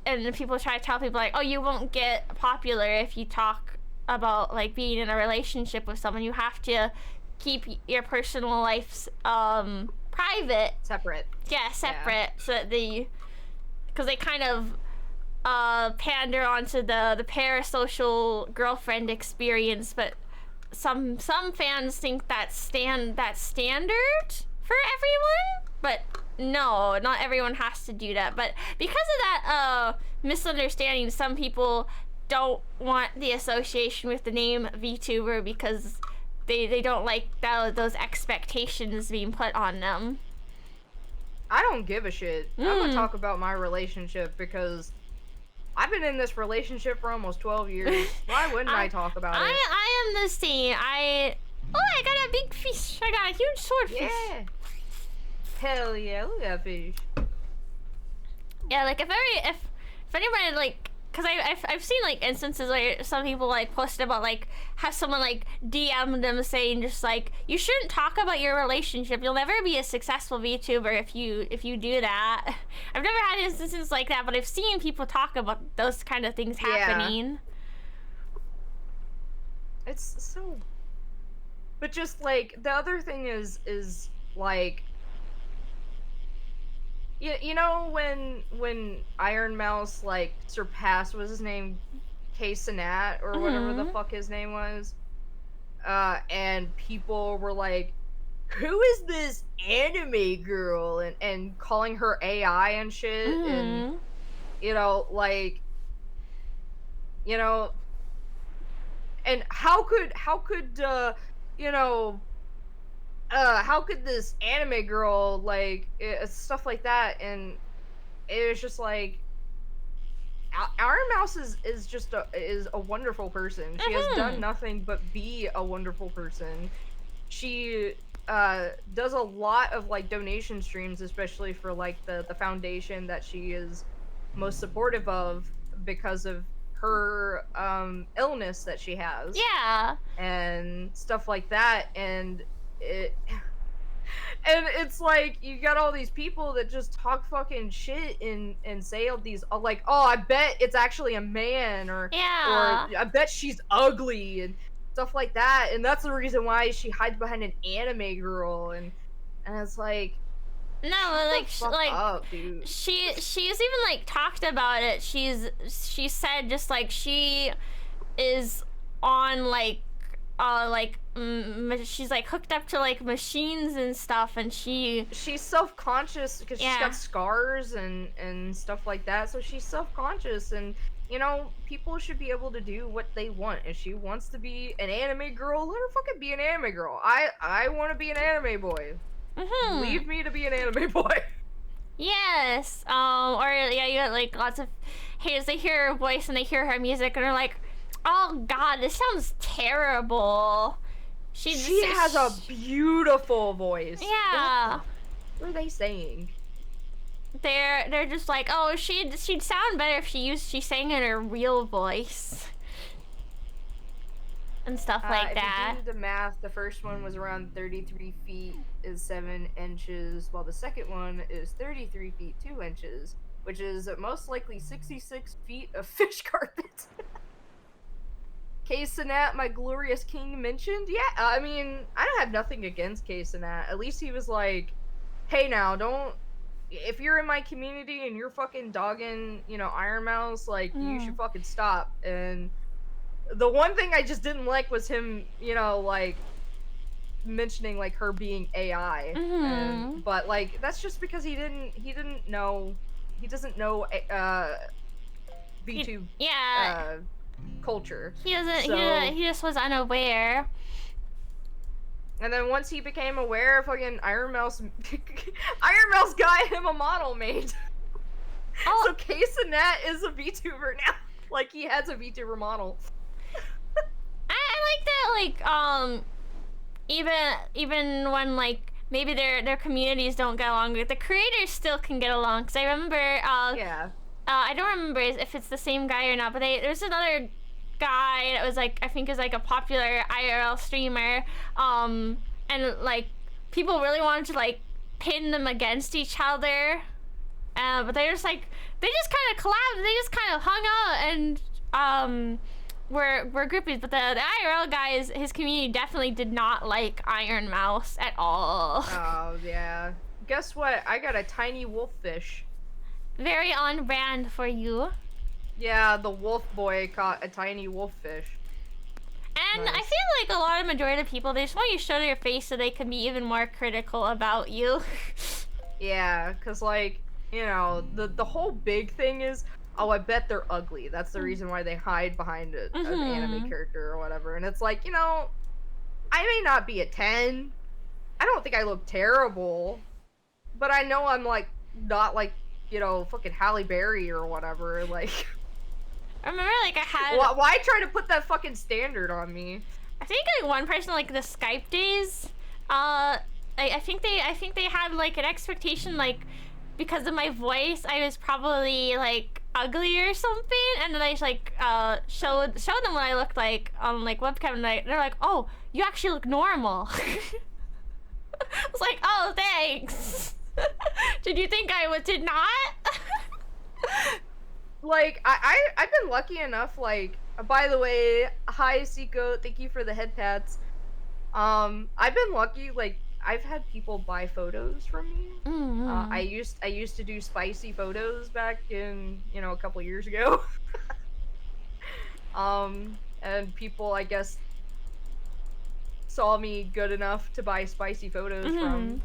and people try to tell people like, oh, you won't get popular if you talk about like being in a relationship with someone. You have to keep your personal lives private, separate. Yeah, separate. So that because they kind of pander onto the parasocial girlfriend experience, but some fans think that's standard for everyone, but no, not everyone has to do that. But because of that misunderstanding, some people don't want the association with the name VTuber because they don't like those expectations being put on them. I don't give a shit. I'm gonna talk about my relationship because I've been in this relationship for almost 12 years. Why wouldn't I talk about it? I am the same. I got a big fish. I got a huge swordfish. Yeah. Hell yeah, look at that fish. Yeah, like if anybody like, cause I've seen like instances where some people like posted about like have someone like DM them saying just like, you shouldn't talk about your relationship. You'll never be a successful VTuber if you do that. I've never had instances like that, but I've seen people talk about those kind of things happening. It's so, but just like the other thing is like, you know when Iron Mouse like surpassed, what was his name, K-Sanat or whatever the fuck his name was, and people were like, who is this anime girl, and calling her AI and shit, and you know, like, you know, and how could you know, how could this anime girl, like, stuff like that, and it was just like, Iron Mouse is just a wonderful person. She has done nothing but be a wonderful person. She does a lot of like donation streams, especially for like the foundation that she is most supportive of because of her illness that she has. Yeah. And stuff like that, and it's like you got all these people that just talk fucking shit and say all these like, oh, I bet it's actually a man, or I bet she's ugly and stuff like that, and that's the reason why she hides behind an anime girl, and it's like, no, like up, dude. she's even like talked about it. She said just like she is on like she's like hooked up to like machines and stuff, and she's self-conscious because she's got scars and stuff like that, so she's self-conscious, and you know, people should be able to do what they want. If she wants to be an anime girl, let her fucking be an anime girl. I want to be an anime boy. Leave me to be an anime boy. Yes. Or yeah, you got like lots of haters. They hear her voice and they hear her music and they're like, oh god, this sounds terrible. She has a beautiful voice. Yeah. What are they saying? They're just like, oh, she'd sound better if she sang in her real voice. And stuff like that. If you do the math, the first one was around 33 feet is 7 inches, while the second one is 33 feet 2 inches, which is most likely 66 feet of fish carpet. K-Sanat, my glorious king, mentioned. Yeah, I mean, I don't have nothing against K-Sanat. At least he was like, hey now, don't, if you're in my community and you're fucking dogging, you know, Iron Mouse, like, you should fucking stop. And the one thing I just didn't like was him, you know, like, mentioning, like, her being AI. But, like, that's just because he doesn't know VTube culture. He just was unaware. And then once he became aware, fucking Iron Mouse got him a model made. Oh. So K-Sanat is a VTuber now. Like, he has a VTuber model. I like that, like, even when, like, maybe their communities don't get along, the creators still can get along. Because I remember, I don't remember if it's the same guy or not, but there's another guy that was, like, I think is, like, a popular IRL streamer, and, like, people really wanted to, like, pin them against each other, but they just, like, they just kind of collabed, they just kind of hung out, and, were groupies, but the IRL guys, his community definitely did not like Iron Mouse at all. Oh, yeah. Guess what? I got a tiny wolf fish. Very on brand for you. Yeah, the wolf boy caught a tiny wolf fish. And nice. I feel like a lot of majority of people, they just want you to show their face so they can be even more critical about you. Yeah, because, like, you know, the whole big thing is, oh, I bet they're ugly. That's the reason why they hide behind an anime character or whatever. And it's like, you know, I may not be a 10. I don't think I look terrible. But I know I'm, like, not, like, you know, fucking Halle Berry or whatever. Like, I remember, like, I had... Why try to put that fucking standard on me? I think, like, one person, like, the Skype days, I think they had, like, an expectation, like, because of my voice, I was probably, like, ugly or something, and then I just, like, showed them what I looked like on, like, webcam, and they're like, oh, you actually look normal. I was like, oh, thanks. Did you think I did not? Like, I've been lucky enough, like, by the way, hi, Seiko, thank you for the head pats. I've been lucky, like, I've had people buy photos from me. I used to do spicy photos back in, you know, a couple years ago. And people, I guess, saw me good enough to buy spicy photos from.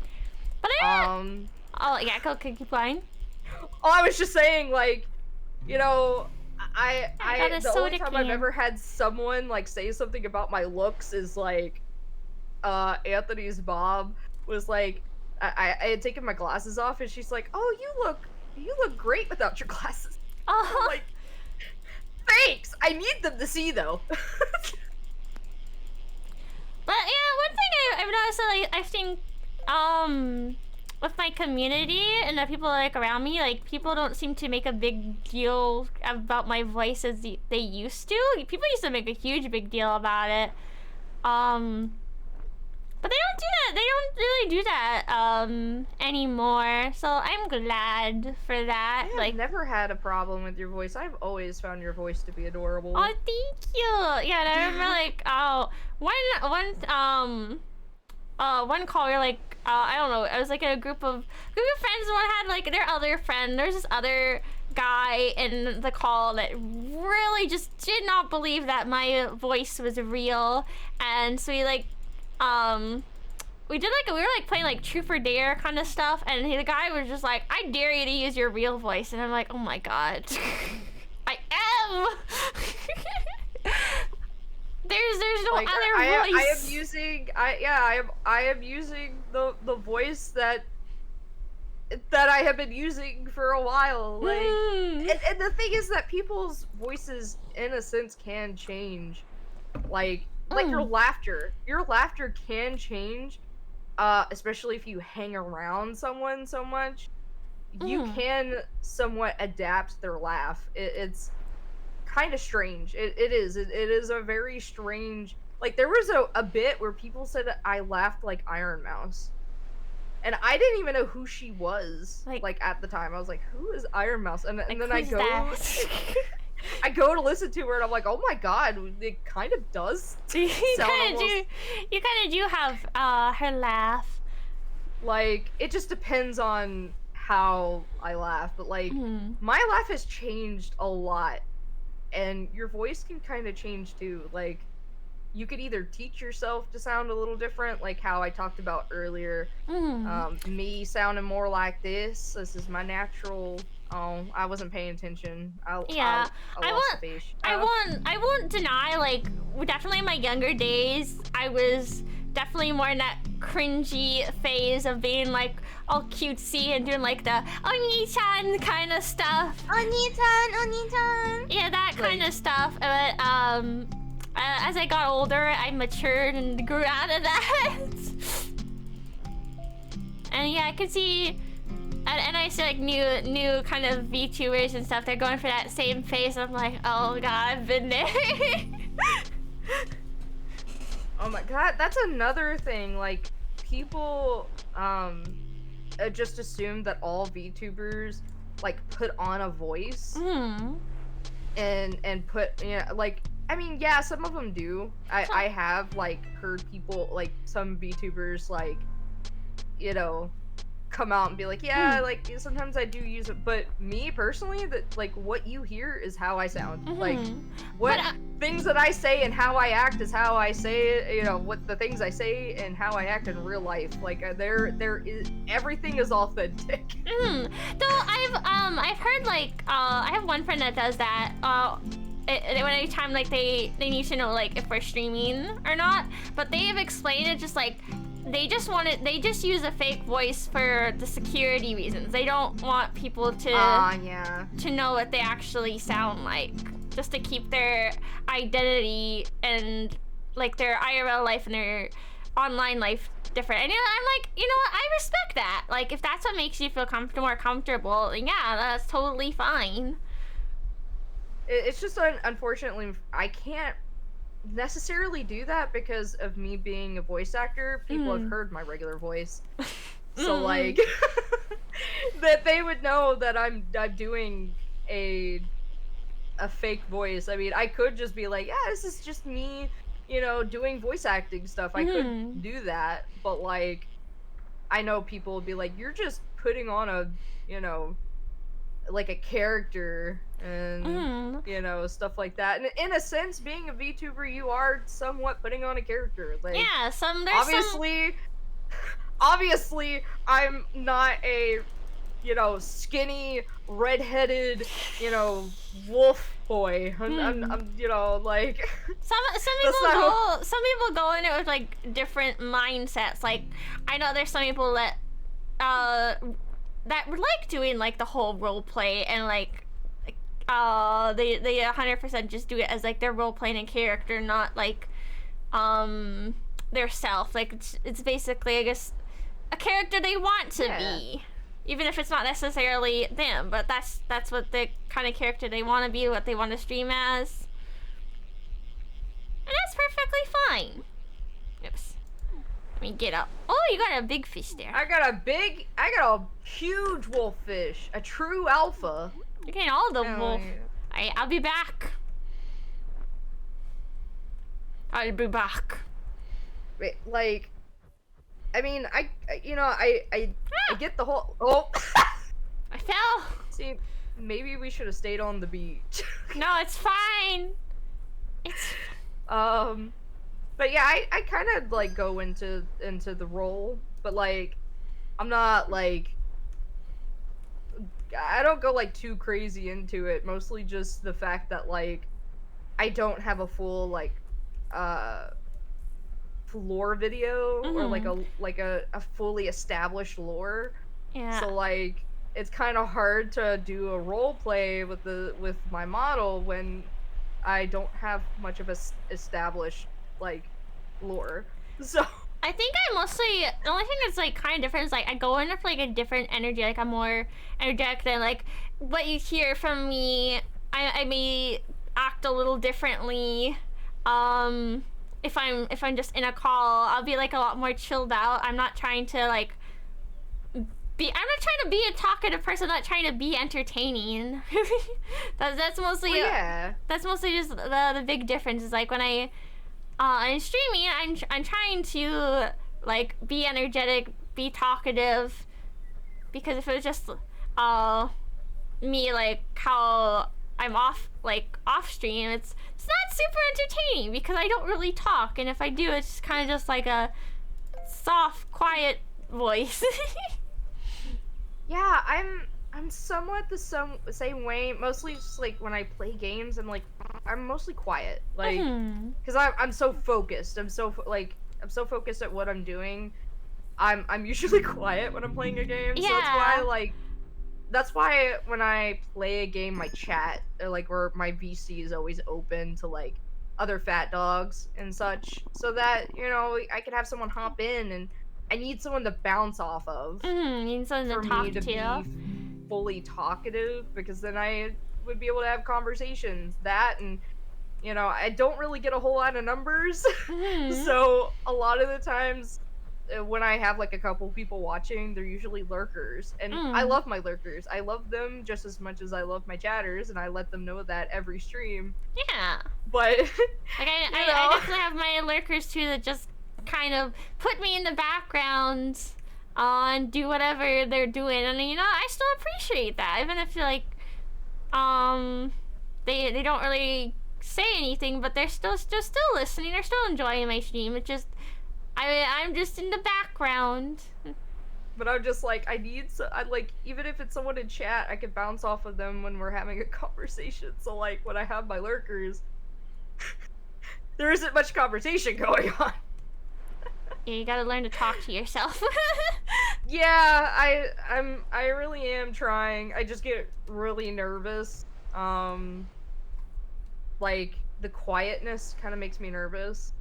But oh yeah, go keep going. Oh, I was just saying, like, you know, the only time I've ever had someone, like, say something about my looks is, like, Anthony's mom was like, I had taken my glasses off, and she's like, oh, you look great without your glasses. I'm like, thanks! I need them to see, though. But yeah, one thing I've also like I think with my community and the people like around me, like people don't seem to make a big deal about my voice as they used to. People used to make a huge big deal about it. But they don't do that. They don't really do that anymore. So I'm glad for that. I've never had a problem with your voice. I've always found your voice to be adorable. Oh, thank you. Yeah, and I remember like one call where like I don't know, I was like in a group of friends, and one had like their other friend. There's this other guy in the call that really just did not believe that my voice was real, and so he like we were like playing like Truth or Dare kind of stuff, and the guy was just like, I dare you to use your real voice, and I'm like, oh my god. I am. There's no like, other voice. I am using the voice that I have been using for a while. Like, and the thing is that people's voices, in a sense, can change. Like your laughter can change, especially if you hang around someone so much. You can somewhat adapt their laugh. It's kind of strange. It is a very strange. Like, there was a bit where people said I laughed like Iron Mouse, and I didn't even know who she was. Like at the time, I was like, "Who is Iron Mouse?" And then I go, I go to listen to her, and I'm like, "Oh my god, it kind of does." You kind of do have her laugh. Like, it just depends on how I laugh, but like my laugh has changed a lot. And your voice can kind of change too. Like, you could either teach yourself to sound a little different, like how I talked about earlier. Me sounding more like this. This is my natural. Oh, I wasn't paying attention. I won't deny, like, definitely in my younger days, I was definitely more in that cringy phase of being like all cutesy and doing like the Oni-chan kind of stuff. Oni-chan. Yeah, that kind of stuff. But as I got older, I matured and grew out of that. And yeah, I could see, and I see like new kind of VTubers and stuff. They're going for that same phase. I'm like, oh god, I've been there. Oh my god, that's another thing. Like, people just assume that all VTubers like put on a voice and put, like, I mean, yeah, some of them do. I have like heard people, like some VTubers, like, come out and be like, yeah, like sometimes I do use it, but me personally, that like what you hear is how I sound. Like, what things that I say and how I act is how I say it. What the things I say and how I act in real life. Like, there is, everything is authentic. Though I've heard like I have one friend that does that. Anytime like they need to know like if we're streaming or not, but they have explained it just like, they just use a fake voice for the security reasons. They don't want people to know what they actually sound like, just to keep their identity and like their IRL life and their online life different. And I'm like, what, I respect that. Like, if that's what makes you feel more comfortable, yeah, that's totally fine. It's just unfortunately I can't necessarily do that because of me being a voice actor. People have heard my regular voice, so like that they would know that I'm doing a fake voice. I mean, I could just be like, yeah, this is just me, doing voice acting stuff. I could do that, but like, I know people would be like, you're just putting on a, like a character and stuff like that. And in a sense, being a VTuber, you are somewhat putting on a character. Like, yeah, obviously I'm not a skinny redheaded wolf boy. I'm like, some people go in it with like different mindsets. Like, I know there's some people that that like doing like the whole role play and like they 100% just do it as like their role playing a character, not like their self. Like it's basically, I guess, a character they want to be, even if it's not necessarily them. But that's what the kind of character they want to be, what they want to stream as, and that's perfectly fine. Oops. Let me get up. Oh, you got a big fish there. I got a huge wolf fish, a true alpha. You're getting all the wolf. I'll be back. I'll be back. Wait, like, I mean, I get the whole. Oh, I fell. See, maybe we should have stayed on the beach. No, it's fine. It's. But yeah, I kind of like go into the role, but like, I'm not like. I don't go like too crazy into it. Mostly just the fact that like, I don't have a full like, lore video or like a fully established lore. Yeah. So like, it's kind of hard to do a role play with my model when I don't have much of a established like lore. So I think I mostly, the only thing that's like kind of different is like I go in with like a different energy, like I'm more energetic than like what you hear from me. I may act a little differently. If I'm just in a call, I'll be like a lot more chilled out. I'm not trying to like I'm not trying to be a talkative person. I'm not trying to be entertaining. that's mostly that's mostly just the big difference is like when I'm streaming, I'm trying to like be energetic, be talkative, because if it was just me like how I'm off stream, it's not super entertaining because I don't really talk, and if I do, it's kind of just like a soft, quiet voice. Yeah, I'm somewhat the same way. Mostly just like when I play games, I'm mostly quiet, like, because I'm so focused. I'm so focused at what I'm doing. I'm usually quiet when I'm playing a game. Yeah. So that's why when I play a game, my chat or my VC is always open to like other fat dogs and such, so that I could have someone hop in, and I need someone to bounce off of. You need someone to talk to. Be fully talkative, because then I would be able to have conversations. That, and I don't really get a whole lot of numbers. So a lot of the times when I have like a couple people watching, they're usually lurkers, and I love my lurkers. I love them just as much as I love my chatters, and I let them know that every stream. Yeah. But like I definitely have my lurkers too that just kind of put me in the background and do whatever they're doing, and I still appreciate that, even if like they don't really say anything, but they're still listening, they're still enjoying my stream. It just I'm just in the background. But I'm just like, even if it's someone in chat, I could bounce off of them when we're having a conversation. So like when I have my lurkers, there isn't much conversation going on. Yeah, you gotta learn to talk to yourself. Yeah, I really am trying. I just get really nervous. Like the quietness kind of makes me nervous.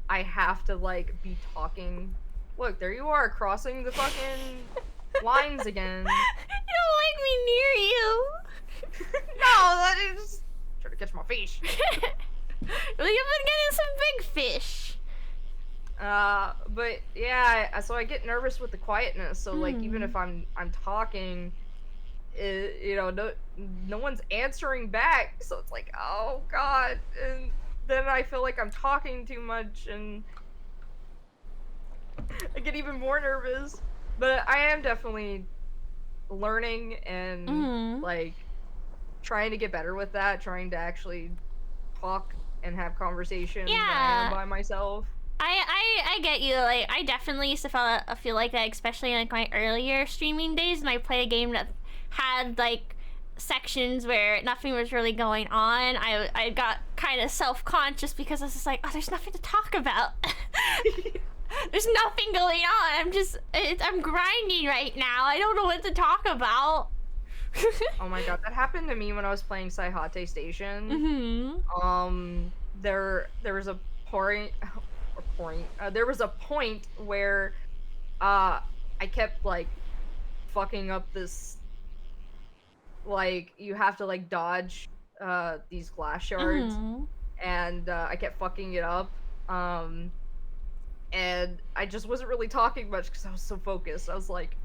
I have to like be talking. Look, there you are, crossing the fucking lines again. You don't like me near you. No, that is trying to catch my fish. Well, you've been getting some big fish. But yeah, so I get nervous with the quietness. So like, even if I'm talking, no one's answering back. So it's like, oh god, and then I feel like I'm talking too much, and I get even more nervous. But I am definitely learning and like trying to get better with that, trying to actually talk and have conversations when I am by myself. I get you. Like, I definitely used to feel like that, especially in like my earlier streaming days when I played a game that had like sections where nothing was really going on. I got kind of self-conscious because I was just like, oh, there's nothing to talk about. There's nothing going on. I'm grinding right now. I don't know what to talk about. Oh my god, that happened to me when I was playing Saihate Station. There was a point. There was a point where I kept like fucking up this, like, you have to like dodge these glass shards, and I kept fucking it up. And I just wasn't really talking much because I was so focused. I was like,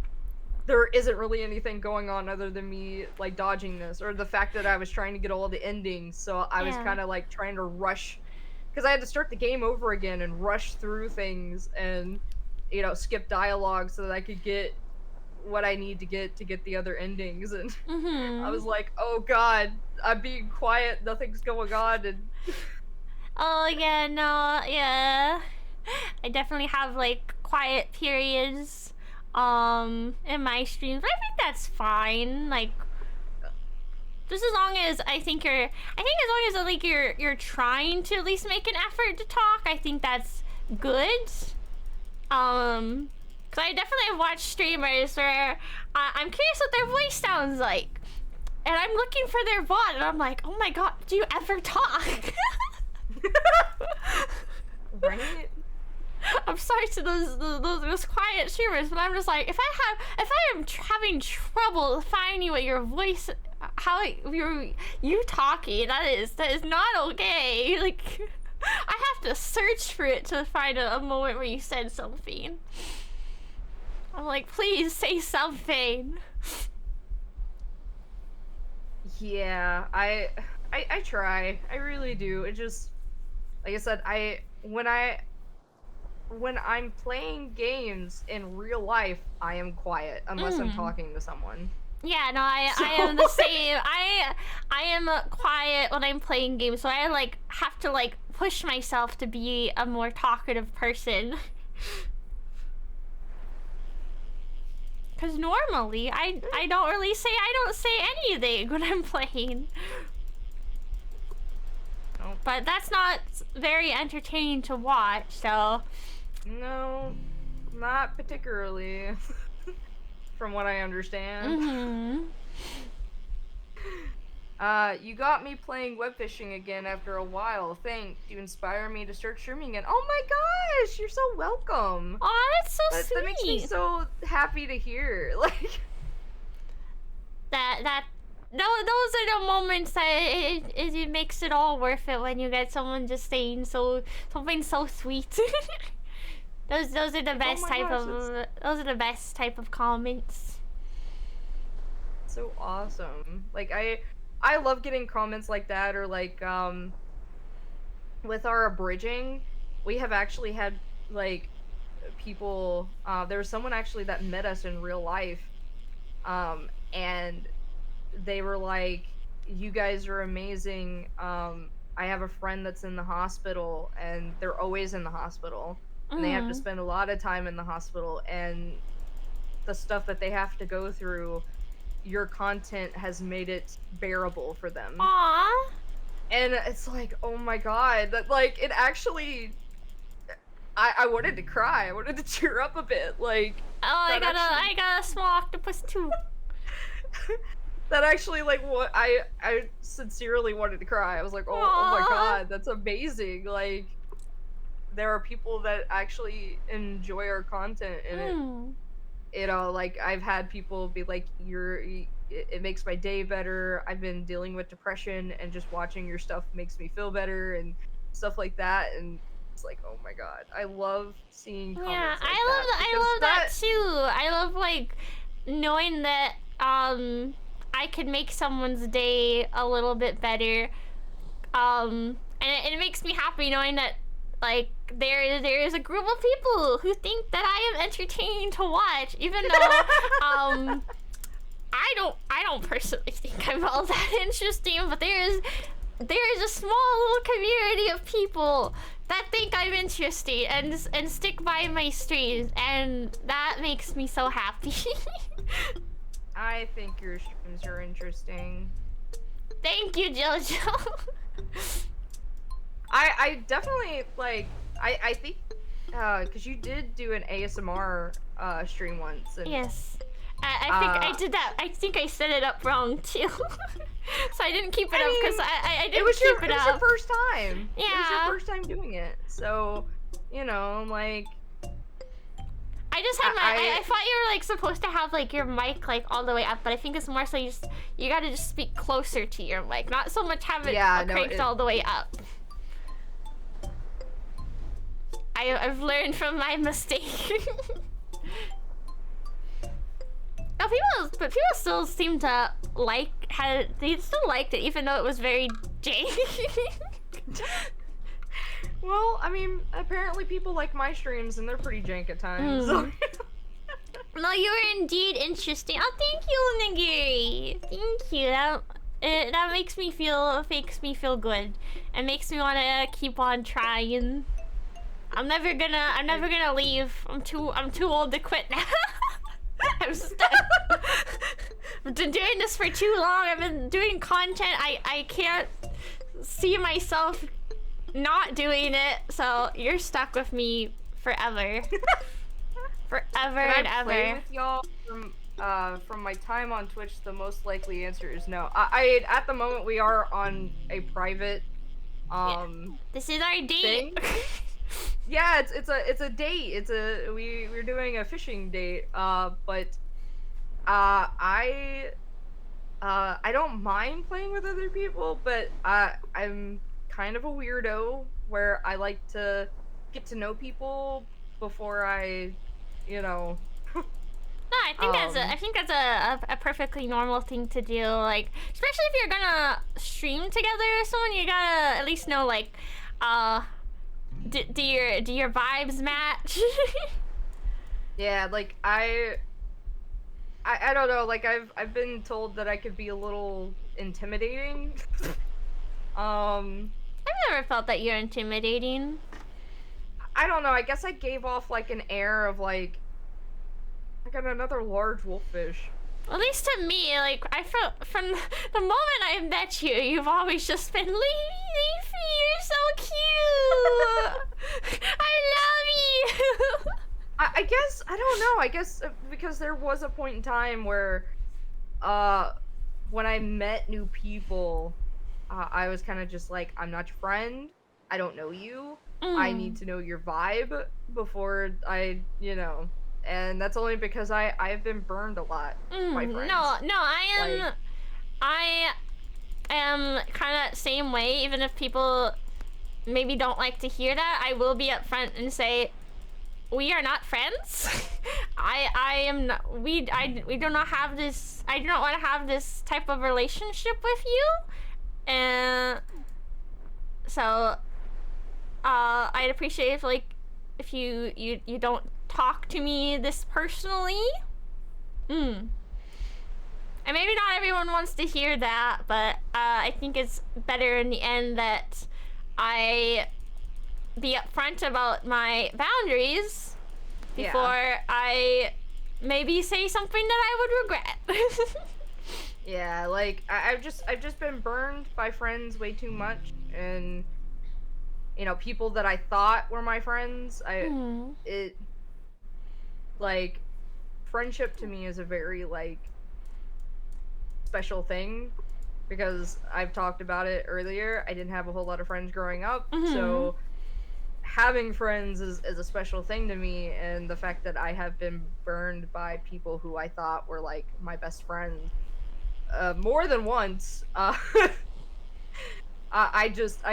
there isn't really anything going on other than me like dodging this, or the fact that I was trying to get all the endings, so I was kind of like trying to rush, because I had to start the game over again and rush through things and, you know, skip dialogue so that I could get what I need to get the other endings. And I was like, oh god, I'm being quiet, nothing's going on. And oh yeah, no, yeah, I definitely have like quiet periods in my streams, but I think that's fine. Like, just as long as I think as long as like you're trying to at least make an effort to talk, I think that's good. Cause I definitely watch streamers where I'm curious what their voice sounds like, and I'm looking for their VOD, and I'm like, oh my god, do you ever talk? right? I'm sorry to those quiet streamers, but I'm just like, if I am having trouble finding what your voice, how you talking, that is not okay. Like, I have to search for it to find a moment where you said something. I'm like, please say something. Yeah, I try. I really do. It just, like I said, when I'm playing games in real life, I am quiet unless I'm talking to someone. Yeah, no, I am the same. I am quiet when I'm playing games, so I like have to like push myself to be a more talkative person. Cause normally I don't say anything when I'm playing. Oh. But that's not very entertaining to watch, so. No, not particularly. From what I understand. You got me playing Webfishing again after a while. Thanks. You inspire me to start streaming again. Oh my gosh, you're so welcome. Oh, that's so sweet. That makes me so happy to hear. Like those are the moments that it makes it all worth it when you get someone just saying something so sweet. Those are the best those are the best type of comments. So awesome. Like I love getting comments like that, or like with our abridging, we have actually had like people, there was someone actually that met us in real life, and they were like, you guys are amazing. I have a friend that's in the hospital, and they're always in the hospital, and they have to spend a lot of time in the hospital, and the stuff that they have to go through, your content has made it bearable for them. Aww. And it's like, oh my god, that like, it actually, I wanted to cry. I wanted to tear up a bit. Like, oh, I got a small octopus too. That actually, like, what I sincerely wanted to cry. I was like, oh my god, that's amazing. Like, there are people that actually enjoy our content, and it, you know, like, I've had people be like, it makes my day better. I've been dealing with depression, and just watching your stuff makes me feel better, and stuff like that. And it's like, oh my god, I love seeing comments like that. I love that too. I love, like, knowing that I could make someone's day a little bit better. And it makes me happy knowing that, like, there is a group of people who think that I am entertaining to watch, even though I don't personally think I'm all that interesting, but there is a small little community of people that think I'm interesting and stick by my streams, and that makes me so happy. I think your streams are interesting. Thank you, JoJo. I definitely, like, I think, because you did do an ASMR stream once. And, yes. I think I did that. I think I set it up wrong, too. So I didn't keep it up because I didn't keep it up. It was your first time. Yeah. It was your first time doing it. So, you know, like. I just had I thought you were like supposed to have like your mic like all the way up, but I think it's more so you gotta just speak closer to your mic, not so much have it cranked all the way up. I've learned from my mistake. Oh, people still seem to they still liked it, even though it was very janky. Well, I mean, apparently people like my streams, and they're pretty jank at times. So. No, you were indeed interesting. Oh, thank you, Nagiri. Thank you. That makes me feel good, and makes me want to keep on trying. I'm never gonna leave. I'm too old to quit now. I'm stuck. I've been doing this for too long. I've been doing content. I can't see myself not doing it. So you're stuck with me forever. Forever and ever. Play with y'all from my time on Twitch? The most likely answer is no. I at the moment we are on a private This is our date. Yeah, it's a date. We're doing a fishing date. But I don't mind playing with other people, but I'm kind of a weirdo where I like to get to know people before I, you know. No, I think that's a perfectly normal thing to do. Like, especially if you're gonna stream together with someone, you gotta at least know like, do your vibes match? Yeah, like I don't know. Like I've been told that I could be a little intimidating. I've never felt that you're intimidating. I don't know. I guess I gave off like an air of like, I got another large wolffish. At least to me, like, I felt from the moment I met you, you've always just been, Leafy, you're so cute! I love you! I guess, I don't know, I guess because there was a point in time where, when I met new people, I was kind of just like, I'm not your friend, I don't know you, I need to know your vibe before I, you know. And that's only because I've been burned a lot by friends. No, I am kind of same way. Even if people maybe don't like to hear that, I will be upfront and say, we are not friends. I am not. We do not have this. I do not want to have this type of relationship with you. And so, I'd appreciate if you don't talk to me this personally. And maybe not everyone wants to hear that, but I think it's better in the end that I be upfront about my boundaries before I maybe say something that I would regret. Yeah, like I've just been burned by friends way too much, and you know, people that I thought were my friends, like, friendship to me is a very, like, special thing, because I've talked about it earlier, I didn't have a whole lot of friends growing up, so having friends is a special thing to me, and the fact that I have been burned by people who I thought were, like, my best friends, more than once, I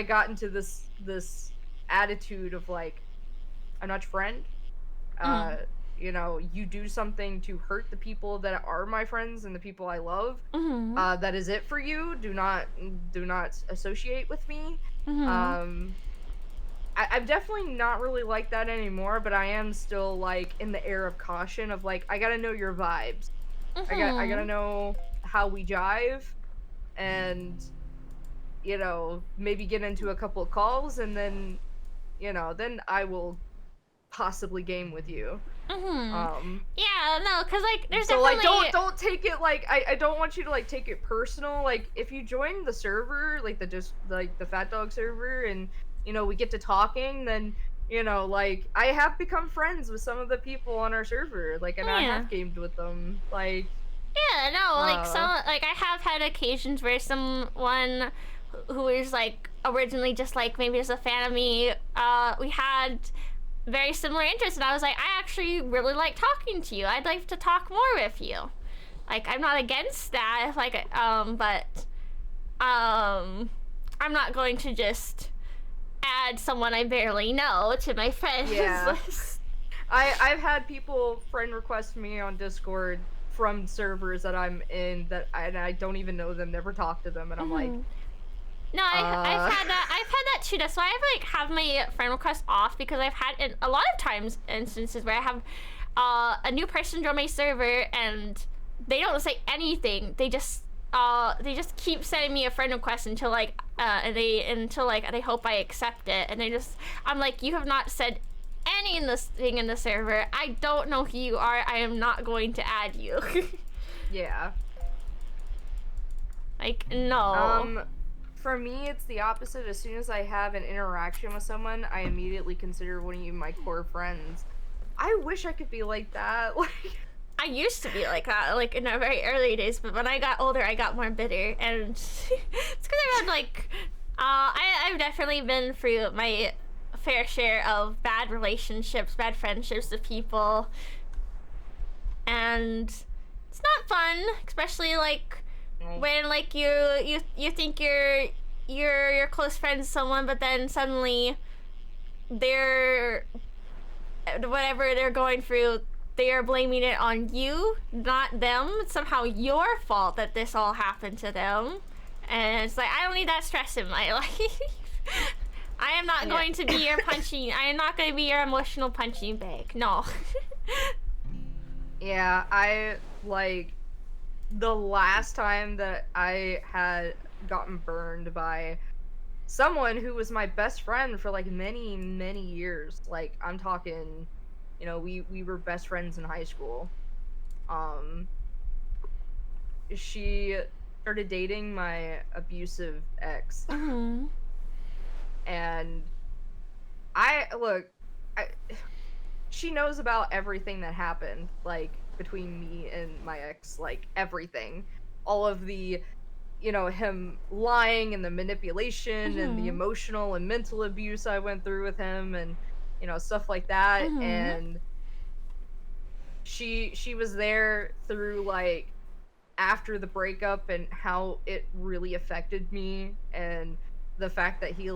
got into this attitude of, like, I'm not your friend, you know, you do something to hurt the people that are my friends and the people I love, that is it for you. Do not associate with me. I'm definitely not really like that anymore, but I am still, like, in the air of caution of, like, I gotta know your vibes. I gotta know how we jive, and, you know, maybe get into a couple of calls, and then, you know, then I will possibly game with you. Yeah, no, cause like there's so definitely... like don't take it like I don't want you to like take it personal. Like if you join the server, like the Fat Dog server, and you know we get to talking, then you know like I have become friends with some of the people on our server, like, and I have gamed with them, like. Yeah, no, like I have had occasions where someone who is like originally just like maybe just a fan of me, we had very similar interests, and I was like, I actually really like talking to you. I'd like to talk more with you. Like, I'm not against that, like, but, I'm not going to just add someone I barely know to my friends list. I've had people friend request me on Discord from servers that I'm in and I don't even know them, never talk to them, and I'm like, no, I've had that too. That's why I have my friend request off, because I've had a lot of times instances where I have a new person join my server and they don't say anything. They just keep sending me a friend request until like they hope I accept it, and I'm like, you have not said anything in the server. I don't know who you are. I am not going to add you. Yeah. Like, no. For me, it's the opposite. As soon as I have an interaction with someone, I immediately consider one of my core friends. I wish I could be like that. Like, I used to be like that, like in the very early days, but when I got older, I got more bitter, and it's because I had like, I've definitely been through my fair share of bad relationships, bad friendships with people, and it's not fun, especially like when like you think you're close friends with someone, but then suddenly whatever they're going through, they are blaming it on you, not them. It's somehow your fault that this all happened to them. And it's like, I don't need that stress in my life. I am not going to be I am not going to be your emotional punching bag. No. Yeah, I, like, the last time that I had gotten burned by someone who was my best friend for, like, many, many years. Like, I'm talking, you know, we were best friends in high school. She started dating my abusive ex. Mm-hmm. And she knows about everything that happened, like, between me and my ex, like, everything. All of the, you know, him lying and the manipulation and the emotional and mental abuse I went through with him, and, you know, stuff like that. And she was there through, like, after the breakup and how it really affected me, and the fact that he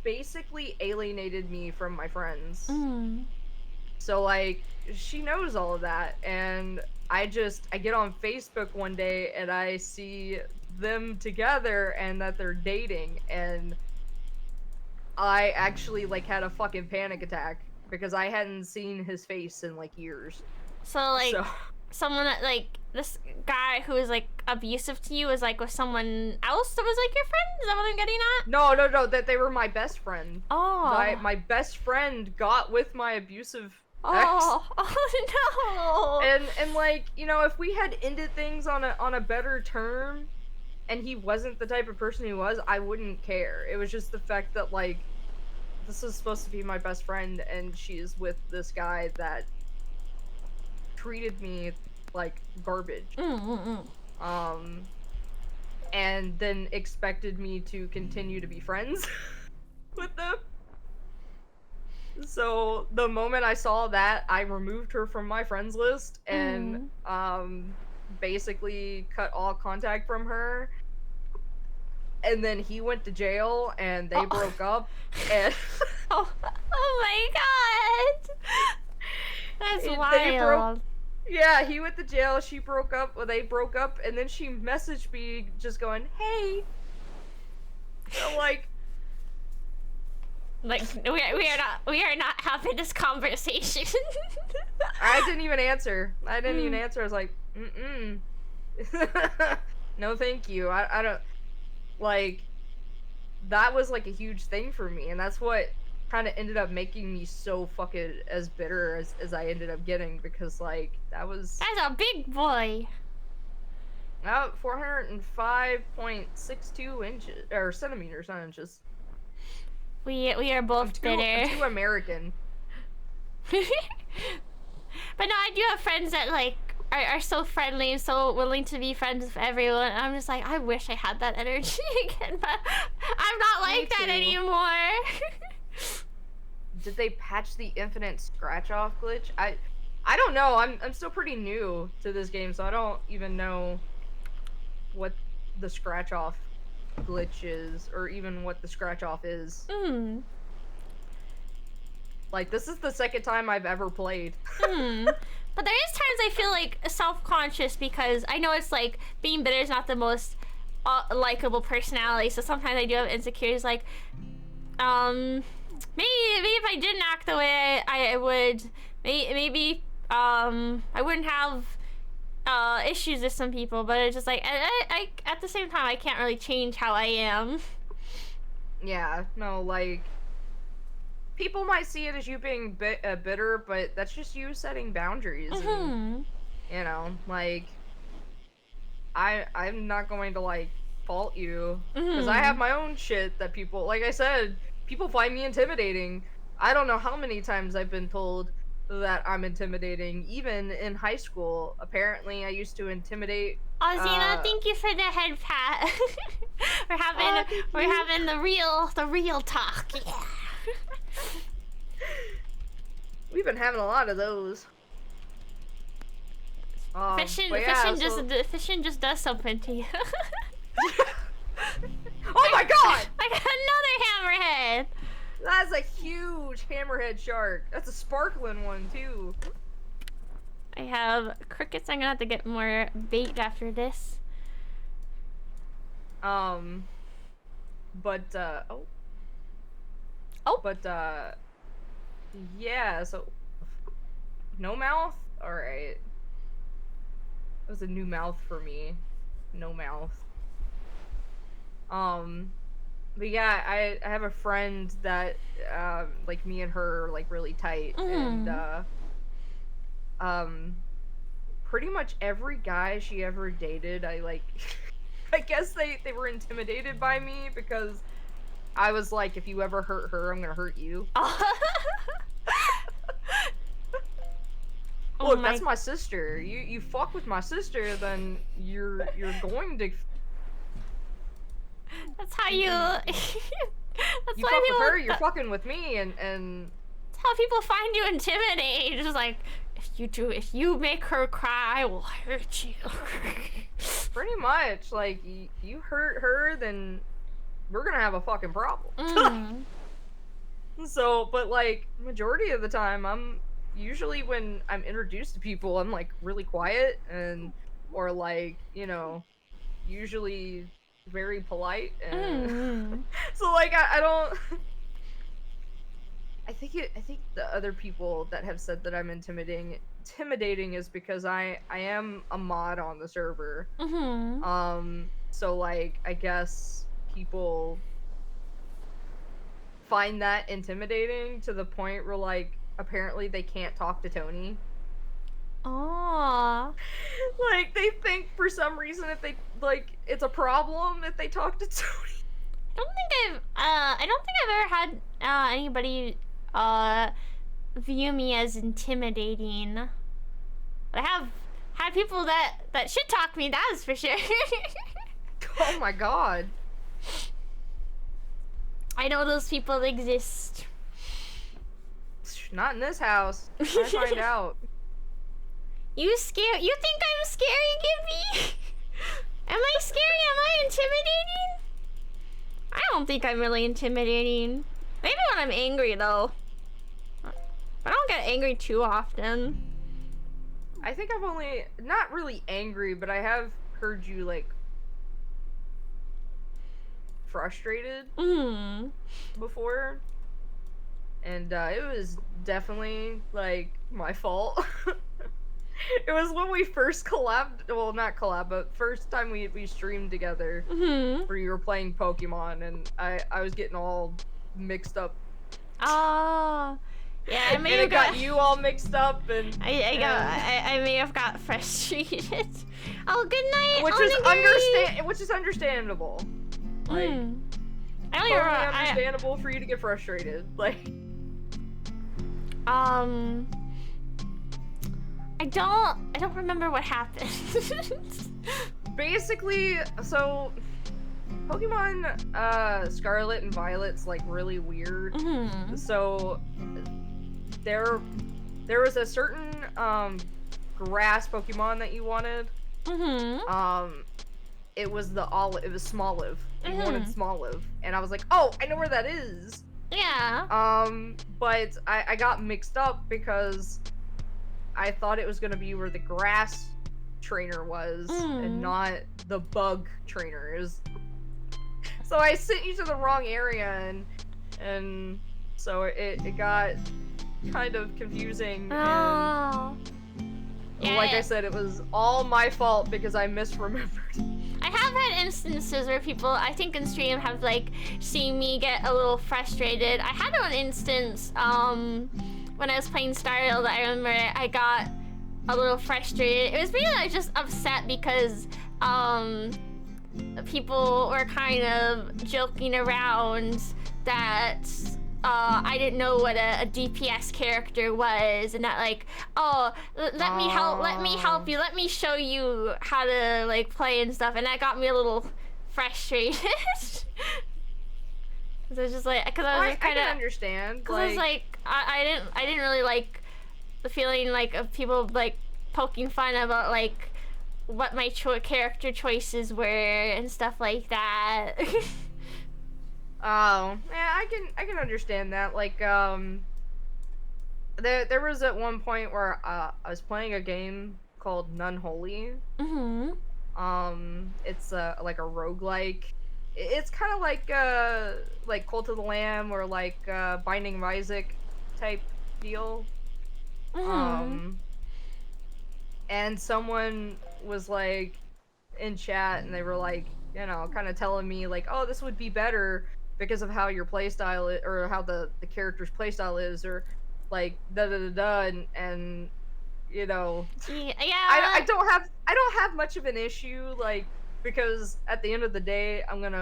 basically alienated me from my friends. So, like, she knows all of that, and I get on Facebook one day and I see them together and that they're dating, and I actually, like, had a fucking panic attack because I hadn't seen his face in, like, years. So, like, someone that, like, this guy who is, like, abusive to you is, like, with someone else that was, like, your friend? Is that what I'm getting at? No, that they were my best friend. Oh. My best friend got with my abusive ex. Oh, no. And, like, you know, if we had ended things on a better term, and he wasn't the type of person he was, I wouldn't care. It was just the fact that, like, this is supposed to be my best friend, and she's with this guy that treated me like garbage. And then expected me to continue to be friends with them. So the moment I saw that, I removed her from my friends list and basically cut all contact from her. And then he went to jail and they broke up, and oh my god, that's wild. Yeah, he went to jail, she broke up, they broke up, and then she messaged me just going, hey. So, like, we are not having this conversation. I didn't even answer. I was like, no thank you. I don't, like, that was, like, a huge thing for me, and that's what kind of ended up making me so fucking as bitter as I ended up getting, because, like, that's a big boy. 405.62 inches, or centimeters, not inches. We are both bitter. I'm too American. But no, I do have friends that, like, are so friendly and so willing to be friends with everyone. I'm just like, I wish I had that energy again, but I'm not like that anymore. did they patch the infinite scratch off glitch? I don't know. I'm still pretty new to this game, so I don't even know what the scratch off glitch is, or even what the scratch off is. Like, this is the second time I've ever played. But there is times I feel like self-conscious because I know it's like being bitter is not the most likable personality, so sometimes I do have insecurities. Like, maybe if I didn't act the way I would, maybe I wouldn't have issues with some people. But it's just like I at the same time I can't really change how I am. Yeah, no, like, people might see it as you being bitter, but that's just you setting boundaries. And, you know, like, I'm not going to, like, fault you, because I have my own shit that people, like I said, people find me intimidating. I don't know how many times I've been told that I'm intimidating, even in high school. Apparently, I used to intimidate. Oh, Xena, thank you for the head pat. we're having the real talk. Yeah. We've been having a lot of those. Fishing just does something to you. Oh my god! I got another hammerhead. That's a huge hammerhead shark. That's a sparkling one too. I have crickets. I'm gonna have to get more bait after this. Yeah, so no mouth? Alright. That was a new mouth for me. No mouth. But yeah, I have a friend that like me and her are like really tight, and pretty much every guy she ever dated, I like I guess they were intimidated by me because I was like, if you ever hurt her, I'm gonna hurt you. Look, that's my sister. You fuck with my sister, then you're going to. That's how you. That's you fuck with her, you're fucking with me, and. That's how people find you intimidating. Just like, if you make her cry, I will hurt you. Pretty much, like you hurt her, then we're gonna have a fucking problem. So, but like majority of the time, usually when I'm introduced to people, I'm like really quiet or like, you know, usually very polite, and so like I don't. I think the other people that have said that I'm intimidating is because I am a mod on the server. So like I guess people find that intimidating to the point where like apparently they can't talk to Tony. Aww. Like they think for some reason if they like it's a problem if they talk to Tony. I don't think I've ever had anybody view me as intimidating. But I have had people that shit talk me, that is for sure. Oh my god. I know those people exist. Not in this house. I find out. You think I'm scary, Gibby? Am I scary? Am I intimidating? I don't think I'm really intimidating. Maybe when I'm angry, though. I don't get angry too often. I think I've only... Not really angry, but I have heard you, like... frustrated before. And it was definitely, like, my fault. It was when we first collabed, well, not collab, but first time we streamed together, where you were playing Pokemon, and I was getting all mixed up. Oh, yeah, I may have got you all mixed up, and I may have got frustrated. Oh, good night, which is understandable. Like, totally understandable for you to get frustrated. Like, I don't remember what happened. Basically, so Pokemon Scarlet and Violet's like really weird. So there was a certain grass Pokemon that you wanted. It was Smoliv. You wanted Smoliv, and I was like, oh, I know where that is. Yeah. But I got mixed up because I thought it was gonna be where the grass trainer was and not the bug trainer. So I sent you to the wrong area, and so it got kind of confusing. Oh. And, like I said, it was all my fault because I misremembered. I have had instances where people, I think in stream, have like seen me get a little frustrated. I had one instance when I was playing Starfield. I remember I got a little frustrated. It was really like just upset because people were kind of joking around that I didn't know what a DPS character was, and that like, oh, let me help you, let me show you how to like play and stuff, and that got me a little frustrated. Cause I was just like, cause I was just kind of. I can understand. Cause I was like, I didn't really like the feeling like of people like poking fun about like what my character choices were and stuff like that. Oh, yeah, I can understand that. Like, there was at one point where I was playing a game called Unholy. It's like a roguelike. It's kind of like Cult of the Lamb or like Binding of Isaac type deal. And someone was like in chat, and they were like, you know, kind of telling me like, oh, this would be better because of how your playstyle or how the character's playstyle is, or like and you know, yeah. I don't have much of an issue, like, because at the end of the day, I'm going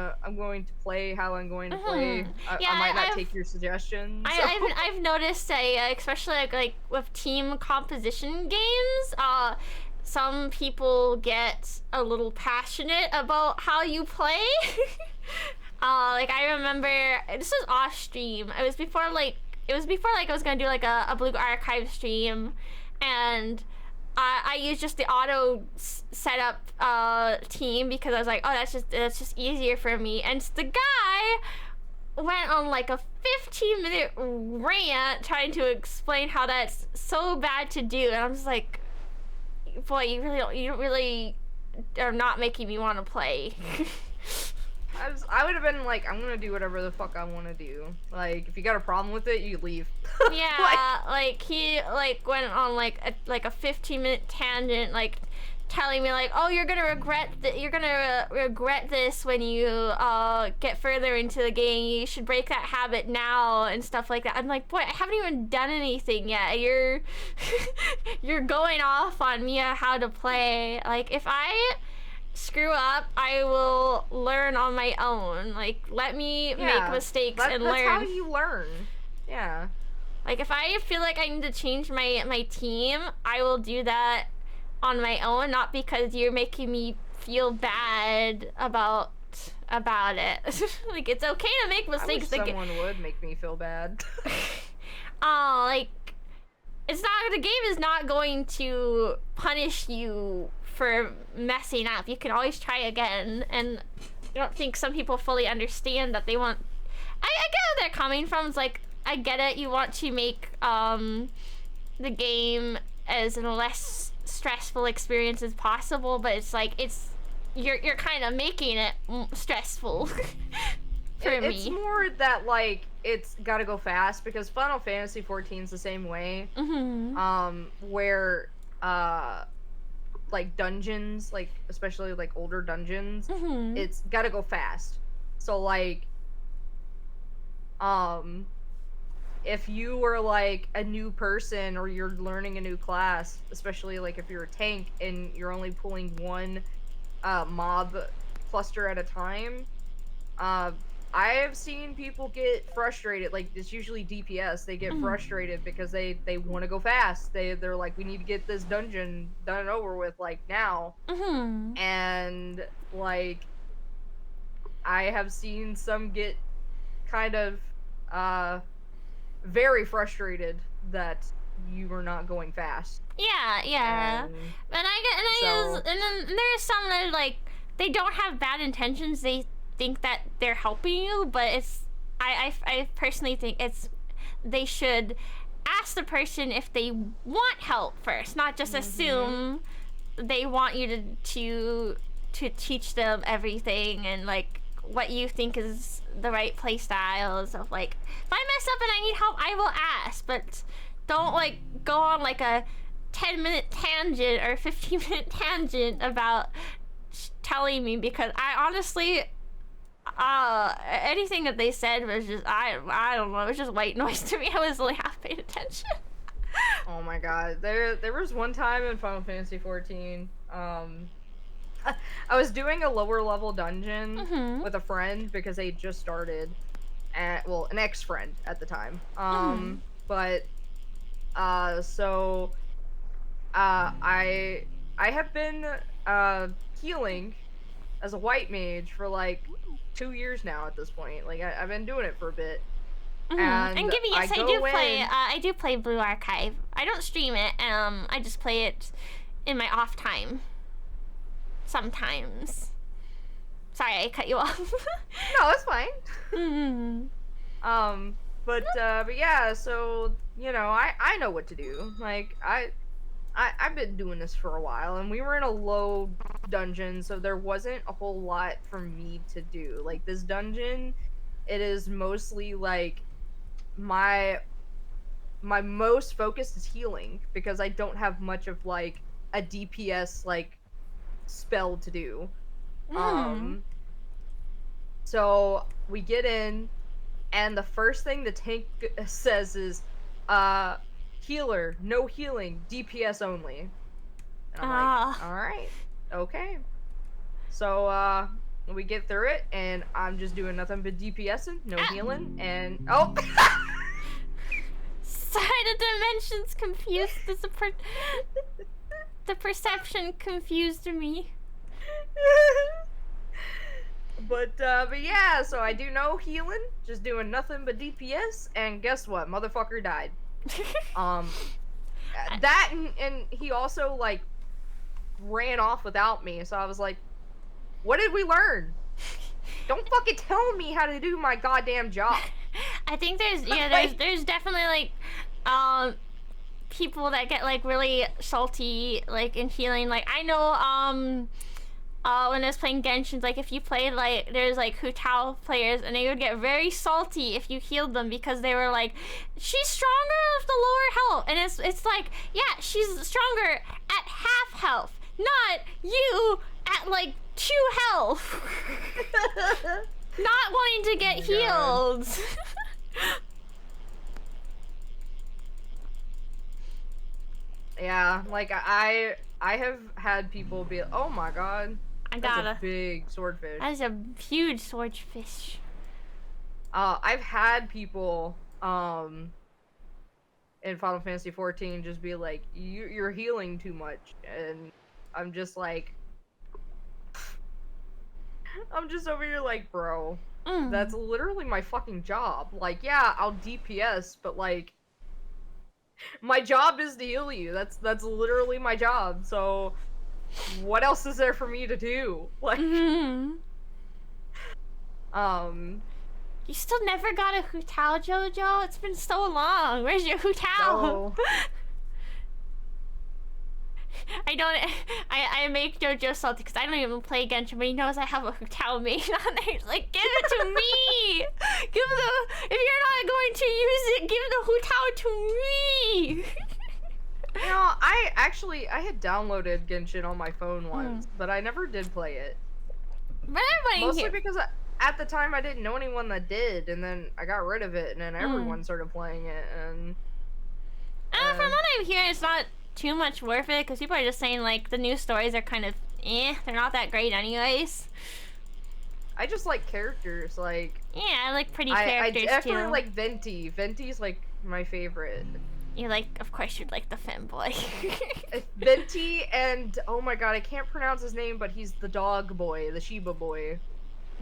to play how I'm going to play. I might not take your suggestions. I've noticed, especially like with team composition games, some people get a little passionate about how you play. Like I remember, this was off stream. It was before like I was gonna do like a Blue Archive stream, and I used just the auto setup team because I was like, oh, that's just easier for me. And the guy went on like a 15-minute rant trying to explain how that's so bad to do, and I'm just like, boy, you really are not making me want to play. I would have been like, I'm gonna do whatever the fuck I want to do. Like, if you got a problem with it, you leave. Yeah, like he like went on like a 15-minute tangent, like telling me like, oh, you're gonna regret this when you get further into the game. You should break that habit now and stuff like that. I'm like, boy, I haven't even done anything yet. You're going off on me on how to play. Like, if I screw up, I will learn on my own. Like, let me make mistakes and learn. That's how you learn. Yeah. Like, if I feel like I need to change my team, I will do that on my own, not because you're making me feel bad about it. Like, it's okay to make mistakes. I wish someone would make me feel bad. Oh, like, the game is not going to punish you for messing up. You can always try again, and I don't think some people fully understand that they want. I get where they're coming from. It's like, I get it. You want to make the game as less stressful experience as possible, but it's like you're kind of making it stressful for me. It's more that like it's got to go fast, because Final Fantasy 14 is the same way. Where like dungeons, like especially like older dungeons, it's got to go fast. So like if you were like a new person or you're learning a new class, especially like if you're a tank and you're only pulling one mob cluster at a time, I've seen people get frustrated. Like, it's usually DPS. They get frustrated because they want to go fast. They're like, we need to get this dungeon done and over with, like, now. And like, I have seen some get kind of very frustrated that you were not going fast. Yeah. And then there's some that are like, they don't have bad intentions. They think that they're helping you, but it's I personally think they should ask the person if they want help first, not just assume they want you to teach them everything and like what you think is the right play styles of like, if I mess up and I need help, I will ask, but don't like go on like a 10-minute tangent or 15-minute tangent about telling me, because I honestly anything that they said was just I don't know, it was just white noise to me. I was only half paying attention. Oh my god, there was one time in Final Fantasy 14, I was doing a lower level dungeon with a friend because they just started, and well, an ex-friend at the time. But so I have been healing as a white mage for like 2 years now at this point. Like I've been doing it for a bit. And Gibby, yes, I do play Blue Archive. I don't stream it. I just play it in my off time. Sometimes. Sorry, I cut you off. No, it's fine. But yeah, so you know, I know what to do. Like I've been doing this for a while, and we were in a low dungeon, so there wasn't a whole lot for me to do. Like this dungeon, it is mostly like my most focus is healing because I don't have much of like a DPS like spell to do. So we get in, and the first thing the tank says is, healer, no healing, DPS only. And I'm like, alright, okay. So, we get through it, and I'm just doing nothing but DPSing, no healing, and oh! Sorry, the dimensions confused. The perception confused me. But yeah, so I do no healing, just doing nothing but DPS, and guess what? Motherfucker died. That and he also like ran off without me, so I was like, what did we learn? Don't fucking tell me how to do my goddamn job. I think there's there's definitely like people that get like really salty like in healing. Like I know when I was playing Genshin, like if you played like there's like Hu Tao players, and they would get very salty if you healed them because they were like, she's stronger with the lower health, and it's like, yeah, she's stronger at half health, not you at like 2 health. Not wanting to get healed. Yeah, like I have had people be, oh my god, that's a big swordfish. That's a huge swordfish. I've had people in Final Fantasy 14 just be like, you're healing too much, and I'm just like, I'm just over here like, bro, that's literally my fucking job. Like, yeah, I'll DPS, but like, my job is to heal you. That's literally my job. So, what else is there for me to do? Like, you still never got a Hu Tao, Jojo? It's been so long. Where's your Hu Tao? No. I make Jojo salty because I don't even play Genshin, but he knows I have a Hu Tao main on there. He's like, give it to me! If you're not going to use it, give the Hu Tao to me! You know, I had downloaded Genshin on my phone once, but I never did play it. But everybody Mostly because at the time I didn't know anyone that did, and then I got rid of it, and then everyone started playing it, and... from what I'm hearing, it's not too much worth it, because people are just saying, like, the new stories are kind of, they're not that great anyways. I just like characters, like... Yeah, I like pretty characters, I definitely like Venti. Venti's, like, my favorite. You like, of course you'd like the femboy. Venti and, oh my god, I can't pronounce his name, but he's the dog boy, the Shiba boy.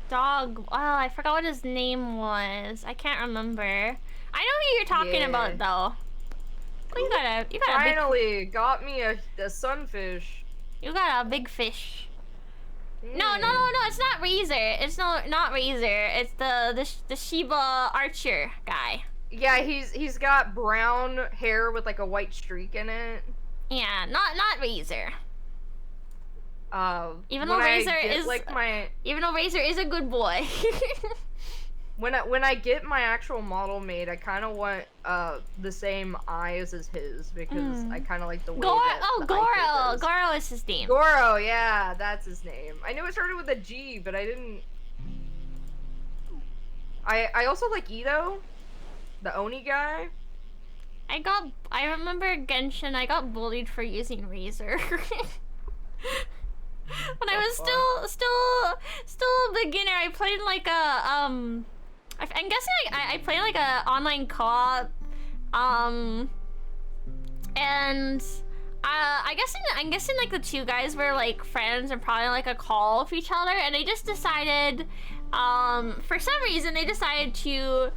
dog. Oh, I forgot what his name was. I can't remember. I know who you're talking about though. Oh, you got a finally got me a sunfish. You got a big fish. No, it's not Razor. It's not Razor. It's the Shiba Archer guy. Yeah, he's got brown hair with like a white streak in it. Yeah, not Razor. Even though Razor is a good boy. when I get my actual model made, I kind of want the same eyes as his because I kind of like the way Goro is his name. Goro, yeah, that's his name. I knew it started with a G, but I didn't. I also like Ito, the Oni guy. I remember Genshin. I got bullied for using Razor. When I was still a beginner, I played like a I'm guessing I played like a online co-op, and I'm guessing like the two guys were like friends and probably like a call of each other, and they just decided, for some reason they decided to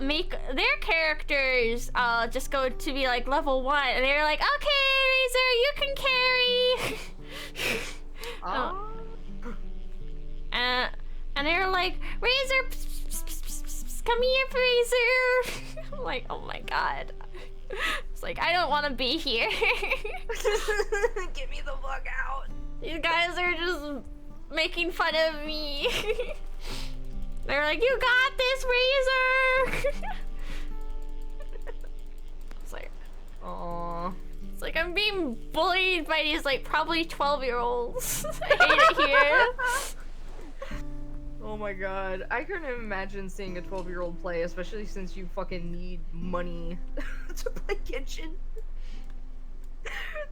make their characters just go to be like level 1, and they were like, okay, Razor, you can carry. And they were like, Razor, come here, Razor. I'm like, oh my god. It's like, I don't want to be here. Get me the fuck out. These guys are just making fun of me. They're like, you got this, Razor. It's like, aww. It's like I'm being bullied by these like probably 12-year-olds. I hate it here. Oh my god, I couldn't imagine seeing a 12-year-old play, especially since you fucking need money to play Genshin.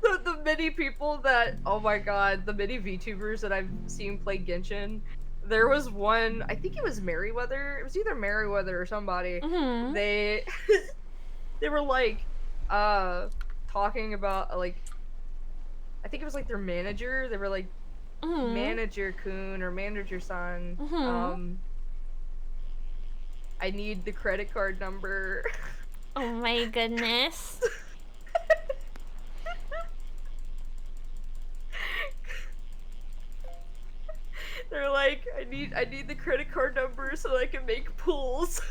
The many people that, oh my god, the many VTubers that I've seen play Genshin. There was one, I think it was Merryweather. It was either Merryweather or somebody. They were like, talking about like, I think it was like their manager. They were like, Manager Kun or Manager Son. I need the credit card number. Oh my goodness. They're like, I need the credit card number so I can make pools.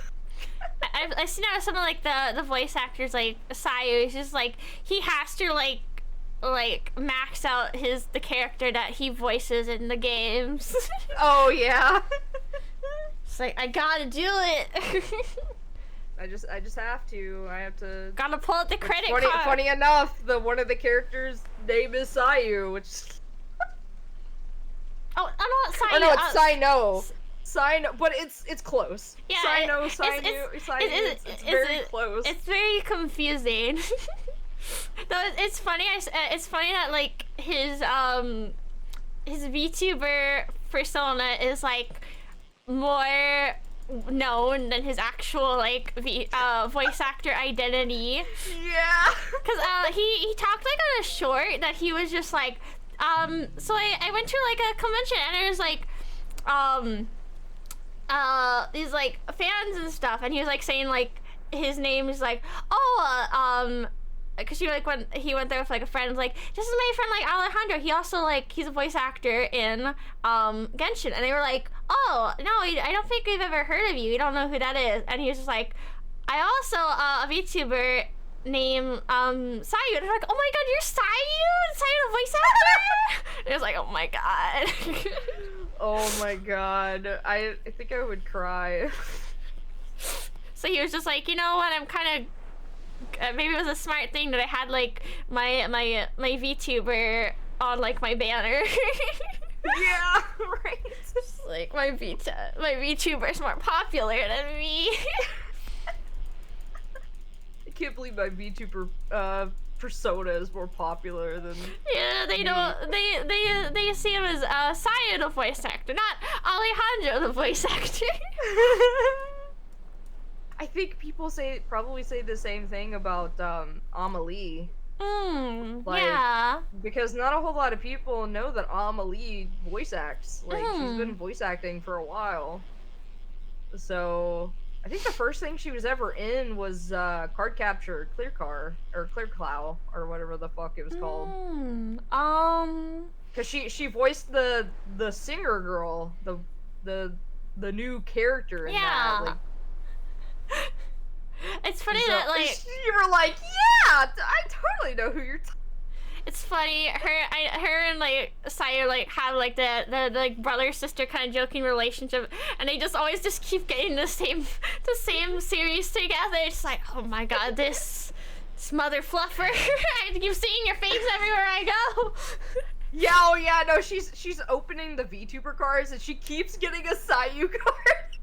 I've seen some of like the voice actors, like Sayu. He's just like, he has to like max out the character that he voices in the games. Oh yeah. It's like, I gotta do it. I just have to. I have to. Gotta pull out the credit card. Funny enough, one of the characters' name is Sayu, which. Oh no, it's Sayu. Oh no, it's Sino. Sino, but it's close. Yeah, Sino, it's very close. It's very confusing. Though it's funny. It's funny that like his VTuber persona is like more known than his actual like voice actor identity. Yeah. Cause he talked like on a short that he was just like so I went to like a convention and there was like these like fans and stuff, and he was like saying like his name is like, oh because when he went there with like a friend, like, this is my friend like Alejandro, he also like, he's a voice actor in Genshin, and they were like, oh no, I don't think we've ever heard of you, we don't know who that is. And he was just like, I also a VTuber named Sayu, and they're like, oh my god, you're Sayu the voice actor. And it was like, oh my god. Oh my god, I think I would cry. So he was just like, you know what, I'm kind of maybe it was a smart thing that I had like my VTuber on like my banner. Yeah, right. Just like my VTuber's more popular than me. I can't believe my VTuber persona is more popular than. Yeah, they don't. They see him as Sayu the voice actor, not Alejandro the voice actor. I think people probably say the same thing about Amelie. Like, yeah. because not a whole lot of people know that Amelie voice acts. Like, she's been voice acting for a while. So, I think the first thing she was ever in was Card Capture Clear Car, or Clear Clow, or whatever the fuck it was called. Cause she voiced the singer girl, the new character in that. Like, it's funny that like you were like, yeah, I totally know who you're. It's funny, her and like Sayu like have like the like brother sister kind of joking relationship, and they just always just keep getting the same series together. It's like, oh my god, this mother fluffer! I keep seeing your face everywhere I go. Yeah, oh yeah, no, she's opening the VTuber cards and she keeps getting a Sayu card.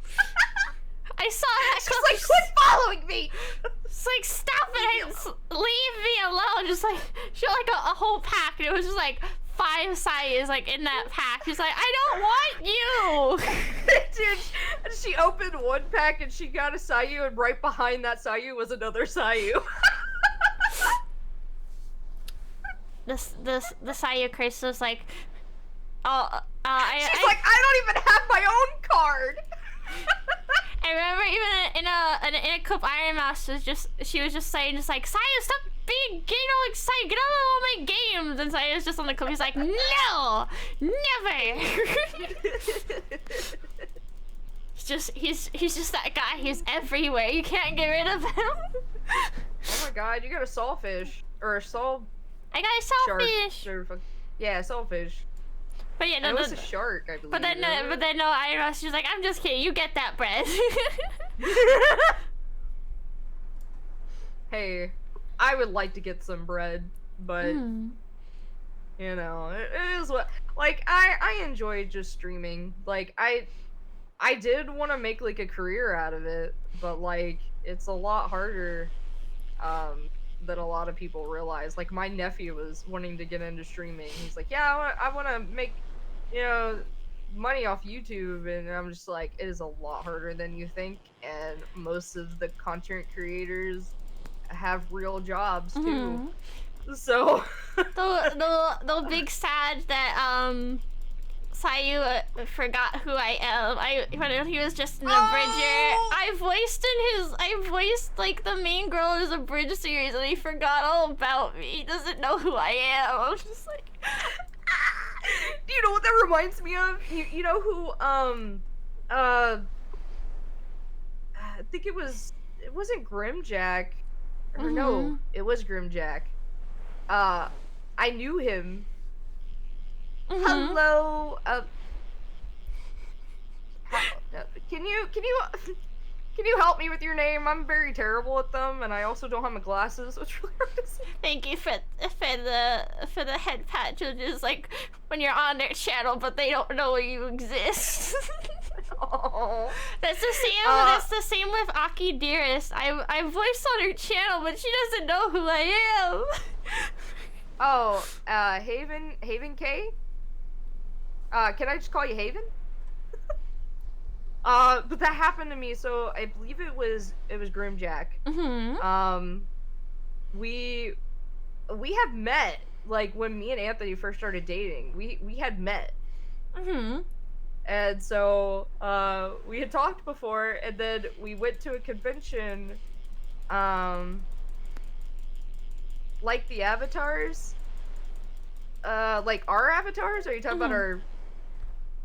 I saw that. She's like, quit following me! It's like, stop it! Leave me alone! Just like, she had like a whole pack, and it was just like 5 Sayus like in that pack. She's like, I don't want you! Dude, she opened one pack and she got a Sayu, and right behind that Sayu was another Sayu. The Sayu Chris was like, oh, she's like, I don't even have my own card! I remember even in a clip Iron Mouse she was just saying like, Sayu, stop being getting all excited, get out of all my games, and Sayu's just on the clip, he's like, no, never. he's just that guy, he's everywhere, you can't get rid of him. Oh my god, you got a sawfish, or a saw. I got a sawfish. Yeah, sawfish. But yeah, no, it was a shark, I believe. But then no, Iron Mouse, she's like, I'm just kidding, you get that bread. Hey, I would like to get some bread, but you know, it is what. Like, I enjoy just streaming. Like, I did want to make like a career out of it, but like it's a lot harder than a lot of people realize. Like, my nephew was wanting to get into streaming. He's like, yeah, I want to make, you know, money off YouTube, and I'm just like, it is a lot harder than you think, and most of the content creators have real jobs too. So the big sad that Sayu forgot who I am. When he was just an abridger, I voiced like the main girl in his abridged series, and he forgot all about me. He doesn't know who I am. I'm just like, do you know what that reminds me of? You know who I think it wasn't Grimjack. Or no, it was Grimjack. I knew him. Hello. Can you help me with your name? I'm very terrible at them, and I also don't have my glasses, so it's really hard to see. Thank you for the head patches, like when you're on their channel, but they don't know you exist. Oh. That's the same with Aki Dearest. I voiced on her channel, but she doesn't know who I am. Oh, Haven K? Can I just call you Haven? But that happened to me, so I believe it was Grimjack. We had met, like, when me and Anthony first started dating. We had met. And so, we had talked before, and then we went to a convention, like the avatars? Like our avatars? Or are you talking about our...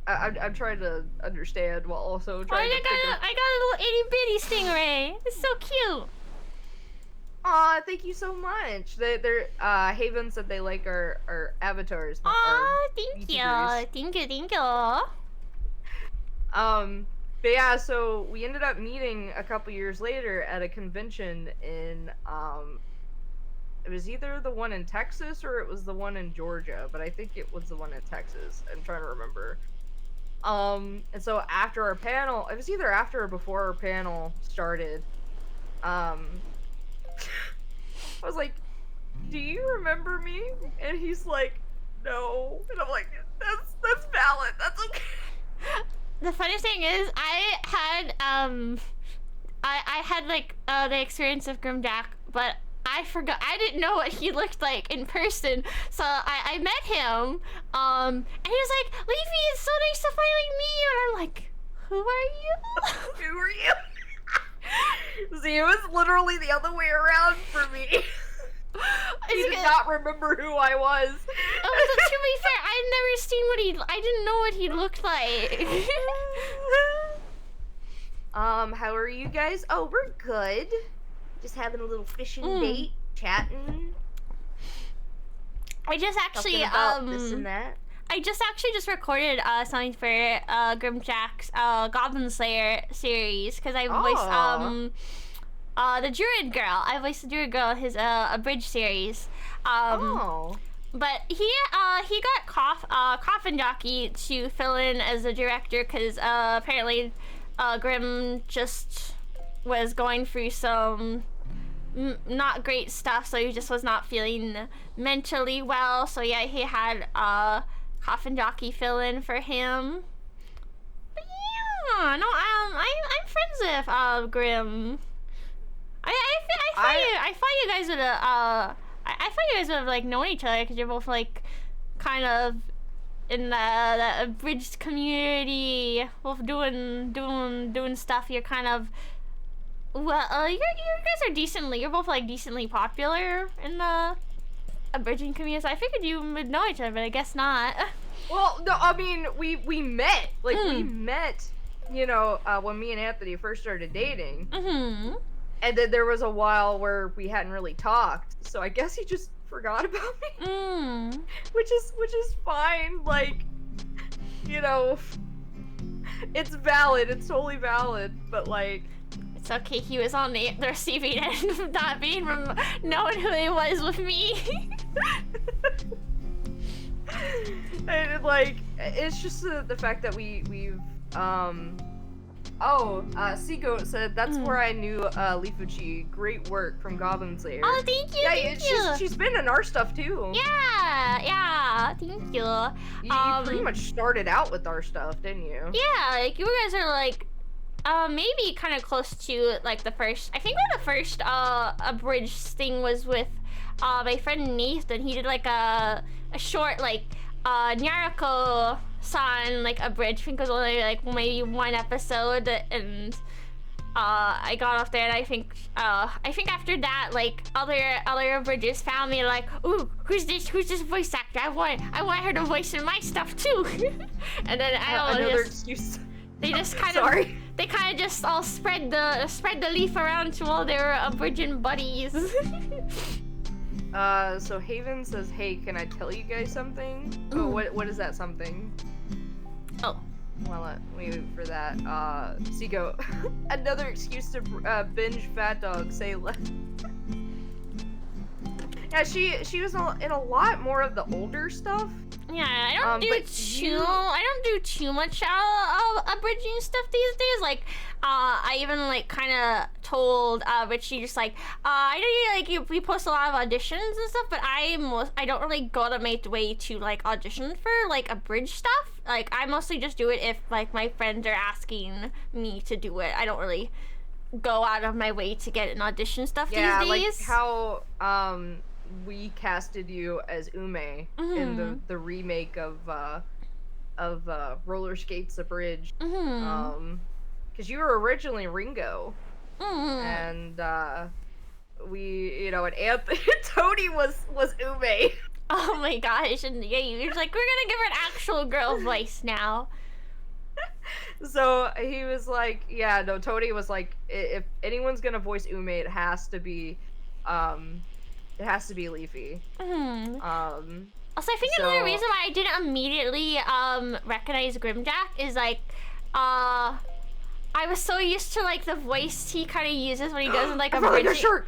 I'm trying to understand while also trying to I got a little itty-bitty stingray. It's so cute. Aw, thank you so much. They're Haven said they like our avatars. Aw, thank you. Thank you. But yeah, so we ended up meeting a couple years later at a convention in, it was either the one in Texas or it was the one in Georgia, but I think it was the one in Texas. I'm trying to remember. And so after our panel, it was either after or before our panel started, I was like, do you remember me? And he's like, no. And I'm like, that's valid. That's okay. The funny thing is, I had like the experience of Grimjack, but I forgot. I didn't know what he looked like in person, so I met him. And he was like, "Leafy, it's so nice to finally meet you." And I'm like, "Who are you?" Who are you? See, it was literally the other way around for me. He did not remember who I was. Oh, so to be fair, I'd never seen I didn't know what he looked like. How are you guys? Oh, we're good. Just having a little fishing date, chatting. I just actually, talking about this and that. I just recorded something for Grimjack's Goblin Slayer series, because I voiced the Druid Girl. I voiced the Druid Girl in his Abridged series. But he got Coffin Jockey to fill in as the director, because apparently Grim just was going through some not great stuff, so he just was not feeling mentally well. So yeah, he had Coffin Jockey fill in for him. But yeah, no, I'm friends with Grim. I thought you guys would I thought you guys would have like known each other, because you're both like kind of in the abridged community, both doing stuff. You're kind of, well, you guys are you're both like decently popular in the abridging community, so I figured you would know each other, but I guess not. Well, no, I mean, we met, like, we met, you know, when me and Anthony first started dating. Mm-hmm. And then there was a while where we hadn't really talked, so I guess he just forgot about me. Which is fine, like, you know, it's valid, it's totally valid, but like, it's okay, he was on the receiving end of not being knowing who he was with me. And like, it's just the fact that we've Seagoat said that's where I knew Leafuchii. Great work from Goblin Slayer. Oh, thank you. Yeah, thank you. She's been in our stuff too. Yeah, thank you. You pretty much started out with our stuff, didn't you? Yeah, like you guys are like maybe kind of close to like the first. I think the first abridged thing was with my friend Nathan. He did like a short like Naruko-san like abridged. I think it was only like maybe one episode, and I got off there, and I think after that like other abridgers found me like, ooh, who's this voice actor? I want her to voice in my stuff too. And then another excuse. They just kind of they kind of just all spread the leaf around to all their abridging buddies. So Haven says, hey, can I tell you guys something? Oh, what is that something? Oh. Well, wait for that. Seagoat. Another excuse to binge Fat Dog, say less. Yeah, she was in a lot more of the older stuff. Yeah, I don't do too much abridging stuff these days. Like, I even like kind of told Richie just like, I know we post a lot of auditions and stuff, but I don't really go out of my way to like audition for like abridged stuff. Like, I mostly just do it if like my friends are asking me to do it. I don't really go out of my way to get an audition stuff these days. Yeah, like how we casted you as Ume in the remake of Roller Skates Abridged. Because you were originally Ringo. And we, you know, and Anthony Tony was Ume. Oh my gosh, and yeah, you're like, we're gonna give her an actual girl voice now. So he was like, yeah, no, Tony was like, if anyone's gonna voice Ume, it has to be Leafy. Also, I think another reason why I didn't immediately recognize Grimjack is like, I was so used to like the voice he kind of uses when he does in like abridging.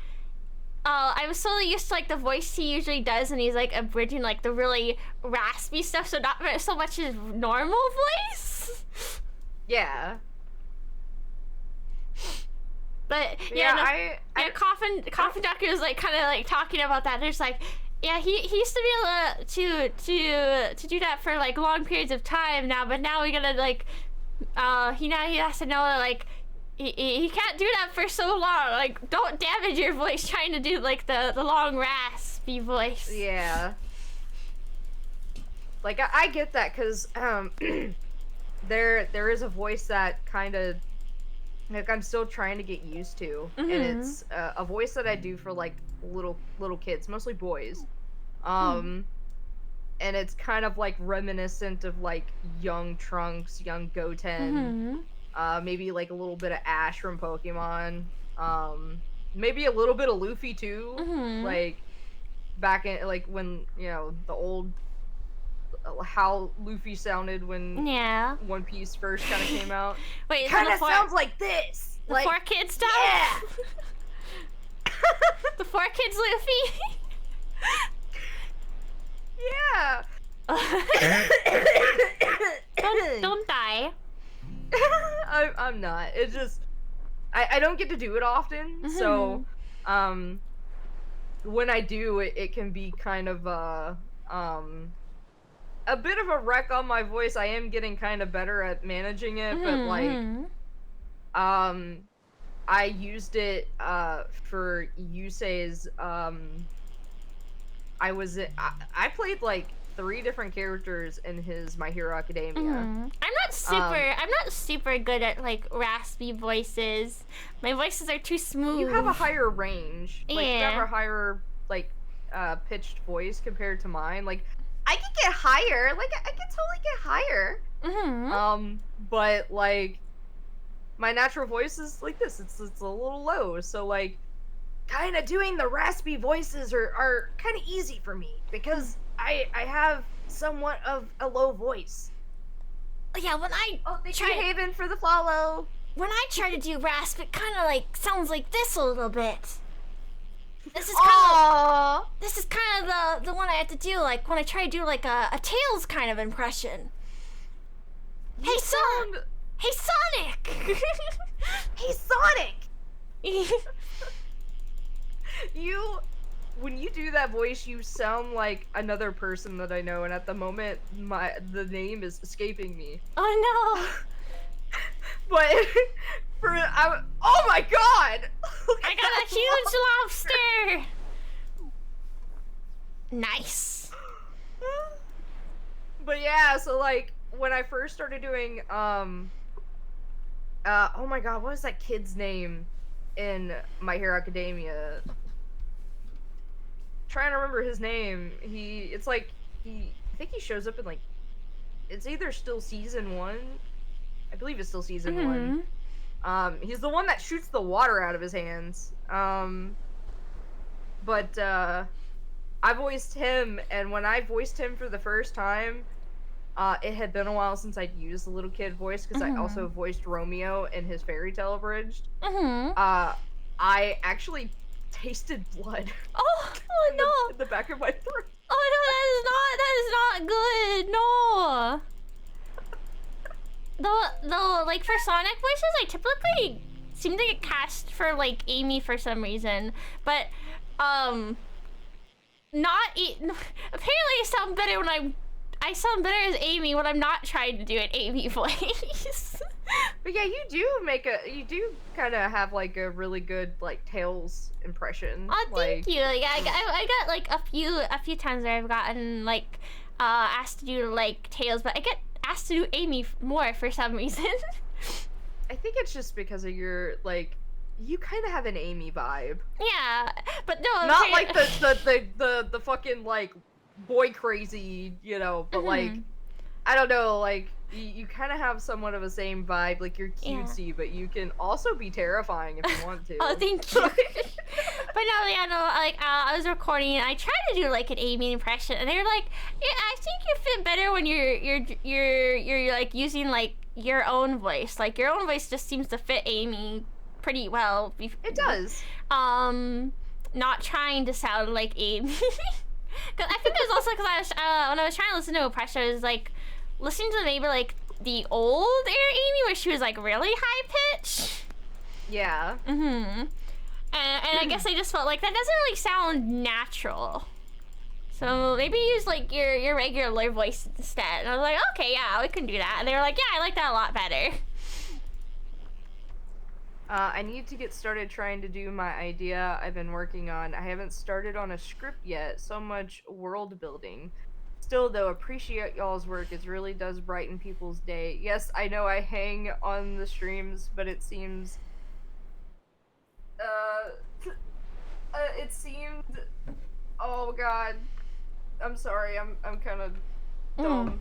I was so used to like the voice he usually does, and he's like abridging like the really raspy stuff, so not so much his normal voice. Yeah. But yeah, Coffin Doctor was like kind of like talking about that. There's like, yeah, he used to be able to do that for like long periods of time now, but now we gotta like, he has to know that like You can't do that for so long. Like, don't damage your voice trying to do, like, the long raspy voice. Yeah. Like, I get that, because, there is a voice that kind of, like, I'm still trying to get used to. And it's a voice that I do for, like, little kids, mostly boys. And it's kind of, like, reminiscent of, like, young Trunks, young Goten. Maybe, like, a little bit of Ash from Pokemon. Maybe a little bit of Luffy, too. Like, back in, like, when, you know, the old... how Luffy sounded when One Piece first kind of came out. Wait, kind of sounds like this. The like, 4 Kids stuff? Yeah. The 4 Kids Luffy? Yeah. Don't die. I'm not. It's just I don't get to do it often, so when I do, it can be kind of a bit of a wreck on my voice. I am getting kind of better at managing it, but like I used it for Yusei's I played like 3 different characters in his My Hero Academia. I'm not super good at like raspy voices. My voices are too smooth. You have a higher range. Like you have a higher like pitched voice compared to mine. Like I can get higher. Like I can totally get higher. But like my natural voice is like this. It's a little low. So like kind of doing the raspy voices are kind of easy for me because I have somewhat of a low voice. Yeah, when I thank you, Haven, for the follow. When I try to do rasp, it kind of like sounds like this a little bit. This is kind of the one I have to do, like when I try to do like a Tails kind of impression. Hey Sonic! Hey Sonic! When you do that voice, you sound like another person that I know, and at the moment, the name is escaping me. Oh no! But oh my god! I got a huge lobster! Nice. But yeah, so like when I first started doing oh my god, what was that kid's name in My Hero Academia? Trying to remember his name. I think he shows up in like, it's either still season 1. I believe it's still season 1. He's the one that shoots the water out of his hands. But I voiced him, and when I voiced him for the first time, it had been a while since I'd used the little kid voice, because I also voiced Romeo in his Fairy Tale Abridged. I actually tasted blood. Oh no! In the back of my throat. Oh no, that is not good. No. Though, like for Sonic voices, I typically seem to get cast for like Amy for some reason, but apparently I sound better when I sound better as Amy when I'm not trying to do an Amy voice. But yeah, you do kind of have like a really good like Tails impression. Oh, thank you. Like I got like a few times where I've gotten like asked to do like Tails, but I get asked to do Amy more for some reason. I think it's just because of your like, you kind of have an Amy vibe. Yeah, but no, not like the fucking like boy crazy, you know, but like I don't know, like you kind of have somewhat of the same vibe. Like you're cutesy, but you can also be terrifying if you want to. Oh, thank you. But no, yeah, no, like I was recording and I tried to do like an Amy impression, and they were like, "Yeah, I think you fit better when you're like using like your own voice. Like your own voice just seems to fit Amy pretty well." It does. Not trying to sound like Amy. Cause I think it was also because I was when I was trying to listen to impression, I was like listening to maybe like the old Air Amy where she was like really high pitch. Yeah. And I guess I just felt like that doesn't really sound natural. So maybe use like your regular voice instead. And I was like, okay, yeah, we can do that. And they were like, yeah, I like that a lot better. I need to get started trying to do my idea I've been working on. I haven't started on a script yet, so much world building. Still, though, appreciate y'all's work. It really does brighten people's day. Yes, I know I hang on the streams, but it seems... it seemed... Oh god. I'm sorry, I'm kind of dumb.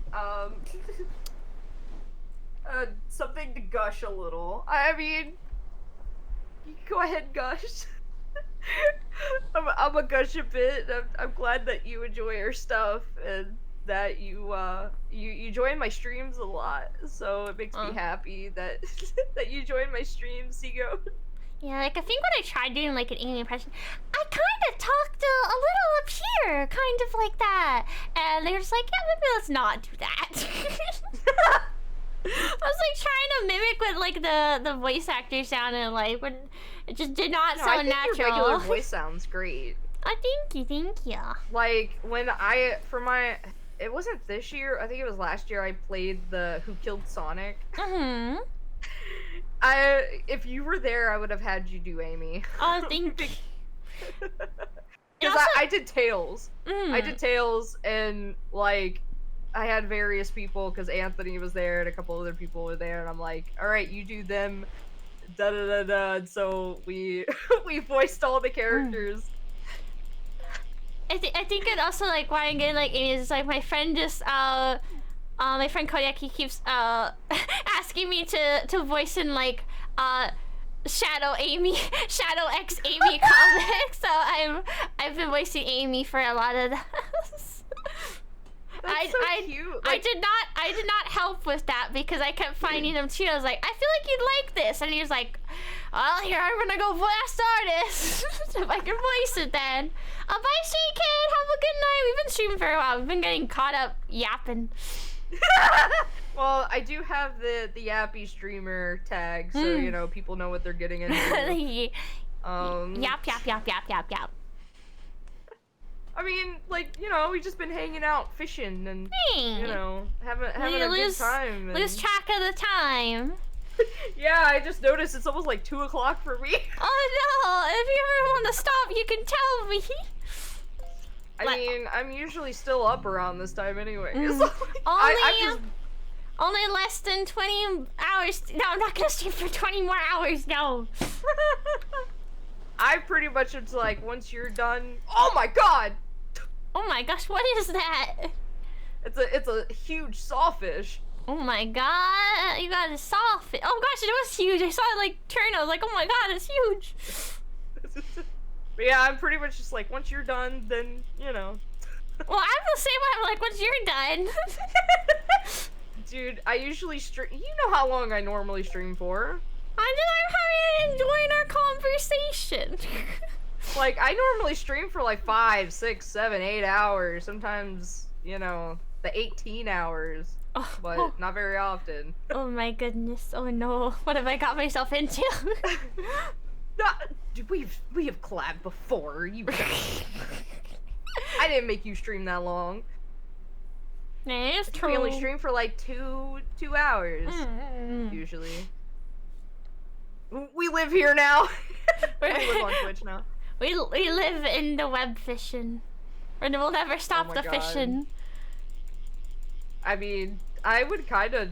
Something to gush a little. I mean... You can go ahead and gush. I'm a gush a bit. I'm glad that you enjoy our stuff and that you join my streams a lot. So it makes me happy that that you join my streams, Seago. Yeah, like I think when I tried doing like an Amy impression, I kind of talked a little up here, kind of like that, and they were just like, yeah, maybe let's not do that. I was like trying to mimic what like the voice actor sounded like, but it just did not sound I think natural. Your regular voice sounds great. Oh, thank you. Like when it wasn't this year. I think it was last year. I played the Who Killed Sonic. If you were there, I would have had you do Amy. Oh, thank you. Because I did Tails. I did Tails, and like. I had various people because Anthony was there and a couple other people were there, and I'm like, all right, you do them, da da da da. And so we voiced all the characters. I think it also like why I'm getting like is like my friend just my friend Kodiak, he keeps asking me to voice in like Shadow X Amy comics. So I've been voicing Amy for a lot of those. That's so cute. Like, I did not help with that because I kept finding him too. I was like, I feel like you'd like this, and he was like, well, here I'm gonna go blast artist if I can voice it then. Bye, Stray Kid. Have a good night. We've been streaming for a while. We've been getting caught up yapping. Well, I do have the yappy streamer tag, so you know people know what they're getting into. Yap. I mean, like, you know, we've just been hanging out, fishing, and, you know, having a good time. And... Lose track of the time. Yeah, I just noticed it's almost like 2 o'clock for me. Oh no, if you ever want to stop, you can tell me. I mean, I'm usually still up around this time anyway. So, only less than 20 hours. No, I'm not gonna stream for 20 more hours, no. I pretty much, it's like, once you're done... Oh my god! Oh my gosh, what is that? It's a huge sawfish. Oh my god, you got a sawfish. Oh gosh, it was huge. I saw it like turn. I was like, oh my god, it's huge. But yeah, I'm pretty much just like, once you're done, then, you know. Well, I'm the same way. I'm like, once you're done. Dude, I usually stream... You know how long I normally stream for. I'm enjoying our conversation. Like, I normally stream for like 5, 6, 7, 8 hours. Sometimes, you know, the 18 hours. But not very often. Oh my goodness. Oh no. What have I got myself into? Dude, we have collabed before. You I didn't make you stream that long. It's true. We only stream for like 2 hours. Usually. We live here now. We live on Twitch now. We live in the Webfishing. And we'll never stop the fishing. I mean, I would kind of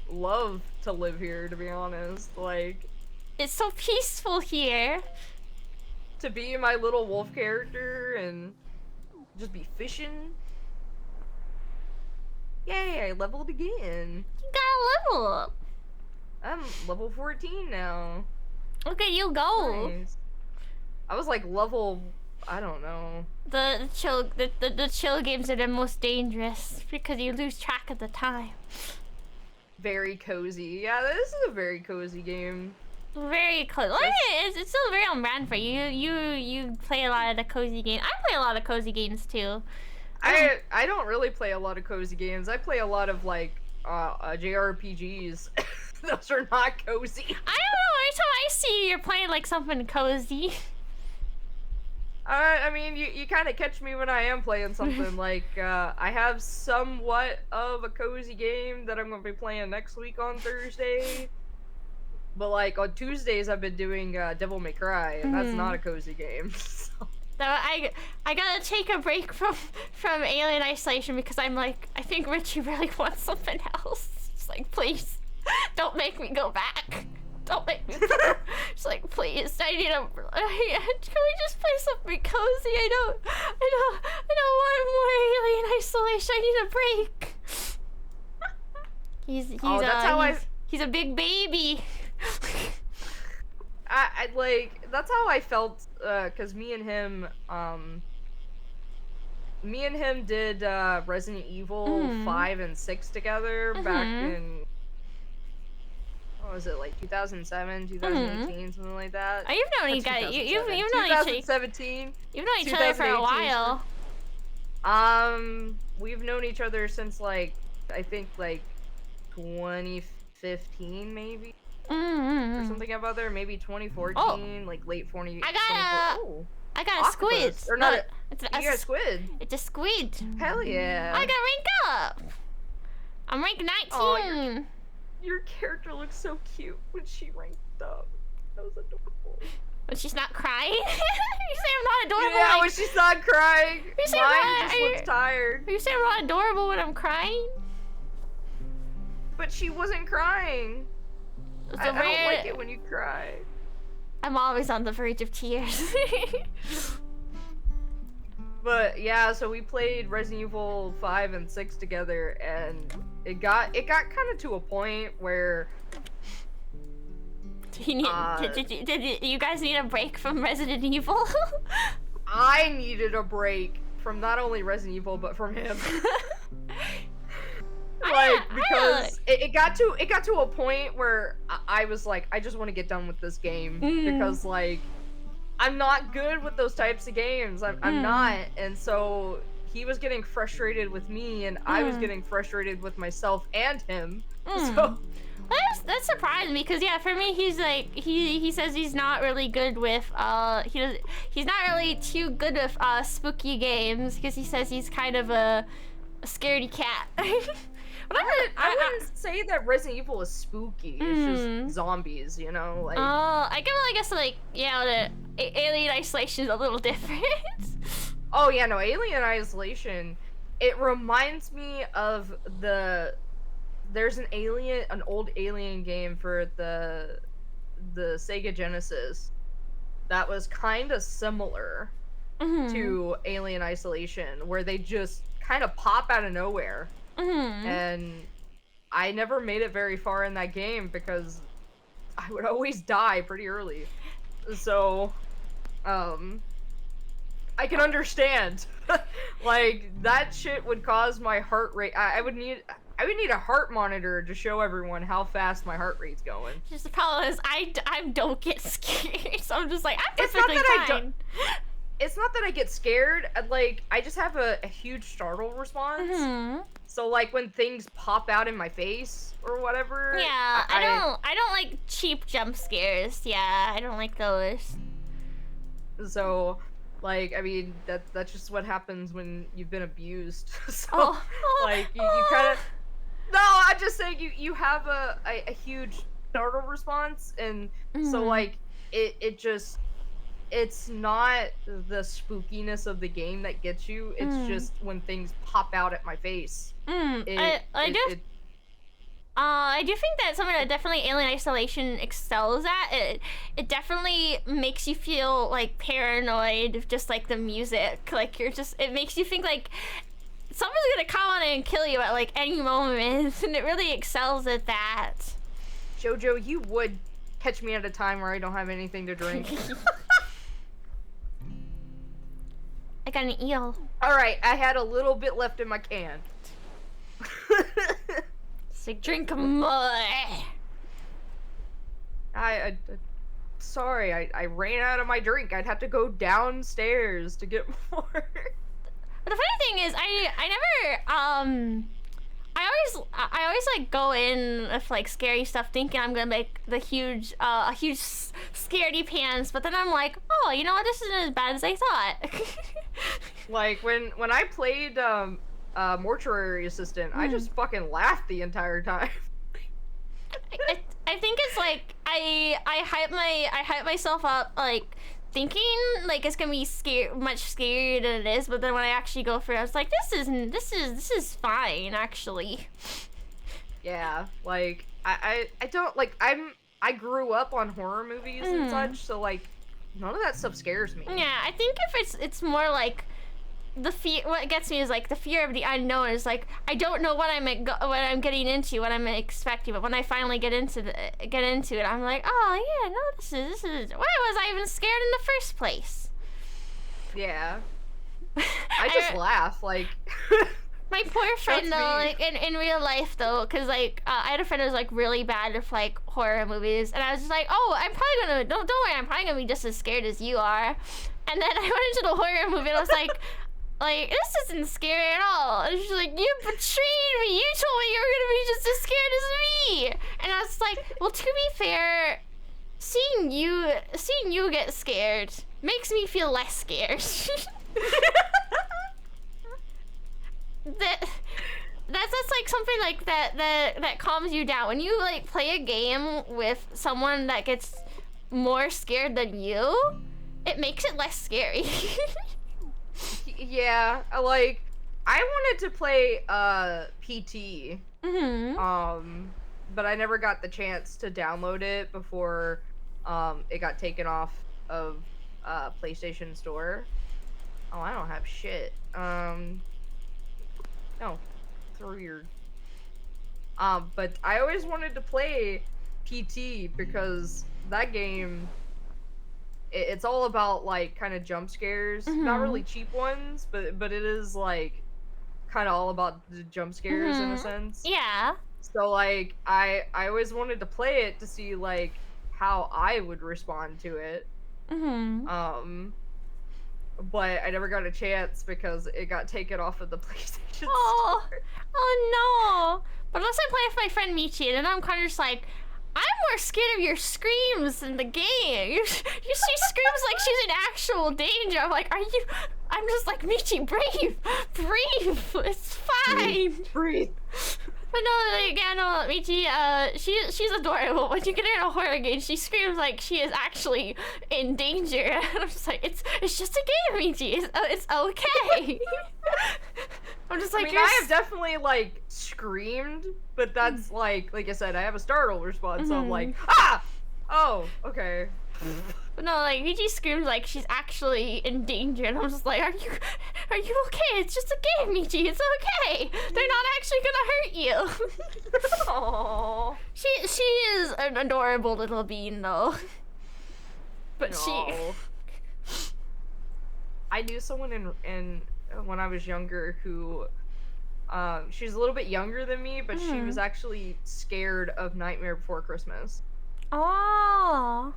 love to live here, to be honest. Like, it's so peaceful here. To be my little wolf character and just be fishing. Yay, I leveled again. You got a level up. I'm level 14 now. Look at you go. Nice. I was like level, I don't know. The chill games are the most dangerous because you lose track of the time. Very cozy. Yeah, this is a very cozy game. Very cozy. Well, it's still very on brand for you. You play a lot of the cozy games. I play a lot of cozy games too. I don't really play a lot of cozy games. I play a lot of like JRPGs. Those are not cozy. I don't know. Every time I see you, you're playing like something cozy. I mean, you kind of catch me when I am playing something. Like, I have somewhat of a cozy game that I'm going to be playing next week on Thursday. But like on Tuesdays, I've been doing Devil May Cry, and that's not a cozy game. So. So I gotta take a break from Alien Isolation because I'm like, I think Richie really wants something else. It's like, please, don't make me go back. Don't make me. It's like, please, I need a. Can we just play something cozy? I don't want more Alien Isolation. I need a break. He's a big baby. I like, that's how I felt, cause me and him did Resident Evil 5 and 6 together back in, what was it, like 2007, 2018, something like that. Oh, you've known each other. You've known 2017. You've known each other for a while. We've known each other since like, I think like 2015 maybe. Or something of other, maybe 2014, like late 40. I got a squid. Or not? You got a squid. It's a squid. Hell yeah! I got rank up. I'm rank 19. Oh, your character looks so cute when she ranked up. That was adorable. When she's not crying. You say I'm not adorable. Yeah, when she's not crying. Mine just looks tired. You say I'm not adorable when I'm crying. But she wasn't crying. I don't like it when you cry. I'm always on the verge of tears. But yeah, so we played Resident Evil 5 and 6 together, and it got kind of to a point where did you guys need a break from Resident Evil? I needed a break from not only Resident Evil but from him. Like, because it got to a point where I was like, I just want to get done with this game because like I'm not good with those types of games. I'm not, and so he was getting frustrated with me, and I was getting frustrated with myself and him. So that surprised me because yeah, for me he's like he says he's not really good with he's not really too good with spooky games because he says he's kind of a scaredy cat. I wouldn't say that Resident Evil is spooky. It's just zombies, you know? Like. I guess like, yeah, the Alien Isolation is a little different. Oh yeah, no, Alien Isolation. It reminds me of there's an old Alien game for the Sega Genesis that was kind of similar to Alien Isolation, where they just kind of pop out of nowhere. And I never made it very far in that game because I would always die pretty early. So, I can understand. Like, that shit would cause my heart rate. I would need a heart monitor to show everyone how fast my heart rate's going. Just the problem is I don't get scared, so I'm just like, I'm perfectly fine. It's not that I get scared. Like, I just have a huge startle response. So like when things pop out in my face or whatever. Yeah, I don't like cheap jump scares. Yeah, I don't like those. So, like, I mean, that's just what happens when you've been abused. So, like, you kind of. No, I'm just saying you have a huge startle response, and so like it's not the spookiness of the game that gets you. It's just when things pop out at my face. I do think that something that definitely Alien Isolation excels at. It definitely makes you feel like paranoid of just like the music. Like it makes you think like someone's gonna come on and kill you at like any moment, and it really excels at that. Jojo, you would catch me at a time where I don't have anything to drink. I got an eel. Alright, I had a little bit left in my can. It's like, drink more. Sorry, I ran out of my drink. I'd have to go downstairs to get more. But the funny thing is, I always like go in with like scary stuff thinking I'm gonna make the huge scaredy pants, but then I'm like, oh, you know what, this isn't as bad as I thought. Like when I played Mortuary Assistant, I just fucking laughed the entire time. I think it's like I hype myself up like thinking like it's gonna be much scarier than it is, but then when I actually go for it, I was like, this is fine actually. Yeah, like I don't like I grew up on horror movies and such, so like none of that stuff scares me. Yeah, I think if it's more like the fear. What gets me is like the fear of the unknown. Is like I don't know what I'm getting into, what I'm expecting. But when I finally get into it, I'm like, oh yeah, no, this is. Why was I even scared in the first place? Yeah, I just laugh like. My poor friend though, like in real life though, because like I had a friend who was like really bad with like horror movies, and I was just like, oh, I'm probably gonna don't worry, I'm probably gonna be just as scared as you are. And then I went into the horror movie and I was like, this isn't scary at all. And she's like, you betrayed me. You told me you were gonna be just as scared as me. And I was like, well, to be fair, seeing you get scared makes me feel less scared. That's like something like that calms you down when you like play a game with someone that gets more scared than you. It makes it less scary. Yeah, like I wanted to play PT. But I never got the chance to download it before it got taken off of PlayStation Store. Oh, I don't have shit. No, through your. But I always wanted to play PT because that game. It's all about like kind of jump scares, not really cheap ones, but it is like kind of all about the jump scares in a sense. Yeah. So like I always wanted to play it to see like how I would respond to it. But I never got a chance because it got taken off of the PlayStation Store. Oh no! But unless I play with my friend Michi, and then I'm kind of just like, I'm more scared of your screams in the game. She screams like she's in actual danger. I'm like, I'm just like, Michi, breathe, it's fine. Breathe. But no, like, yeah, no, Michi, she's adorable. When you get her in a horror game, she screams like she is actually in danger. And I'm just like, it's just a game, Michi. It's okay. I'm just like, I have definitely like screamed, but that's like I said, I have a startle response, so I'm like, ah! Oh, okay. But no, like Michi screams like she's actually in danger, and I'm just like, are you okay? It's just a game, Michi. It's okay. They're not actually gonna hurt you. Aww. She is an adorable little bean though. But no. I knew someone in when I was younger who she's a little bit younger than me, but she was actually scared of Nightmare Before Christmas. Oh.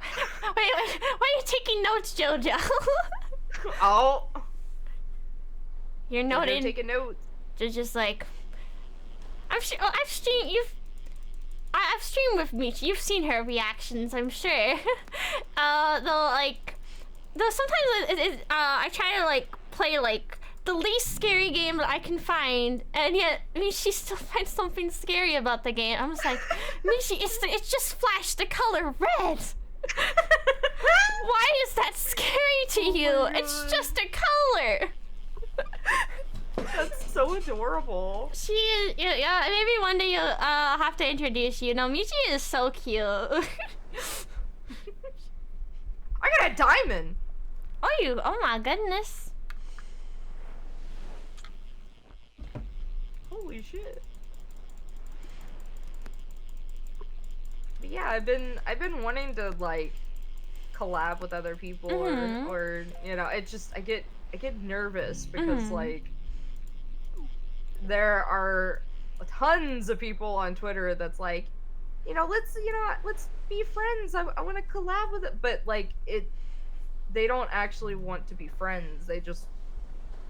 Wait, why are you taking notes, Jojo? Oh. You're noting. Taking notes. Just like I've streamed with Michi. You've seen her reactions, I'm sure. Though sometimes I try to like play like the least scary game that I can find, and yet Michi still finds something scary about the game. I'm just like, Michi, it's just flashed the color red. Why is that scary to you? It's just a color. That's so adorable. She is, yeah. Maybe one day you'll have to introduce you. No, Michi is so cute. I got a diamond. Oh my goodness. Holy shit. But yeah, I've been wanting to like collab with other people or I get nervous because like there are tons of people on Twitter that's like, let's be friends. I want to collab with it, but like they don't actually want to be friends. They just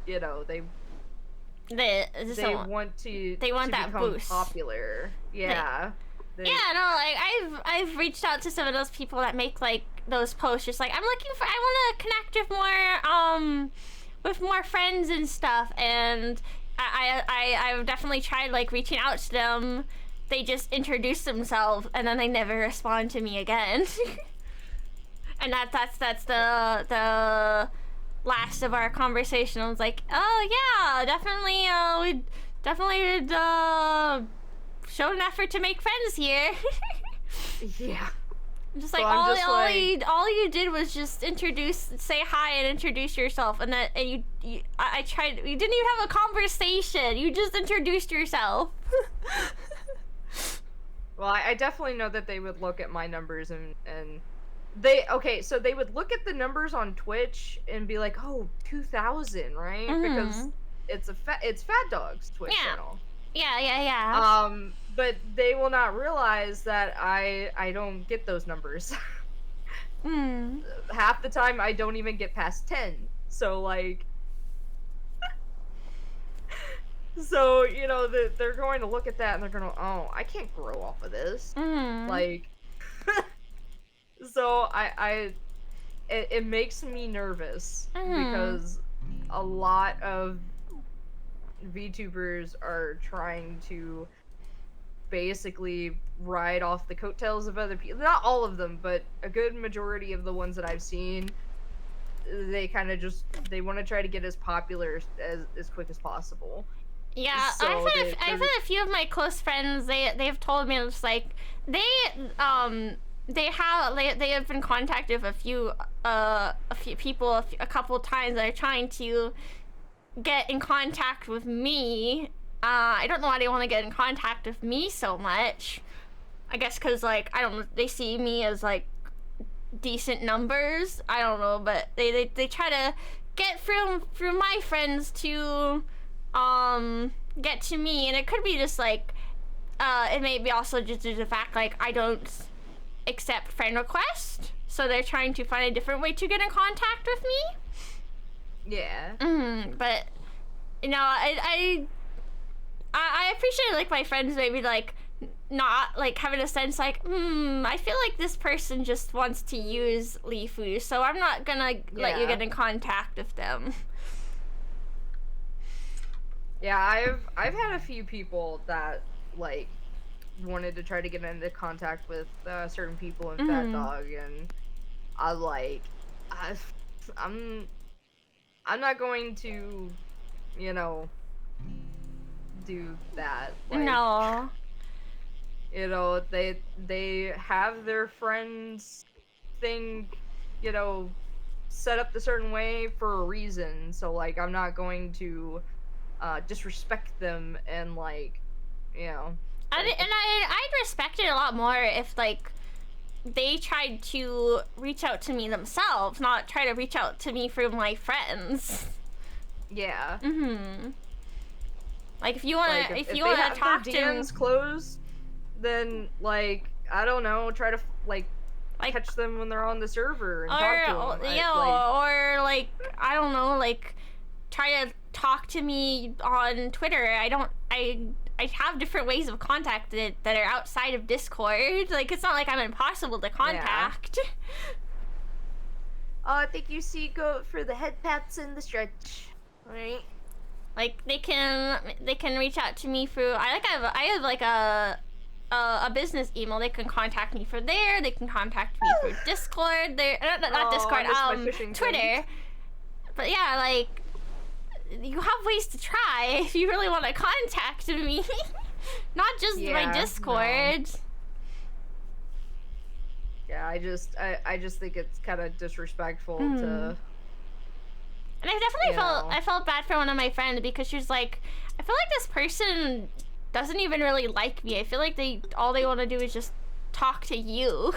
they want to that become boost. popular. Yeah. I've reached out to some of those people that make like those posts, just like I want to connect with more friends and stuff, and I've definitely tried like reaching out to them. they just introduce themselves and then they never respond to me again. And that's the last of our conversation. I was like, oh yeah, definitely we definitely showed an effort to make friends here. Yeah. Just like, all you did was just say hi and introduce yourself, and I tried. You didn't even have a conversation. You just introduced yourself. Well, I definitely know that they would look at my numbers and so they would look at the numbers on Twitch and be like, oh, 2,000, right? Because it's Fat Dog's Twitch channel. Yeah. But they will not realize that I don't get those numbers. Half the time I don't even get past 10. So like so, you know, they're going to look at that and they're going to, oh, I can't grow off of this. Like so it makes me nervous because a lot of VTubers are trying to basically ride off the coattails of other people. Not all of them, but a good majority of the ones that I've seen, they kind of just, they want to try to get as popular as quick as possible. Yeah, so I've had a few of my close friends, they've told me, it's like, they have been contacted with a few people a couple times that are trying to get in contact with me. I don't know why they want to get in contact with me so much. I guess because, like, I don't know, they see me as, like, decent numbers. I don't know, but they try to get through my friends to get to me, and it could be just like it may be also just due to the fact, like, I don't accept friend requests, so they're trying to find a different way to get in contact with me. Yeah. But you know, I appreciate, like, my friends maybe, like, not, like, having a sense, like, I feel like this person just wants to use Leafu, so I'm not gonna let you get in contact with them. Yeah, I've had a few people that, like, wanted to try to get into contact with certain people in Fat Dog, and I'm like, I'm not going to, you know, do that. Like, no. You know, they have their friends thing, you know, set up the certain way for a reason. So, like, I'm not going to disrespect them and, like, you know. I'd respect it a lot more if, like, they tried to reach out to me themselves, not try to reach out to me through my friends. Yeah. Like, if you wanna, like, if you wanna talk to DMs closed, then, like, I don't know, try to like catch them when they're on the server and talk to them. Or like, I don't know, like, try to talk to me on Twitter. I have different ways of contact that are outside of Discord. Like, it's not like I'm impossible to contact. Yeah. I think you see, go for the head pats and the stretch, right? Like, they can reach out to me through, I have like a business email. They can contact me through there. They can contact me through Discord. Not Discord, Twitter. Thing. But yeah, like, you have ways to try if you really want to contact me. Not just my Discord. No. Yeah, I just think it's kind of disrespectful to. And I definitely felt bad for one of my friends because she was like, I feel like this person doesn't even really like me. I feel like all they want to do is just talk to you.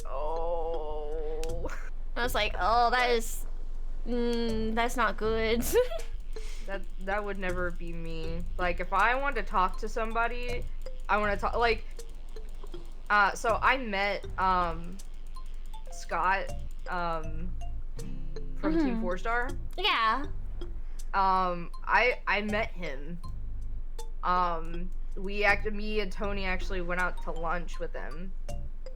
Oh. I was like, oh, that's not good. that would never be me. Like, if I want to talk to somebody, I want to talk, like, so I met Scott from Team 4-Star. Yeah. I met him. Me and Tony actually went out to lunch with him.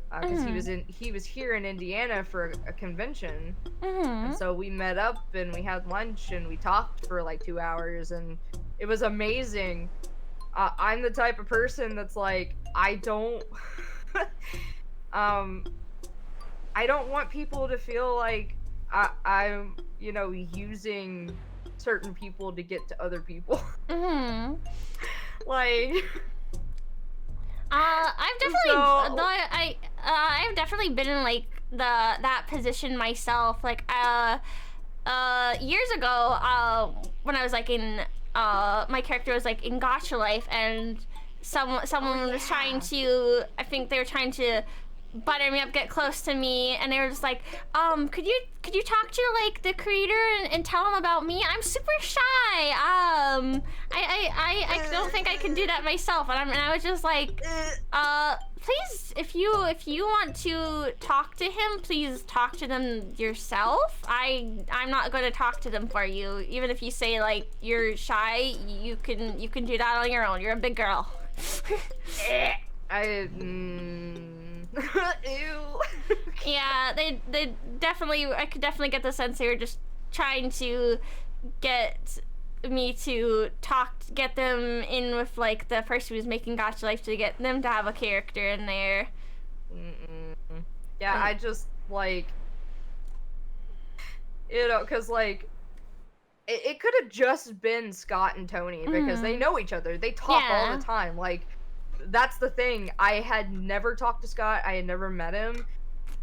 Because he was here in Indiana for a convention, and so we met up and we had lunch and we talked for like 2 hours, and it was amazing. I'm the type of person that's like, I don't I don't want people to feel like I'm, you know, using certain people to get to other people. Like, I've definitely, so, I've definitely been in like that position myself. Like, years ago, when I was like in, my character was like in Gacha Life, and someone was trying to, I think they were trying to butter me up, get close to me, and they were just like, could you talk to like the creator and tell him about me? I'm super shy. I don't think I can do that myself. And I was just like, please, if you want to talk to him, please talk to them yourself. I'm not going to talk to them for you. Even if you say like you're shy, you can do that on your own. You're a big girl. Ew. Yeah, they definitely, I could definitely get the sense they were just trying to get me to get them in with like the person who's making Gacha Life, to get them to have a character in there. Yeah, I just like, you know, cause like it could have just been Scott and Tony because they know each other. They talk all the time. Like, that's the thing. I had never talked to Scott. I had never met him.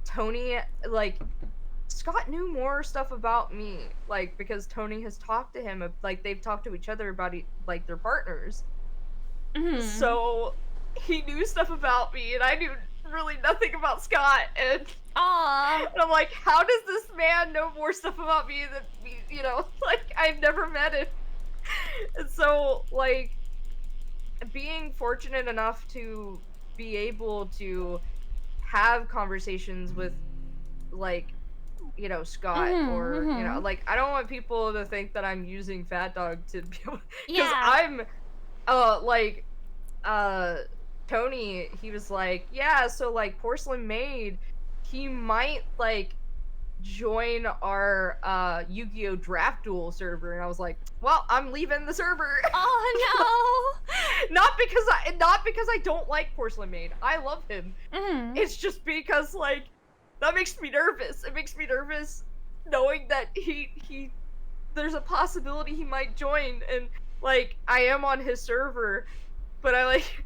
Tony, like, Scott knew more stuff about me, like, because Tony has talked to him. Like, they've talked to each other about like their partners. So he knew stuff about me, and I knew really nothing about Scott. And I'm like, how does this man know more stuff about me than me? You know, like, I've never met him. And so, like, being fortunate enough to be able to have conversations with, like, you know, Scott, or, you know, like, I don't want people to think that I'm using Fat Dog to be able, because I'm, like, Tony, he was like, yeah, so, like, Porcelain Maid, he might, like, join our, Yu-Gi-Oh! Draft Duel server, and I was like, well, I'm leaving the server. Oh, no! Not because I don't like Porcelain Maid. I love him. It's just because, like, that makes me nervous. It makes me nervous knowing that there's a possibility he might join, and, like, I am on his server, but I, like,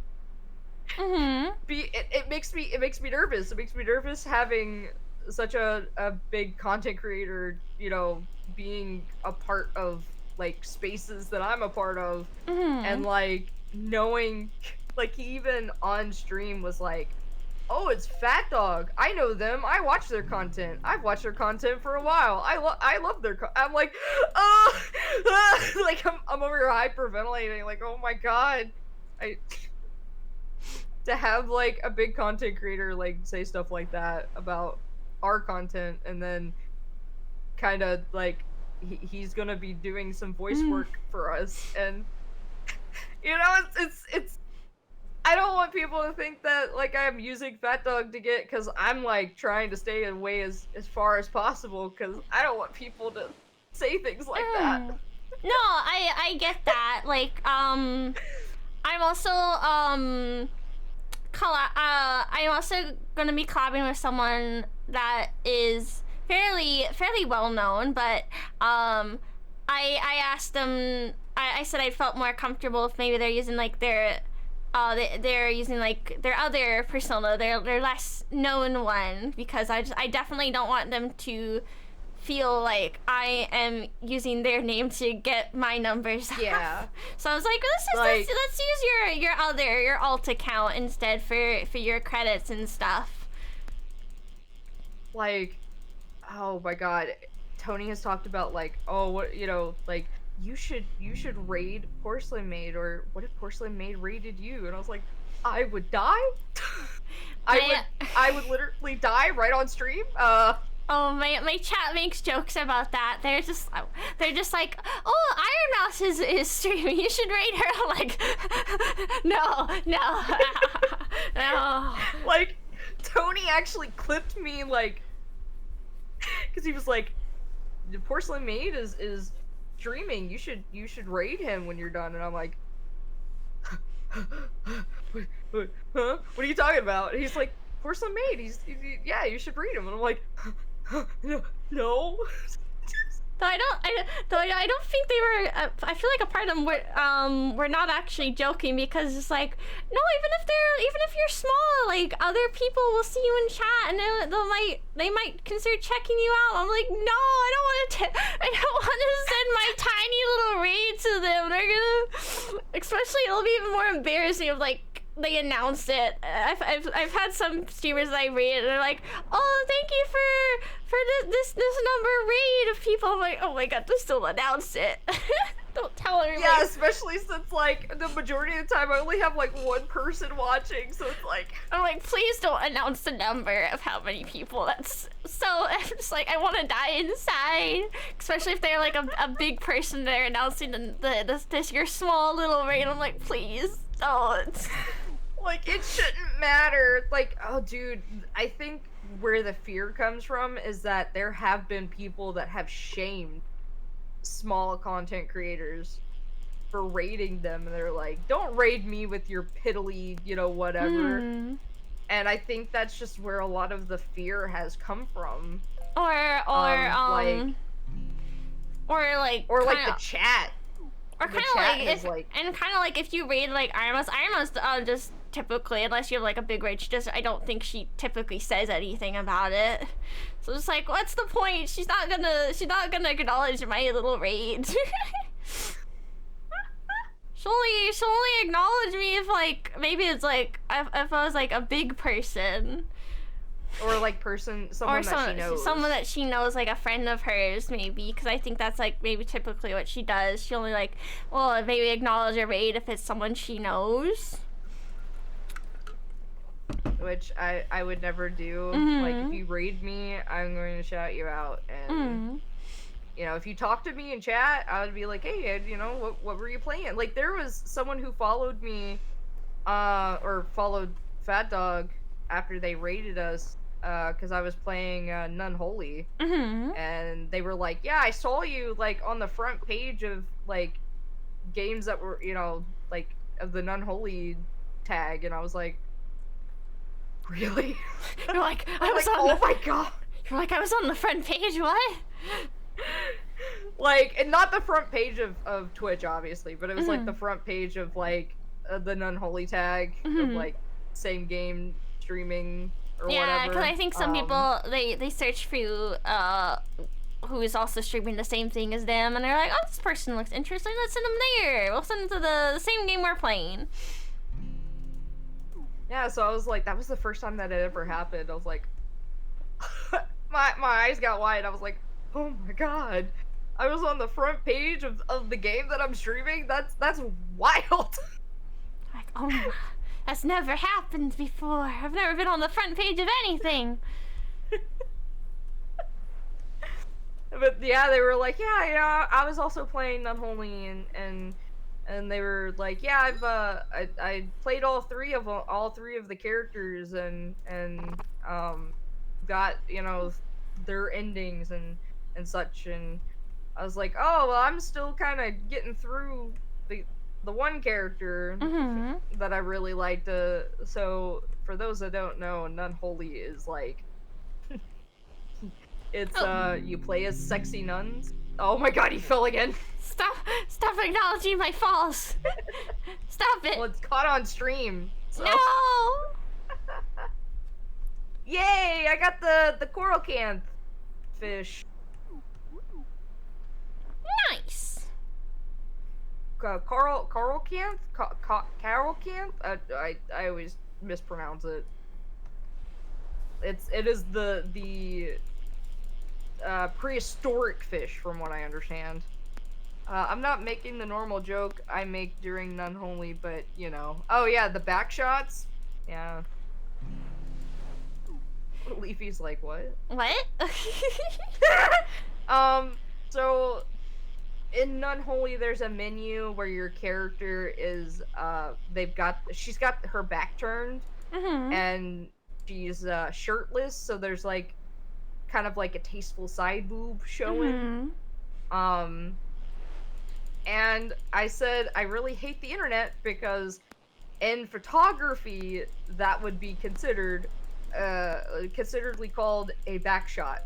it makes me nervous. It makes me nervous having such a big content creator, you know, being a part of, like, spaces that I'm a part of, and, like, knowing, like, he even on stream was like, oh, it's Fat Dog. I know them. I watch their content. I've watched their content for a while. I love their I'm like, like, I'm over here hyperventilating, like, oh my god. To have, like, a big content creator, like, say stuff like that about our content, and then kind of, like, he's gonna be doing some voice work for us, and, you know, it's I don't want people to think that, like, I'm using Fat Dog to get, because I'm, like, trying to stay away as far as possible, because I don't want people to say things like that. No, I get that. Like, I'm also, I'm also gonna be collabing with someone that is fairly well known, but, I asked them, I said I felt more comfortable if maybe they're using, like, they're using, like, their other persona, their less known one, because I definitely don't want them to feel like I am using their name to get my numbers up. Yeah. So I was like, let's use your alt account instead for your credits and stuff. Like, oh my god, Tony has talked about, like, oh, what, you know, like, you should raid Porcelain Maid, or what if Porcelain Maid raided you? And I was like, I would die? I would literally die right on stream? Oh, my chat makes jokes about that. They're just like, oh, Iron Mouse is streaming. You should raid her. I'm like, no. No. Like, Tony actually clipped me, like, because he was like, the Porcelain Maid is streaming. You should raid him when you're done. And I'm like, huh? What are you talking about? And he's like, porcelain maid. Yeah, you should read him. And I'm like, no. I don't think they were. I feel like a part of them were not actually joking, because it's like, no, even if you're small, like other people will see you in chat and they might consider checking you out. I'm like, no, I don't want to send my tiny little raid to them. They're gonna, especially it'll be even more embarrassing if like they announced it. I've had some streamers that I raid and they're like, oh, thank you for this number raid of people. I'm like, oh my god, just don't announce it. Don't tell everybody. Yeah, especially since like the majority of the time I only have like one person watching, so it's like, I'm like, please don't announce the number of how many people. That's so, I'm just like, I want to die inside. Especially if they're like a big person, they're announcing this your small little raid. I'm like, please don't. Like, it shouldn't matter. Like, oh dude, I think where the fear comes from is that there have been people that have shamed small content creators for raiding them, and they're like, don't raid me with your piddly, whatever. And I think that's just where a lot of the fear has come from. Or like the chat. Or kind of like if you raid like Irma's just typically, unless you have like a big raid, I don't think she typically says anything about it. So it's like, what's the point? She's not gonna acknowledge my little raid. she'll only acknowledge me if like maybe it's like if I was like a big person. Or like someone that she knows, like a friend of hers, maybe, because I think that's like maybe typically what she does. She only like, well, maybe acknowledge a raid if it's someone she knows. Which I would never do. Like, if you raid me, I'm going to shout you out. And, if you talk to me in chat, I would be like, hey, what were you playing? Like, there was someone who followed me, or followed Fat Dog after they raided us, because I was playing Unholy. And they were like, yeah, I saw you, like, on the front page of, like, games that were, like, of the Unholy tag. And I was like, really? You're like, oh my god. You're like, I was on the front page, what? Like, and not the front page of Twitch, obviously, but it was like the front page of like the Unholy tag of like same game streaming or whatever. Yeah, because I think some people they search for you who is also streaming the same thing as them, and they're like, oh, this person looks interesting, let's send them there. We'll send them to the same game we're playing. Yeah, so I was like, that was the first time that it ever happened. I was like, my eyes got wide. I was like, oh my god, I was on the front page of the game that I'm streaming. That's wild. Like, oh my, that's never happened before. I've never been on the front page of anything. But yeah, they were like, yeah, I was also playing Unholy, and they were like, yeah, I played all three of the characters and got their endings and such, and I was like, oh, well, I'm still kind of getting through the one character that I really liked. So for those that don't know, Unholy is like, it's you play as sexy nuns. Oh my god, he fell again. Stop acknowledging my falls. Stop it. Well, it's caught on stream. So. No. Yay! I got the coral canth fish. Nice. Coral canth? Coral canth? I always mispronounce it. It is the prehistoric fish, from what I understand. I'm not making the normal joke I make during Unholy, but, Oh, yeah, the back shots? Yeah. Leafy's like, what? What? So, in Unholy, there's a menu where your character is, she's got her back turned, and she's, shirtless, so there's, like, kind of like a tasteful side boob showing. And I said, I really hate the internet because in photography, that would be consideredly called a backshot.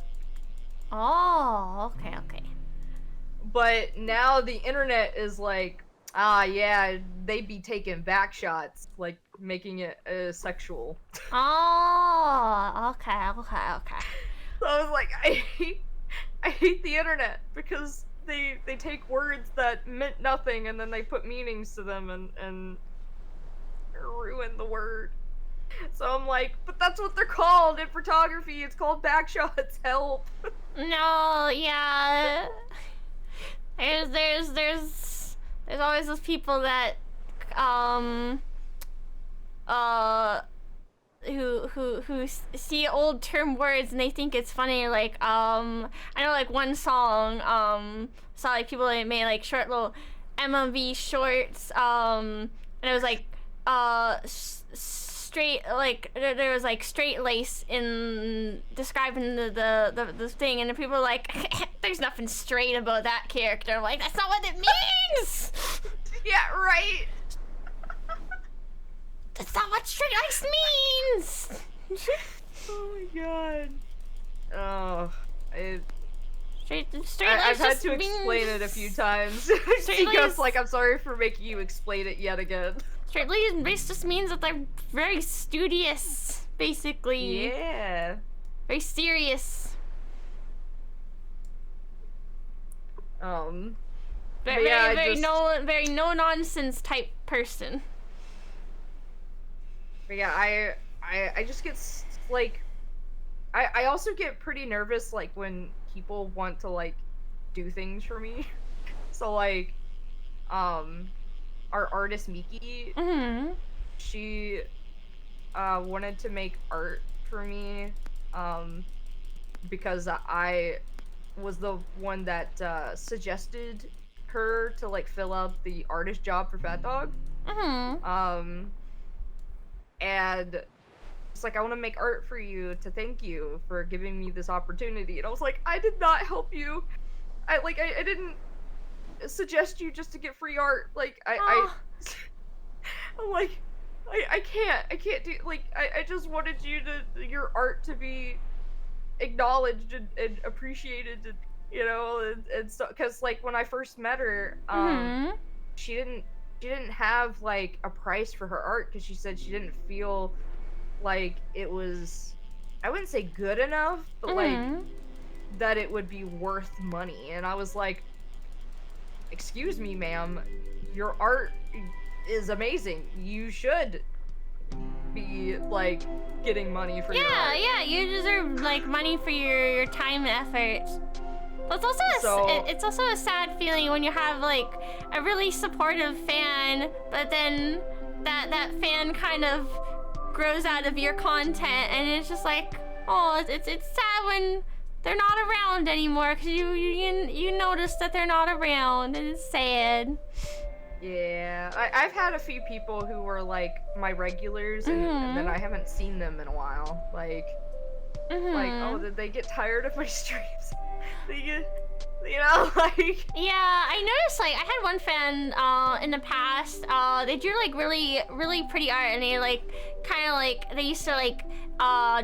Oh, okay. But now the internet is like, yeah, they'd be taking back shots, like making it sexual. Oh, okay. So I was like, I hate the internet because they take words that meant nothing and then they put meanings to them and ruin the word. So I'm like, but that's what they're called in photography. It's called backshots. Help. No, yeah. There's always those people that who see old term words and they think it's funny. Like I know like one song saw like people that made like short little MMV shorts and it was like straight, like there was like straight lace in describing the thing, and the people were like, there's nothing straight about that character. I'm like, that's not what it means. Yeah, right. That's not what straight lace means. Oh my god. Oh, straight lace. I've had to explain it a few times. Because like, I'm sorry for making you explain it yet again. Straight lace just means that they're very studious, basically. Yeah. Very serious. Very no nonsense type person. But yeah, I just get like, I also get pretty nervous like when people want to like do things for me. So like, our artist Miki, she wanted to make art for me because I was the one that suggested her to like fill out the artist job for Fat Dog. And it's like, I want to make art for you to thank you for giving me this opportunity. And I was like, I did not help you. I didn't suggest you just to get free art. Like, I'm like, I can't do, like, I just wanted your art to be acknowledged and appreciated, and, you know, and so, cause like when I first met her, she didn't have like a price for her art, cause she said she didn't feel like it was, I wouldn't say good enough, but like that it would be worth money. And I was like, excuse me, ma'am, your art is amazing. You should be like getting money for your art. Yeah, you deserve like money for your time and effort. But it's also a sad feeling when you have like a really supportive fan, but then that fan kind of grows out of your content, and it's just like, oh, it's sad when they're not around anymore, because you notice that they're not around, and it's sad. Yeah, I've had a few people who were like my regulars, and then I haven't seen them in a while. Like, oh, did they get tired of my streams? They get, you know, like. Yeah, I noticed. Like, I had one fan in the past. They drew like really pretty art, and they like kind of like they used to like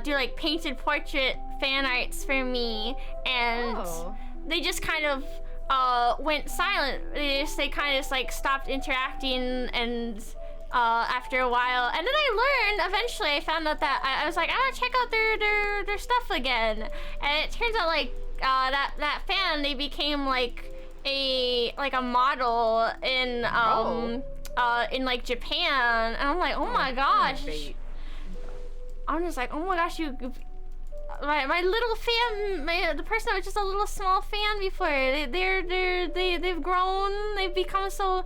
do like painted portrait fan arts for me, and they just kind of went silent. They kind of just like stopped interacting, and after a while, and then I learned eventually. I found out that I was like, I want to check out their stuff again, and it turns out like that fan, they became like a model in like Japan, and I'm like, oh my gosh. I'm just like, oh my gosh, my little fan, the person that was just a little small fan before, they've grown, they've become so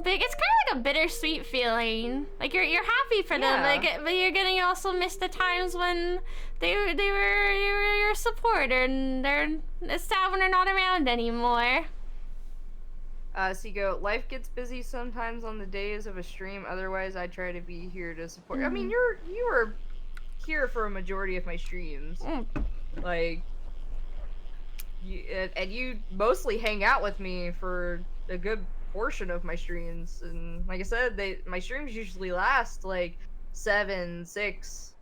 big. It's kind of like a bittersweet feeling. Like you're happy for them, but you're gonna also miss the times when they were your supporter, and it's sad when they're not around anymore. So you go, life gets busy sometimes on the days of a stream, otherwise I try to be here to support. I mean, you were here for a majority of my streams. Like, and you mostly hang out with me for a good portion of my streams, and like I said, my streams usually last like 7, 6,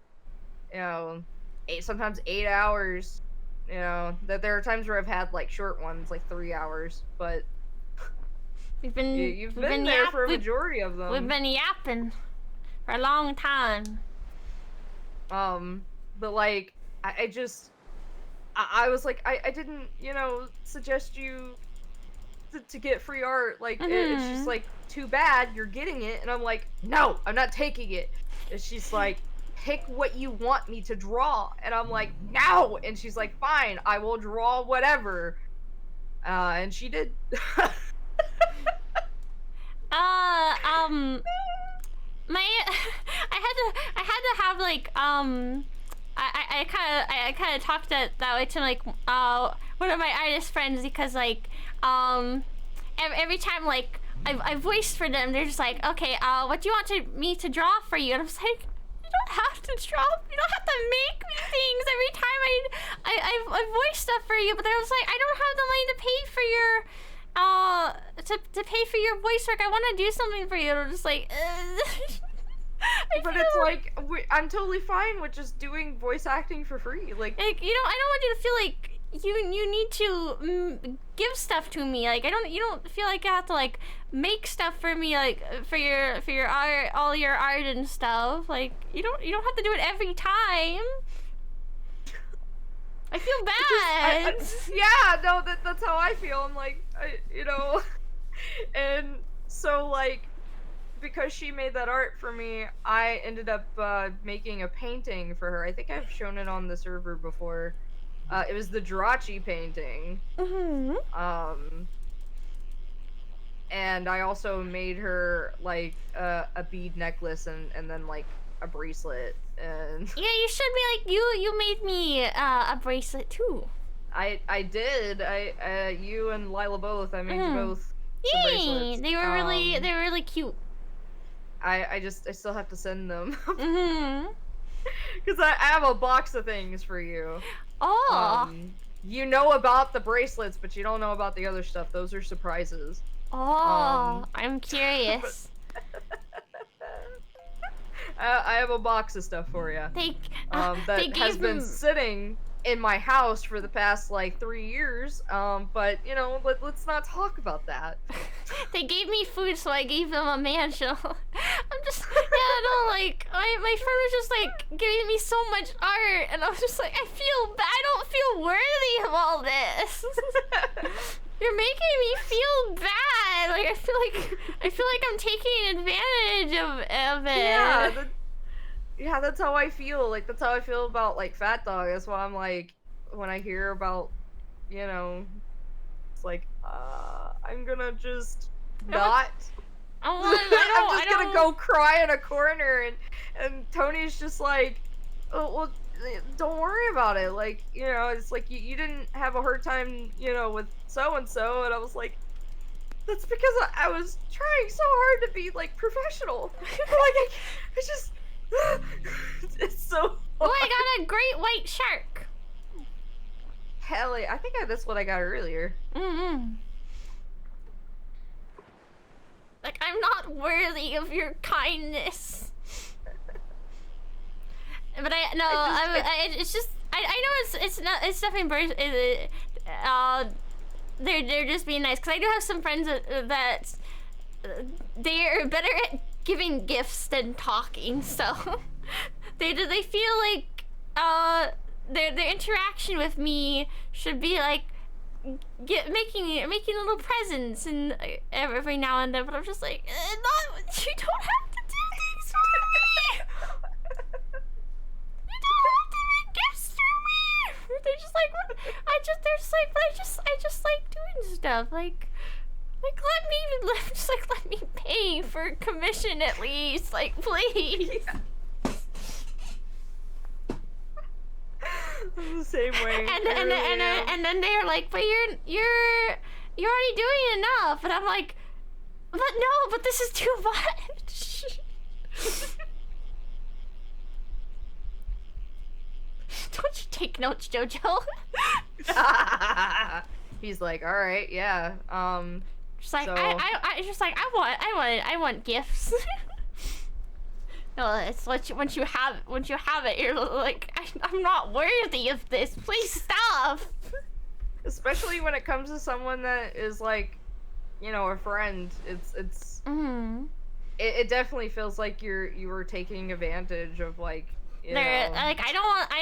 you know, 8, sometimes 8 hours. You know, that there are times where I've had like short ones, like 3 hours, but you've been there for a majority of them. We've been yapping for a long time. But like, I was like, I didn't, you know, suggest you to get free art. Like, it's just like, too bad, you're getting it. And I'm like, no, I'm not taking it. And she's like, pick what you want me to draw. And I'm like, no. And she's like, fine, I will draw whatever. And she did. I had to have like I kind of talked that way to like one of my artist friends, because like every time like I voiced for them, they're just like, okay, what do you want me to draw for you? And I was like, you don't have to draw, you don't have to make me things every time I voice stuff for you. But then I was like, I don't have the money to pay for your to pay for your voice work. I want to do something for you. And I'm just like, but it's like, I'm totally fine with just doing voice acting for free. Like you know, I don't want you to feel like you need to give stuff to me. Like you don't feel like you have to like make stuff for me, like for your art, all your art and stuff. Like you don't have to do it every time. I feel bad. Yeah, no, that's how I feel. I'm like, you know, and so like, because she made that art for me, I ended up making a painting for her. I think I've shown it on the server before. It was the Leafuchii painting. And I also made her like a bead necklace and then like a bracelet. And yeah, you showed me like you made me a bracelet too. I did. You and Lila both. I made you both. Yay! They were really cute. I still have to send them. Because I have a box of things for you. Oh. You know about the bracelets, but you don't know about the other stuff. Those are surprises. Oh, I'm curious. I have a box of stuff for you. That has been sitting in my house for the past like 3 years. But you know, let's not talk about that. They gave me food, so I gave them a mansion. I'm just, yeah, no, like my friend was just like giving me so much art, and I was just like, I don't feel worthy of all this. You're making me feel bad. Like I feel like I'm taking advantage of it. Yeah, that's how I feel. Like that's how I feel about like Fat Dog. That's why I'm like, when I hear about, you know, it's like, I'm gonna just not. I'm just gonna go cry in a corner, and Tony's just like, oh, well, don't worry about it. Like, you know, it's like you didn't have a hard time, you know, with so and so, and I was like, that's because I was trying so hard to be like professional. Like I just, it's so hard. Oh, I got a great white shark. Hell yeah, I think that's what I got earlier. Like, I'm not worthy of your kindness. But it's just, I know it's definitely, they're just being nice. Because I do have some friends that they're better at giving gifts than talking, so they feel like their interaction with me should be like making little presents and every now and then. But I'm just like, you don't have to do things for me. You don't have to make gifts for me. They're just like, I just like doing stuff. Like let me pay for commission at least. Like, please. Yeah. The same way. And then they're like, but you're already doing enough. And I'm like, but this is too much. Don't you take notes, Jojo? He's like, all right, yeah. Just like So, I want gifts. No, it's once you have it, you're like, I'm not worthy of this. Please stop. especially when it comes to someone that is like, you know, a friend. It's it definitely feels like you were taking advantage of, like, you know. Like, I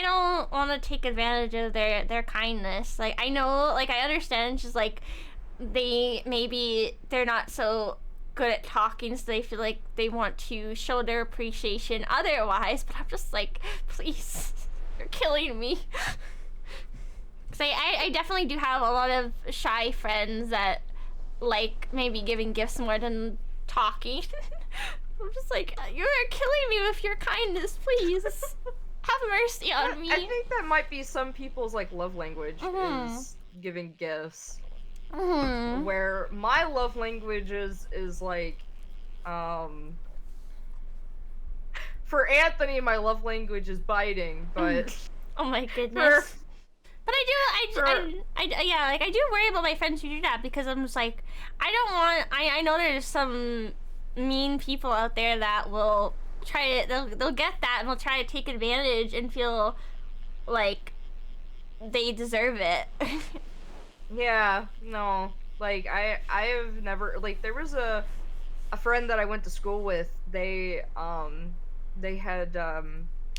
don't want to take advantage of their kindness. Like, I know, like, I understand, just like they're not so good at talking, so they feel like they want to show their appreciation otherwise, but I'm just like, please, you're killing me. Because I definitely do have a lot of shy friends that like maybe giving gifts more than talking. I'm just like, you're killing me with your kindness, please. Have mercy on me. I think that might be some people's, like, love language is giving gifts. Where my love language is like, for Anthony, my love language is biting, but oh my goodness. But yeah, like, I do worry about my friends who do that, because I'm just like, I know there's some mean people out there that will they'll get that and they'll try to take advantage and feel like they deserve it. Yeah, no. Like, I have never, like, there was a friend that I went to school with. They had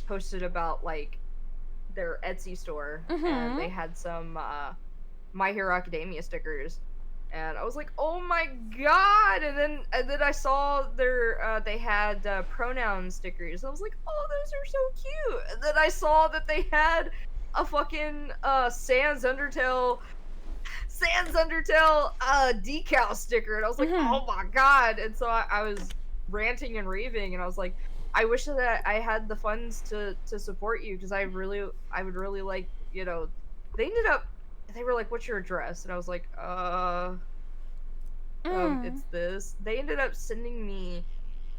posted about, like, their Etsy store, and they had some My Hero Academia stickers, and I was like, oh my god. And then I saw their they had pronoun stickers. I was like, oh, those are so cute. And then I saw that they had a fucking Sans Undertale decal sticker, and I was like, oh my god. And so I was ranting and raving, and I was like, I wish that I had the funds to support you, because I would really like, you know. They were like, what's your address? And I was like, it's this. They ended up sending me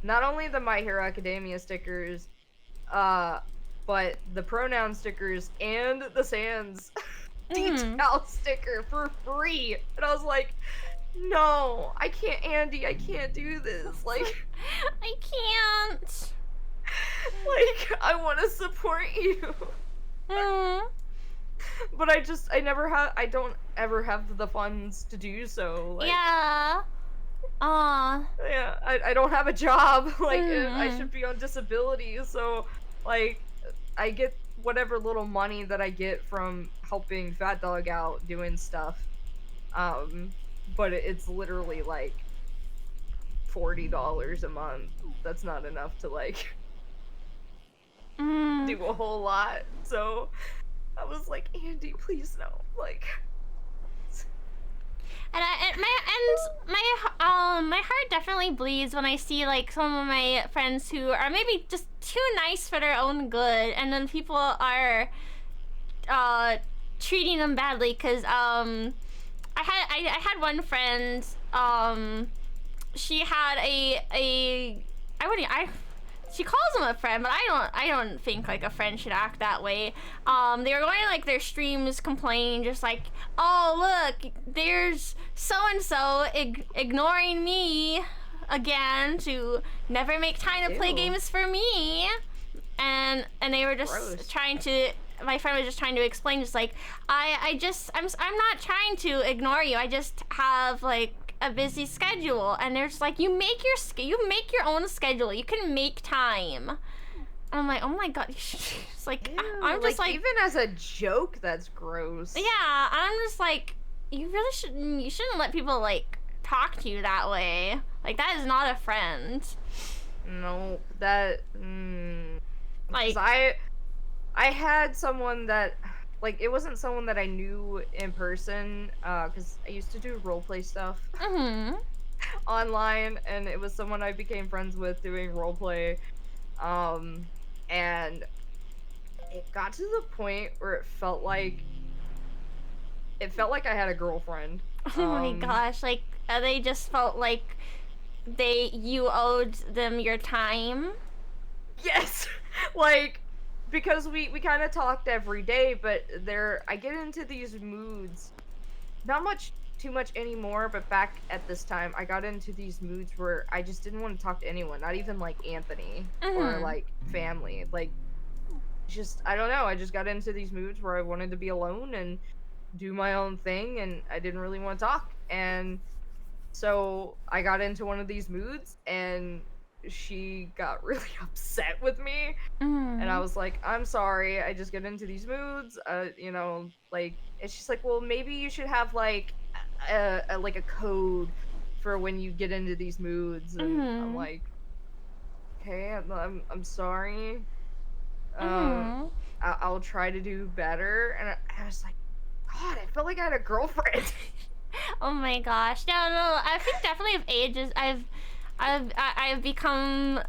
not only the My Hero Academia stickers, but the pronoun stickers and the Sans decal sticker for free. And I was like, no, I can't, Andy, I can't do this. Like, I can't. Like, I want to support you. But I don't ever have the funds to do so. Like, yeah. Yeah, I don't have a job. Like, I should be on disability, so, like, I get whatever little money that I get from helping Fat Dog out doing stuff. But it's literally, like, $40 a month. That's not enough to, like, do a whole lot. So I was like, Andy, please no. Like, and my heart definitely bleeds when I see, like, some of my friends who are maybe just too nice for their own good, and then people are treating them badly. Cause I had one friend, she had she calls him a friend, but I don't think, like, a friend should act that way. They were going to, like, their streams complaining, just like, oh, look, there's so-and-so ignoring me again to never make time to play games for me. And they were just my friend was just trying to explain, just like, I'm not trying to ignore you, I just have, like, a busy schedule. And they're just like, you make your own schedule, you can make time. And I'm like, oh my god. It's like, ew, I'm just like, even as a joke, that's gross. Yeah, I'm just like, you shouldn't let people, like, talk to you that way. Like, that is not a friend. No, that like, I had someone that, like, it wasn't someone that I knew in person, because I used to do roleplay stuff online, and it was someone I became friends with doing roleplay, and it got to the point where it felt like I had a girlfriend. Oh my gosh, like, they just felt like you owed them your time? Yes! Like, because we kind of talked every day, but I get into these moods, not much too much anymore, but back at this time, I got into these moods where I just didn't want to talk to anyone, not even like Anthony or like family. Like, just I don't know. I just got into these moods where I wanted to be alone and do my own thing, and I didn't really want to talk. And so I got into one of these moods, and she got really upset with me. And I was like, I'm sorry, I just get into these moods, you know, like, and she's like, well, maybe you should have like like a code for when you get into these moods. And I'm like, okay, I'm sorry. I'll try to do better. And I was like, God, I felt like I had a girlfriend. Oh my gosh. No, I think definitely with ages I've become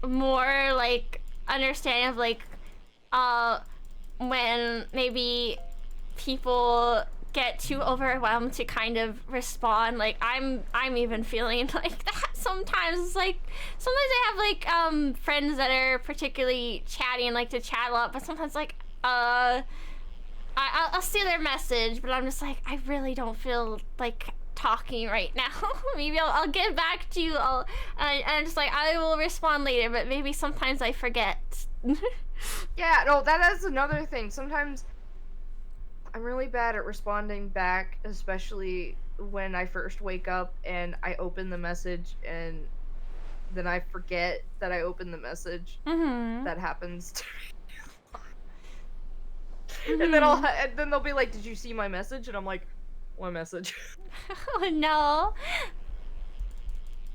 more like understanding of like when maybe people get too overwhelmed to kind of respond. Like I'm even feeling like that sometimes. It's like sometimes I have like friends that are particularly chatty and like to chat a lot, but sometimes like I'll see their message, but I'm just like, I really don't feel like talking right now. Maybe I'll get back to you. I'm just like, I will respond later, but maybe sometimes I forget. Yeah, no, that is another thing. Sometimes I'm really bad at responding back, especially when I first wake up and I open the message and then I forget that I opened the message. That happens to me. And then they'll be like, "Did you see my message?" And I'm like, "What message?" Oh no.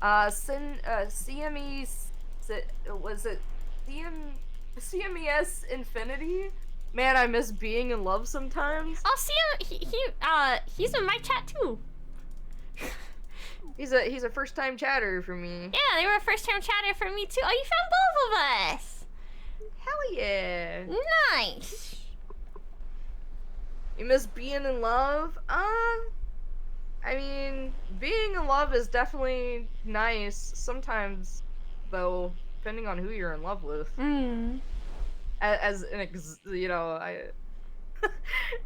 CME, was it CMES Infinity? Man, I miss being in love sometimes. I'll see him. He's in my chat too. He's a first time chatter for me. Yeah, they were a first time chatter for me too. Oh, you found both of us. Hell yeah. Nice. You miss being in love? I mean, being in love is definitely nice. Sometimes, though, depending on who you're in love with. As an you know,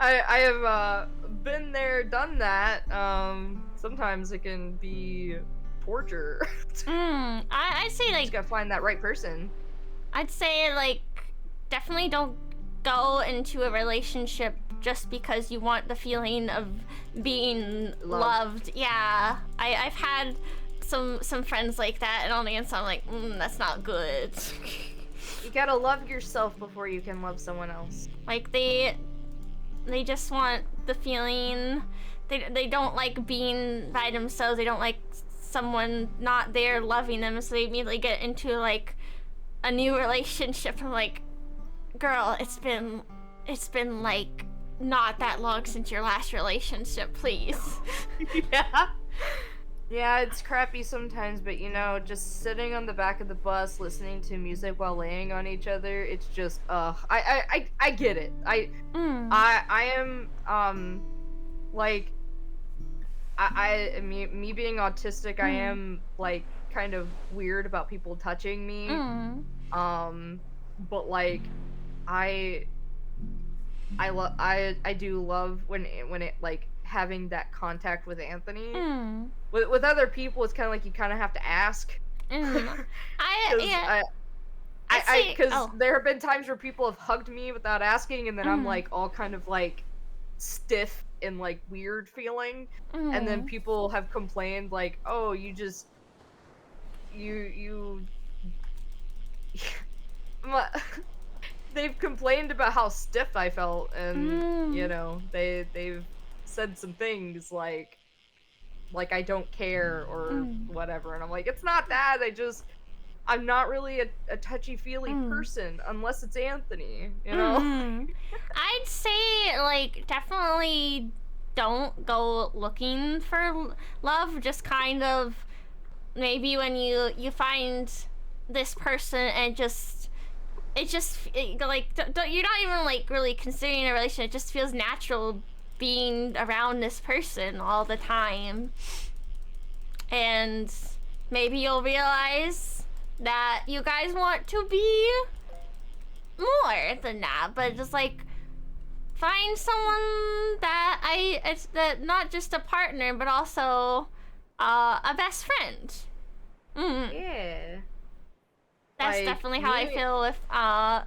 I have been there, done that. Sometimes it can be torture. I'd say like just gotta find that right person. I'd say like definitely don't go into a relationship just because you want the feeling of being loved. Yeah, I've had some friends like that, and on the inside I'm like, that's not good. You gotta love yourself before you can love someone else. Like they just want the feeling. They don't like being by themselves. They don't like someone not there loving them, so they immediately get into like a new relationship. I'm like, girl, it's been like not that long since your last relationship, please. Yeah, it's crappy sometimes, but you know, just sitting on the back of the bus listening to music while laying on each other, it's just I get it. I am like me being autistic, I am like kind of weird about people touching me. But like I do love when it like having that contact with Anthony. With other people, it's kind of like you kind of have to ask. Because there have been times where people have hugged me without asking, and then I'm like all kind of like stiff and like weird feeling, and then people have complained like, oh, you just they've complained about how stiff I felt, and you know, they've said some things like I don't care or whatever, and I'm like, it's not that, I'm not really a touchy-feely person unless it's Anthony, you know? I'd say like definitely don't go looking for love, just kind of maybe when you find this person and you're not even like really considering a relationship, it just feels natural being around this person all the time, and maybe you'll realize that you guys want to be more than that, but just like find someone that it's not just a partner, but also a best friend. Yeah. That's like, definitely how I feel with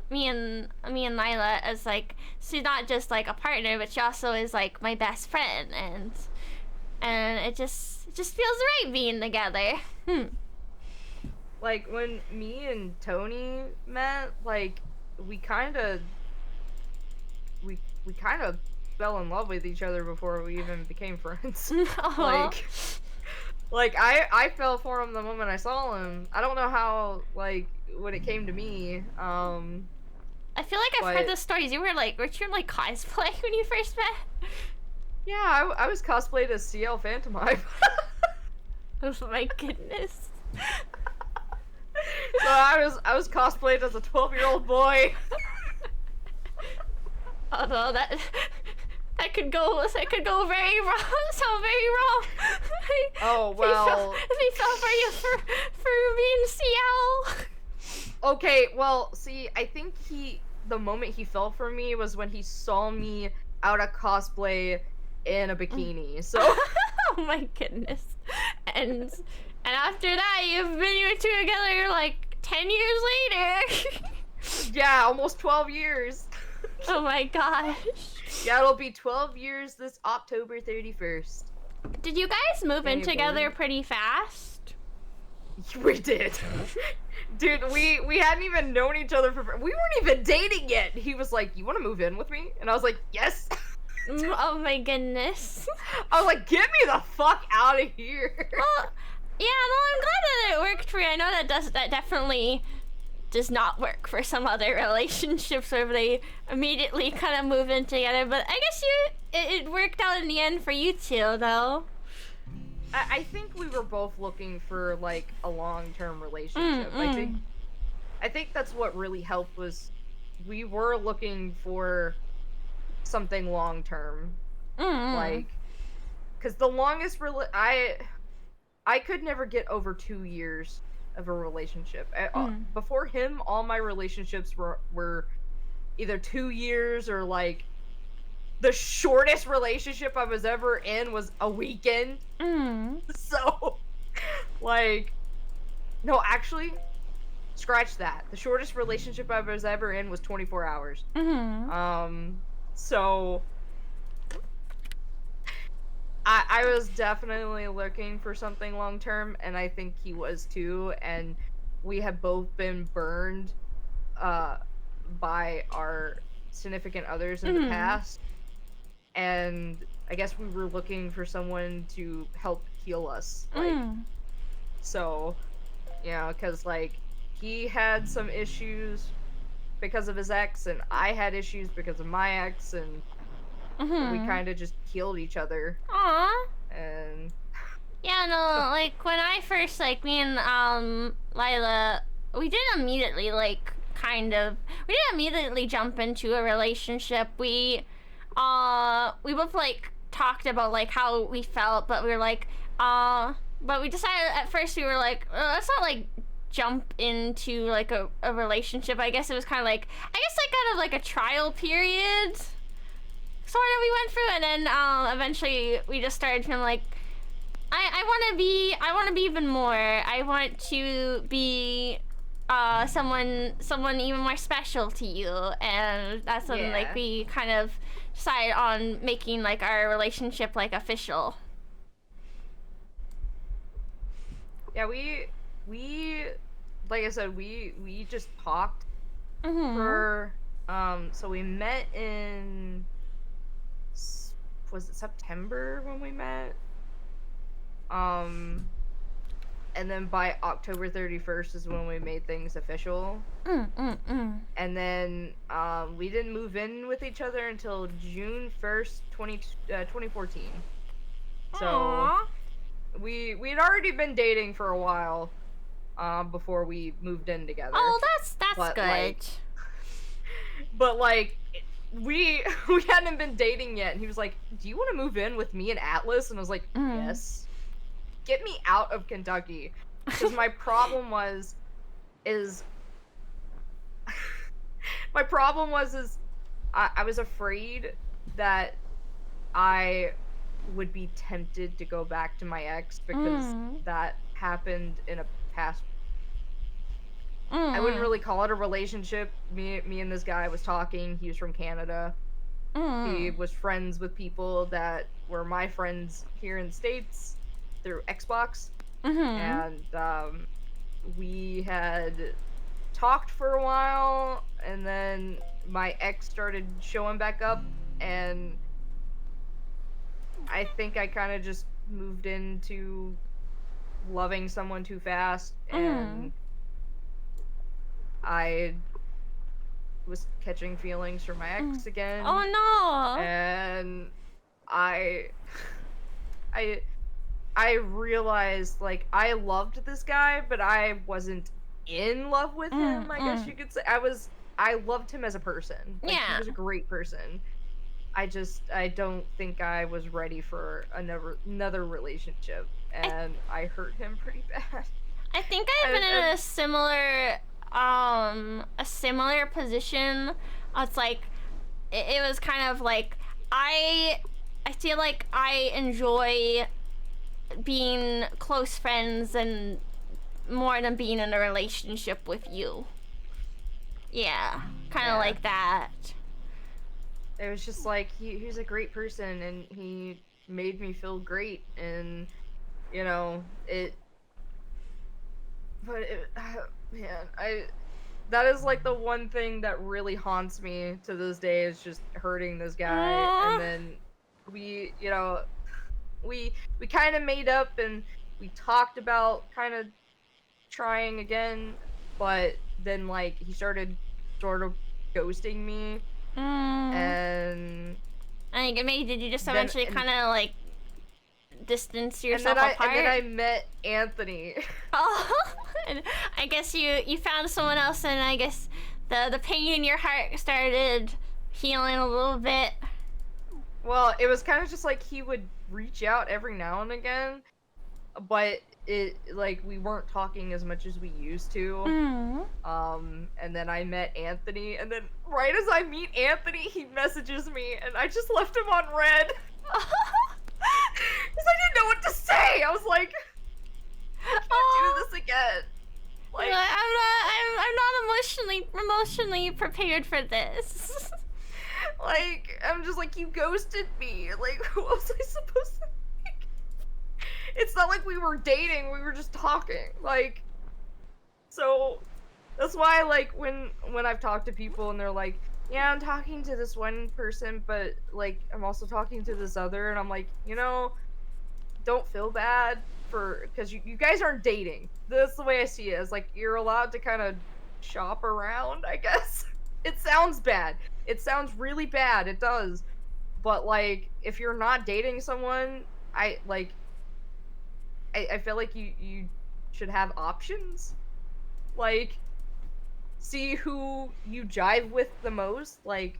me and Lila, as like, she's not just like a partner, but she also is like my best friend, and it just feels right being together. Like when me and Tony met, like we kind of fell in love with each other before we even became friends. Like I fell for him the moment I saw him. I don't know how, like, when it came to me. I feel like I've heard the stories. Weren't you like cosplay when you first met? Yeah, I was cosplayed as CL Phantom Hive. Oh my goodness. So I was cosplayed as a 12-year-old boy. Although that could go very wrong. So very wrong. Oh well. We fell for you for being CL. Okay, well, see, I think the moment he fell for me was when he saw me out of cosplay in a bikini. So. Oh my goodness. And after that, you two together like 10 years later. Yeah, almost 12 years. Oh my gosh. Yeah, it'll be 12 years this October 31st. Did you guys move in together pretty fast? We did. Dude, we hadn't even known each other we weren't even dating yet. He was like, "You want to move in with me?" And I was like, "Yes." Oh my goodness. I was like, "Get me the fuck out of here." Well, yeah, no, I'm glad that it worked for you. I know that definitely does not work for some other relationships where they immediately kind of move in together, but I guess it worked out in the end for you two, though. I think we were both looking for like a long-term relationship. I think that's what really helped, was we were looking for something long-term. Like, because the longest I could never get over 2 years of a relationship. Before him, all my relationships were either 2 years, or like the shortest relationship I was ever in was a weekend. So, like, no, actually, scratch that. The shortest relationship I was ever in was 24 hours. So I was definitely looking for something long term, and I think he was too, and we have both been burned by our significant others in the past, and I guess we were looking for someone to help heal us, like, so, you know, because, like, he had some issues because of his ex, and I had issues because of my ex, and we kind of just healed each other. Aww. And yeah, no, like when I first, like, me and Lila, we didn't immediately jump into a relationship. We both like talked about like how we felt, but we were like, but we decided at first, we were like, let's not like jump into like a relationship. I guess it was kind of like, kind of like a trial period sort of we went through, and then eventually we just started feeling like, I want to be even more. I want to be someone even more special to you, and that's when like we kind of decided on making like our relationship like official. Yeah, we like I said, we just talked for so we met in, was it September when we met? And then by October 31st is when we made things official. And then we didn't move in with each other until June 1st, 2014. So Aww. we'd already been dating for a while before we moved in together. Oh, that's good. Like, but like, we hadn't been dating yet, and he was like, "Do you want to move in with me and Atlas?" And I was like, "Yes." Get me out of Kentucky, because my problem was I was afraid that I would be tempted to go back to my ex because that happened in a past. I wouldn't really call it a relationship. Me and this guy was talking. He was from Canada. He was friends with people that were my friends here in the States through Xbox. And we had talked for a while, and then my ex started showing back up, and I think I kind of just moved into loving someone too fast, and I was catching feelings for my ex again. Oh no! And I realized, like, I loved this guy, but I wasn't in love with him, I guess you could say. I loved him as a person. Like, he was a great person. I don't think I was ready for another relationship, and I hurt him pretty bad. I think I've been in a similar position. It's like, it was kind of like, I feel like I enjoy being close friends and more than being in a relationship with you. Yeah, kind of like that. It was just like, he's a great person, and he made me feel great, and, you know, man, that is like the one thing that really haunts me to this day, is just hurting this guy. And then we kind of made up, and we talked about kind of trying again, but then, like, he started sort of ghosting me. And I think did you just eventually kind of like distance yourself apart? And then I met Anthony. Oh, and I guess you found someone else, and I guess the pain in your heart started healing a little bit. Well, it was kind of just like he would reach out every now and again, but we weren't talking as much as we used to. And then I met Anthony, and then right as I meet Anthony, he messages me, and I just left him on red. Because I didn't know what to say. I was like, I can't do this again. Like, I'm not emotionally prepared for this. Like, I'm just like, you ghosted me. Like, what was I supposed to think? It's not like we were dating, we were just talking. Like, so that's why, like, when I've talked to people and they're like, yeah, I'm talking to this one person, but, like, I'm also talking to this other, and I'm like, you know, don't feel bad because you guys aren't dating. That's the way I see it. It's like, you're allowed to kind of shop around, I guess. It sounds bad. It sounds really bad. It does. But, like, if you're not dating someone, I feel like you should have options. Like, see who you jive with the most. Like,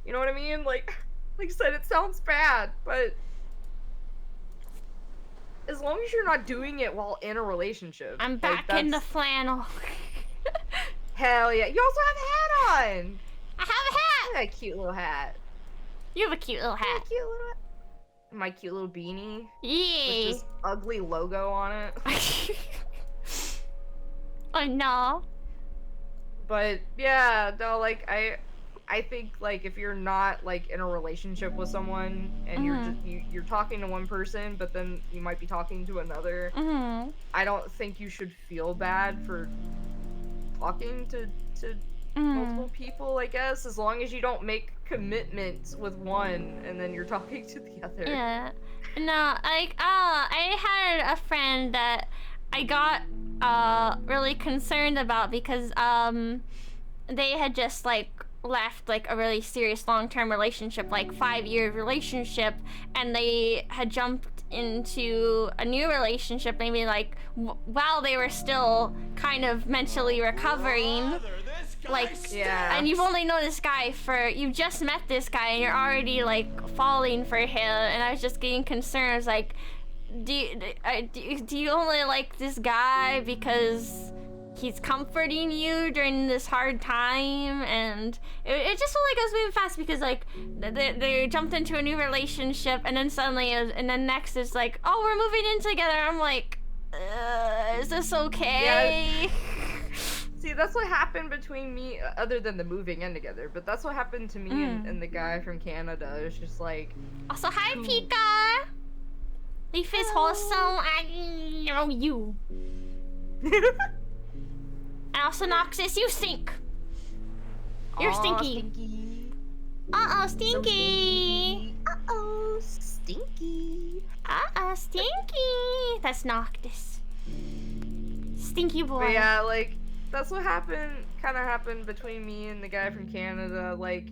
you know what I mean? Like I said, it sounds bad, but as long as you're not doing it while in a relationship. I'm back in the flannel. Hell yeah. You also have a hat on. I have a hat. I got a cute little hat. You have a cute little hat. Cute little hat. My cute little beanie. Yeah. With this ugly logo on it. Oh no. But yeah, no, like I think, like, if you're not, like, in a relationship with someone and you're talking to one person, but then you might be talking to another, I don't think you should feel bad for talking to multiple people, I guess, as long as you don't make commitments with one and then you're talking to the other. Yeah. No, like, I had a friend that I got really concerned about because they had just, like, left, like, a really serious long-term relationship, like 5-year relationship, and they had jumped into a new relationship maybe, like, while they were still kind of mentally recovering. Like, yeah. And you've only known this guy you just met this guy and you're already, like, falling for him, and I was just getting concerned. I was like, do you only like this guy because he's comforting you during this hard time, and it just felt like I was moving fast because like they jumped into a new relationship, and then suddenly and then next it's like, oh, we're moving in together. I'm like, is this okay? Yeah. See, that's what happened between me, other than the moving in together, but that's what happened to me and the guy from Canada. It's just like... Also, hi, Pika! Leaf is wholesome, I know you. And also, Noxus, you stink! You're stinky. Stinky. Uh-oh, stinky! Uh-oh, stinky. Uh-oh, stinky! That's Noctis. Stinky boy. But yeah, like... That's what kind of happened between me and the guy from Canada. Like,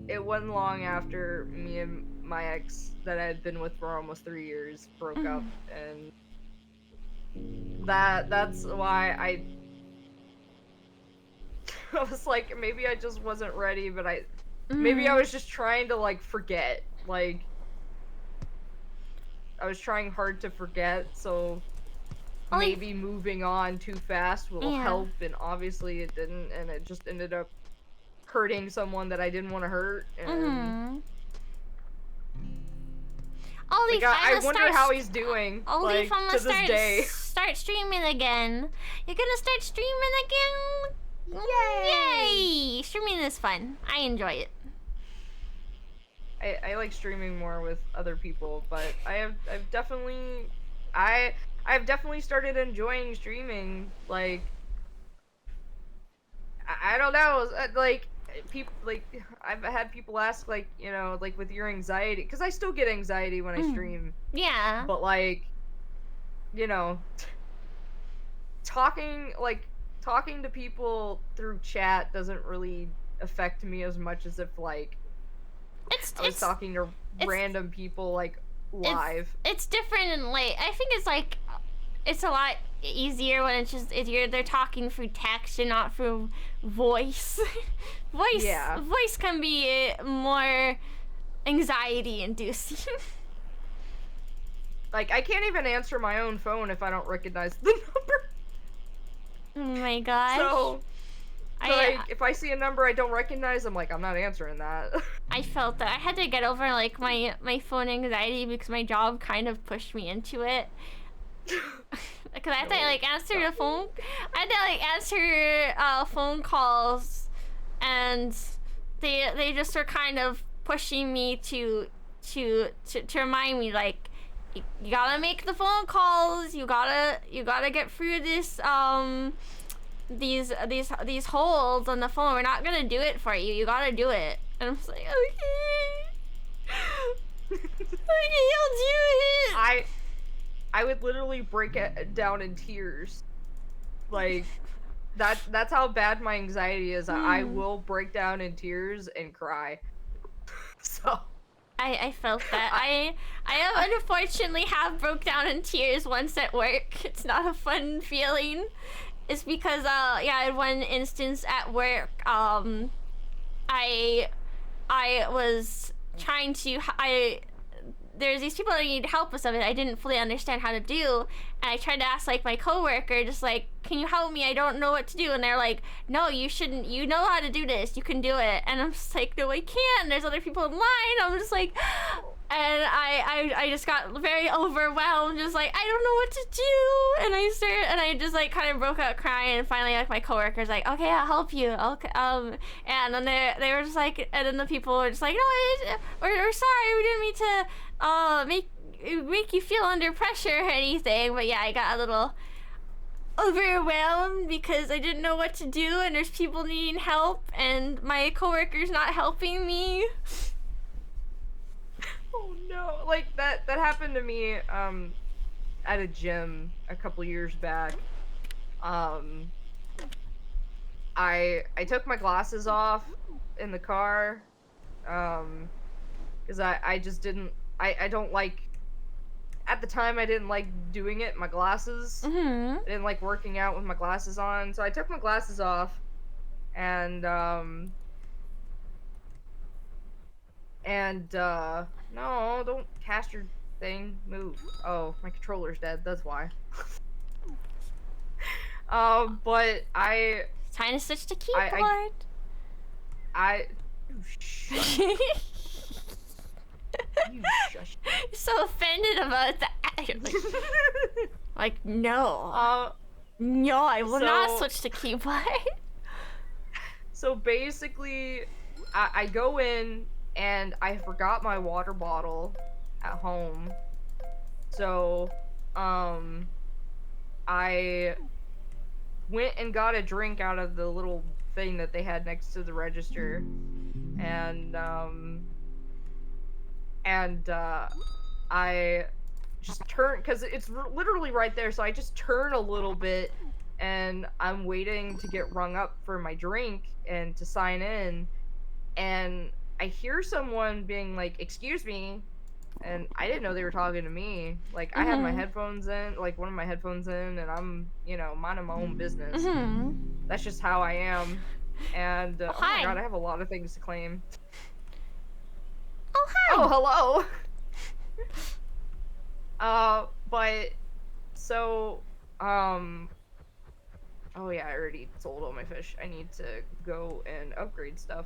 it wasn't long after me and my ex that I had been with for almost 3 years broke up, and that's why I was like, maybe I just wasn't ready, but maybe I was just trying to like forget. Like, I was trying hard to forget, so. Maybe moving on too fast will help, and obviously it didn't, and it just ended up hurting someone that I didn't want to hurt. And like, I wonder how he's doing. Like, to this day. Start streaming again. You're gonna start streaming again? Yay! Yay! Streaming is fun. I enjoy it. I like streaming more with other people, but I've definitely started enjoying streaming. Like, I don't know, like, people, like, I've had people ask, like, you know, like, with your anxiety, because I still get anxiety when I stream. Yeah. But, like, you know, talking to people through chat doesn't really affect me as much as if, like, I was talking to random people, like, live. It's different, and like I think it's like it's a lot easier when they're talking through text and not through voice. Voice can be more anxiety inducing. Like, I can't even answer my own phone if I don't recognize the number. Oh my gosh. So like, if I see a number I don't recognize, I'm like, I'm not answering that. I felt that I had to get over like my phone anxiety because my job kind of pushed me into it. Because I had to like answer the phone. I had to like answer phone calls, and they just were kind of pushing me to remind me, like, you gotta make the phone calls. You gotta get through this these holds on the phone. We're not gonna do it for you. You gotta do it. And I'm just like, okay. Okay, I'll do it. I would literally break it down in tears. Like, that's how bad my anxiety is. I will break down in tears and cry. So I felt that. I unfortunately have broke down in tears once at work. It's not a fun feeling. It's because yeah, in one instance at work, I was trying to there's these people that need help with something I didn't fully understand how to do, and I tried to ask like my coworker, just like, can you help me? I don't know what to do. And they're like, no, you shouldn't. You know how to do this. You can do it. And I'm just like, no, I can't. There's other people in line. I'm just like, and I just got very overwhelmed, just like, I don't know what to do. And I just like kind of broke out crying, and finally like my coworker's like, okay, I'll help you. Okay, and then they were just like, and then the people were just like, no, we're sorry, we didn't mean to make you feel under pressure or anything. But yeah, I got a little overwhelmed because I didn't know what to do, and there's people needing help, and my coworker's not helping me. Oh no, like that happened to me at a gym a couple years back. I took my glasses off in the car because I just didn't, I don't like, at the time I didn't like doing it in my glasses. I didn't like working out with my glasses on, so I took my glasses off, and no, don't cast your thing. Move. Oh, my controller's dead. That's why. But Trying to switch to keyboard. You shush. You shush. You're so offended about that. Like, no. No, I will not switch to keyboard. So basically, I go in and I forgot my water bottle at home. So, I went and got a drink out of the little thing that they had next to the register. And I just turn, because it's literally right there, so I just turn a little bit, and I'm waiting to get rung up for my drink and to sign in, and I hear someone being like, "Excuse me," and I didn't know they were talking to me. Like, I had my headphones in, like one of my headphones in, and I'm, minding my own business. That's just how I am. And, oh my god, I have a lot of things to claim. Oh, hi! Oh, hello! But, so, oh yeah, I already sold all my fish. I need to go and upgrade stuff.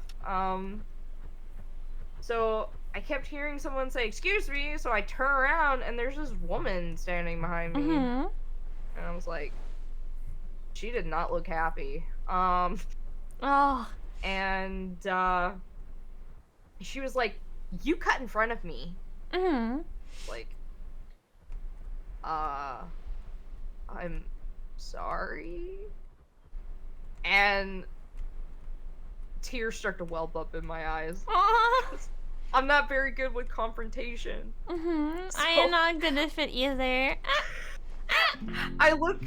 So, I kept hearing someone say, "Excuse me," so I turn around, and there's this woman standing behind me. And I was like, she did not look happy. And, she was like, "You cut in front of me." Like, I'm sorry? And tears start to whelp up in my eyes. I'm not very good with confrontation. So, I am not good at it either. I look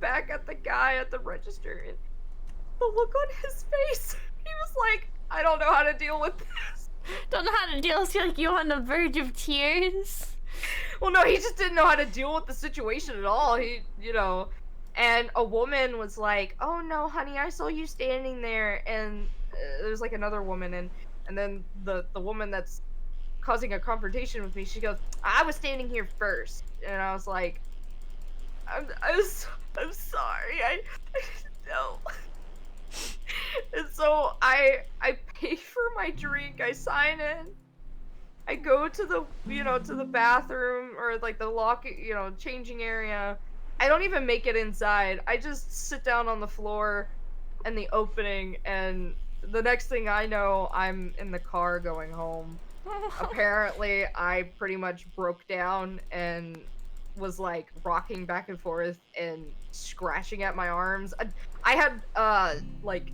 back at the guy at the register, and the look on his face, he was like, "I don't know how to deal with this." Don't know how to deal with like you on the verge of tears. Well, no, he just didn't know how to deal with the situation at all. He, and a woman was like, "Oh no, honey, I saw you standing there," and there's like another woman, and then the woman that's causing a confrontation with me, she goes, "I was standing here first," and I was like, I'm sorry, I didn't know. And so I pay for my drink, I sign in, I go to the, to the bathroom, or like the changing area. I don't even make it inside. I just sit down on the floor in the opening, and the next thing I know, I'm in the car going home. Apparently, I pretty much broke down and was like rocking back and forth and scratching at my arms. I had like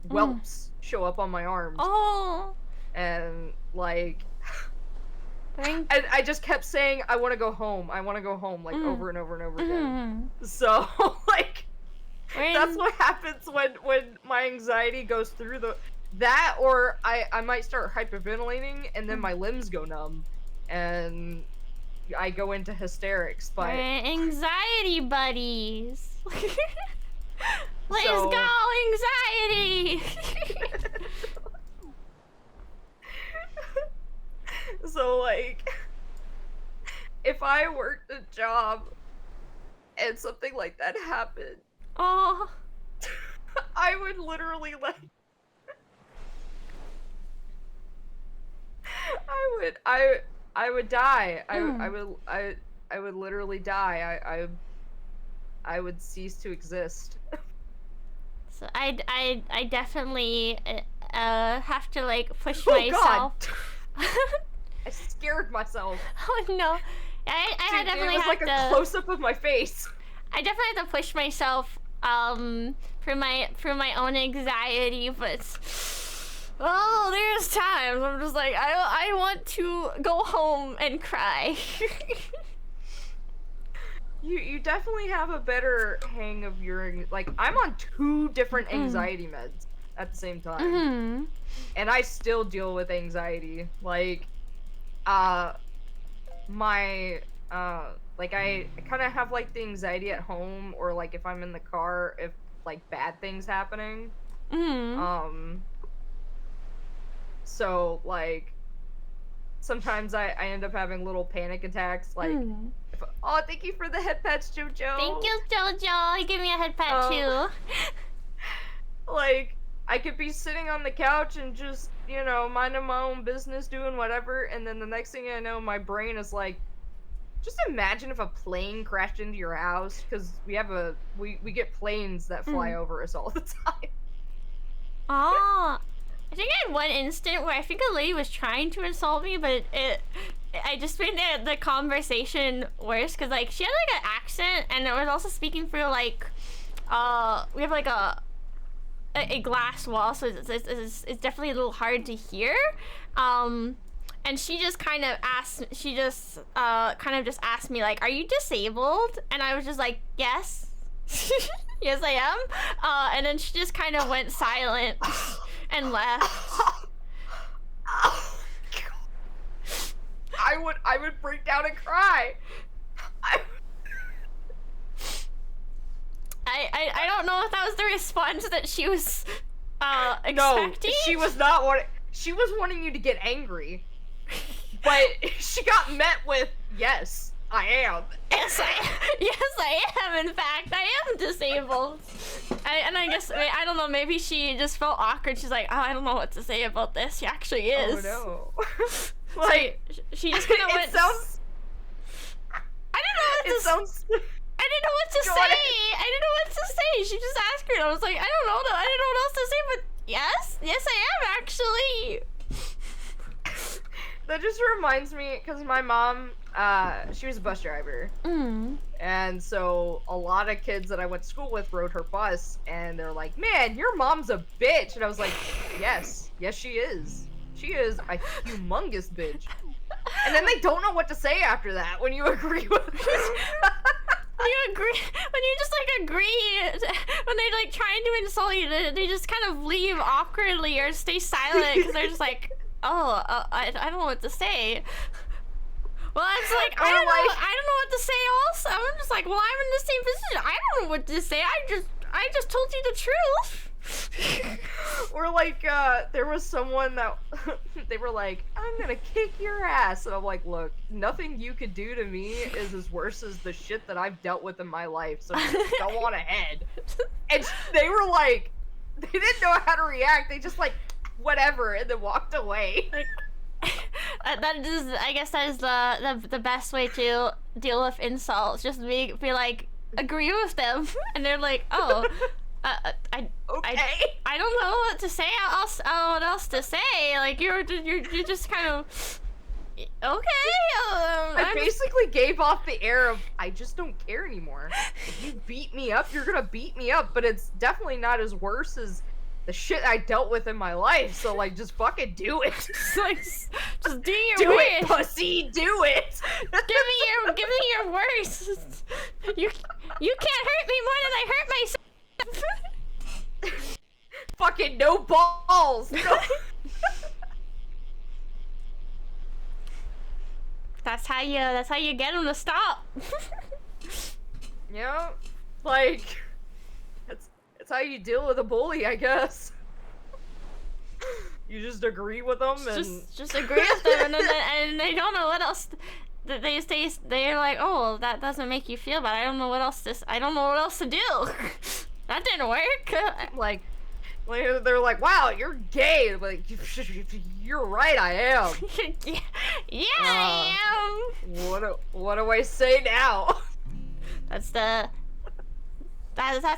whelps show up on my arms. And like I just kept saying, "I want to go home. I want to go home," like over and over and over again. So like that's what happens when my anxiety goes through that, or I might start hyperventilating, and then my limbs go numb, and I go into hysterics. But we're anxiety buddies. Let's go, anxiety. So like, if I worked a job and something like that happened, I would literally like, I would die. I would literally die. I would cease to exist. So I definitely have to like push myself. God. I scared myself. Oh no. I definitely have like a close up of my face. I definitely have to push myself for my own anxiety, but there's times I'm just like I want to go home and cry. You definitely have a better hang of your, like, I'm on 2 different anxiety meds at the same time. And I still deal with anxiety. Like, I kind of have, like, the anxiety at home, or, like, if I'm in the car, if, like, bad things happening. So, like, sometimes I end up having little panic attacks, like, if Oh, thank you for the head pets, JoJo. Thank you, JoJo. Give me a head pet too. Like, I could be sitting on the couch and just, you know, minding my own business, doing whatever, and then the next thing I know, my brain is like, just imagine if a plane crashed into your house, because we get planes that fly over us all the time. Oh, I think I had one instant where I think a lady was trying to insult me, but I just made the conversation worse, because like she had like an accent, and it was also speaking through like we have like a glass wall, so it's definitely a little hard to hear. And she just kind of asked me like, "Are you disabled?" And I was just like, "Yes." Yes, I am. And then she just kind of went silent and left. I would break down and cry. I don't know if that was the response that she was expecting. No, she was not wanting. She was wanting you to get angry, but she got met with, "Yes, I am." Yes, I am. In fact, I am disabled. And I guess I don't know. Maybe she just felt awkward. She's like, "Oh, I don't know what to say about this." She actually is. Oh no. Like she just kind of went. Sounds. I didn't know what to say. I didn't know what to say. I didn't know what to say. She just asked her, and I was like, I don't know. I didn't know what else to say. But yes, I am actually. That just reminds me, because my mom, she was a bus driver. And so a lot of kids that I went to school with rode her bus, and they're like, "Man, your mom's a bitch." And I was like, yes, she is. She is a humongous bitch. And then they don't know what to say after that when you agree with them. You agree when you just like agree when they like trying to insult you, they just kind of leave awkwardly or stay silent because they're just like, "Oh, I don't know what to say." Well, it's like I don't know what to say. Also, I'm just like, well, I'm in the same position. I don't know what to say. I just told you the truth. Or like, there was someone that they were like, "I'm gonna kick your ass," and I'm like, "Look, nothing you could do to me is as worse as the shit that I've dealt with in my life, so just go on ahead." And they were like, they didn't know how to react. They just like, whatever, and then walked away. Like, that is, I guess that is the best way to deal with insults. Just be like, agree with them, and they're like, "Oh, I don't know what to say. What else to say? Like you're just kind of okay." I basically gave off the air of, I just don't care anymore. If you beat me up, you're gonna beat me up, but it's definitely not as worse as the shit I dealt with in my life, so like, just fucking do it. Just do your do worst. It, pussy, do it. Give me your worst. You can't hurt me more than I hurt myself. Fucking no balls. No. That's how you get them to stop. Yeah, like that's how you deal with a bully, I guess. You just agree with them and just agree with them, and they don't know what else. They're like, "Oh, that doesn't make you feel bad. I don't know what else to do." That didn't work. Like they're like, "Wow, you're gay." Like, "You're right, I am." Yeah, I am. What do I say now? That's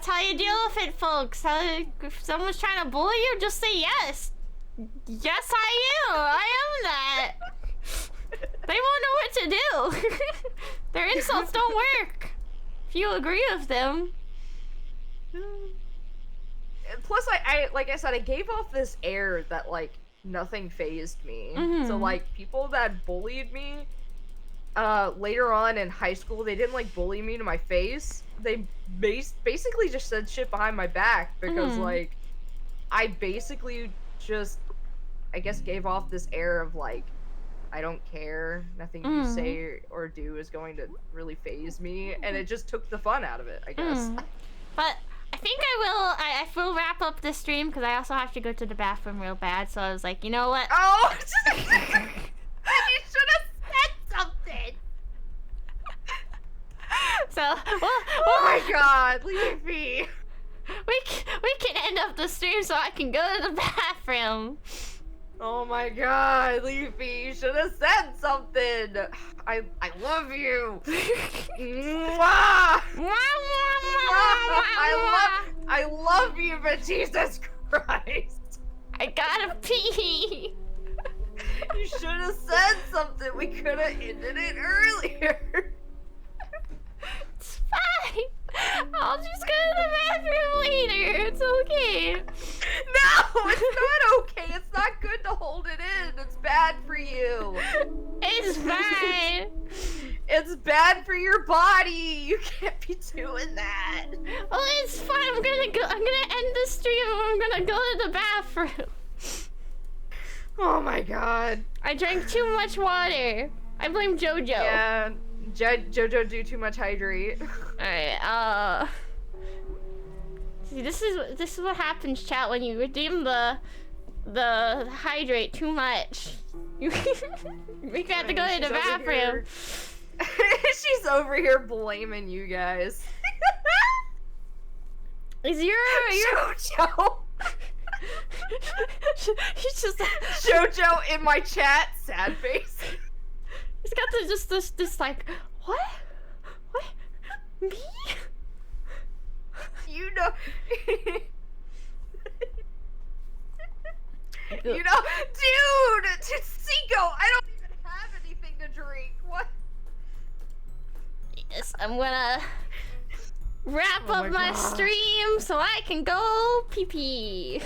how you deal with it, folks. If someone's trying to bully you, just say yes. Yes, I am. I am that. They won't know what to do. Their insults don't work if you agree with them. Plus, I like I said, I gave off this air that like nothing fazed me. So like, people that bullied me later on in high school, they didn't like bully me to my face. They basically just said shit behind my back because like, I basically just, I guess, gave off this air of like, I don't care. Nothing you say or do is going to really faze me, and it just took the fun out of it, I guess. But I think I will wrap up this stream because I also have to go to the bathroom real bad. So I was like, you know what? Oh, you should have said something. So, Oh my god, Leafy! we can end up the stream so I can go to the bathroom. Oh my god, Leafy, you should have said something! I love you! Mwah! I love you, but Jesus Christ! I gotta pee! You should have said something, we could have ended it earlier! It's fine! I'll just go to the bathroom later, it's okay. No, it's not okay, it's not good to hold it in, it's bad for you. It's fine! It's bad for your body, you can't be doing that. Well, it's fine, I'm gonna end the stream and I'm gonna go to the bathroom. Oh my god. I drank too much water. I blame JoJo. Yeah, JoJo do too much hydrate. Alright, see, this is what happens, chat, when you redeem the hydrate too much. We have to go to the bathroom. She's over here blaming you guys. Is your JoJo? He's just JoJo in my chat, sad face. He's got this like, what? Me? You know. You know, dude, Seiko, I don't even have anything to drink. What? Yes, I'm gonna wrap up my stream so I can go pee pee.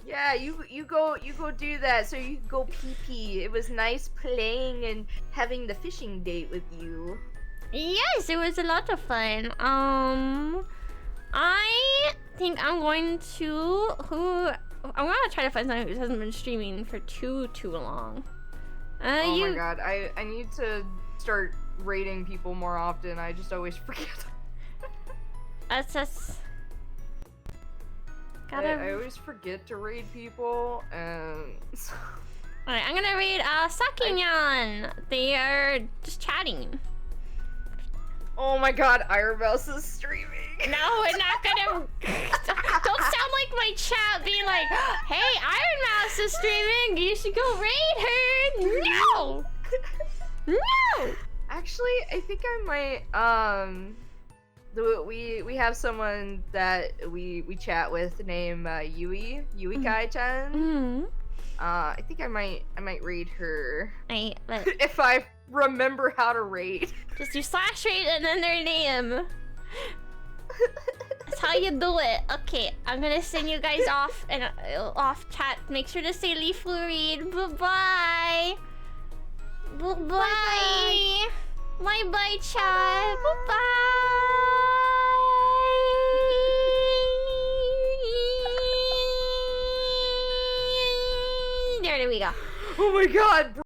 Yeah, you go do that so you can go pee pee. It was nice playing and having the fishing date with you. Yes, it was a lot of fun. I think I'm going to try to find someone who hasn't been streaming for too long. Oh my god, I need to start rating people more often. I just always forget. That's I always forget to raid people, and alright, I'm gonna raid Sakinyan. They are just chatting. Oh my god, Iron Mouse is streaming. No, we're not gonna. Don't sound like my chat being like, "Hey, Iron Mouse is streaming. You should go raid her." No, no. Actually, I think I might. We have someone that we chat with named Yui Kai-chan. Mm-hmm. I think I might raid her. But if I remember how to raid. Just do /raid and then their name. That's how you do it. Okay, I'm gonna send you guys off and off chat. Make sure to say Leafu read. Bye bye. Bye bye chat. Bye. There we go. Oh my god,